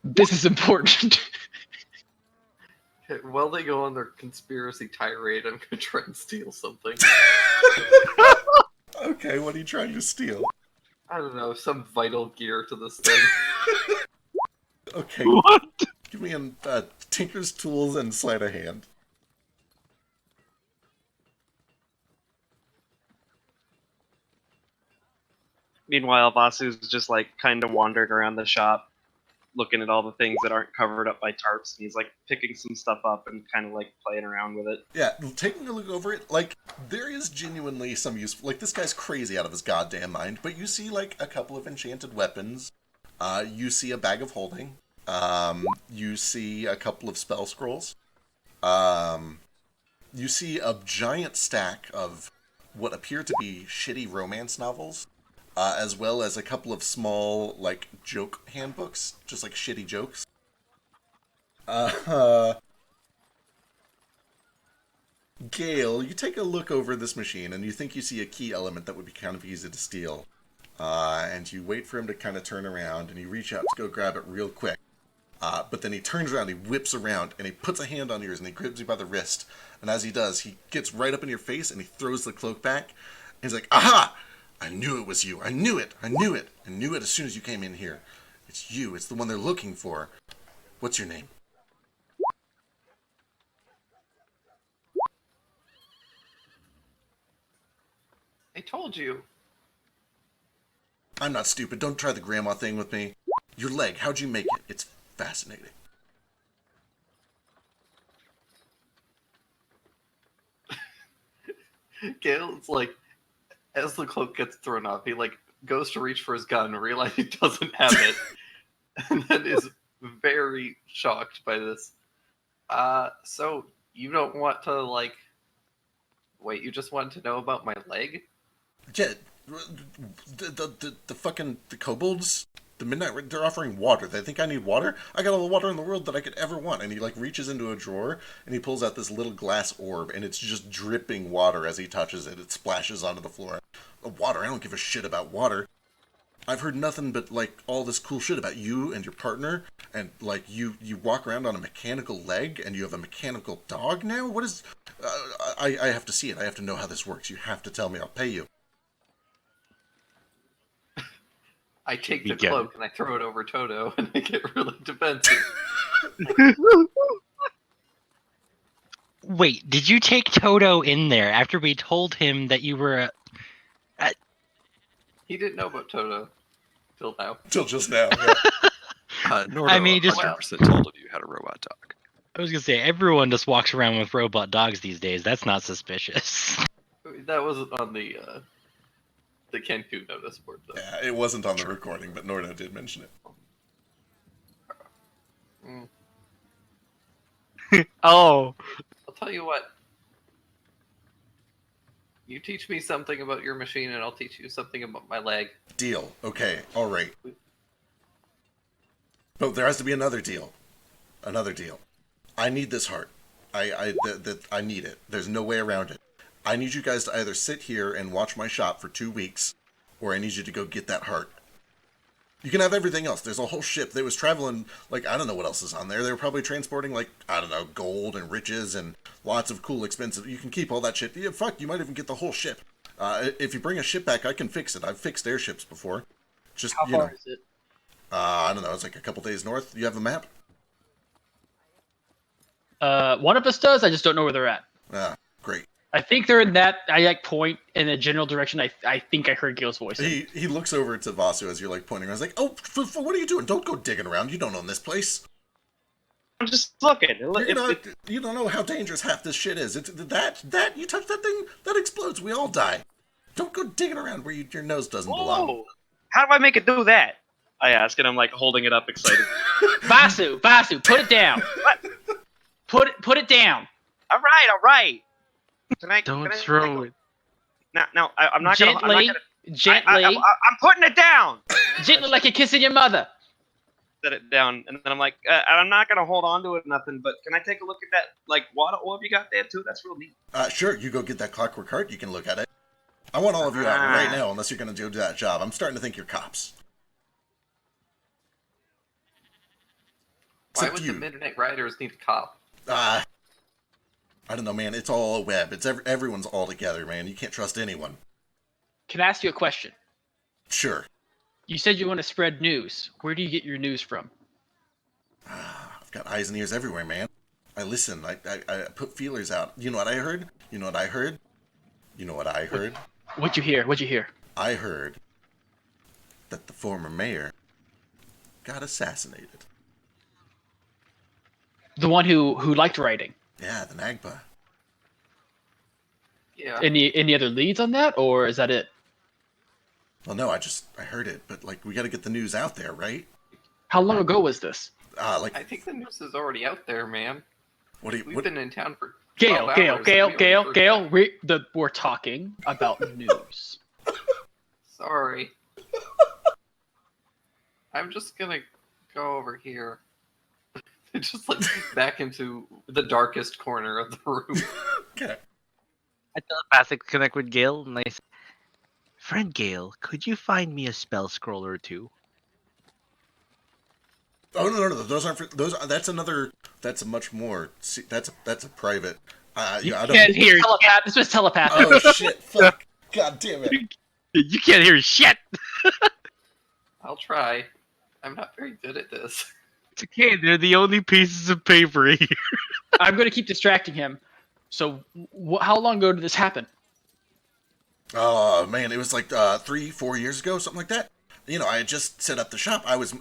This is important. While they go on their conspiracy tirade, I'm gonna try and steal something. Okay, what are you trying to steal? I don't know, some vital gear to this thing. Okay, What? give me a Tinker's Tools and Sleight of Hand. Meanwhile, Vasu's just like kind of wandering around the shop, looking at all the things that aren't covered up by tarps, and he's like picking some stuff up and kind of like playing around with it. Yeah, taking a look over it, like, there is genuinely some use. Like, this guy's crazy out of his goddamn mind, but you see, like, a couple of enchanted weapons. You see a bag of holding. You see a couple of spell scrolls. You see a giant stack of what appear to be shitty romance novels, as well as a couple of small, like, joke handbooks, just like shitty jokes. Gale, you take a look over this machine and you think you see a key element that would be kind of easy to steal. And you wait for him to kind of turn around and you reach out to go grab it real quick. But then he turns around, he whips around, and he puts a hand on yours and he grabs you by the wrist. And as he does, he gets right up in your face and he throws the cloak back. And he's like, "Aha! I knew it was you. I knew it. I knew it. I knew it as soon as you came in here. It's you. It's the one they're looking for. What's your name?" I told you. I'm not stupid. Don't try the grandma thing with me. Your leg, how'd you make it? It's fascinating. Gale's like, as the cloak gets thrown off, he like goes to reach for his gun, realize he doesn't have it, and then is very shocked by this. So you don't want to like wait, you just want to know about my leg? Yeah, the fucking the kobolds, the midnight, they're offering water. They think I need water. I got all the water in the world that I could ever want. And he like reaches into a drawer and he pulls out this little glass orb, and it's just dripping water as he touches it. It splashes onto the floor. Water? I don't give a shit about water. I've heard nothing but like all this cool shit about you and your partner, and like you walk around on a mechanical leg and you have a mechanical dog now. What is? I have to see it. I have to know how this works. You have to tell me. I'll pay you. I take We the get cloak and I throw it over Toto, and I get really defensive. Wait, did you take Toto in there after we told him that you were a... He didn't know about Toto till now. Till just now. Yeah. Nordo, I mean, just- 100% told of you how to robot dog. I was gonna say, everyone just walks around with robot dogs these days. That's not suspicious. That wasn't on the Kenku notice board, though. Yeah, it wasn't on the recording, but Nordo did mention it. Oh. I'll tell you what. You teach me something about your machine, and I'll teach you something about my leg. Deal. Okay. All right. But there has to be another deal. Another deal. I need this heart. I need it. There's no way around it. I need you guys to either sit here and watch my shop for 2 weeks, or I need you to go get that heart. You can have everything else. There's a whole ship that was traveling, like, I don't know what else is on there. They were probably transporting, like, I don't know, gold and riches and lots of cool, expensive. You can keep all that shit. Yeah, fuck, you might even get the whole ship. If you bring a ship back, I can fix it. I've fixed airships before. Just, How far is it? I don't know, it's like a couple days north. You have a map? One of us does. I just don't know where they're at. Great. I think they're in that. I like point in a general direction. I think I heard Gale's voice. He looks over to Vasu as you're like pointing around. He's like, "Oh, what are you doing? Don't go digging around. You don't own this place. I'm just looking. You don't know how dangerous half this shit is. It's that you touch that thing, that explodes. We all die. Don't go digging around where your nose doesn't belong." Whoa! How do I make it do that? I ask, and I'm like holding it up, excited. Vasu, put it down. What? Put it down. All right. Don't throw it. No, I'm not Gently, gonna. gently, I'm putting it down. gently, like you're kissing your mother. Set it down, and then I'm like, I'm not gonna hold on to it, nothing. But can I take a look at that, like, water orb you got there too? That's real neat. Sure. You go get that clockwork heart. You can look at it. I want all of you out right now, unless you're gonna do that job. I'm starting to think you're cops. Why Except would you. the Midnight Riders need a cop? I don't know, man. It's all a web. It's everyone's all together, man. You can't trust anyone. Can I ask you a question? Sure. You said you want to spread news. Where do you get your news from? I've got eyes and ears everywhere, man. I listen. I put feelers out. You know what I heard? You know what I heard? You know what I heard? What'd you hear? What'd you hear? I heard that the former mayor got assassinated. The one who liked writing. Yeah, the Nagpa. Yeah. Any other leads on that, or is that it? Well, no, I heard it, but like we got to get the news out there, right? How long ago was this? Like I think the news is already out there, man. what do you? We've What, been in town for Gale, 12 Gale, hours, Gale, and we already Gale, heard- Gale. We're talking about news. Sorry. I'm just gonna go over here. Just like back into the darkest corner of the room. okay. I telepathic connect with Gale, and I say, "Friend Gale, could you find me a spell scroll or two?" Oh no! Those aren't for those. That's another. That's a much more. See, that's a private. Yeah, I don't. can't hear. This was telepathic. Oh shit! Fuck! God damn it! You can't hear shit. I'll try. I'm not very good at this. It's okay. They're the only pieces of paper here. I'm going to keep distracting him. So, how long ago did this happen? Oh man, it was like 3-4 years ago, something like that. You know, I had just set up the shop. I was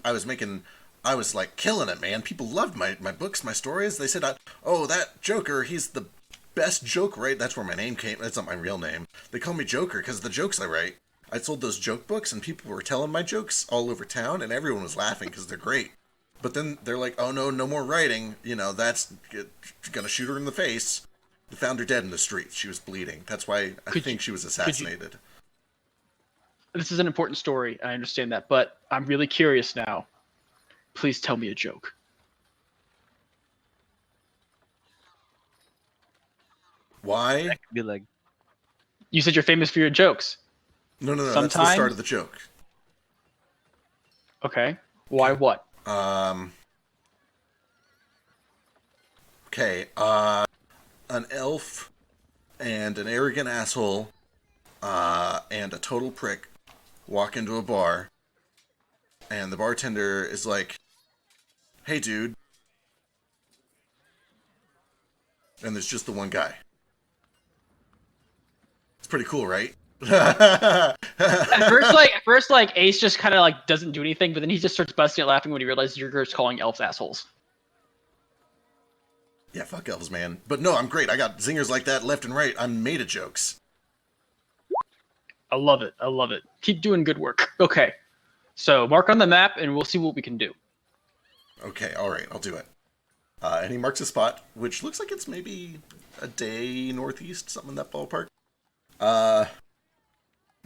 like killing it, man. People loved my books, my stories. They said, "Oh, that Joker, he's the best joke writer." That's where my name came. That's not my real name. They call me Joker because of the jokes I write. I sold those joke books, and people were telling my jokes all over town, and everyone was laughing because they're great. But then they're like, "Oh no, no more writing. You know, that's gonna shoot her in the face." They found her dead in the street. She was bleeding. That's why I think she was assassinated. This is an important story. I understand that, but I'm really curious now. Please tell me a joke. Why? That could be like, You said you're famous for your jokes. No. That's the Sometimes- start of the joke. Okay. Why what? Okay, an elf and an arrogant asshole and a total prick walk into a bar, and the bartender is like, "Hey, dude." And there's just the one guy. It's pretty cool, right? At first, Ace just kind of like doesn't do anything, but then he just starts busting out laughing when he realizes you're just calling elves assholes. Yeah, fuck elves, man. But no, I'm great. I got zingers like that left and right. I'm made of jokes. I love it. I love it. Keep doing good work. Okay. So mark on the map, and we'll see what we can do. Okay, alright, I'll do it. And he marks a spot, which looks like it's maybe a day northeast, something in that ballpark.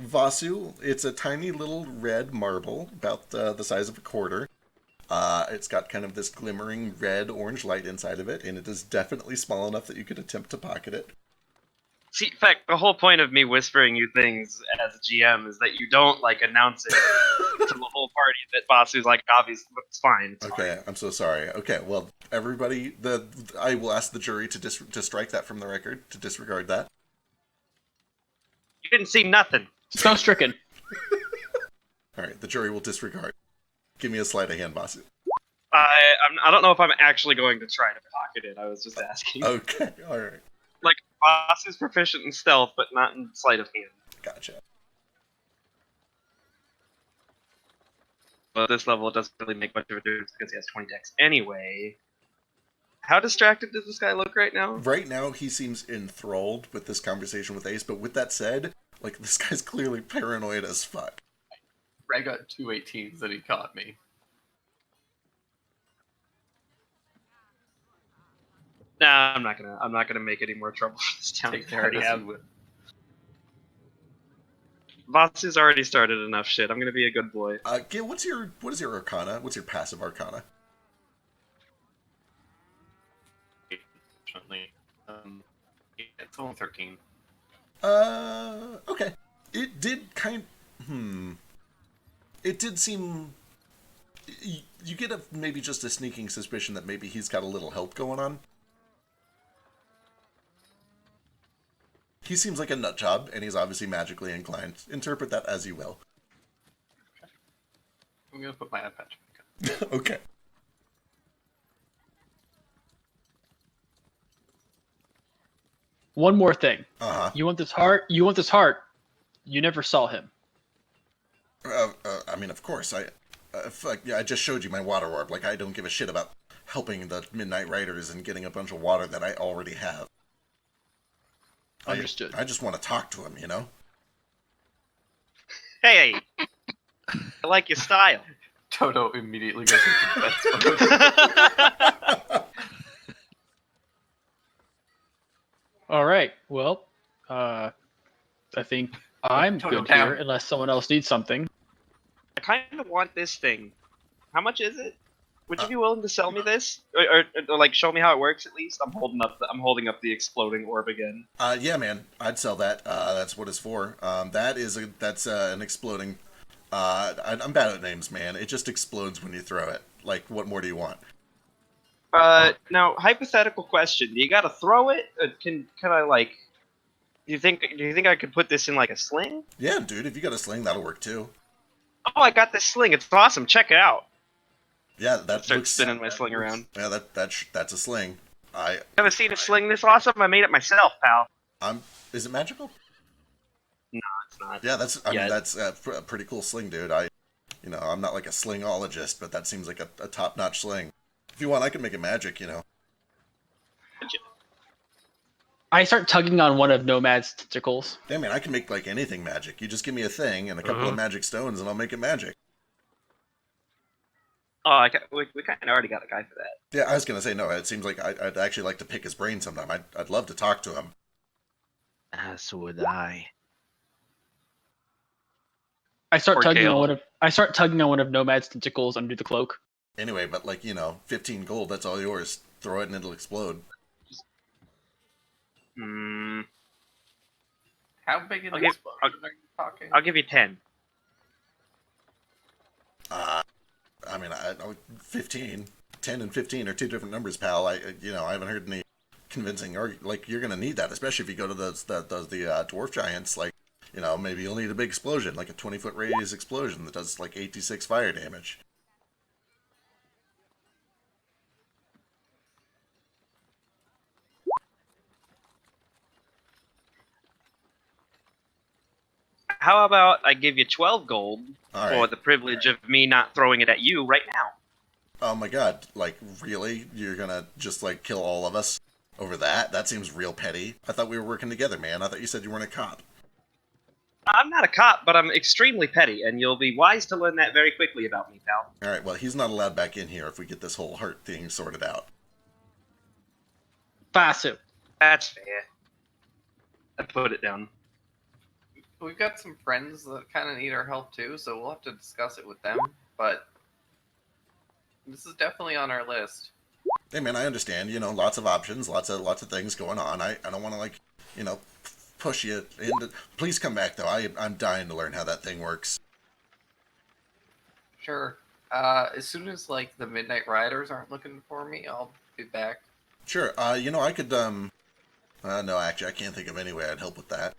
Vasu, it's a tiny little red marble, about the size of a quarter. It's got kind of this glimmering red-orange light inside of it, and it is definitely small enough that you could attempt to pocket it. See, in fact, the whole point of me whispering you things as a GM is that you don't like announce it to the whole party that Basu's like, obviously, it's fine. It's Okay, fine. I'm so sorry. Okay, well, everybody, I will ask the jury to strike that from the record, to disregard that. You didn't see nothing. So stricken. All right, the jury will disregard. Give me a sleight of hand, Basu. I don't know if I'm actually going to try to pocket it. I was just asking. Okay, all right, Like, Basu's proficient in stealth, but not in sleight of hand. gotcha. But at this level, it doesn't really make much of a difference because he has 20 dex anyway. How distracted does this guy look right now? Right now, he seems enthralled with this conversation with Ace, but with that said, like, this guy's clearly paranoid as fuck. I got 2 18s and he caught me. Nah, I'm not gonna make any more trouble for this town. Take They already that as have. you will. Basu's already started enough shit. I'm gonna be a good boy. Gil, what is your arcana? What's your passive arcana? Definitely. Yeah, it's only 13. Okay. It did It did seem... You get maybe just a sneaking suspicion that maybe he's got a little help going on. He seems like a nut job, and he's obviously magically inclined. Interpret that as you will. I'm gonna put my eye patch back on. Okay. One more thing. Uh-huh. You want this heart? You want this heart? You never saw him. I mean, of course, yeah, I just showed you my water orb. Like, I don't give a shit about helping the Midnight Riders and getting a bunch of water that I already have. Understood. I just want to talk to him, you know? Hey, I like your style. Toto immediately goes into defense mode. All right. Well, I think I'm Toto good down. here, unless someone else needs something. I kind of want this thing. How much is it? Would you be willing to sell me this, or like show me how it works at least? I'm holding up the exploding orb again. Yeah, man, I'd sell that. That's what it's for. That's an exploding. I'm bad at names, man. It just explodes when you throw it. Like, what more do you want? Now, hypothetical question: do you gotta throw it? Or can I like? Do you think I could put this in like a sling? Yeah, dude, if you got a sling, that'll work too. Oh, I got this sling. It's awesome. Check it out. Yeah, that Start looks. spinning my sling around. Yeah, that's a sling. Ever seen a sling this awesome? I made it myself, pal. Is it magical? No, it's not. Yeah, that's. I mean, Yeah. that's a pretty cool sling, dude. I'm not like a slingologist, but that seems like a top-notch sling. If you want, I can make it magic. I start tugging on one of Nomad's tentacles. Yeah, man, I can make like anything magic. You just give me a thing and a couple of magic stones, and I'll make it magic. Oh, we kind of already got a guy for that. Yeah, I was gonna say no. It seems like I'd actually like to pick his brain sometime. I'd love to talk to him. So would I. I start Poor tugging Kale. on one of Nomad's tentacles under the cloak. Anyway, but 15 gold. That's all yours. Throw it and it'll explode. Hmm. How big an Okay, explosion are you talking? I'll give you 10. I mean, 15, 10, and 15 are two different numbers, pal. I haven't heard any convincing. Or like, you're gonna need that, especially if you go to the dwarf giants. Like, maybe you'll need a big explosion, like a 20-foot radius explosion that does like 86 fire damage. How about I give you 12 gold All for right. the privilege of me not throwing it at you right now? Oh my god! Like, really? You're gonna just like kill all of us over that? That seems real petty. I thought we were working together, man. I thought you said you weren't a cop. I'm not a cop, but I'm extremely petty, and you'll be wise to learn that very quickly about me, pal. All right. Well, he's not allowed back in here if we get this whole heart thing sorted out. Basu. That's fair. I put it down. We've got some friends that kind of need our help too, so we'll have to discuss it with them. But this is definitely on our list. Hey, man, I understand. Lots of options, lots of things going on. I don't want to push you into. Please come back though. I'm dying to learn how that thing works. Sure. As soon as like the Midnight Riders aren't looking for me, I'll be back. Sure. I could no, actually, I can't think of any way I'd help with that.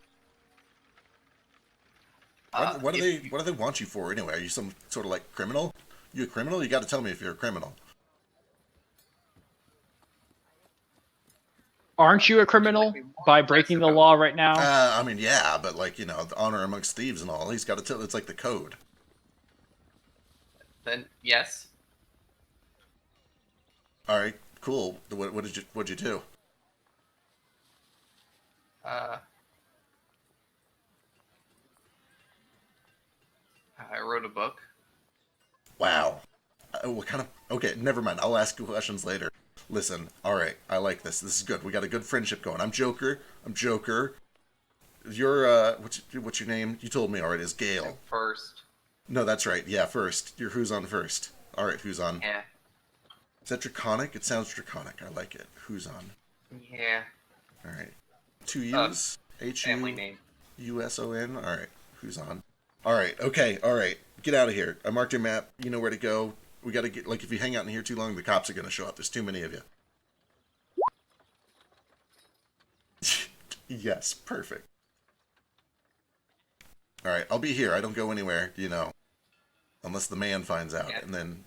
What do they want you for anyway? Are you some sort of like criminal? You a criminal? You got to tell me if you're a criminal. Aren't you a criminal by breaking the law right now? I mean, yeah, but like the honor amongst thieves and all. He's got to tell. It's like the code. Then yes. All right, cool. What'd you do? I wrote a book. Wow. What kind of? Okay, never mind. I'll ask you questions later. Listen. All right, I like this. This is good. We got a good friendship going. I'm Joker. You're what's your name? You told me already. Is Gale. First. No, that's right. Yeah, first. You're who's on first. All right, who's on? Yeah. Is that draconic? It sounds draconic. I like it. Who's on? Yeah. All right. 2 U's. Family name. HUSON. All right. Who's on? All right. Okay. All right. Get out of here. I marked your map. You know where to go. We got to get, like, if you hang out in here too long, the cops are going to show up. There's too many of you. Yes. Perfect. All right. I'll be here. I don't go anywhere, unless the man finds out. Yeah. And then,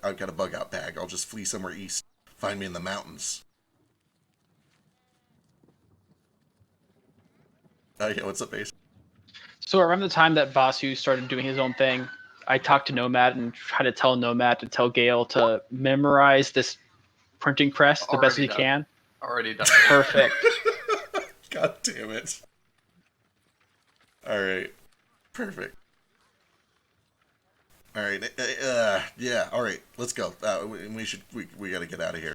I've got a bug out bag. I'll just flee somewhere east. Find me in the mountains. Yeah, what's up, Ace? So around the time that Basu started doing his own thing, I talked to Nomad and tried to tell Nomad to tell Gale to memorize this printing press the best he can. Already done. Perfect. God damn it. All right. Perfect. All right. Yeah. All right. Let's go. We got to get out of here.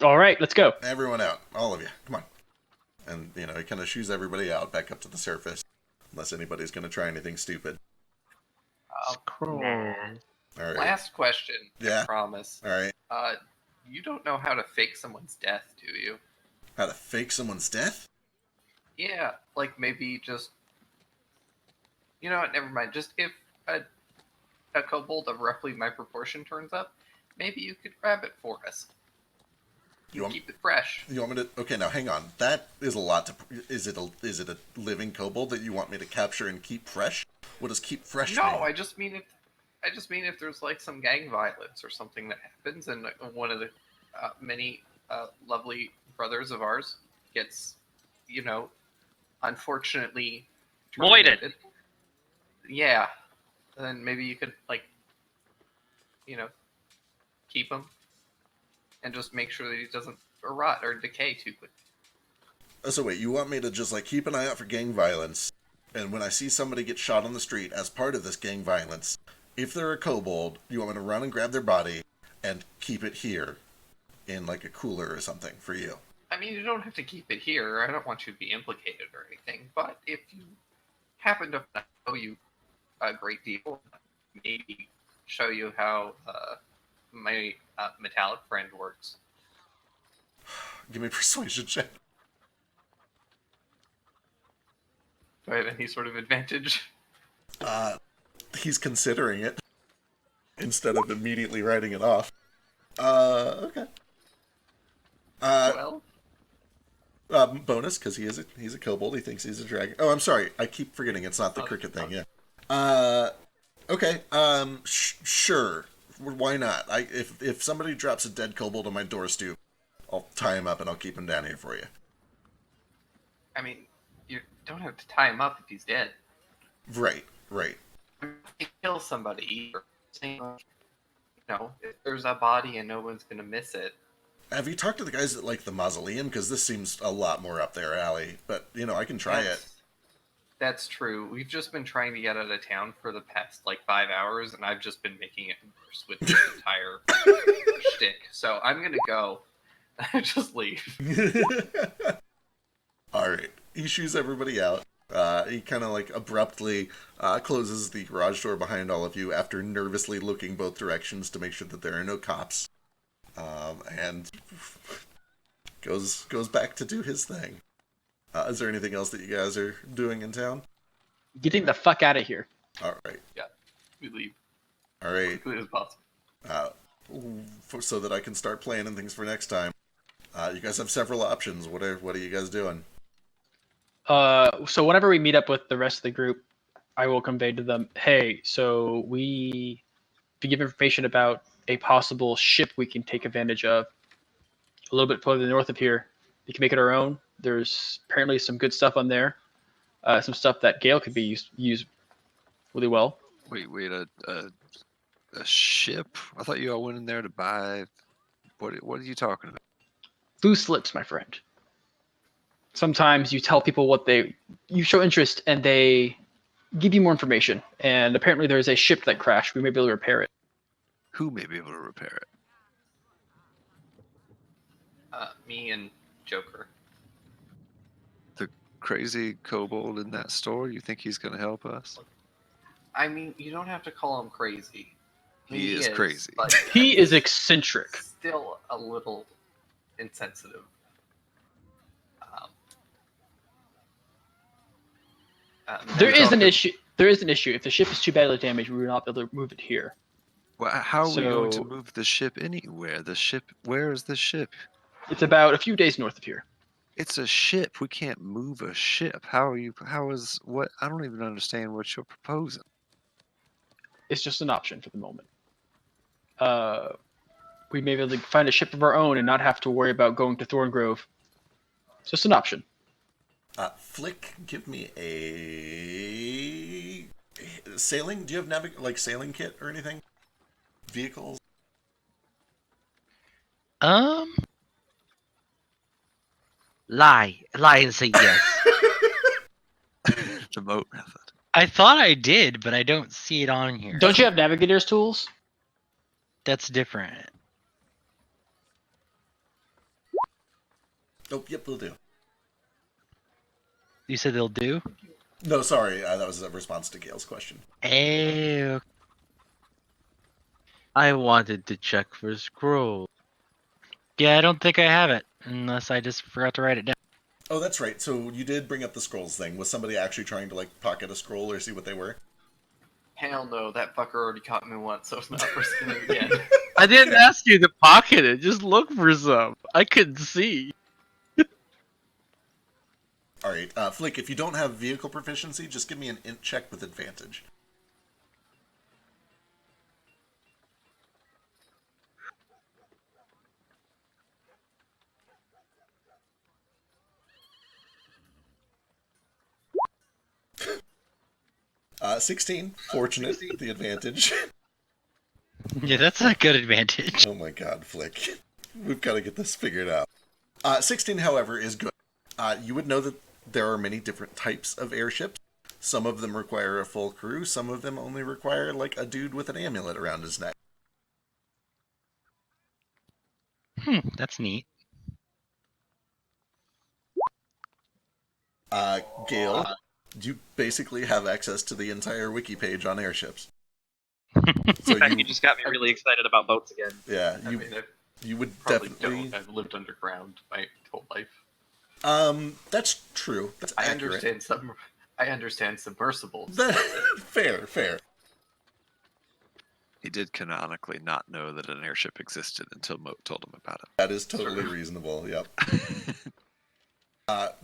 All right, let's go. Everyone out. All of you. Come on. And, he kind of shoos everybody out back up to the surface. Unless anybody's going to try anything stupid. Nah. All right. Last question. Yeah. I promise. All right. You don't know how to fake someone's death, do you? How to fake someone's death? Yeah, like maybe just. You know what? Never mind. Just if a kobold of roughly my proportion turns up, maybe you could grab it for us. Keep it fresh. You want me to? Okay, now hang on. That is a lot to. Is it a living kobold that you want me to capture and keep fresh? What does keep fresh mean? No, I just mean if there's like some gang violence or something that happens, and one of the many lovely brothers of ours gets, unfortunately Voided. terminated. Yeah, then maybe you could keep him. And just make sure that he doesn't rot or decay too quickly. So wait, you want me to just keep an eye out for gang violence, and when I see somebody get shot on the street as part of this gang violence, if they're a kobold, you want me to run and grab their body and keep it here in a cooler or something for you? I mean, you don't have to keep it here. I don't want you to be implicated or anything. But if you happen to know you a great deal, maybe show you how my metallic friend works. Give me a persuasion check. Do I have any sort of advantage? He's considering it instead of immediately writing it off. Okay. 12? Bonus, because he's a kobold. He thinks he's a dragon. Oh, I'm sorry. I keep forgetting it's not the cricket thing. Yeah. Okay. Sure. Why not? If somebody drops a dead kobold on my doorstep, I'll tie him up and I'll keep him down here for you. I mean, you don't have to tie him up if he's dead. Right. If you kill somebody, if there's a body and no one's gonna miss it. Have you talked to the guys at the mausoleum? Because this seems a lot more up their alley. But I can try it. That's true. We've just been trying to get out of town for the past 5 hours, and I've just been making it worse with this entire shtick. So I'm gonna go. Just leave. All right. He shoos everybody out. He kind of abruptly closes the garage door behind all of you after nervously looking both directions to make sure that there are no cops. And goes back to do his thing. Is there anything else that you guys are doing in town? Getting the fuck out of here. All right. We leave All right. as quickly as possible. So that I can start planning things for next time. You guys have several options. What are you guys doing? So whenever we meet up with the rest of the group, I will convey to them, hey, so we give information about a possible ship we can take advantage of a little bit further north of here. We can make it our own. There's apparently some good stuff on there. Some stuff that Gale could be used really well. Wait, a ship? I thought you all went in there to buy. What are you talking about? Loose lips, my friend. Sometimes you tell people you show interest and they give you more information. And apparently there's a ship that crashed. We may be able to repair it. Who may be able to repair it? Me and Joker. The crazy kobold in that store? You think he's going to help us? I mean, you don't have to call him crazy. He is crazy. But He is eccentric. still a little insensitive. There is an issue. There is an issue. If the ship is too badly damaged, we will not be able to move it here. Well, how are we going to So- move the ship anywhere? Where is the ship? It's about a few days north of here. It's a ship. We can't move a ship. How is what? I don't even understand what you're proposing. It's just an option for the moment. We may be able to find a ship of our own and not have to worry about going to Thorngrove. It's just an option. Flick, give me a sailing. Do you have sailing kit or anything? Vehicles? Lie and say yes. The boat method. I thought I did, but I don't see it on here. Don't you have navigator's tools? That's different. Oh, yep, we'll do. You said they'll do? No, sorry, that was a response to Gale's question. Eh, I wanted to check for scroll. yeah, I don't think I have it, unless I just forgot to write it down. Oh, that's right. So you did bring up the scrolls thing. Was somebody actually trying to pocket a scroll or see what they were? Hell no, that fucker already caught me once, so it's not risking it again. I didn't ask you to pocket it. Just look for some. I couldn't see. All right, Flick. If you don't have vehicle proficiency, just give me an int check with advantage. Uh, 16. Fortunate. The advantage. Yeah, that's a good advantage. Oh my god, Flick. We've got to get this figured out. 16, however, is good. You would know that there are many different types of airships. Some of them require a full crew. Some of them only require, a dude with an amulet around his neck. That's neat. Gale, you basically have access to the entire wiki page on airships. So You just got me really excited about boats again. yeah, I mean, I you would probably definitely. don't. I've lived underground my whole life. That's true. That's accurate. I understand submersibles. Fair. He did canonically not know that an airship existed until Moat told him about it. That is totally reasonable. Yep.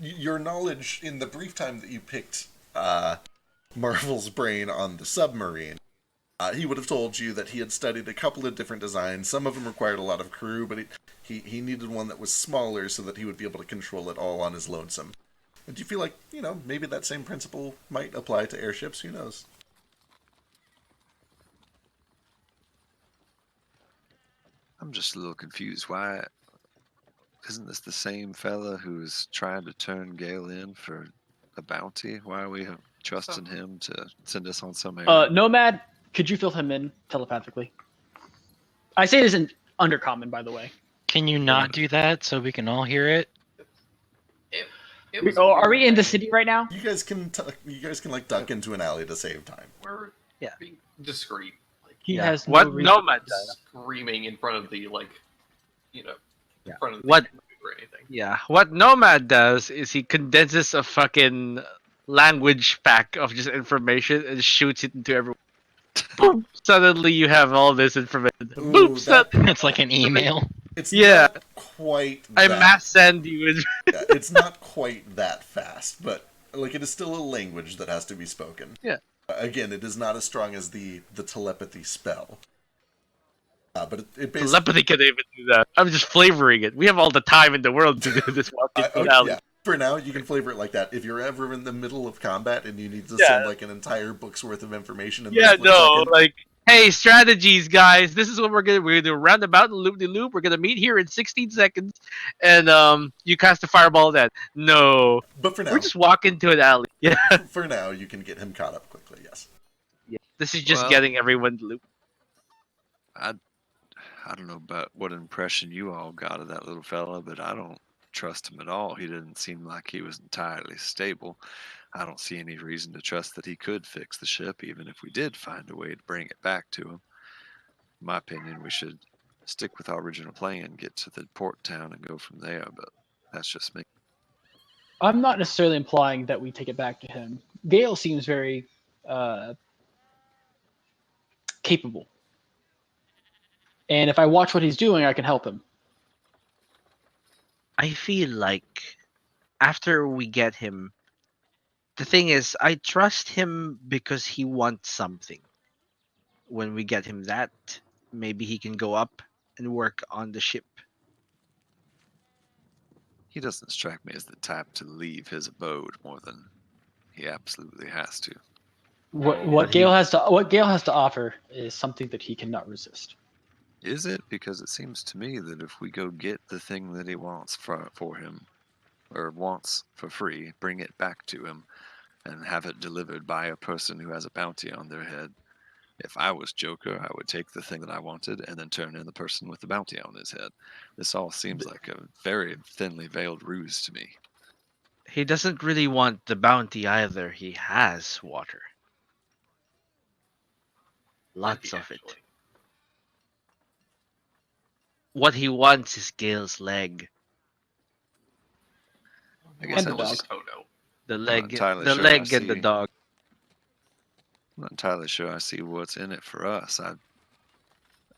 Your knowledge in the brief time that you picked Marvel's brain on the submarine, he would have told you that he had studied a couple of different designs. Some of them required a lot of crew, but he needed one that was smaller so that he would be able to control it all on his lonesome. And do you feel like, maybe that same principle might apply to airships? Who knows? I'm just a little confused. Why isn't this the same fella who's trying to turn Gale in for a bounty? Why are we trusting him to send us on some errand? Nomad, could you fill him in telepathically? I say it isn't undercommon, by the way. Can you not do that so we can all hear it? Are we in the city right now? You guys can duck into an alley to save time. We're being discreet. He has What no reason. nomad? Screaming in front of the in front of the What or anything. Yeah, what Nomad does is he condenses a fucking language pack of just information and shoots it into everyone. Boom! Suddenly you have all this information. Boom! Ooh, that It's like an email. it's Yeah, not quite I that. mass send you. Yeah, it's not quite that fast, but like it is still a language that has to be spoken. Yeah. Again, it is not as strong as the telepathy spell. But it basically. Telepathy can even do that. I'm just flavoring it. We have all the time in the world to do this walking finale. Yeah, for now, you can flavor it like that. If you're ever in the middle of combat and you need to Yeah. send like an entire book's worth of information in Yeah, a split no, second, like, hey, strategies, guys. This is what we're gonna do. Roundabout and loop de loop. We're gonna meet here in 16 seconds, and you cast a fireball. Then no, but for we're now, just walking to an alley. Yeah, for now, you can get him caught up quickly. Yes. yeah. This is just Well- getting everyone to loop. I don't know about what impression you all got of that little fella, but I don't trust him at all. He didn't seem like he was entirely stable. I don't see any reason to trust that he could fix the ship, even if we did find a way to bring it back to him. In my opinion, we should stick with our original plan, get to the port town, and go from there, but that's just me. I'm not necessarily implying that we take it back to him. Gale seems very capable. And if I watch what he's doing, I can help him. I feel like after we get him, the thing is, I trust him because he wants something. When we get him that, maybe he can go up and work on the ship. He doesn't strike me as the type to leave his abode more than he absolutely has to. What Gale has to offer is something that he cannot resist. Is it? Because it seems to me that if we go get the thing that he wants for him, or wants for free, bring it back to him, and have it delivered by a person who has a bounty on their head, if I was Joker, I would take the thing that I wanted and then turn in the person with the bounty on his head. This all seems like a very thinly veiled ruse to me. He doesn't really want the bounty either. He has water. Lots Plenty, of it. actually. What he wants is Gale's leg. I guess And I'm the just Toto. The leg, entirely the sure leg I and the see. dog. not entirely sure I see what's in it for us. I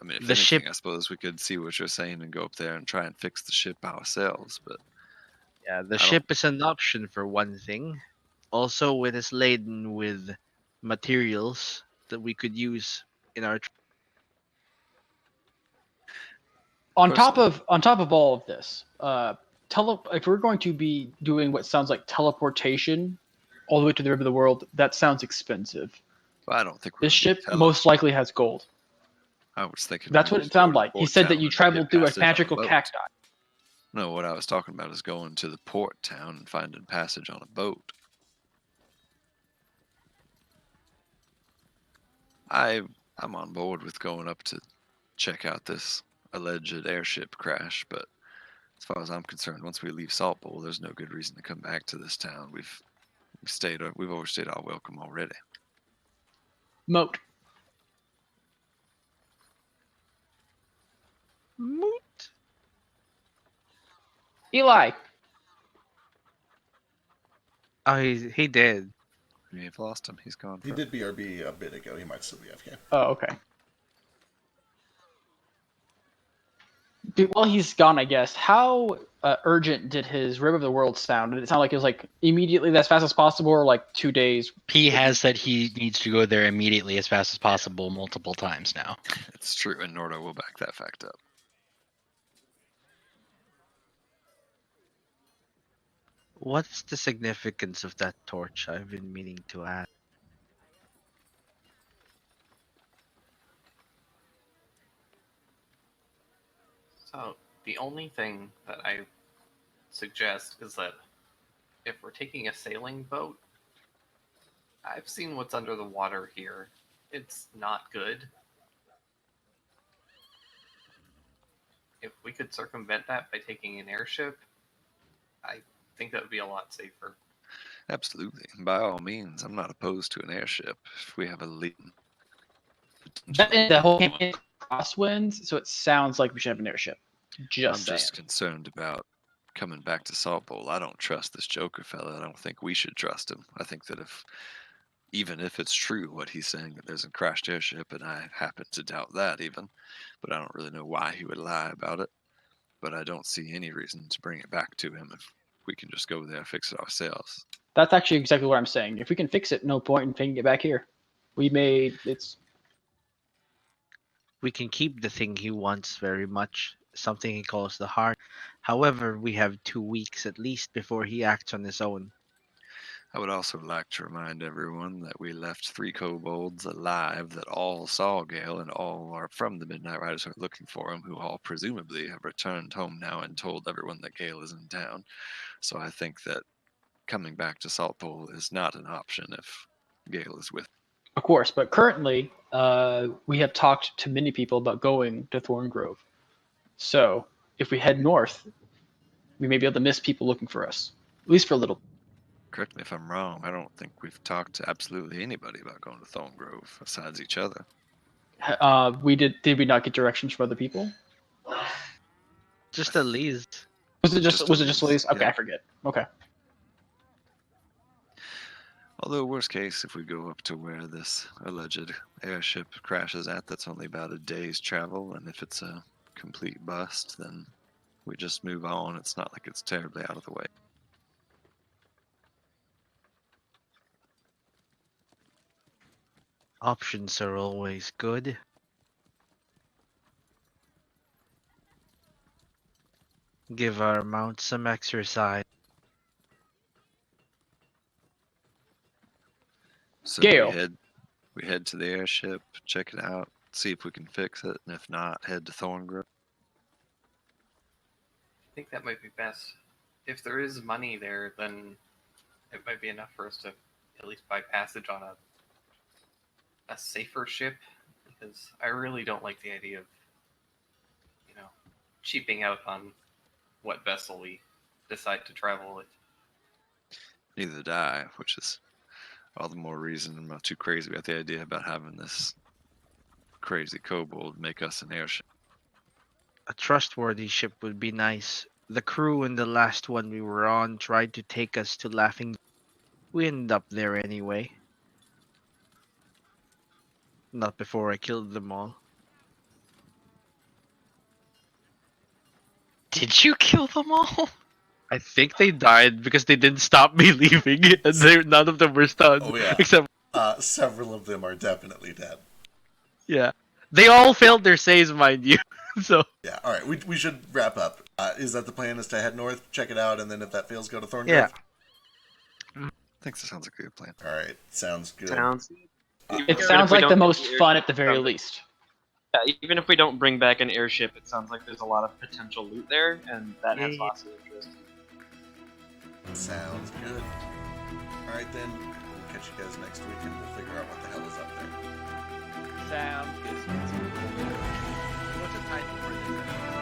mean, if The anything, ship- I suppose we could see what you're saying and go up there and try and fix the ship ourselves. But Yeah, the I ship is an option for one thing. Also, it is laden with materials that we could use in our. On top Personally- of all of this, if we're going to be doing what sounds like teleportation all the way to the rim of the world, that sounds expensive. I don't think we're This gonna ship tell him. most likely has gold. I was thinking That's we what just it go sounded to like. He Port said that Town you and traveled get through a passage on magical boat. cacti. No, what I was talking about is going to the port town and finding passage on a boat. I'm on board with going up to check out this alleged airship crash, but as far as I'm concerned, once we leave Salt Bowl, there's no good reason to come back to this town. We've overstayed our welcome already. Moat. Moot. Eli. Oh, he did. We've lost him. He's gone. He did BRB a bit ago. He might still be AFK. Oh, okay. While he's gone, I guess, how urgent did his Rib of the World sound? Did it sound like it was like immediately as fast as possible, or like 2 days? He has said he needs to go there immediately as fast as possible multiple times now. It's true, and Nordo will back that fact up. What's the significance of that torch? I've been meaning to ask. So the only thing that I suggest is that if we're taking a sailing boat, I've seen what's under the water here. It's not good. If we could circumvent that by taking an airship, I think that would be a lot safer. Absolutely. By all means, I'm not opposed to an airship if we have a lead. The whole campaign is Crosswinds, so it sounds like we should have an airship. I'm Just saying. just concerned about coming back to Salt Bowl, I don't trust this Joker fella. I don't think we should trust him. I think that even if it's true what he's saying, that there's a crashed airship, and I happen to doubt that even, but I don't really know why he would lie about it. But I don't see any reason to bring it back to him if we can just go there and fix it ourselves. That's actually exactly what I'm saying. If we can fix it, no point in taking it back here. We can keep the thing he wants very much, something he calls the heart. However, we have 2 weeks at least before he acts on his own. I would also like to remind everyone that we left 3 kobolds alive that all saw Gale, and all are from the Midnight Riders who are looking for him, who all presumably have returned home now and told everyone that Gale is in town. So I think that coming back to Salt Bowl is not an option if Gale is with. Of course, but currently we have talked to many people about going to Thorngrove. So if we head north, we may be able to miss people looking for us, at least for a little. Correct me if I'm wrong, I don't think we've talked to absolutely anybody about going to Thorngrove besides each other. We did. Did we not get directions from other people? Just at least. Was it just Just Elise? Okay, yeah. I forget. Okay. Although, worst case, if we go up to where this alleged airship crashes at, that's only about a day's travel, and if it's a complete bust, then we just move on. It's not like it's terribly out of the way. Options are always good. Give our mount some exercise. So Gale. we head to the airship, check it out, see if we can fix it, and if not, head to Thorngrove. I think that might be best. If there is money there, then it might be enough for us to at least buy passage on a safer ship, because I really don't like the idea of, cheaping out on what vessel we decide to travel with. Neither did I, which is all the more reason I'm not too crazy about the idea about having this crazy kobold make us an airship. A trustworthy ship would be nice. The crew in the last one we were on tried to take us to Laughing. We ended up there anyway. Not before I killed them all. Did you kill them all? I think they died because they didn't stop me leaving, and none of them were stunned. Oh yeah. Except, Several of them are definitely dead. yeah. They all failed their saves, mind you. So Yeah, alright, we should wrap up. Is that the plan, is to head north, check it out, and then if that fails, go to Thorngrove? yeah. I think that sounds like a good plan. Alright, sounds good. Sounds. It sounds like the most fun at the very least. Yeah, even if we don't bring back an airship, it sounds like there's a lot of potential loot there, and that has Yeah. lots of interest. Sounds good. Alright then, we'll catch you guys next week and we'll figure out what the hell is up there. Sounds good. What's the title for this?